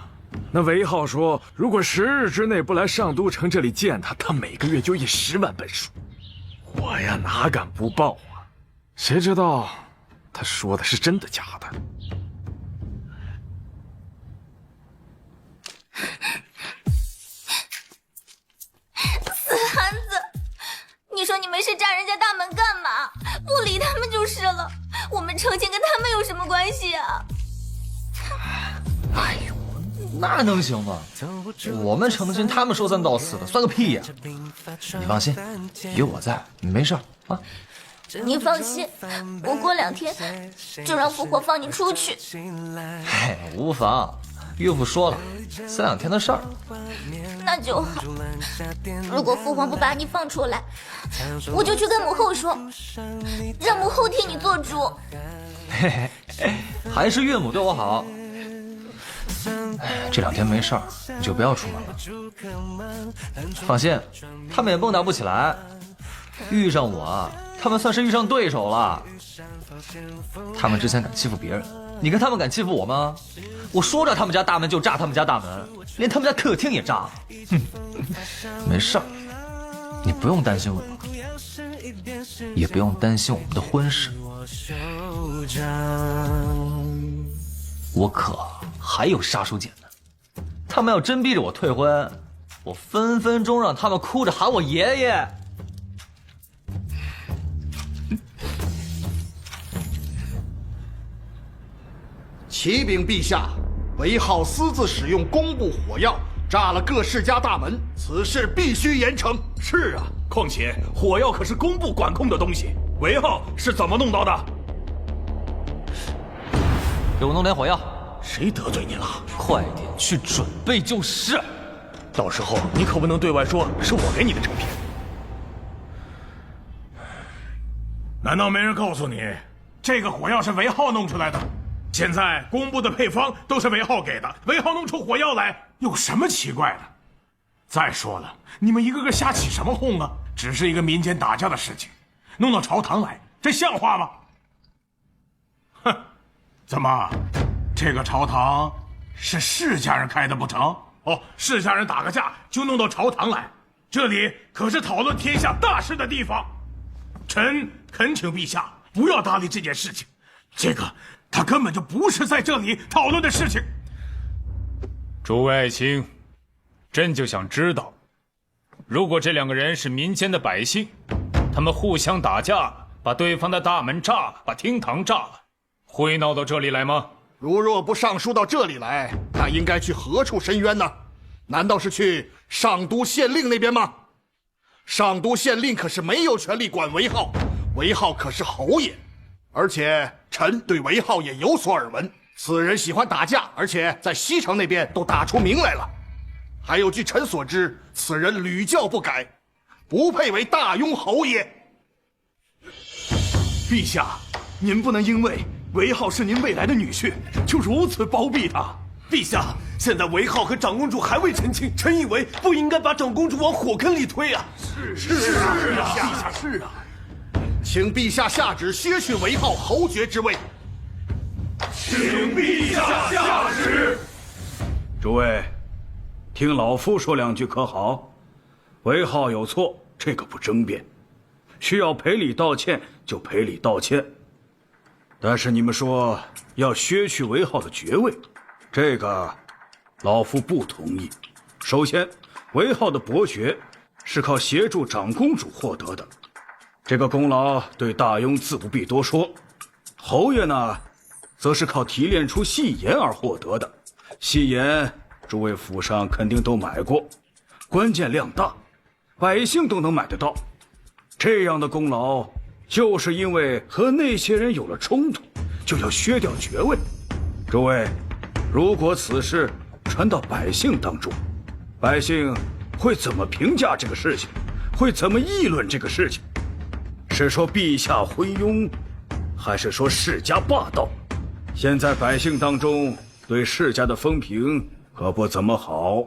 那韦浩说，如果10日之内不来上都城这里见他，他每个月就以10万本书。我呀，哪敢不报啊？谁知道他说的是真的假的？死汉子！你说你没事炸人家大门干嘛？不理他们就是了。我们成亲跟他们有什么关系啊？哎呦，那能行吗？我们成亲，他们说三道四的，算个屁呀！你放心，有我在，你没事啊。你放心，我过2天就让复活放你出去。嘿，无妨，岳父说了，3、2天的事儿。那就好。如果父皇不把你放出来，我就去跟母后说，让母后替你做主。嘿嘿，还是岳母对我好。这2天没事儿，你就不要出门了。放心，他们也蹦跶不起来。遇上我，他们算是遇上对手了。他们之前敢欺负别人，你看他们敢欺负我吗？我说炸他们家大门就炸他们家大门，连他们家客厅也炸。哼，没事儿，你不用担心我，也不用担心我们的婚事。我可还有杀手锏呢，他们要真逼着我退婚，我分分钟让他们哭着喊我爷爷。启禀陛下，韦浩私自使用工部火药炸了各世家大门，此事必须严惩。是啊，况且火药可是工部管控的东西，韦浩是怎么弄到的？给我弄点火药。谁得罪你了？快点去准备就是。到时候你可不能对外说是我给你的成品。难道没人告诉你，这个火药是韦浩弄出来的？现在工部的配方都是韦浩给的，韦浩弄出火药来有什么奇怪的？再说了，你们一个个瞎起什么哄啊？只是一个民间打架的事情，弄到朝堂来，这像话吗？哼，怎么，这个朝堂是世家人开的不成？哦，世家人打个架就弄到朝堂来，这里可是讨论天下大事的地方。臣恳请陛下不要搭理这件事情，这个他根本就不是在这里讨论的事情。诸位爱卿，朕就想知道，如果这2个人是民间的百姓，他们互相打架了，把对方的大门炸了，把厅堂炸了，会闹到这里来吗？如若不上书到这里来，那应该去何处申冤呢？难道是去上都县令那边吗？上都县令可是没有权力管韦浩，韦浩可是侯爷，而且臣对韦浩也有所耳闻，此人喜欢打架，而且在西城那边都打出名来了。还有据臣所知，此人屡教不改，不配为大庸侯爷。陛下，您不能因为韦浩是您未来的女婿，就如此包庇他？陛下，现在韦浩和长公主还未成亲，臣以为不应该把长公主往火坑里推啊！是啊，陛下是啊，请陛下下旨削去韦浩侯爵之位。请陛下下旨。诸位，听老夫说两句可好？韦浩有错，这个不争辩，需要赔礼道歉就赔礼道歉。但是你们说要削去韦浩的爵位，这个老夫不同意。首先，韦浩的伯爵是靠协助长公主获得的，这个功劳对大庸自不必多说。侯爷呢，则是靠提炼出细盐而获得的，细盐诸位府上肯定都买过，关键量大，百姓都能买得到。这样的功劳，就是因为和那些人有了冲突，就要削掉爵位。诸位，如果此事传到百姓当中，百姓会怎么评价这个事情？会怎么议论这个事情？是说陛下昏庸，还是说世家霸道？现在百姓当中对世家的风评可不怎么好。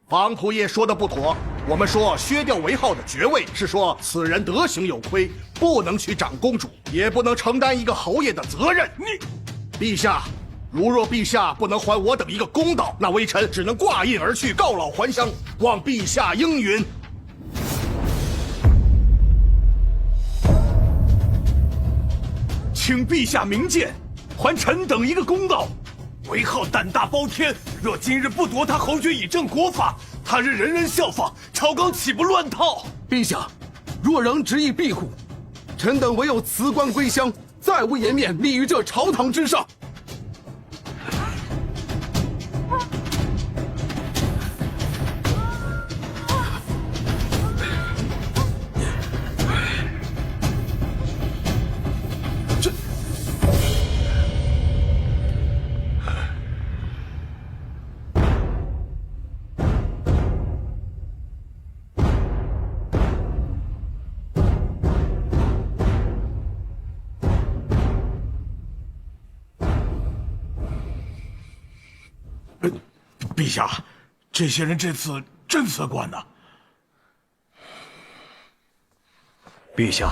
房仆爷说的不妥，我们说削掉韦浩的爵位，是说此人德行有亏，不能娶长公主，也不能承担一个侯爷的责任。陛下，如若陛下不能还我等一个公道，那微臣只能挂印而去，告老还乡，望陛下应允。请陛下明鉴，还臣等一个公道。韦浩胆大包天，若今日不夺他侯爵以正国法，他日人人效仿，朝纲岂不乱套？陛下，若仍执意庇护，臣等唯有辞官归乡，再无颜面立于这朝堂之上。陛下，这些人这次真辞官呢？陛下，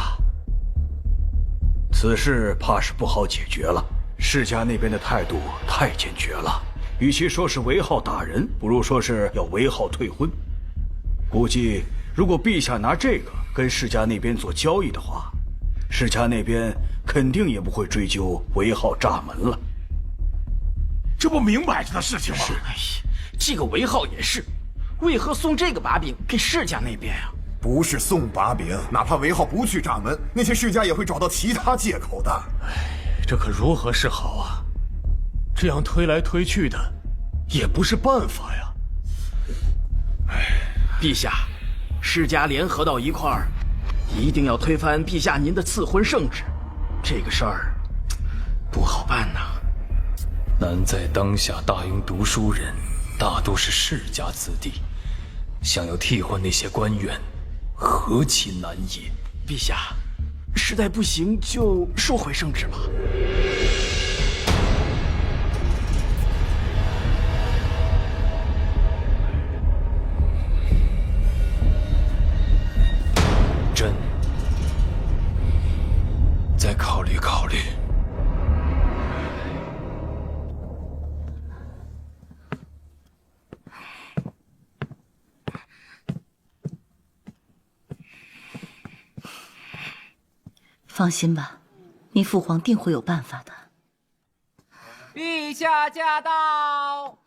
此事怕是不好解决了。世家那边的态度太坚决了，与其说是韦浩打人，不如说是要韦浩退婚。估计如果陛下拿这个跟世家那边做交易的话，世家那边肯定也不会追究韦浩炸门了。这不明摆着的事情吗？是，这个韦浩也是，为何送这个把柄给世家那边啊？不是送把柄，哪怕韦浩不去炸门，那些世家也会找到其他借口的。这可如何是好啊？这样推来推去的，也不是办法呀。陛下，世家联合到一块儿，一定要推翻陛下您的赐婚圣旨。这个事儿不好办呐。难在当下大庸读书人大多是世家子弟，想要替换那些官员，何其难也！陛下，实在不行就收回圣旨吧。朕再考虑考虑。放心吧，你父皇定会有办法的。陛下驾到！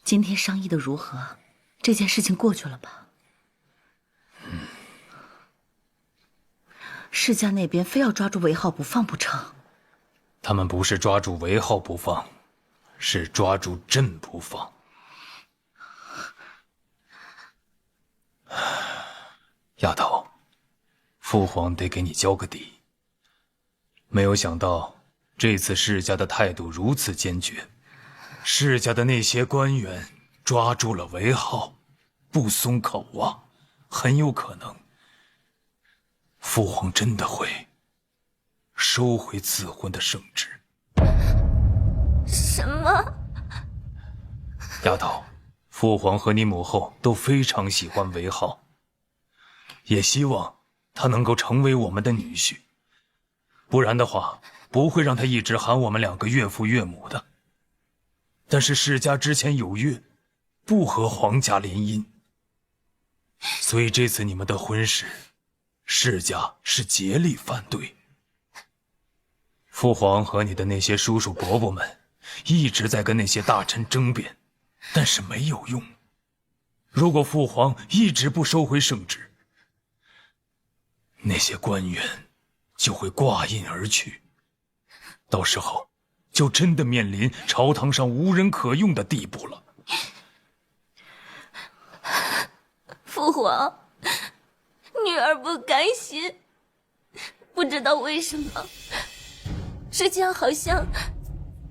今天商议的如何？这件事情过去了吧？世家那边非要抓住韦浩不放不成？他们不是抓住韦浩不放，是抓住朕不放。丫头，父皇得给你交个底。没有想到这次世家的态度如此坚决，世家的那些官员抓住了韦浩，不松口啊，很有可能父皇真的会收回赐婚的圣旨。什么？丫头，父皇和你母后都非常喜欢韦浩，也希望他能够成为我们的女婿，不然的话不会让他一直喊我们两个岳父岳母的。但是世家之前有约，不和皇家联姻，所以这次你们的婚事，世家是竭力反对。父皇和你的那些叔叔伯伯们一直在跟那些大臣争辩，但是没有用。如果父皇一直不收回圣旨，那些官员就会挂印而去，到时候就真的面临朝堂上无人可用的地步了。父皇，女儿不甘心，不知道为什么，之前好像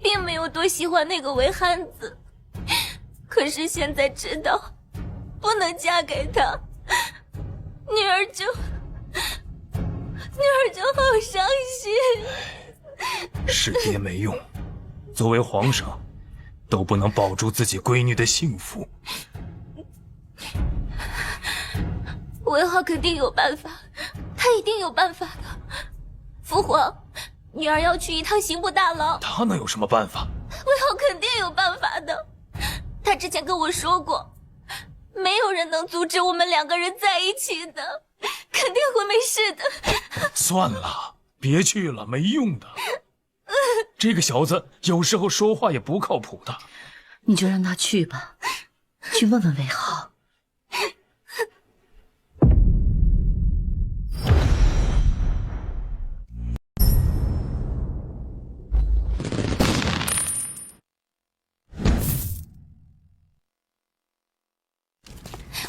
并没有多喜欢那个韦汉子，可是现在知道不能嫁给他，女儿就好伤心。是爹没用，作为皇上都不能保住自己闺女的幸福。韦浩肯定有办法，他一定有办法的。父皇，女儿要去一趟刑部大牢。他能有什么办法？韦浩肯定有办法的，他之前跟我说过，没有人能阻止我们两个人在一起的，肯定会没事的。算了，别去了，没用的。这个小子有时候说话也不靠谱的。你就让他去吧，去问问韦浩。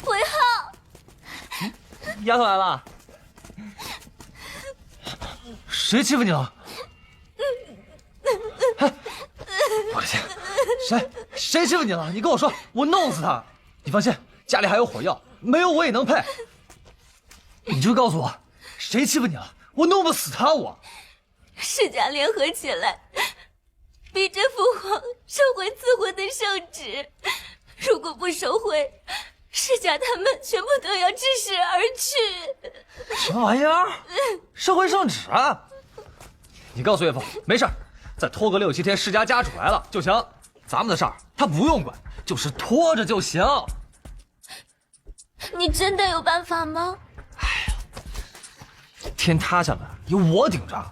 韦浩，丫头来了，谁欺负你了？我的天，谁欺负你了？你跟我说，我弄死他！你放心，家里还有火药，没有我也能配。你就告诉我，谁欺负你了？我弄不死他，我。世家联合起来，逼着父皇收回赐婚的圣旨。如果不收回，世家他们全部都要致使而去。什么玩意儿？收回圣旨啊？你告诉岳父，没事，再拖个6、7天，世家家主来了就行。咱们的事儿他不用管，就是拖着就行。你真的有办法吗？天塌下来有我顶着，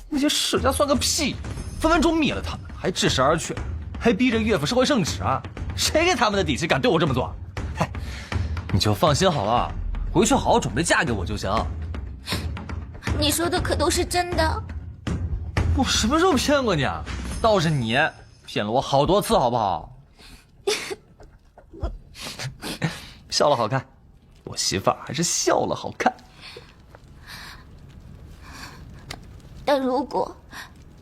那些世家算个屁，分分钟灭了他们，还致使而去，还逼着岳父收回圣旨啊！谁给他们的底气敢对我这么做？嗨，你就放心好了，回去好好准备嫁给我就行。你说的可都是真的？我什么时候骗过你啊？倒是你骗了我好多次，好不好？笑了好看，我媳妇儿还是笑了好看。但如果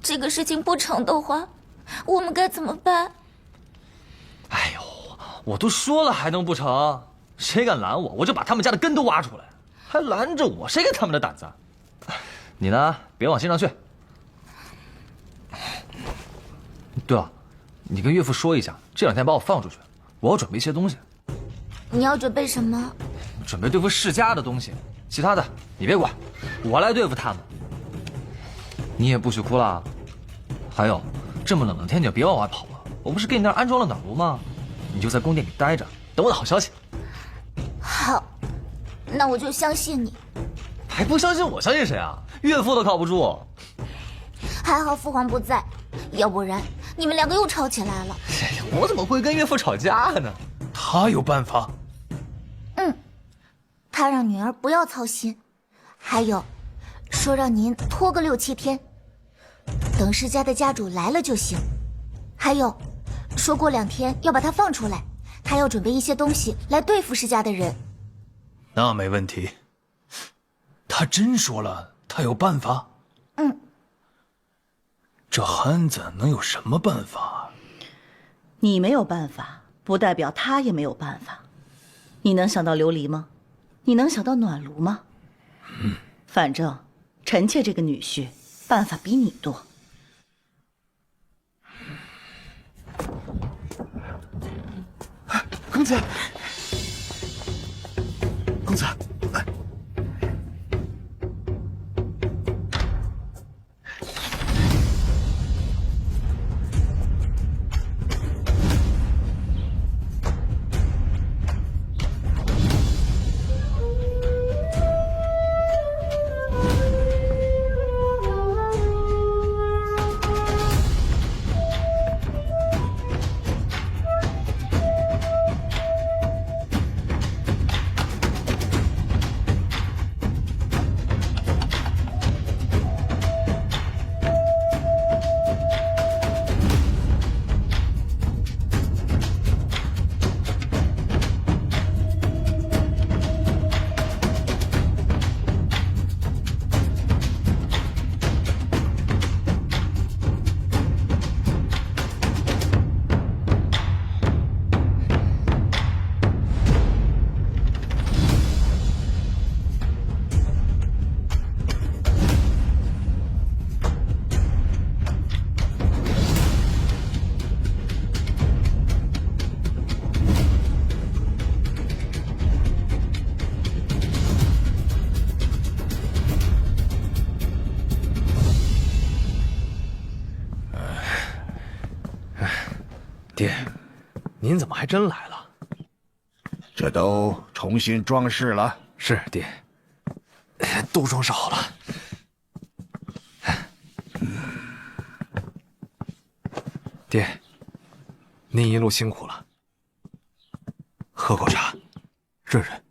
这个事情不成的话，我们该怎么办？哎呦，我都说了还能不成？谁敢拦我，我就把他们家的根都挖出来。还拦着我，谁给他们的胆子？你呢，别往心上去。对了，你跟岳父说一下，这2天把我放出去，我要准备一些东西。你要准备什么？准备对付世家的东西，其他的你别管，我来对付他们。你也不许哭了。还有，这么冷的天你就别往外跑了。我不是给你那儿安装了暖炉吗？你就在宫殿里待着，等我的好消息。好，那我就相信你。还不相信我，相信谁啊？岳父都靠不住。还好父皇不在，要不然你们2个又吵起来了。我怎么会跟岳父吵架呢？他有办法。他让女儿不要操心，还有说让您拖个6、7天，等世家的家主来了就行。还有说过2天要把他放出来，他要准备一些东西来对付世家的人。那没问题。他真说了，他有办法。这憨子能有什么办法？你没有办法，不代表他也没有办法。你能想到琉璃吗？你能想到暖炉吗？反正臣妾这个女婿办法比你多。公子，公子，来。爹，您怎么还真来了？这都重新装饰了。是爹，都装饰好了。爹，您一路辛苦了。喝口茶，润润。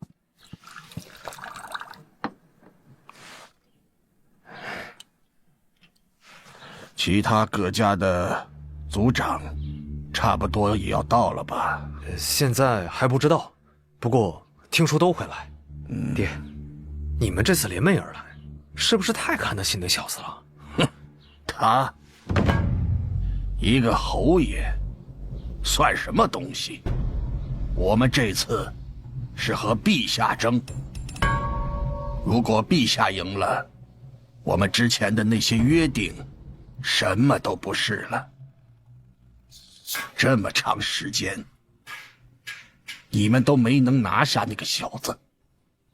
其他各家的族长，差不多也要到了吧？现在还不知道，不过听说都会来。爹，你们这次联袂而来，是不是太看得起那小子了？哼，他一个侯爷，算什么东西？我们这次是和陛下争，如果陛下赢了，我们之前的那些约定，什么都不是了。这么长时间，你们都没能拿下那个小子，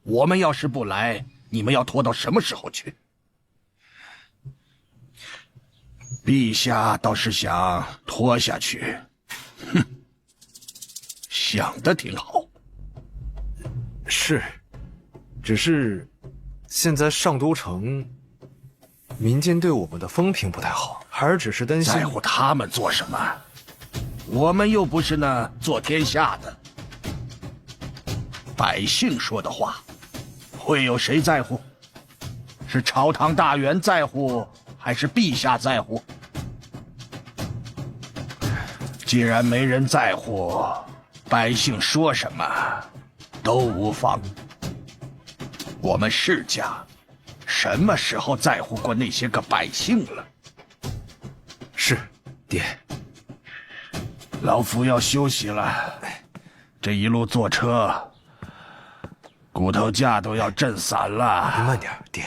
我们要是不来，你们要拖到什么时候去？陛下倒是想拖下去，哼，想得挺好。是，只是现在上都城民间对我们的风评不太好，孩儿只是担心。在乎他们做什么？我们又不是那做天下的，百姓说的话，会有谁在乎？是朝堂大员在乎，还是陛下在乎？既然没人在乎，百姓说什么都无妨。我们世家什么时候在乎过那些个百姓了？是，爹。老夫要休息了，这一路坐车，骨头架都要震散了。您慢点，爹。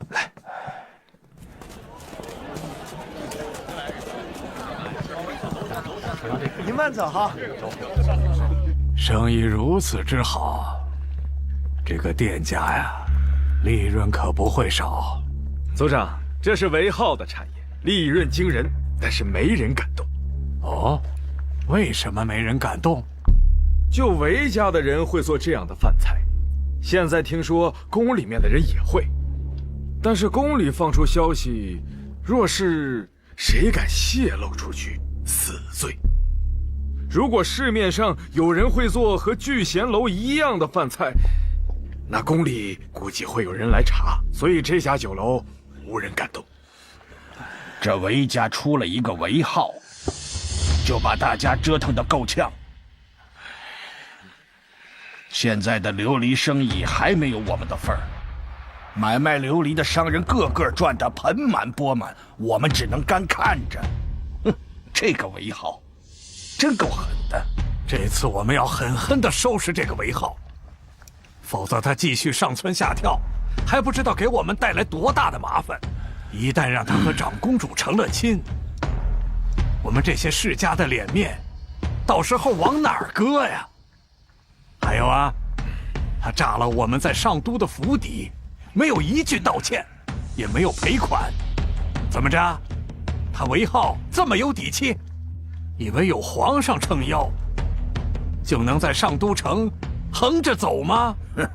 来，您慢走哈。生意如此之好，这个店家呀，利润可不会少。族长，这是韦浩的产业，利润惊人，但是没人敢动。哦，为什么没人敢动？就韦家的人会做这样的饭菜，现在听说宫里面的人也会，但是宫里放出消息，若是谁敢泄露出去，死罪。如果市面上有人会做和聚贤楼一样的饭菜，那宫里估计会有人来查，所以这家酒楼无人敢动。这韦家出了一个韦浩，就把大家折腾得够呛。现在的琉璃生意还没有我们的份儿，买卖琉璃的商人个个赚得盆满钵满，我们只能干看着。哼，这个韦浩真够狠的。这次我们要狠狠地收拾这个韦浩，否则他继续上蹿下跳，还不知道给我们带来多大的麻烦。一旦让他和长公主成了亲，我们这些世家的脸面，到时候往哪儿搁呀？还有啊，他炸了我们在上都的府邸，没有一句道歉，也没有赔款，怎么着？他韦浩这么有底气，以为有皇上撑腰，就能在上都城横着走吗？哼，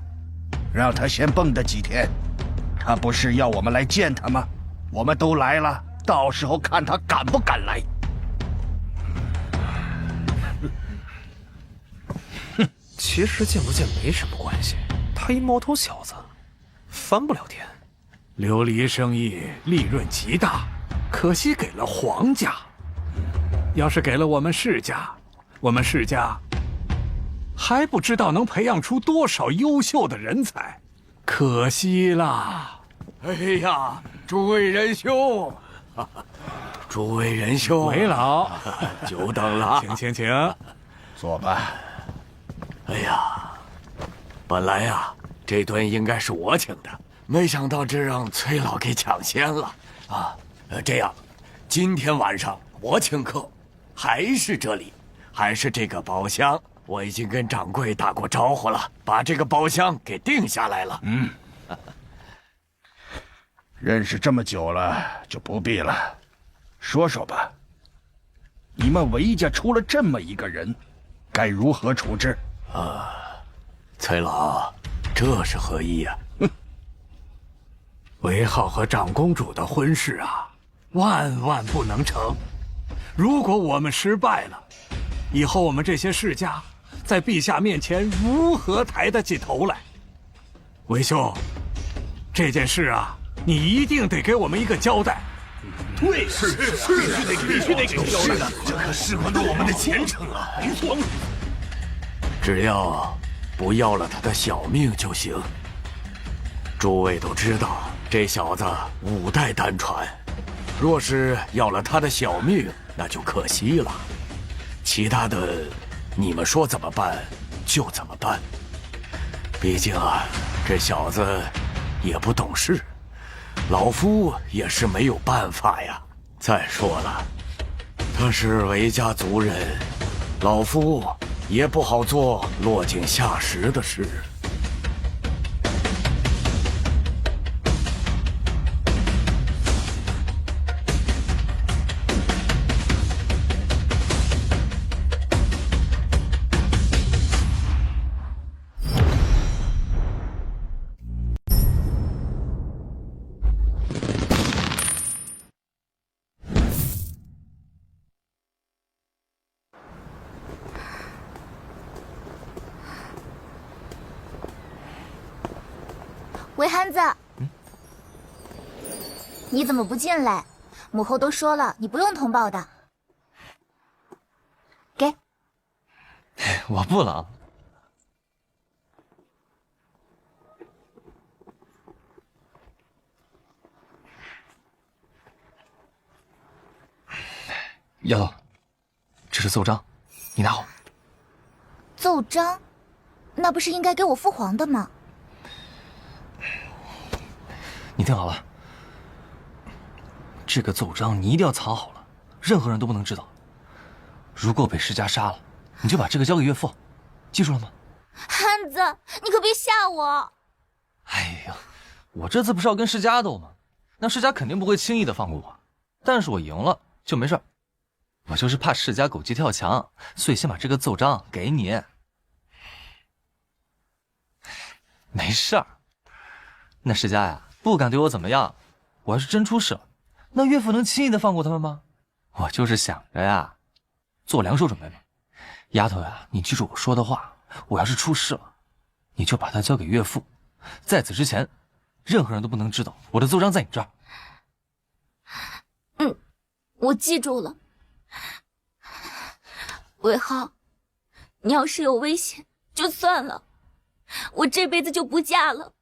让他先蹦跶几天，他不是要我们来见他吗？我们都来了，到时候看他敢不敢来。其实见不见没什么关系，他一毛头小子，翻不了天。琉璃生意利润极大，可惜给了皇家。要是给了我们世家，我们世家还不知道能培养出多少优秀的人才，可惜啦。哎呀，诸位仁兄，诸位仁兄，韦老，久等了，请，坐吧。哎呀，本来呀，这顿应该是我请的，没想到这让崔老给抢先了啊！这样，今天晚上我请客，还是这里，还是这个包厢，我已经跟掌柜打过招呼了，把这个包厢给定下来了。认识这么久了，就不必了。说说吧，你们韦家出了这么一个人，该如何处置？崔老，这是何意呀？韦浩和长公主的婚事啊，万万不能成。如果我们失败了，以后我们这些世家在陛下面前如何抬得起头来？韦兄，这件事啊，你一定得给我们一个交代。对，必须得给我交代，这可事关着我们的前程啊！没错，只要不要了他的小命就行。诸位都知道，这小子5代单传，若是要了他的小命，那就可惜了。其他的，你们说怎么办就怎么办。毕竟啊，这小子也不懂事，老夫也是没有办法呀。再说了，他是韦家族人，老夫也不好做落井下石的事。韦憨子，你怎么不进来？母后都说了，你不用通报的。给，我不了。丫头，这是奏章，你拿好。奏章，那不是应该给我父皇的吗？你听好了，这个奏章你一定要藏好了，任何人都不能知道。如果被世家杀了，你就把这个交给岳父，记住了吗？憨子，你可别吓我！哎呀，我这次不是要跟世家斗吗？那世家肯定不会轻易的放过我，但是我赢了就没事。我就是怕世家狗急跳墙，所以先把这个奏章给你。没事儿，那世家呀不敢对我怎么样，我要是真出事了，那岳父能轻易的放过他们吗？我就是想着呀，做两手准备嘛。丫头呀，你记住我说的话，我要是出事了，你就把它交给岳父，在此之前，任何人都不能知道我的奏章在你这儿。我记住了。韦浩，你要是有危险，就算了，我这辈子就不嫁了，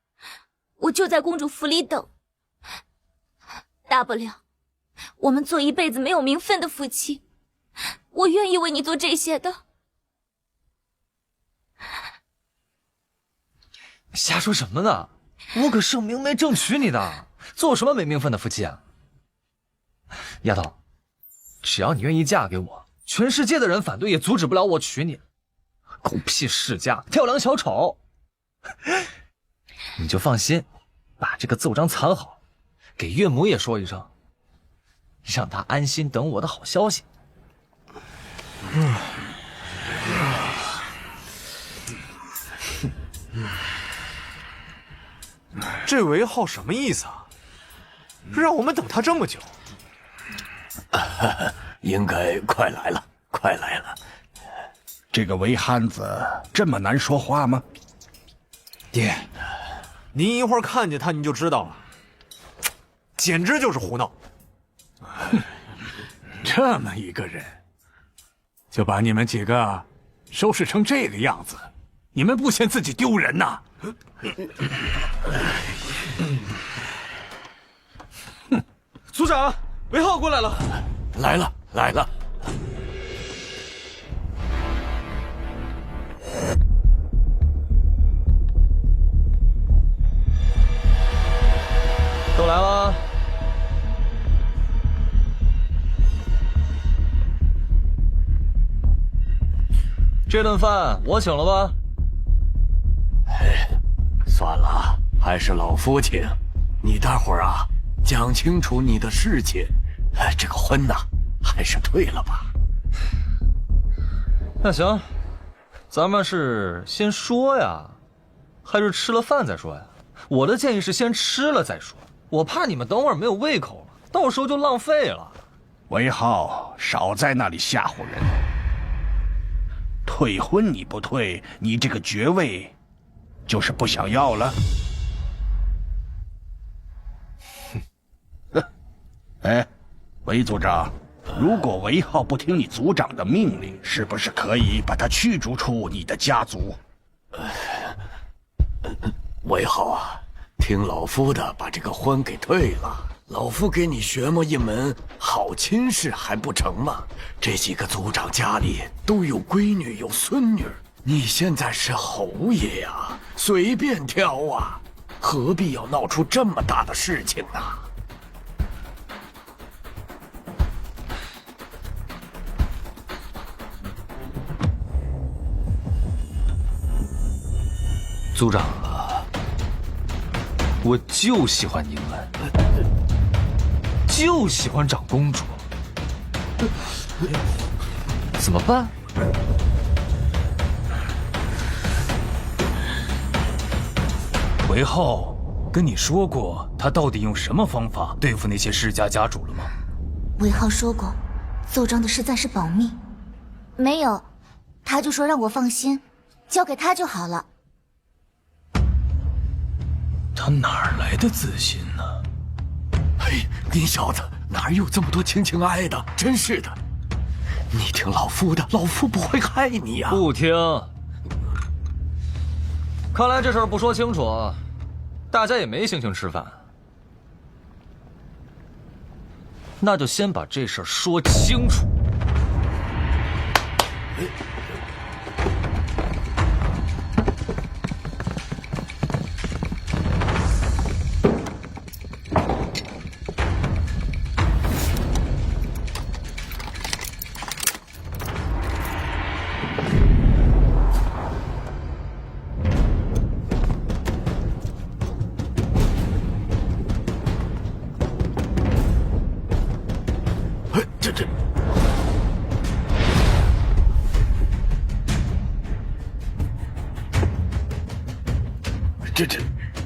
我就在公主府里等。大不了，我们做一辈子没有名分的夫妻，我愿意为你做这些的。瞎说什么呢？我可是明媒正娶你的，做什么没名分的夫妻啊？丫头，只要你愿意嫁给我，全世界的人反对也阻止不了我娶你。狗屁世家，跳梁小丑，你就放心，把这个奏章藏好，给岳母也说一声，让她安心等我的好消息。这韦浩什么意思啊？让我们等他这么久？应该快来了，快来了。这个韦憨子这么难说话吗？爹，您一会儿看见他您就知道了，简直就是胡闹。这么一个人，就把你们几个收拾成这个样子，你们不嫌自己丢人呐？组长，韦浩过来了。来了，来了。都来了。这顿饭我请了吧？算了，还是老夫请。你待会儿啊，讲清楚你的事情。这个婚呐，还是退了吧。那行，咱们是先说呀，还是吃了饭再说呀？我的建议是先吃了再说，我怕你们等会儿没有胃口了，到时候就浪费了。韦浩，少在那里吓唬人。退婚你不退，你这个爵位就是不想要了。哎，韦组长，如果韦浩不听你族长的命令，是不是可以把他驱逐出你的家族？韦浩啊，听老夫的，把这个婚给退了。老夫给你学么一门好亲事还不成吗？这几个族长家里都有闺女有孙女，你现在是侯爷呀，随便挑啊，何必要闹出这么大的事情呢？族长啊，我就喜欢宁安，就喜欢长公主，怎么办？韦浩跟你说过他到底用什么方法对付那些世家家主了吗？韦浩说过，奏章的事暂时保密。没有，他就说让我放心，交给他就好了。他哪儿来的自信呢？嘿，你小子哪有这么多情情爱的？真是的，你听老夫的，老夫不会害你呀。不听。看来这事儿不说清楚，大家也没心情吃饭。那就先把这事儿说清楚。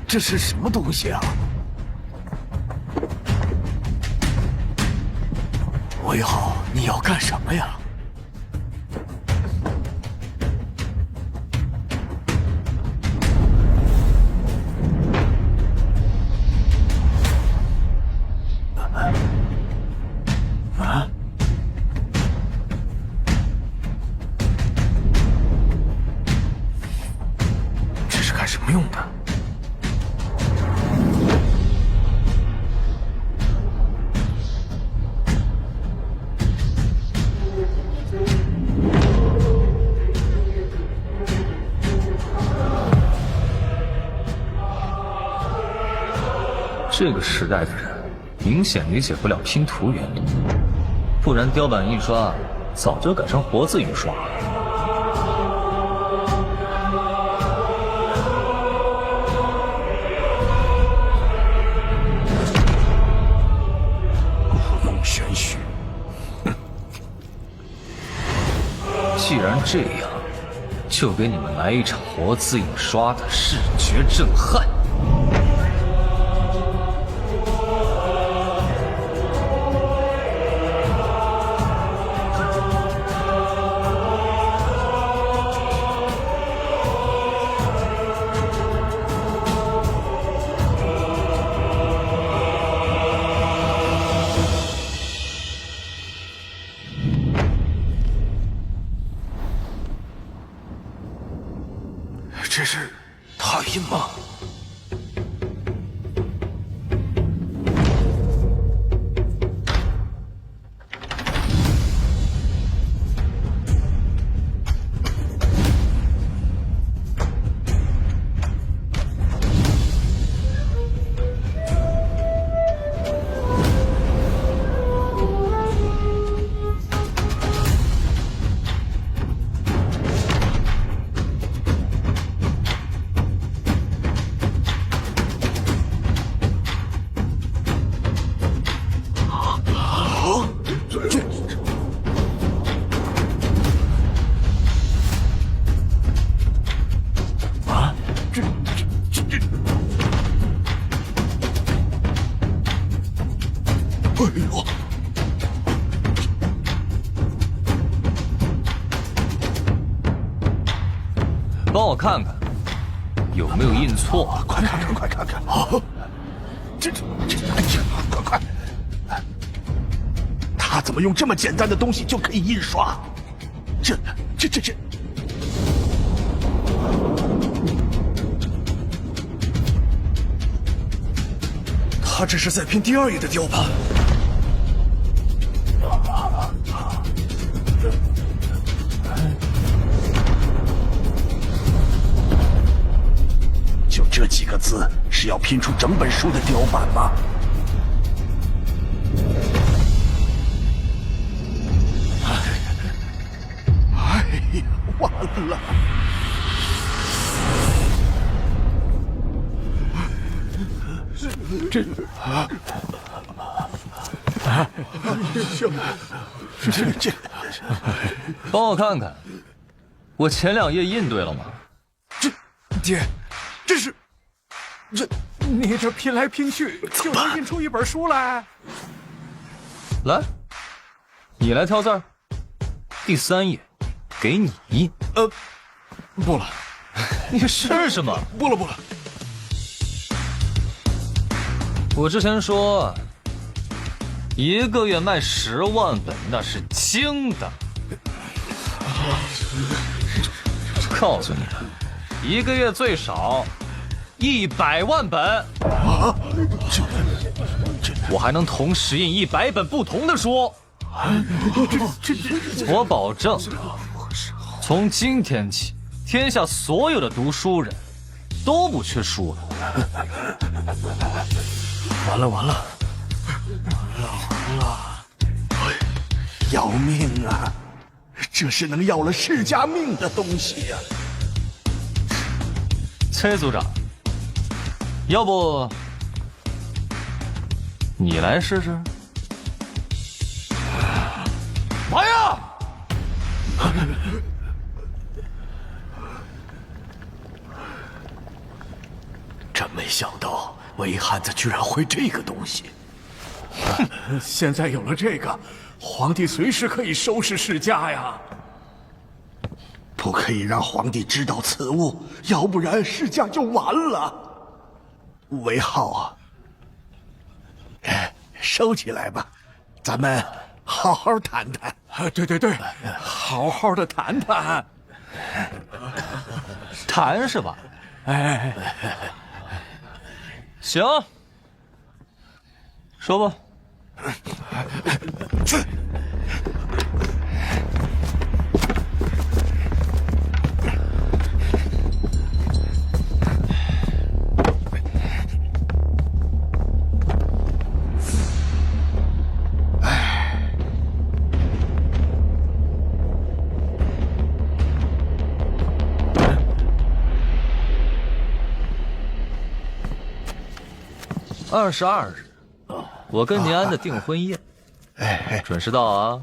这是什么东西啊？韦浩，你要干什么呀？啊？这是干什么用的？这个时代的人明显理解不了拼图原理，不然雕版印刷早就改成活字印刷了。故弄玄虚。既然这样，就给你们来一场活字印刷的视觉震撼。这是拓印吗？帮我看看有没有印错。快看看，快看看！哦，这，哎呀，快！他怎么用这么简单的东西就可以印刷？这，他这是在拼第二页的雕版。就这几个字，是要拼出整本书的雕版吗？哎呀，完了！这，帮我看看，我前2页印对了吗？爹，你这拼来拼去，就能印出一本书来。来，你来挑字儿。第3页，给你印。不了。你试试嘛。不了。我之前说，1个月卖10万本，那是轻的。告诉你们，1个月最少100万本。啊！我还能同时印100本不同的书。我保证，从今天起，天下所有的读书人都不缺书了。完了！要命啊！这是能要了世家命的东西呀！崔组长，要不你来试试？来呀！真没想到魏汉子居然会这个东西。现在有了这个，皇帝随时可以收拾世家呀。不可以让皇帝知道此物，要不然世家就完了。韦浩啊，收起来吧，咱们好好谈谈。对，好好的谈谈。谈是吧？哎，行，说吧。22日，我跟宁安的订婚宴，准时到啊！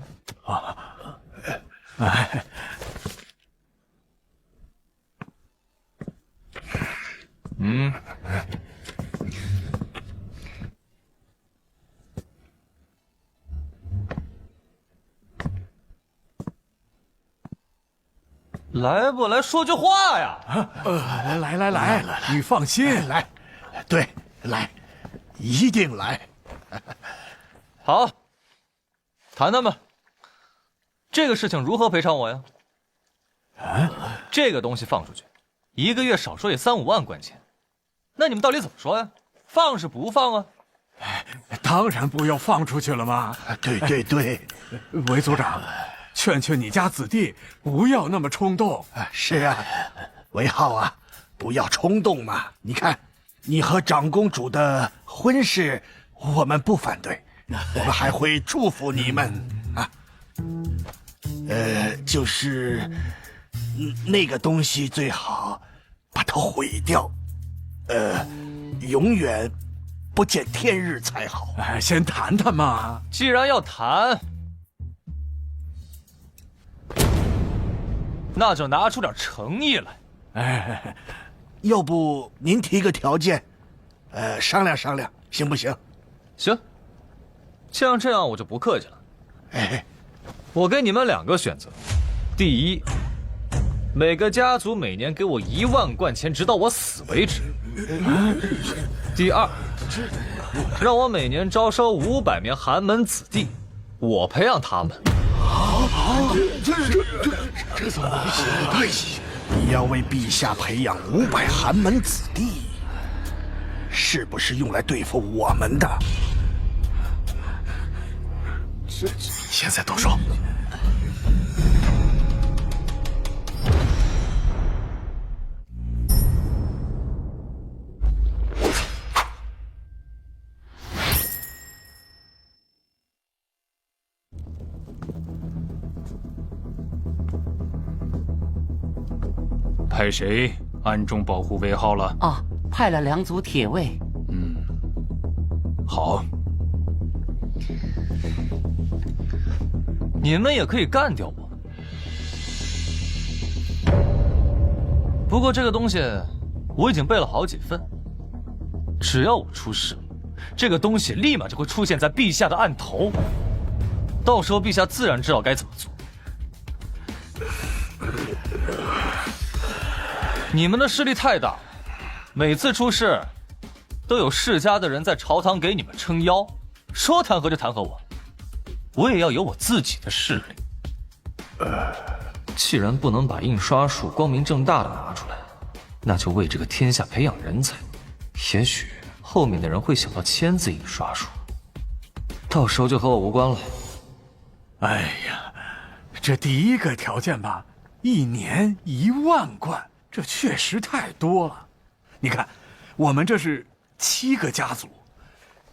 来不来说句话呀？来，你放心，来，对，来，一定来。好，谈谈吧。这个事情如何赔偿我呀？这个东西放出去，1个月少说也3、5万贯钱。那你们到底怎么说呀？放是不放啊？当然不要放出去了嘛。对，韦组长，劝你家子弟不要那么冲动。是啊，韦浩啊，不要冲动嘛。你看，你和长公主的婚事，我们不反对，我们还会祝福你们啊。就是那个东西最好把它毁掉，永远不见天日才好。先谈谈嘛。既然要谈，那就拿出点诚意来。要不您提个条件，商量商量，行不行？行，既然这样，我就不客气了。我给你们2个选择：第一，每个家族每年给我1万贯钱，直到我死为止；第二，让我每年招收500名寒门子弟，我培养他们。这怎么回事？你要为陛下培养500寒门子弟，是不是用来对付我们的？现在动手！派谁暗中保护韦浩了？啊，派了2组铁卫。好。你们也可以干掉我，不过这个东西我已经备了好几份，只要我出事，这个东西立马就会出现在陛下的案头，到时候陛下自然知道该怎么做。你们的势力太大，每次出事都有世家的人在朝堂给你们撑腰，说弹劾就弹劾我。我也要有我自己的势力。既然不能把印刷术光明正大的拿出来，那就为这个天下培养人才。也许后面的人会想到签字印刷术，到时候就和我无关了。哎呀，这第一个条件吧，1年1万贯，这确实太多了。你看，我们这是7个家族，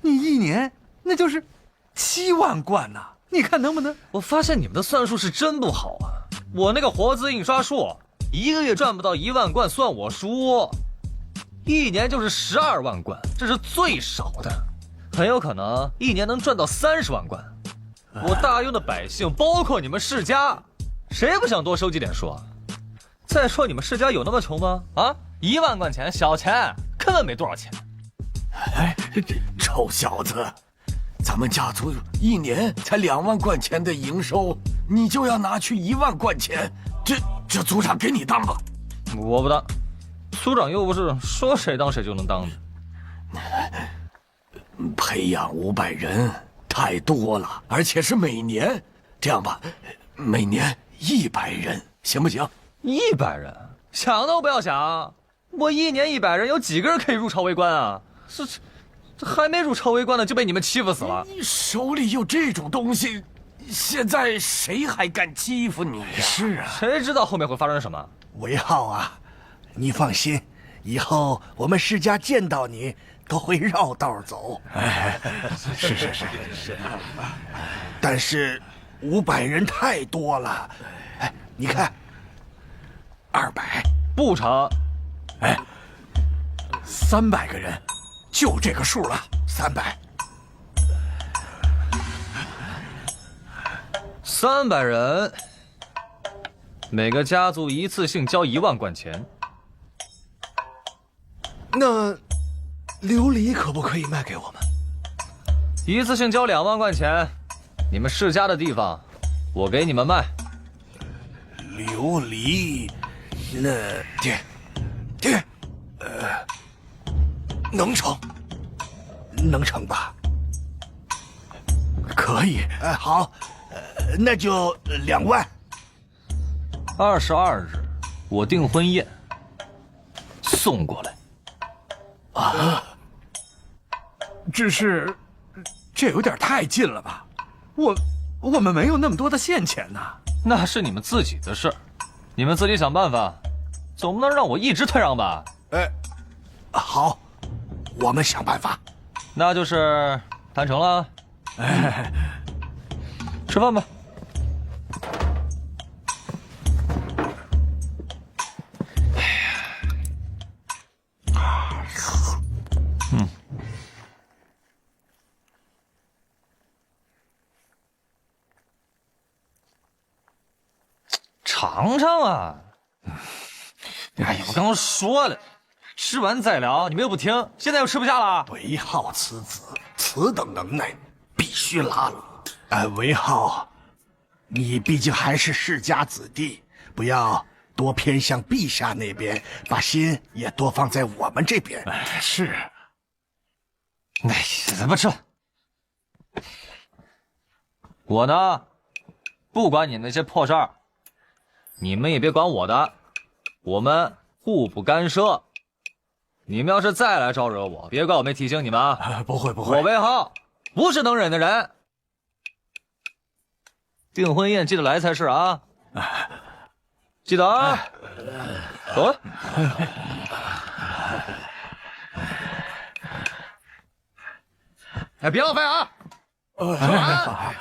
你1年那就是7万贯呐！你看能不能？我发现你们的算术是真不好啊！我那个活字印刷术，1个月赚不到1万贯算我输，1年就是12万贯，这是最少的，很有可能1年能赚到30万贯。我大庸的百姓，包括你们世家，谁不想多收集点数啊？再说你们世家有那么穷吗？啊，1万贯钱小钱，根本没多少钱。这臭小子！咱们家族1年才2万贯钱的营收，你就要拿去1万贯钱，这族长给你当吧？我不当，族长又不是说谁当谁就能当的。培养500人太多了，而且是每年。这样吧，每年100人，行不行？100人，想都不要想！我1年100人，有几个人可以入朝为官啊？这还没入朝为官呢，就被你们欺负死了。你手里有这种东西，现在谁还敢欺负你呀？是啊，谁知道后面会发生什么？韦浩啊，你放心，以后我们世家见到你都会绕道走。是。但是500人太多了，你看，200不成， 300个人。就这个数了，300。300人，每个家族一次性交1万贯钱。那琉璃可不可以卖给我们？一次性交2万贯钱，你们世家的地方，我给你们卖。琉璃，那爹，能成吧？可以，好，那就2万。22日，我订婚宴，送过来。啊，只是这有点太近了吧？我们没有那么多的现钱呐。那是你们自己的事儿，你们自己想办法，总不能让我一直退让吧？好，我们想办法。那就是谈成了。吃饭吧。尝尝啊！哎呀，我刚刚说了，吃完再聊，你们又不听，现在又吃不下了。韦浩此子，此等能耐，必须拉拢。韦浩，你毕竟还是世家子弟，不要多偏向陛下那边，把心也多放在我们这边。是。哎，咱不吃了。我呢，不管你那些破事儿。你们也别管我的，我们互不干涉。你们要是再来招惹我，别怪我没提醒你们啊！不会，我韦浩不是能忍的人。订婚宴记得来才是啊！记得啊！走了。别浪费啊！吃完。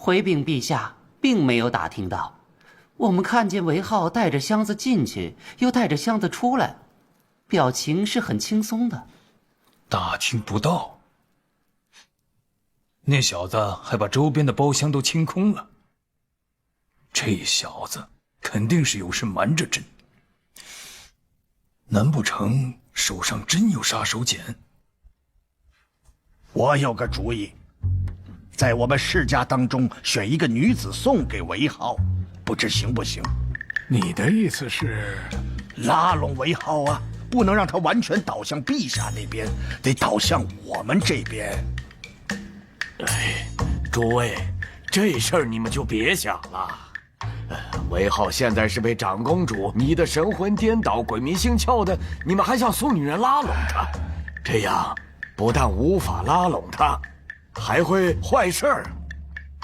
回禀陛下，并没有打听到。我们看见韦浩带着箱子进去，又带着箱子出来，表情是很轻松的。打听不到，那小子还把周边的包厢都清空了。这小子肯定是有事瞒着朕，难不成手上真有杀手锏？我有个主意。在我们世家当中选一个女子送给韦浩，不知行不行？你的意思是拉拢韦浩啊，不能让他完全倒向陛下那边，得倒向我们这边。诸位，这事儿你们就别想了。韦浩现在是被长公主迷得神魂颠倒、鬼迷心窍的，你们还想送女人拉拢他？这样不但无法拉拢他，还会坏事儿。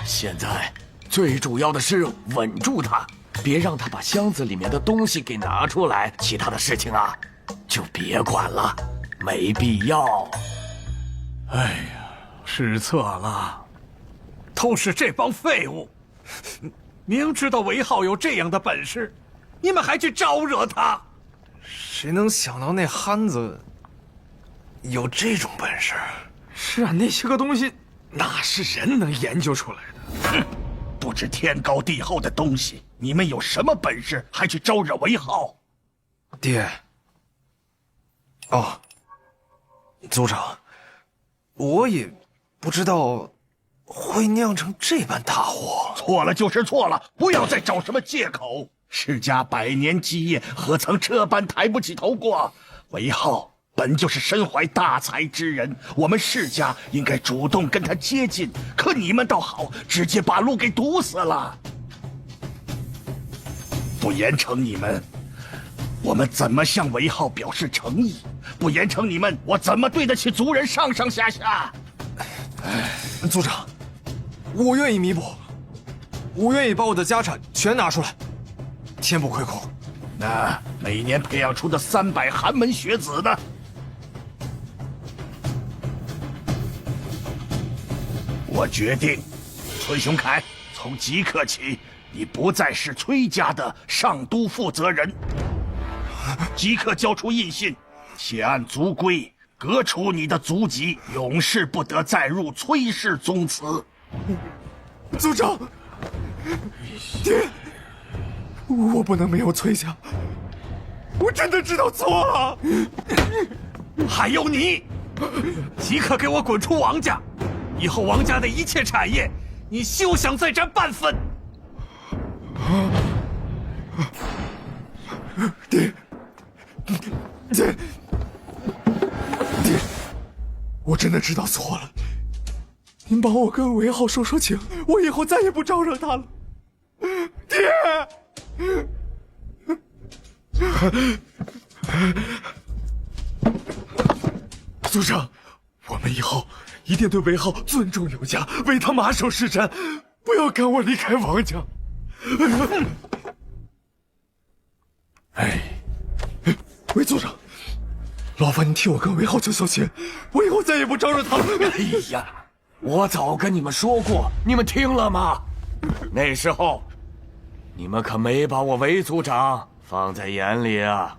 现在最主要的是稳住他，别让他把箱子里面的东西给拿出来，其他的事情啊就别管了，没必要。哎呀，失策了，都是这帮废物！明知道韦浩有这样的本事，你们还去招惹他？谁能想到那憨子有这种本事？是啊，那些个东西哪是人能研究出来的？哼，不知天高地厚的东西，你们有什么本事还去招惹韦浩？爹，哦，族长，我也不知道会酿成这般大祸。错了就是错了，不要再找什么借口。世家100年基业，何曾这般抬不起头过？韦浩本就是身怀大才之人，我们世家应该主动跟他接近，可你们倒好，直接把路给堵死了。不严惩你们，我们怎么向韦浩表示诚意？不严惩你们，我怎么对得起族人上上下下？族长，我愿意弥补，我愿意把我的家产全拿出来，天不亏空。那每年培养出的300寒门学子呢？我决定，崔雄凯，从即刻起，你不再是崔家的上都负责人，即刻交出印信，且按族规革除你的族籍，永世不得再入崔氏宗祠。族长，爹，我不能没有崔家，我真的知道错了。还有你，即刻给我滚出王家！以后王家的一切产业，你休想再占半分。爹，我真的知道错了。您帮我跟韦浩说说情，我以后再也不招惹他了。爹，族长，我们以后一定对韦浩尊重有加，为他马首是瞻，不要赶我离开王家。韦族长，劳烦你替我跟韦浩求情，我以后再也不招惹他了。哎呀，我早跟你们说过，你们听了吗？那时候，你们可没把我韦族长放在眼里啊！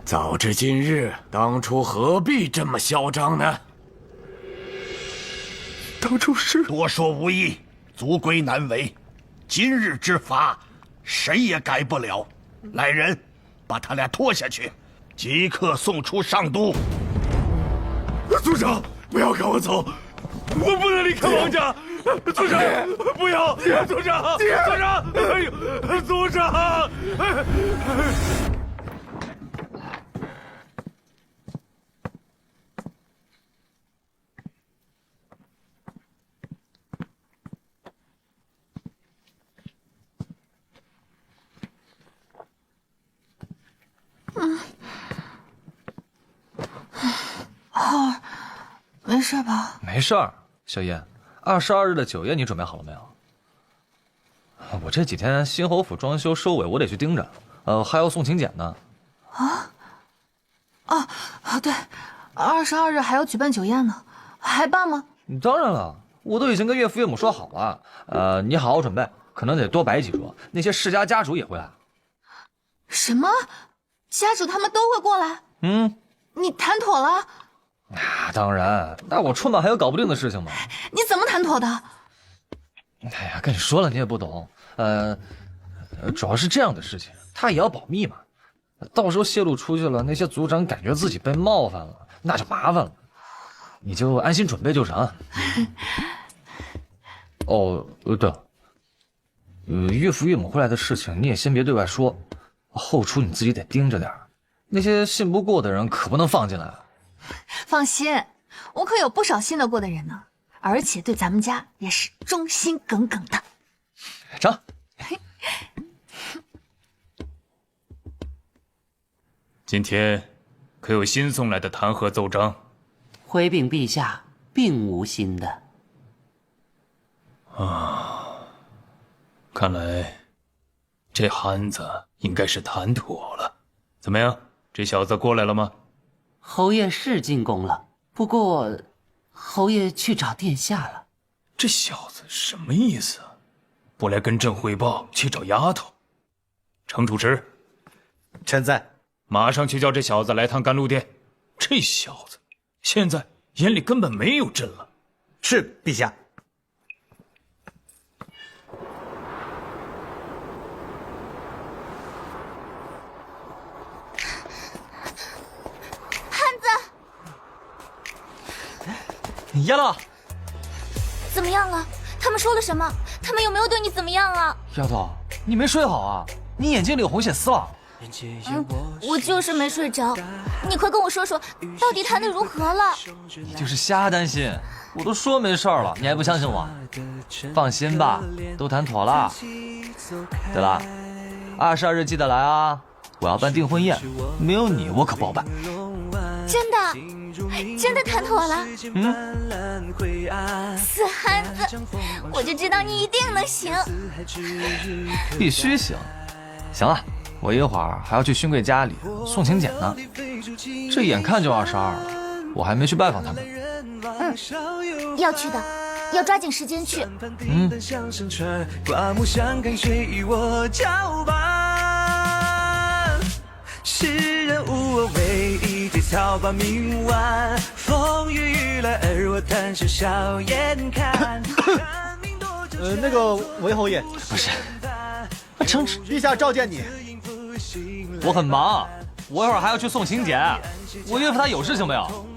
早知今日，当初何必这么嚣张呢？当初是多说无益，族规难违，今日之法，谁也改不了。来人，把他俩拖下去，即刻送出上都。族长，不要赶我走，我不能离开王家。族长，不要！族长，族长，哎呦，族长！浩儿，没事吧？没事儿，小燕。22日的酒宴你准备好了没有？我这几天新侯府装修收尾，我得去盯着。还要送请柬呢。对，22日还要举办酒宴呢，还办吗？当然了，我都已经跟岳父岳母说好了。你好好准备，可能得多摆几桌，那些世家家主也会来。什么？家主他们都会过来？你谈妥了？当然，那我春晚还有搞不定的事情吗？你怎么谈妥的？哎呀，跟你说了你也不懂。主要是这样的事情，他也要保密嘛。到时候泄露出去了，那些族长感觉自己被冒犯了，那就麻烦了。你就安心准备就成。对了，岳父岳母会来的事情你也先别对外说，后厨你自己得盯着点，那些信不过的人可不能放进来。放心，我可有不少信得过的人呢，而且对咱们家也是忠心耿耿的。成。今天可有新送来的弹劾奏章？回禀陛下，并无新的。看来这憨子应该是谈妥了。怎么样，这小子过来了吗？侯爷是进宫了，不过侯爷去找殿下了。这小子什么意思啊？不来跟朕汇报，去找丫头。程主持，臣在。马上去叫这小子来趟甘露殿。这小子现在眼里根本没有朕了。是，陛下。燕乐，怎么样了？他们说了什么？他们有没有对你怎么样啊？丫头，你没睡好啊？你眼睛里有红血丝了。我就是没睡着。你快跟我说说，到底谈得如何了？你就是瞎担心，我都说没事了，你还不相信我？放心吧，都谈妥了。对了，22日记得来啊！我要办订婚宴，没有你我可不好办。真的？真的谈妥了？死憨子，我就知道你一定能行。必须行。行了，我一会儿还要去勋贵家里送请柬呢。这眼看就22了，我还没去拜访他们。要去的。要抓紧时间去。刮目相看，谁与我交伴？世人无我，唯一节操把命完。风雨欲来，而我谈笑笑颜看。那个韦侯爷，不是，承旨，陛下召见你。我很忙，我一会儿还要去送请柬。我岳父他有事情没有？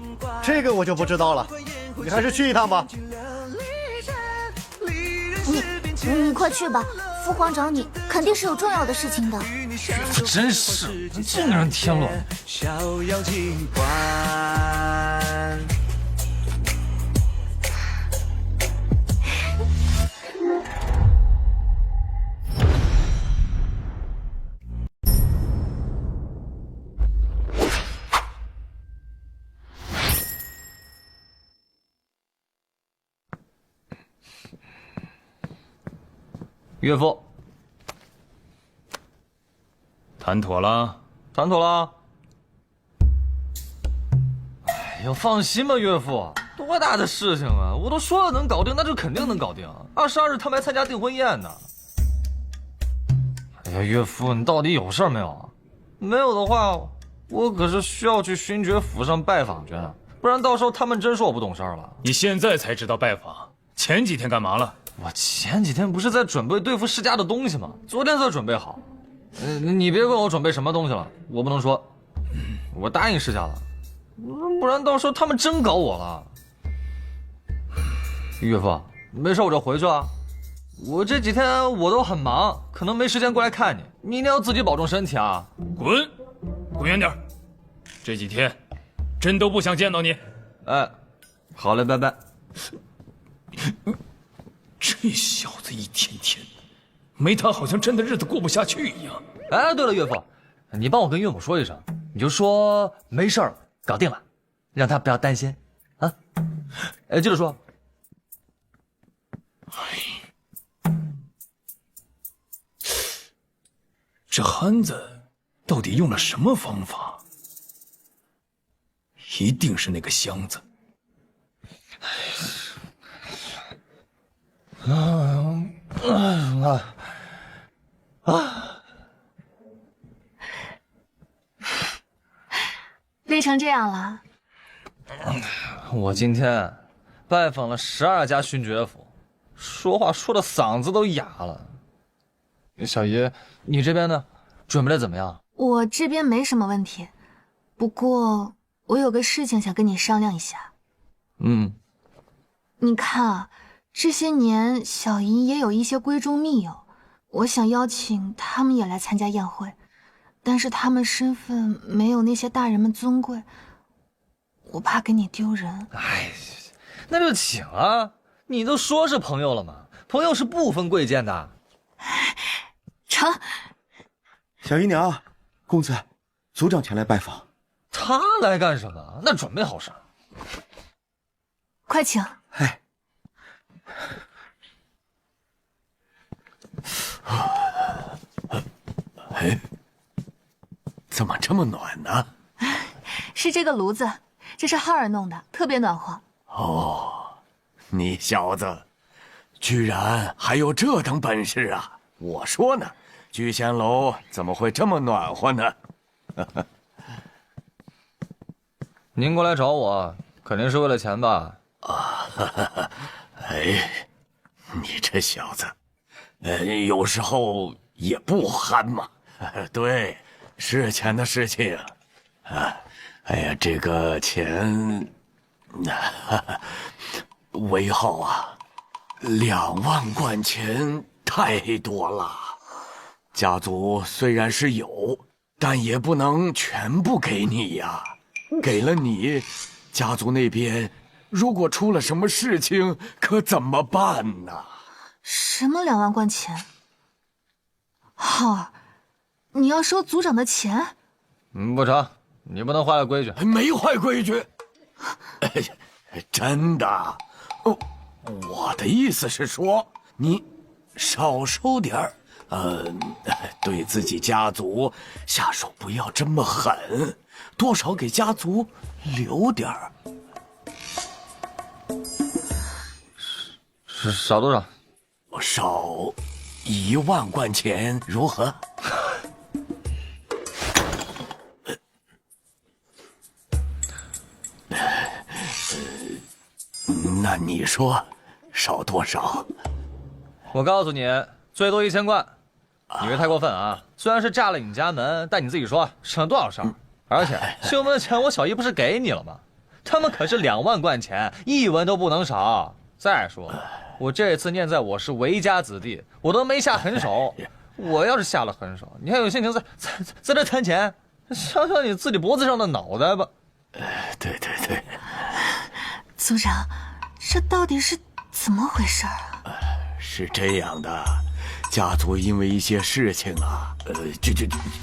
这个我就不知道了，你还是去一趟吧。你快去吧，父皇找你，肯定是有重要的事情的。岳父真是，这个人添乱。逍遥尽欢。岳父，谈妥了？谈妥了。哎呀，放心吧，岳父，多大的事情啊！我都说了能搞定，那就肯定能搞定。22日他们还参加订婚宴呢。哎呀，岳父，你到底有事没有啊？没有的话，我可是需要去勋爵府上拜访去，不然到时候他们真说我不懂事了。你现在才知道拜访，前几天干嘛了？我前几天不是在准备对付世家的东西吗？昨天才准备好。你别问我准备什么东西了，我不能说。我答应世家了，不然到时候他们真搞我了。岳父，没事我就回去了。我这几天我都很忙，可能没时间过来看你。你一定要自己保重身体啊！滚，滚远点！这几天真都不想见到你。哎，好嘞，拜拜。这小子一天天的，没他好像真的日子过不下去一样。哎，对了，岳父，你帮我跟岳母说一声，你就说没事儿，搞定了，让他不要担心啊。哎，接着说。这憨子到底用了什么方法？一定是那个箱子。累成这样了。我今天拜访了12家勋爵府，说话说的嗓子都哑了。小姨，你这边呢？准备的怎么样？我这边没什么问题，不过我有个事情想跟你商量一下。你看啊，这些年小姨也有一些闺中密友，我想邀请他们也来参加宴会，但是他们身份没有那些大人们尊贵，我怕给你丢人。哎，那就请啊！你都说是朋友了嘛，朋友是不分贵贱的。成。小姨娘，公子，族长前来拜访。他来干什么？那准备好事。快请。哎，怎么这么暖呢？是这个炉子，这是浩儿弄的，特别暖和。哦，你小子居然还有这等本事啊！我说呢，聚贤楼怎么会这么暖和呢？您过来找我，肯定是为了钱吧？哎，你这小子，有时候也不憨嘛。对，是钱的事情啊。哎呀，这个钱，韦浩啊，2万贯钱太多了。家族虽然是有，但也不能全部给你呀。给了你，家族那边如果出了什么事情，可怎么办呢？什么2万贯钱？浩儿，你要收族长的钱？不成，你不能坏了规矩。没坏规矩，真的。我的意思是说，你少收点儿，对自己家族下手不要这么狠，多少给家族留点儿。少多少？少1万贯钱，如何？那你说少多少？我告诉你，最多1000贯。你这太过分啊！虽然是炸了你家门，但你自己说省了多少事儿？而且修门的钱我小姨不是给你了吗？他们可是2万贯钱，1文都不能少。再说，我这次念在我是韦家子弟，我都没下狠手。我要是下了狠手，你还有心情在这贪钱？想想你自己脖子上的脑袋吧。对，族长，这到底是怎么回事啊？是这样的，家族因为一些事情啊，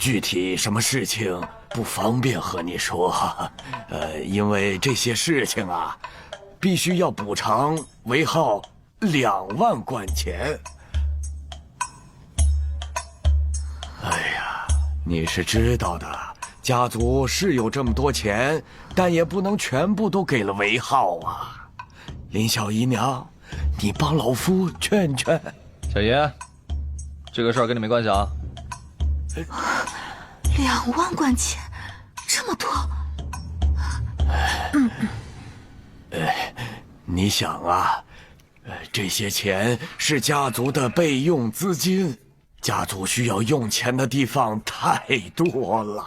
具体什么事情不方便和你说。因为这些事情啊，必须要补偿韦浩2万贯钱。哎呀，你是知道的，家族是有这么多钱，但也不能全部都给了韦浩啊。林小姨娘，你帮老夫劝劝。小爷，这个事儿跟你没关系啊。2万贯钱，这么多。你想啊，这些钱是家族的备用资金，家族需要用钱的地方太多了，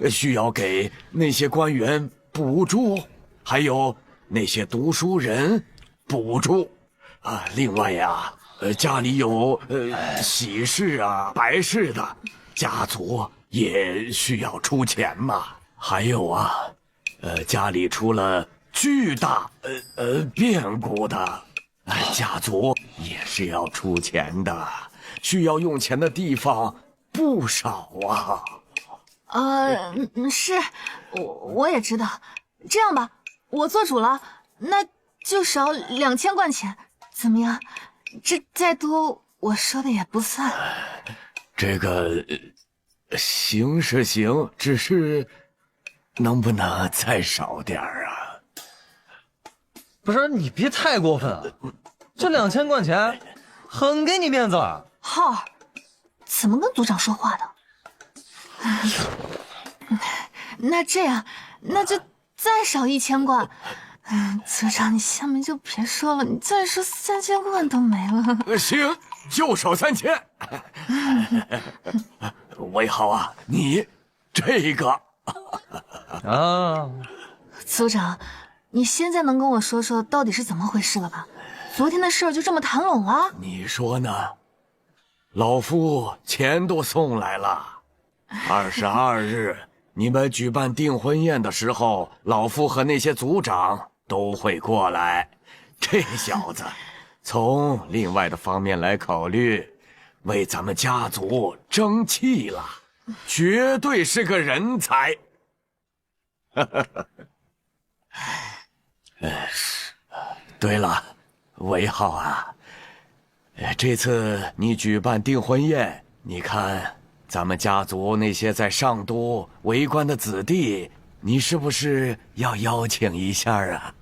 需要给那些官员补助，还有那些读书人补助啊。另外呀，家里有喜事啊、白事的，家族也需要出钱嘛。还有啊，家里出了巨大变故的，家族也是要出钱的，需要用钱的地方不少啊。是，我也知道。这样吧，我做主了，那就少2000贯钱，怎么样？这再多，我说的也不算。这个行是行，只是能不能再少点啊？不是，你别太过分啊！这2000贯钱，很给你面子了。浩儿，怎么跟族长说话的？那这样，那就再少1000贯。族长，你下面就别说了，你再说3000贯都没了。行，就少3000。韦浩啊，你这个啊，族长，你现在能跟我说说到底是怎么回事了吧？昨天的事儿就这么谈拢了？你说呢？老夫钱都送来了，22日你们举办订婚宴的时候，老夫和那些族长都会过来。这小子从另外的方面来考虑，为咱们家族争气了，绝对是个人才。对了，韦浩啊，这次你举办订婚宴，你看咱们家族那些在上都为官的子弟，你是不是要邀请一下啊？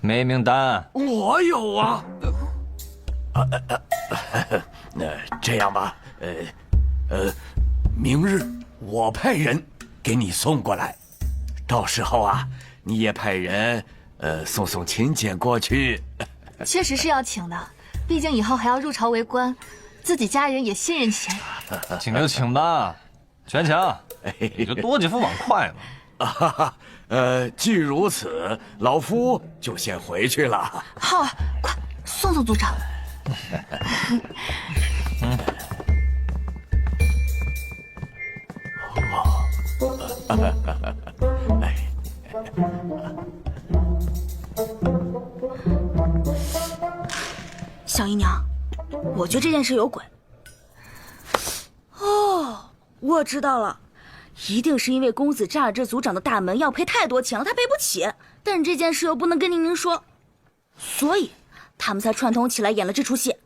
没名单。我有啊。这样吧，明日我派人给你送过来，到时候啊，你也派人送请柬过去。确实是要请的，毕竟以后还要入朝为官，自己家人也信任起来。请就请吧，全强，你就多几副碗筷嘛。既如此，老夫就先回去了。浩儿，快送送族长。小姨娘，我觉得这件事有鬼。哦，我知道了，一定是因为公子炸了这族长的大门，要赔太多钱了，他赔不起。但这件事又不能跟宁宁说，所以他们才串通起来演了这出戏。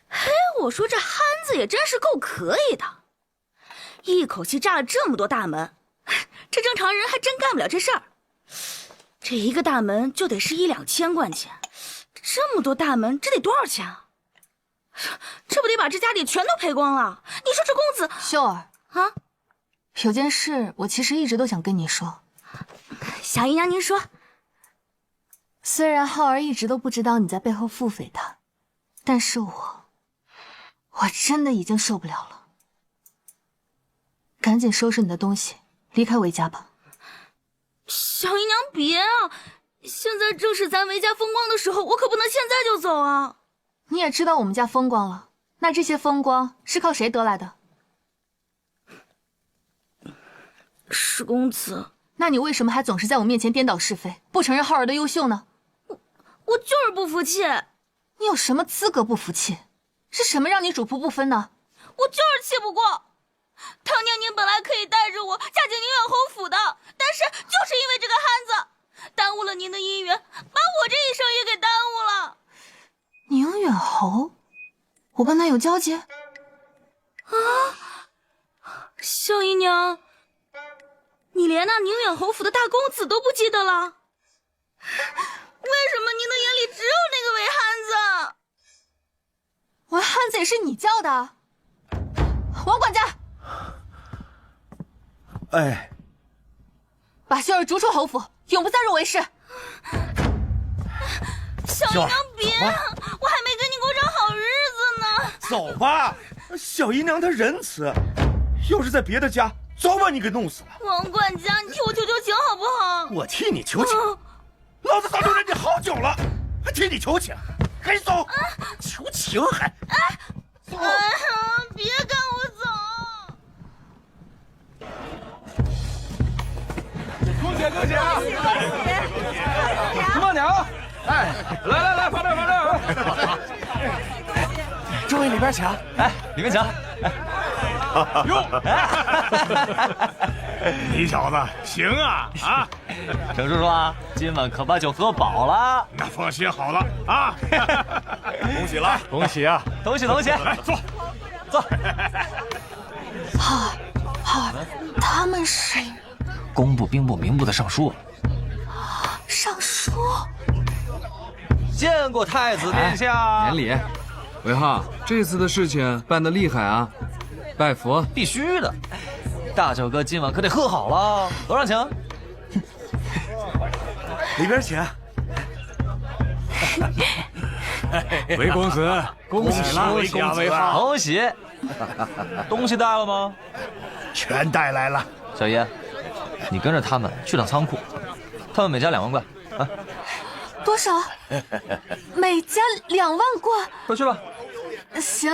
嘿，我说这憨子也真是够可以的，一口气炸了这么多大门，这正常人还真干不了这事儿。这一个大门就得是1、2千贯钱，这么多大门，这得多少钱啊？这不得把这家底全都赔光了？你说这公子秀儿啊，有件事我其实一直都想跟你说。小姨娘，您说。虽然浩儿一直都不知道你在背后腹诽他，但是我真的已经受不了了。赶紧收拾你的东西，离开韦家吧。小姨娘别啊！现在正是咱韦家风光的时候，我可不能现在就走啊！你也知道我们家风光了，那这些风光是靠谁得来的？是公子。那你为什么还总是在我面前颠倒是非，不承认浩儿的优秀呢？我就是不服气。你有什么资格不服气？是什么让你主仆不分呢？我就是气不过。当年您本来可以带着我嫁进宁远侯府的，但是就是因为这个汉子，耽误了您的姻缘，把我这一生也给耽误了。宁远侯，我跟他有交集？啊，小姨娘，你连那宁远侯府的大公子都不记得了？为什么您的眼里只有那个韦汉子？韦汉子也是你叫的？王管家，哎，把秀儿逐出侯府，永不再入韦氏。小姨娘别，我还没跟你过上好日子呢。走吧，小姨娘她仁慈，要是在别的家，早把你给弄死了。王管家，你替我求求情好不好？我替你求情，老子早就忍你好久了，还替你求情，赶紧走！求情还？走！哎呀，别赶我走！恭喜恭喜啊！慢点啊！哎，来，放这儿。诸位里边请，哎，里面请。哟，你小子行啊啊！程叔叔啊，今晚可把酒喝饱了。那放心好了啊！恭喜了，恭喜啊！恭喜恭喜！来坐，坐。浩儿，他们是工部、兵部、民部的尚书。尚书。见过太子殿下。免礼。韦浩，这次的事情办得厉害啊！拜佛，必须的。大舅哥今晚可得喝好了，楼上请。里边请。韦公子，恭喜了，韦公子，恭喜！东西带了吗？全带来了。小爷，你跟着他们去趟仓库，他们每家2万贯啊。多少？每家2万贯。快去吧。行，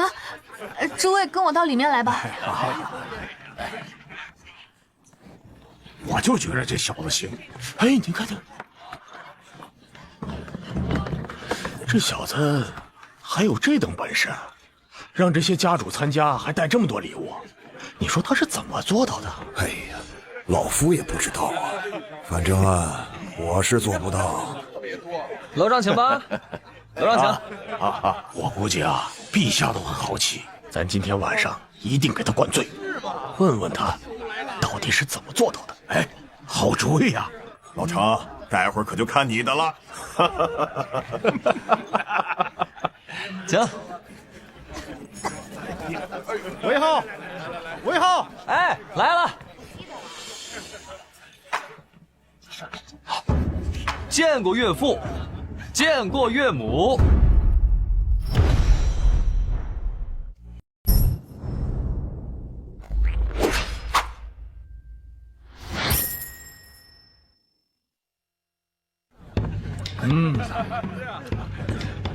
诸位跟我到里面来吧。我就觉得这小子行。哎，你看，这小子还有这等本事，让这些家主参加，还带这么多礼物，你说他是怎么做到的？哎呀，老夫也不知道啊，反正啊，我是做不到。楼上请吧，楼上请。我估计啊，陛下都很好奇，咱今天晚上一定给他灌醉，问问他到底是怎么做到的。哎，好主意呀！老程，待会儿可就看你的了。行。韦浩，韦浩，哎，来了。见过岳父，见过岳母。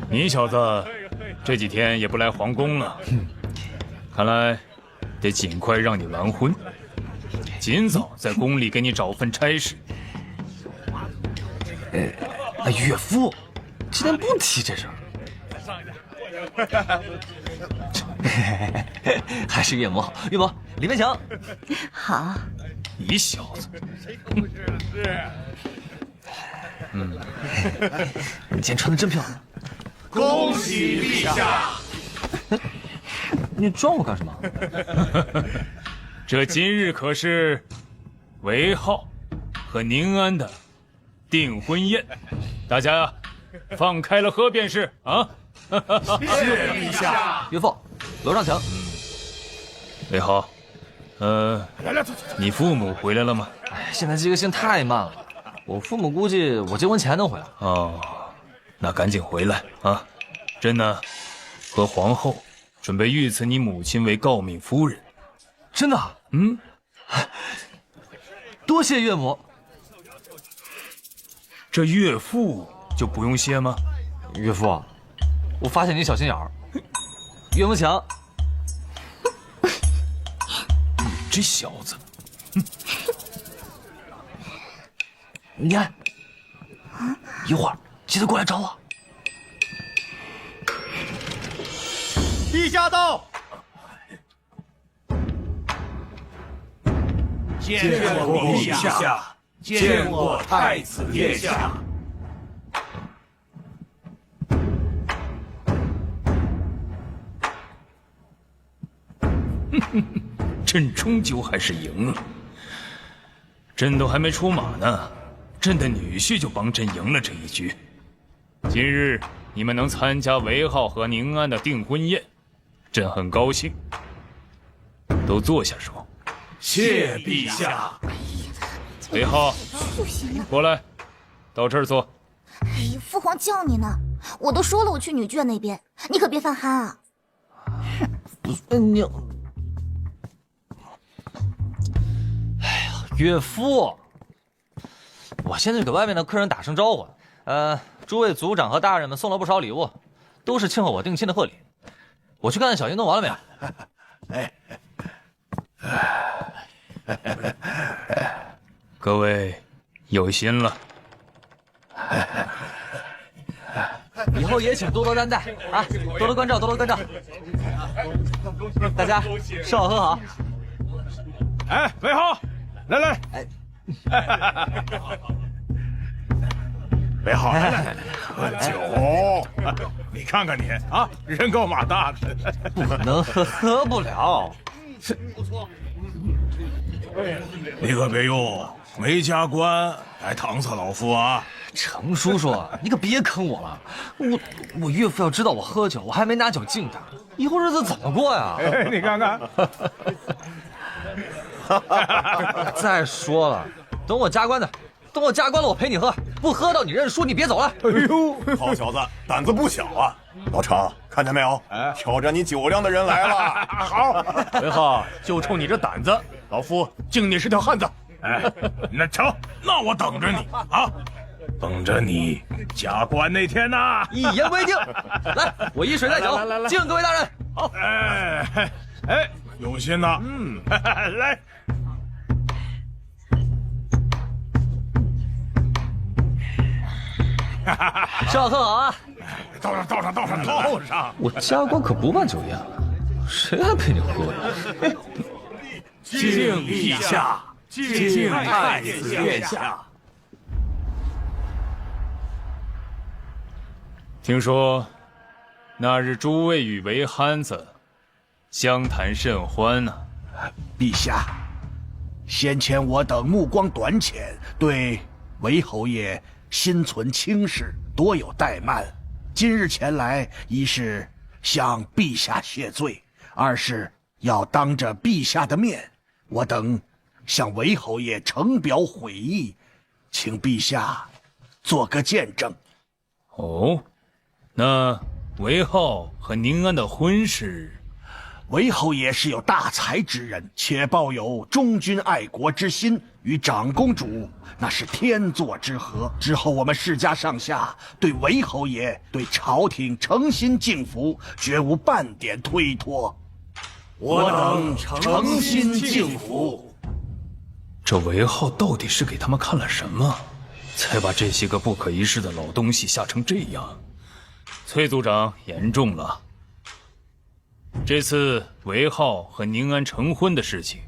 你小子这几天也不来皇宫了，看来得尽快让你完婚，尽早在宫里给你找份差事。岳父，今天不提这事儿。还是岳母好，岳母里面请。好。你小子，你今天穿的真漂亮。恭喜陛下！你装我干什么？这今日可是韦浩和宁安的订婚宴，大家放开了喝便是啊！谢陛下。岳父，楼上请。韦浩，你父母回来了吗？哎，现在这个信太慢了，我父母估计我结婚前能回来。哦，那赶紧回来啊！朕呢，和皇后准备御赐你母亲为诰命夫人。真的？嗯，多谢岳母。这岳父就不用谢吗？岳父，我发现你小心眼儿。岳母请。你这小子，你看，一会儿记得过来找我。陛下到。见过陛下，见过太子殿下。朕终究还是赢了。朕都还没出马呢，朕的女婿就帮朕赢了这一局。今日你们能参加韦浩和宁安的订婚宴，朕很高兴。都坐下说。谢陛下。韦浩，过来，到这儿坐。哎，父皇叫你呢，我都说了我去女眷那边，你可别犯憨啊。你，哎呀，岳父，我现在给外面的客人打声招呼。诸位族长和大人们送了不少礼物，都是庆贺我定亲的贺礼。我去看看小英弄完了没有。各位有心了，以后也请多多担待啊，多多关照，多多关照。大家吃好喝好。哎，韦浩，来来，韦浩，来喝酒。你看看你啊，人高马大的，不可能喝不了。不错。你可别用韦家官来搪塞老夫啊！程叔叔，你可别坑我了。我岳父要知道我喝酒，我还没拿酒敬他，以后日子怎么过呀？你看看。再说了，等我加官了，我陪你喝，不喝到你认输，你别走了。哎呦，好小子，胆子不小啊！老程，看见没有？挑着你酒量的人来了。好，韦浩，就冲你这胆子，老夫敬你是条汉子。那成，那我等着你啊，等着你加官那天呐。一言为定。来，我一水带酒，敬各位大人。好。有心呐。来。吃好喝好啊！倒上！我加官可不办酒宴了，谁还陪你喝呀？敬陛下，敬太子殿下。听说那日诸位与韦憨子相谈甚欢呢。陛下，先前我等目光短浅，对韦侯爷心存轻视，多有怠慢。今日前来，一是向陛下谢罪，二是要当着陛下的面，我等向韦侯爷呈表悔意，请陛下做个见证。哦，那韦浩和宁安的婚事，韦侯爷是有大才之人，且抱有忠君爱国之心，与长公主那是天作之合。之后我们世家上下对韦侯爷、对朝廷诚心敬服，绝无半点推脱。我等诚心敬服。这韦浩到底是给他们看了什么，才把这些个不可一世的老东西吓成这样？崔族长言重了。这次韦浩和宁安成婚的事情，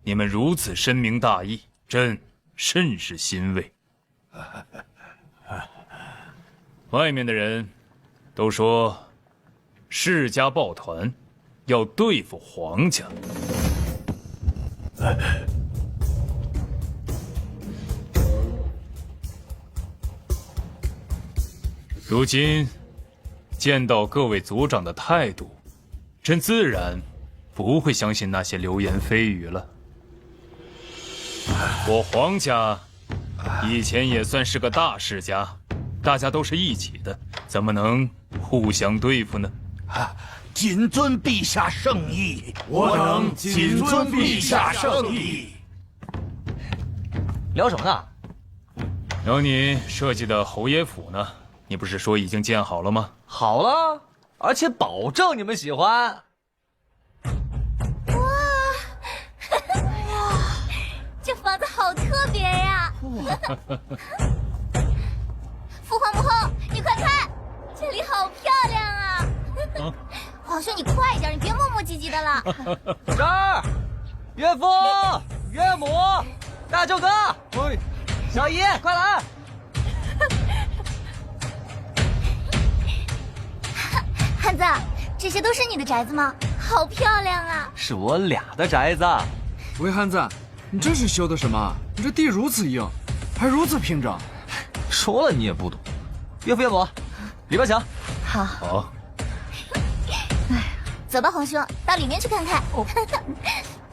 你们如此深明大义，朕甚是欣慰。外面的人都说世家抱团，要对付皇家。如今见到各位族长的态度，朕自然不会相信那些流言蜚语了。我黄家以前也算是个大世家，大家都是一起的，怎么能互相对付呢？谨遵陛下圣意，我等谨遵陛下圣意。聊什么呢？聊你设计的侯爷府呢？你不是说已经建好了吗？好了，而且保证你们喜欢。哇，这房子好特别呀！父皇母后，你快看，这里好漂亮啊！皇兄，你快点，你别磨磨唧唧的了。这儿，岳父、岳母、大舅哥，小姨，快来！汉子，这些都是你的宅子吗？好漂亮啊！是我俩的宅子。喂，汉子，你这是修的什么？你这地如此硬，还如此平整。说了你也不懂。岳父岳母，里边请。好。好。走吧，皇兄，到里面去看看。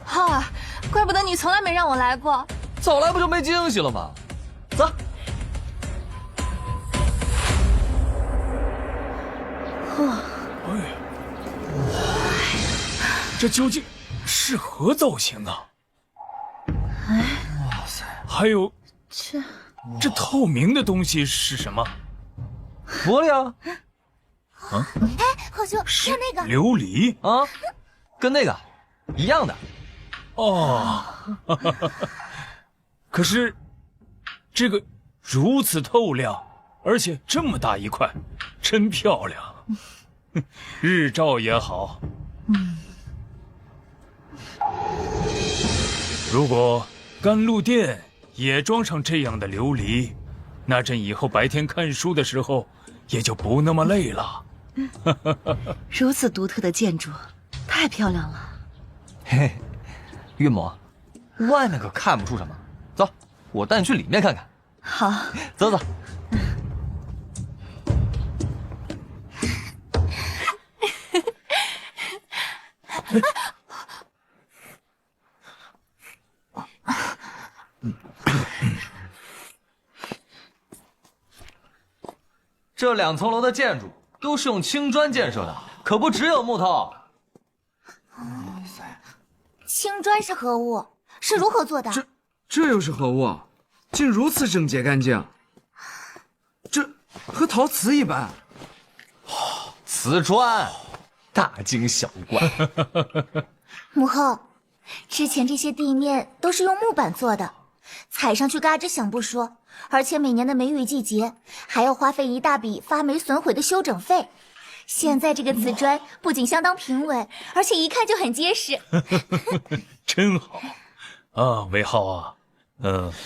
哈，怪不得你从来没让我来过。早来不就没惊喜了吗？走。这究竟是何造型啊？哇塞！还有这透明的东西是什么？玻璃啊！啊？哎，皇兄，看那个琉璃啊，跟那个一样的。哦，可是这个如此透亮，而且这么大一块，真漂亮。日照也好。如果甘露殿也装上这样的琉璃，那朕以后白天看书的时候也就不那么累了。如此独特的建筑，太漂亮了。嘿，岳母，外面可看不出什么。走，我带你去里面看看。好，走走。这2层楼的建筑都是用青砖建设的，可不只有木头。青砖是何物？是如何做的？这又是何物？竟如此整洁干净，这和陶瓷一般。瓷砖，大惊小怪。母后，之前这些地面都是用木板做的，踩上去嘎吱响不说，而且每年的梅雨季节还要花费一大笔发霉损毁的修整费。现在这个瓷砖不仅相当平稳，而且一看就很结实。真好啊，韦浩啊，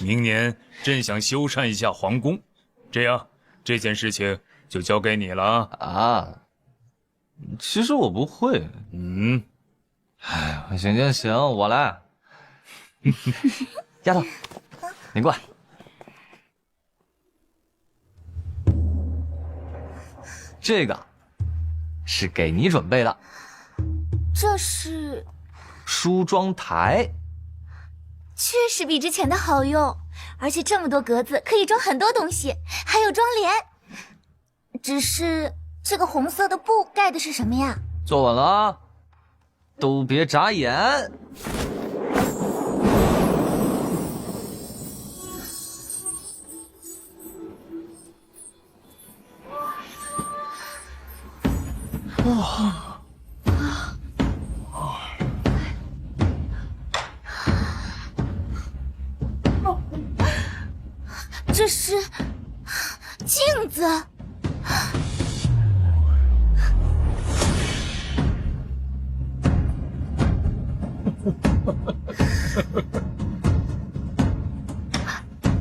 明年朕想修缮一下皇宫，这样这件事情就交给你了啊。其实我不会。行，我来。丫头，你过来。这个是给你准备的。这是梳妆台，确实比之前的好用，而且这么多格子可以装很多东西，还有妆帘。只是这个红色的布盖的是什么呀？坐稳了啊，都别眨眼。这是镜子。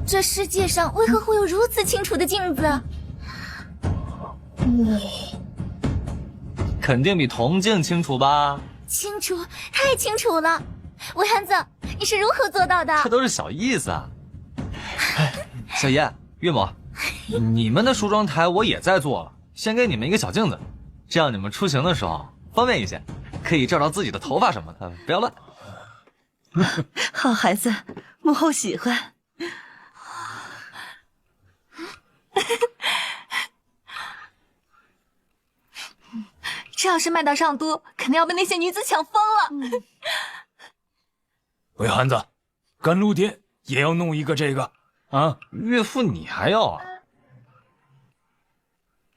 这世界上为何会有如此清楚的镜子？肯定比铜镜清楚吧？清楚，太清楚了。韦汉子，你是如何做到的？这都是小意思啊。小爷、岳母，你们的梳妆台我也在做了，先给你们一个小镜子，这样你们出行的时候方便一些，可以照照自己的头发什么的，不要乱。好孩子，母后喜欢。这要是卖到上都，肯定要被那些女子抢疯了。魏汉子，甘露殿也要弄一个这个啊？岳父你还要啊？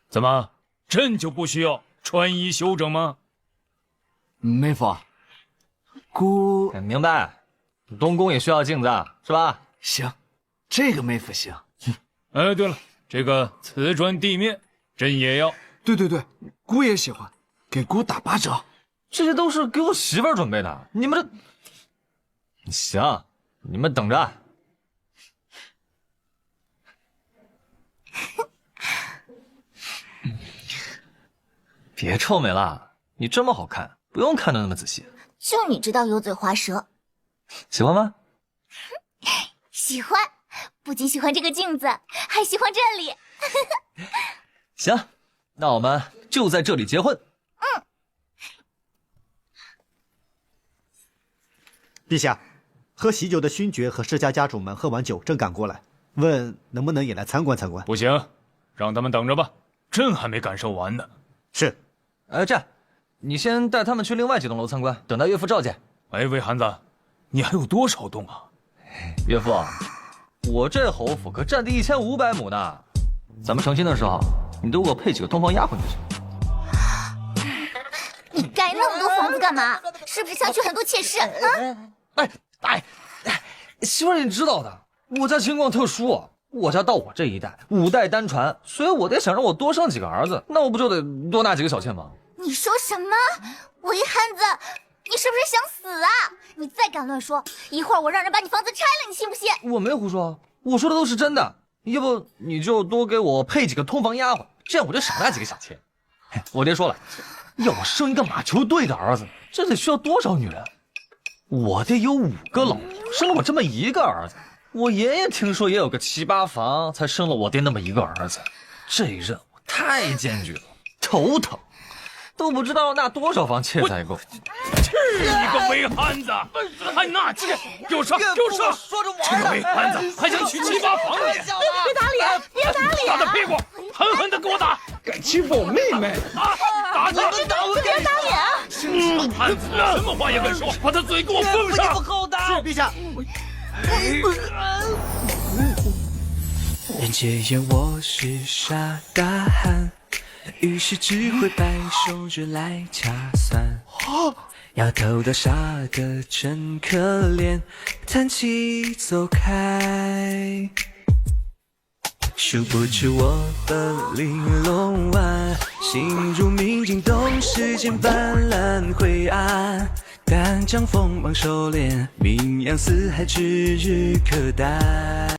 怎么，朕就不需要穿衣修整吗？妹夫，姑明白，东宫也需要镜子，是吧？行，这个妹夫行。哎，对了，这个瓷砖地面，朕也要。对，姑也喜欢，给姑打8折。这些都是给我媳妇儿准备的，你们这……行，你们等着。别臭美了，你这么好看，不用看得那么仔细。就你知道油嘴滑舌，喜欢吗？喜欢，不仅喜欢这个镜子，还喜欢这里。行，那我们就在这里结婚。陛下，喝喜酒的勋爵和世家家主们喝完酒正赶过来，问能不能也来参观参观。不行，让他们等着吧，朕还没感受完呢。是。这样，你先带他们去另外几栋楼参观，等待岳父召见。哎，魏汉子，你还有多少栋啊？岳父，我这侯府可占地1500亩呢，咱们成亲的时候，你都给我配几个东方丫鬟就行。你盖那么多房子干嘛？是不是想娶很多妾室啊？媳妇儿你知道的，我家情况特殊，我家到我这一代5代单传，所以我得想让我多生几个儿子，那我不就得多纳几个小妾吗？你说什么？韦汉子，你是不是想死啊？你再敢乱说，一会儿我让人把你房子拆了，你信不信？我没胡说，我说的都是真的。要不你就多给我配几个通房丫鬟，这样我就少纳几个小妾。我爹说了，要我生一个马球队的儿子，这得需要多少女人？我爹有5个老婆，生了我这么一个儿子。我爷爷听说也有个7、8房，才生了我爹那么一个儿子。这任务太艰巨了，头疼，都不知道纳多少房妾才够。去你个伪汉子，还纳妾，给我上，给我上！说着玩这个伪汉子还想娶7、8房呢！别打脸，别打脸！打他屁股，狠狠的给我打！敢欺负我妹妹！打他！别打脸啊！汉子什么话也敢说，把他嘴给我封上！不厚道！是陛下。人皆言我是傻大汉，于是只会摆手指来掐算。摇头的傻的真可怜，叹气走开。殊不知我的玲珑丸，心如明镜洞，世间斑斓灰暗。但将锋芒收敛，名扬四海，指日可待。